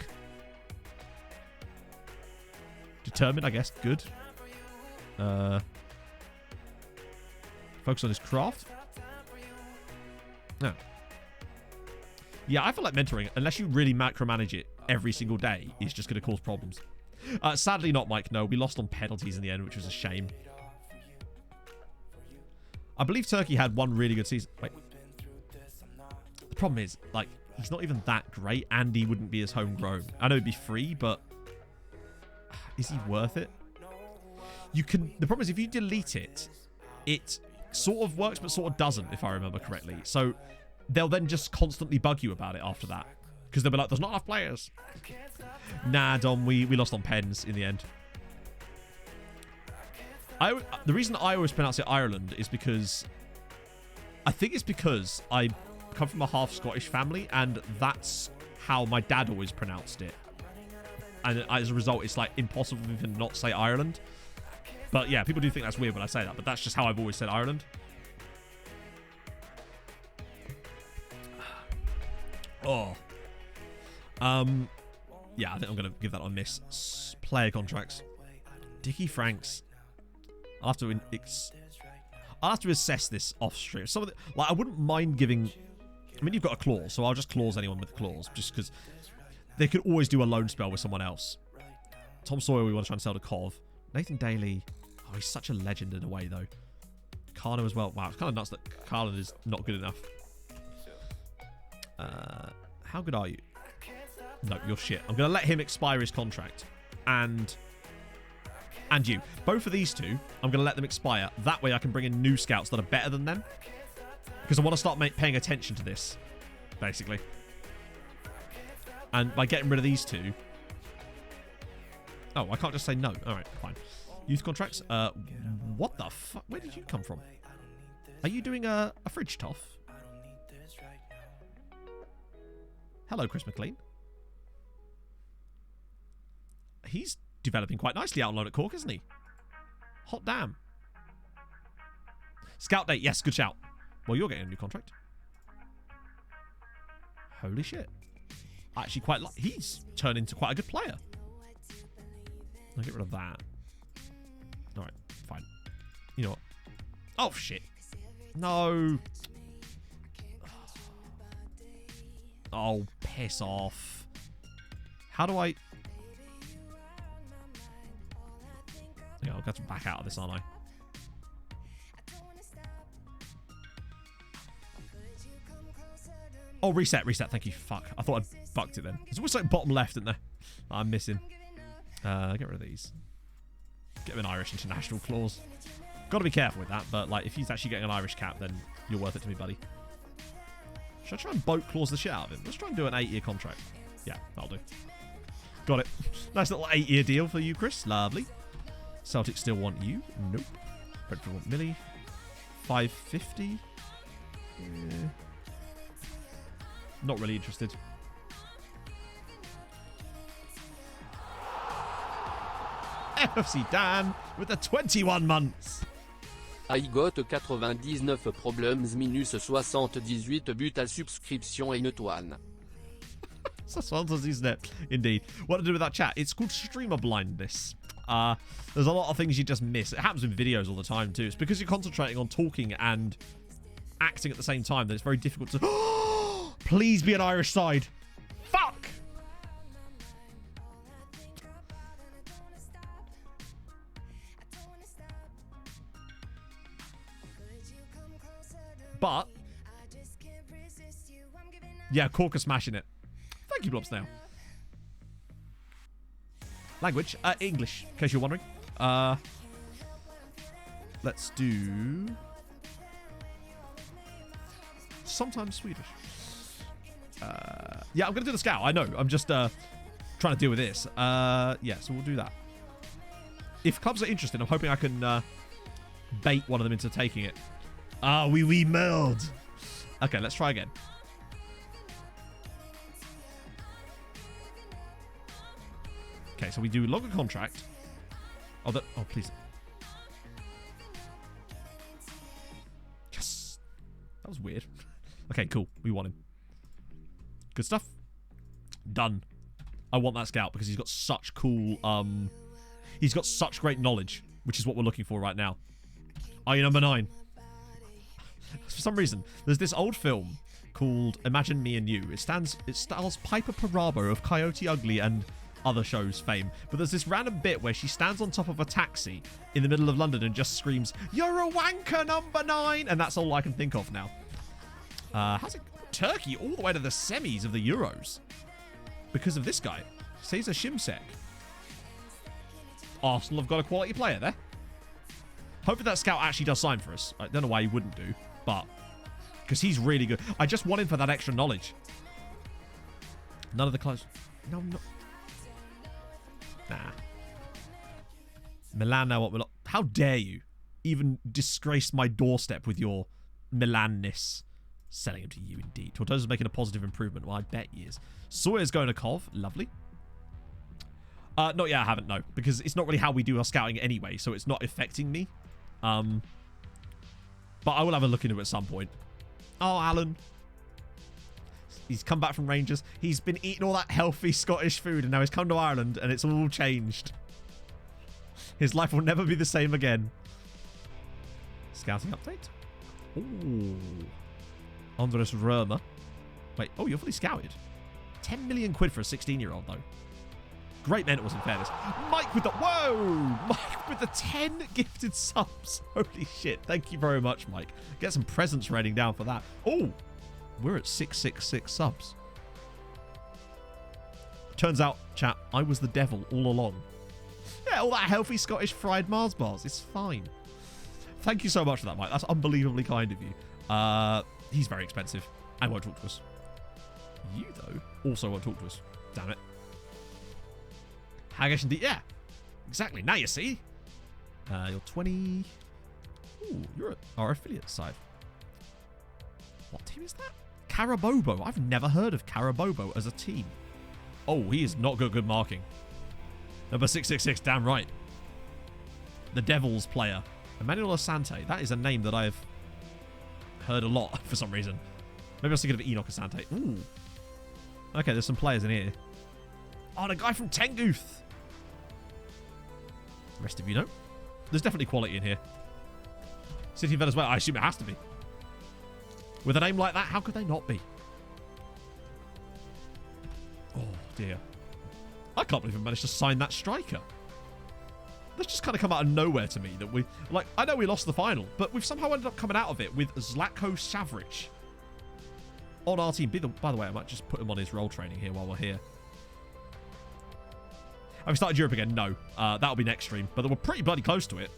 Determined, I guess. Good. Focus on his craft. No. Yeah, I feel like mentoring, unless you really macromanage it every single day, is just going to cause problems. Sadly not, Mike. No, we lost on penalties in the end, which was a shame. I believe Turkey had one really good season. Wait. The problem is, like, he's not even that great, and he wouldn't be as homegrown. I know he'd be free, but is he worth it? You can. The problem is, if you delete it, it sort of works, but sort of doesn't, if I remember correctly. So they'll then just constantly bug you about it after that, because they'll be like, "There's not enough players." Nah, Dom, we lost on pens in the end. The reason I always pronounce it Ireland is because I think it's because I come from a half Scottish family, and that's how my dad always pronounced it. And as a result, it's like impossible for me to not say Ireland. But yeah, people do think that's weird when I say that, but that's just how I've always said Ireland. Oh. Yeah, I think I'm going to give that a miss. Player contracts. Dickie Franks. I'll have to assess this off stream. Some of the, like, I wouldn't mind giving... I mean, you've got a clause, so I'll just clause anyone with a clause, just because they could always do a loan spell with someone else. Tom Sawyer, we want to try and sell to Cov. Nathan Daly. Oh, he's such a legend in a way, though. Carno as well. Wow, it's kind of nuts that Carlin is not good enough. How good are you? No, you're shit. I'm going to let him expire his contract. And you. Both of these two, I'm going to let them expire. That way I can bring in new scouts that are better than them. Because I want to start paying attention to this, basically. And by getting rid of these two... Oh, I can't just say no. All right, fine. Youth contracts. What the fuck? Where did you come from? Are you doing a fridge toff? Hello, Chris McLean. He's developing quite nicely out on loan at Cork, isn't he? Hot damn. Scout date. Yes, good shout. Well, you're getting a new contract. Holy shit. I actually quite like... He's turned into quite a good player. I'll get rid of that. Alright, fine. You know what? Oh, shit. No. Oh, piss off. How do I... Yeah, I'll have to back out of this, aren't I? Oh, reset. Thank you. Fuck. I thought I fucked it then. It's always like bottom left, isn't there? I'm missing. Get rid of these. Get him an Irish international clause. Got to be careful with that, but like if he's actually getting an Irish cap, then you're worth it to me, buddy. Should I try and boat clause the shit out of him? Let's try and do an 8-year contract. Yeah, that'll do. Got it. Nice little 8-year deal for you, Chris. Lovely. Celtic still want you. Nope. Brentford want Millie. 550. Not really interested. FC Dan with the 21 months. I got 99 problems minus 78 buts à subscription et étoile. Isn't it? Indeed. What to do with that chat? It's called streamer blindness. There's a lot of things you just miss. It happens with videos all the time too. It's because you're concentrating on talking and acting at the same time that it's very difficult to... Please be an Irish side. Fuck! But... yeah, Cork are smashing it. Thank you, Blobs now. Language, English, in case you're wondering. Let's do... sometimes Swedish. Yeah, I'm going to do the scout. I know. I'm just trying to deal with this. Yeah, so we'll do that. If clubs are interested, I'm hoping I can bait one of them into taking it. Ah, we meld. Okay, let's try again. Okay, so we do longer contract. Oh, please. Yes. That was weird. Okay, cool. We want him. Good stuff. Done. I want that scout because he's got such cool... he's got such great knowledge, which is what we're looking for right now. Are you number 9? For some reason, there's this old film called Imagine Me and You. It stars Piper Perabo of Coyote Ugly and other shows fame. But there's this random bit where she stands on top of a taxi in the middle of London and just screams, "You're a wanker, number 9!" And that's all I can think of now. How's it... Turkey all the way to the semis of the Euros. Because of this guy. Cesar Shimsek. Arsenal have got a quality player there. Hopefully that scout actually does sign for us. I don't know why he wouldn't do, but... because he's really good. I just want him for that extra knowledge. None of the close... No, no. Nah. Milan now what? How dare you even disgrace my doorstep with your Milan-ness? Selling him to you, indeed. Tortosa's making a positive improvement. Well, I bet he is. Sawyer's going to Cov. Lovely. Not yet, I haven't, no. Because it's not really how we do our scouting anyway, so it's not affecting me. But I will have a look into it at some point. Oh, Alan. He's come back from Rangers. He's been eating all that healthy Scottish food, and now he's come to Ireland, and it's all changed. His life will never be the same again. Scouting update. Ooh. Andres Römer. Wait, oh, you're fully scouted. 10 million quid for a 16-year-old, though. Great mentals, in fairness. Mike with the... whoa! Mike with the 10 gifted subs. Holy shit. Thank you very much, Mike. Get some presents raining down for that. Oh, we're at 666 subs. Turns out, chat, I was the devil all along. Yeah, all that healthy Scottish fried Mars bars. It's fine. Thank you so much for that, Mike. That's unbelievably kind of you. He's very expensive and won't talk to us. You, though, also won't talk to us. Damn it. Haggish indeed. Yeah, exactly. Now you see. You're 20. Ooh, you're at our affiliate side. What team is that? Carabobo. I've never heard of Carabobo as a team. Oh, he is not good marking. Number 666, damn right. The Devils player. Emmanuel Asante. That is a name that I've heard a lot for some reason. Maybe I was thinking of Enoch Asante. Ooh. Okay, there's some players in here. Oh, the guy from Tenguth. The rest of you know. There's definitely quality in here. City of Venezuela. I assume it has to be. With a name like that, how could they not be? Oh, dear. I can't believe we managed to sign that striker. That's just kind of come out of nowhere to me. That we, like, I know we lost the final, but we've somehow ended up coming out of it with Zlatko Savric on our team. By the way, I might just put him on his role training here while we're here. Have we started Europe again? No. That'll be next stream. But we're pretty bloody close to it.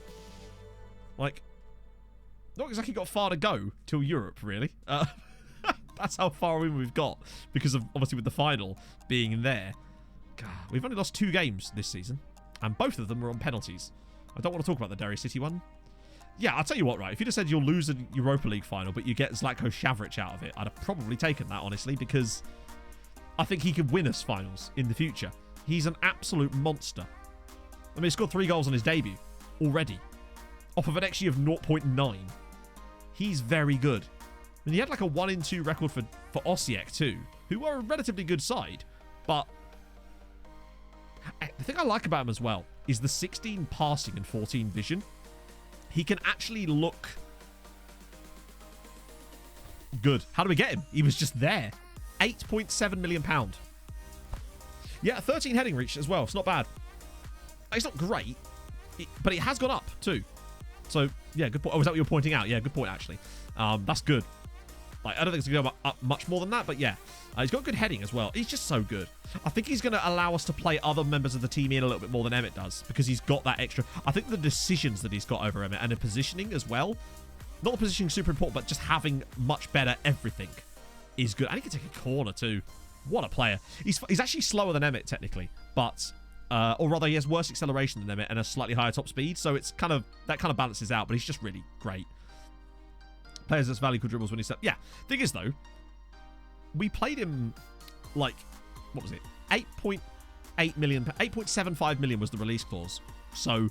Like, not exactly got far to go till Europe, really. That's how far in we've got. Because of, obviously, with the final being there. God, we've only lost 2 games this season. And both of them were on penalties. I don't want to talk about the Derry City one. Yeah, I'll tell you what, right? If you'd have said you'll lose a Europa League final, but you get Zlatko Šavrić out of it, I'd have probably taken that, honestly, because I think he could win us finals in the future. He's an absolute monster. I mean, he scored 3 goals on his debut already, off of an XG of 0.9. He's very good. And he had like a 1-in-2 record for Osijek too, who are a relatively good side. But the thing I like about him as well is the 16 passing and 14 vision. He can actually look good. How do we get him? He was just there. £8.7 million. Yeah, 13 heading reach as well. It's not bad. It's not great, but it has gone up too. So, yeah, good point. Oh, was that what you were pointing out? Yeah, good point, actually. That's good. Like, I don't think it's going to go up much more than that, but yeah. He's got good heading as well. He's just so good. I think he's going to allow us to play other members of the team in a little bit more than Emmett does, because he's got that extra. I think the decisions that he's got over Emmett and the positioning as well, not the positioning super important, but just having much better everything is good. And he can take a corner too. What a player. He's actually slower than Emmett, technically, but... or rather, he has worse acceleration than Emmett and a slightly higher top speed, so it's kind of balances out, but he's just really great. Players that's value could dribbles when he's... Yeah. Thing is, though, we played him, like, what was it? 8.8 million... 8.75 million was the release clause. So,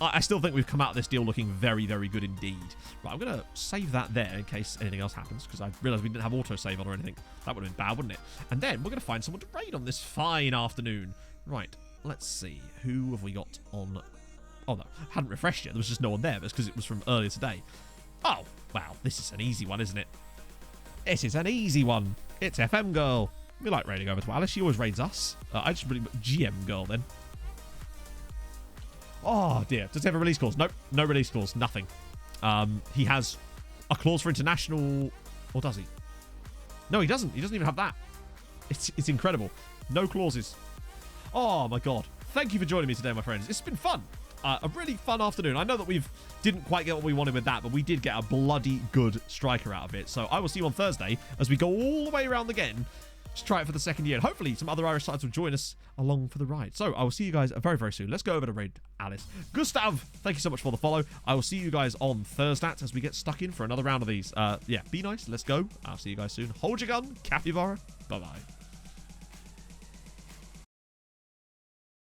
I still think we've come out of this deal looking very, very good indeed. Right, I'm going to save that there in case anything else happens, because I realised we didn't have autosave on or anything. That would have been bad, wouldn't it? And then we're going to find someone to raid on this fine afternoon. Right, let's see. Who have we got on... Oh, no. Hadn't refreshed yet. There was just no one there. That's because it was from earlier today. Oh, wow. This is an easy one, isn't it? It is an easy one. It's FM Girl. We like raiding over to Alice. She always raids us. I just really... GM Girl, then. Oh, dear. Does he have a release clause? Nope. No release clause. Nothing. He has a clause for international... Or does he? No, he doesn't. He doesn't even have that. It's incredible. No clauses. Oh, my God. Thank you for joining me today, my friends. It's been fun. A really fun afternoon. I know that we didn't quite get what we wanted with that, but we did get a bloody good striker out of it. So I will see you on Thursday as we go all the way around again to try it for the second year. And hopefully some other Irish sides will join us along for the ride. So I will see you guys very, very soon. Let's go over to raid Alice. Gustav, thank you so much for the follow. I will see you guys on Thursday as we get stuck in for another round of these. Yeah, be nice. Let's go. I'll see you guys soon. Hold your gun. Capybara. Bye-bye.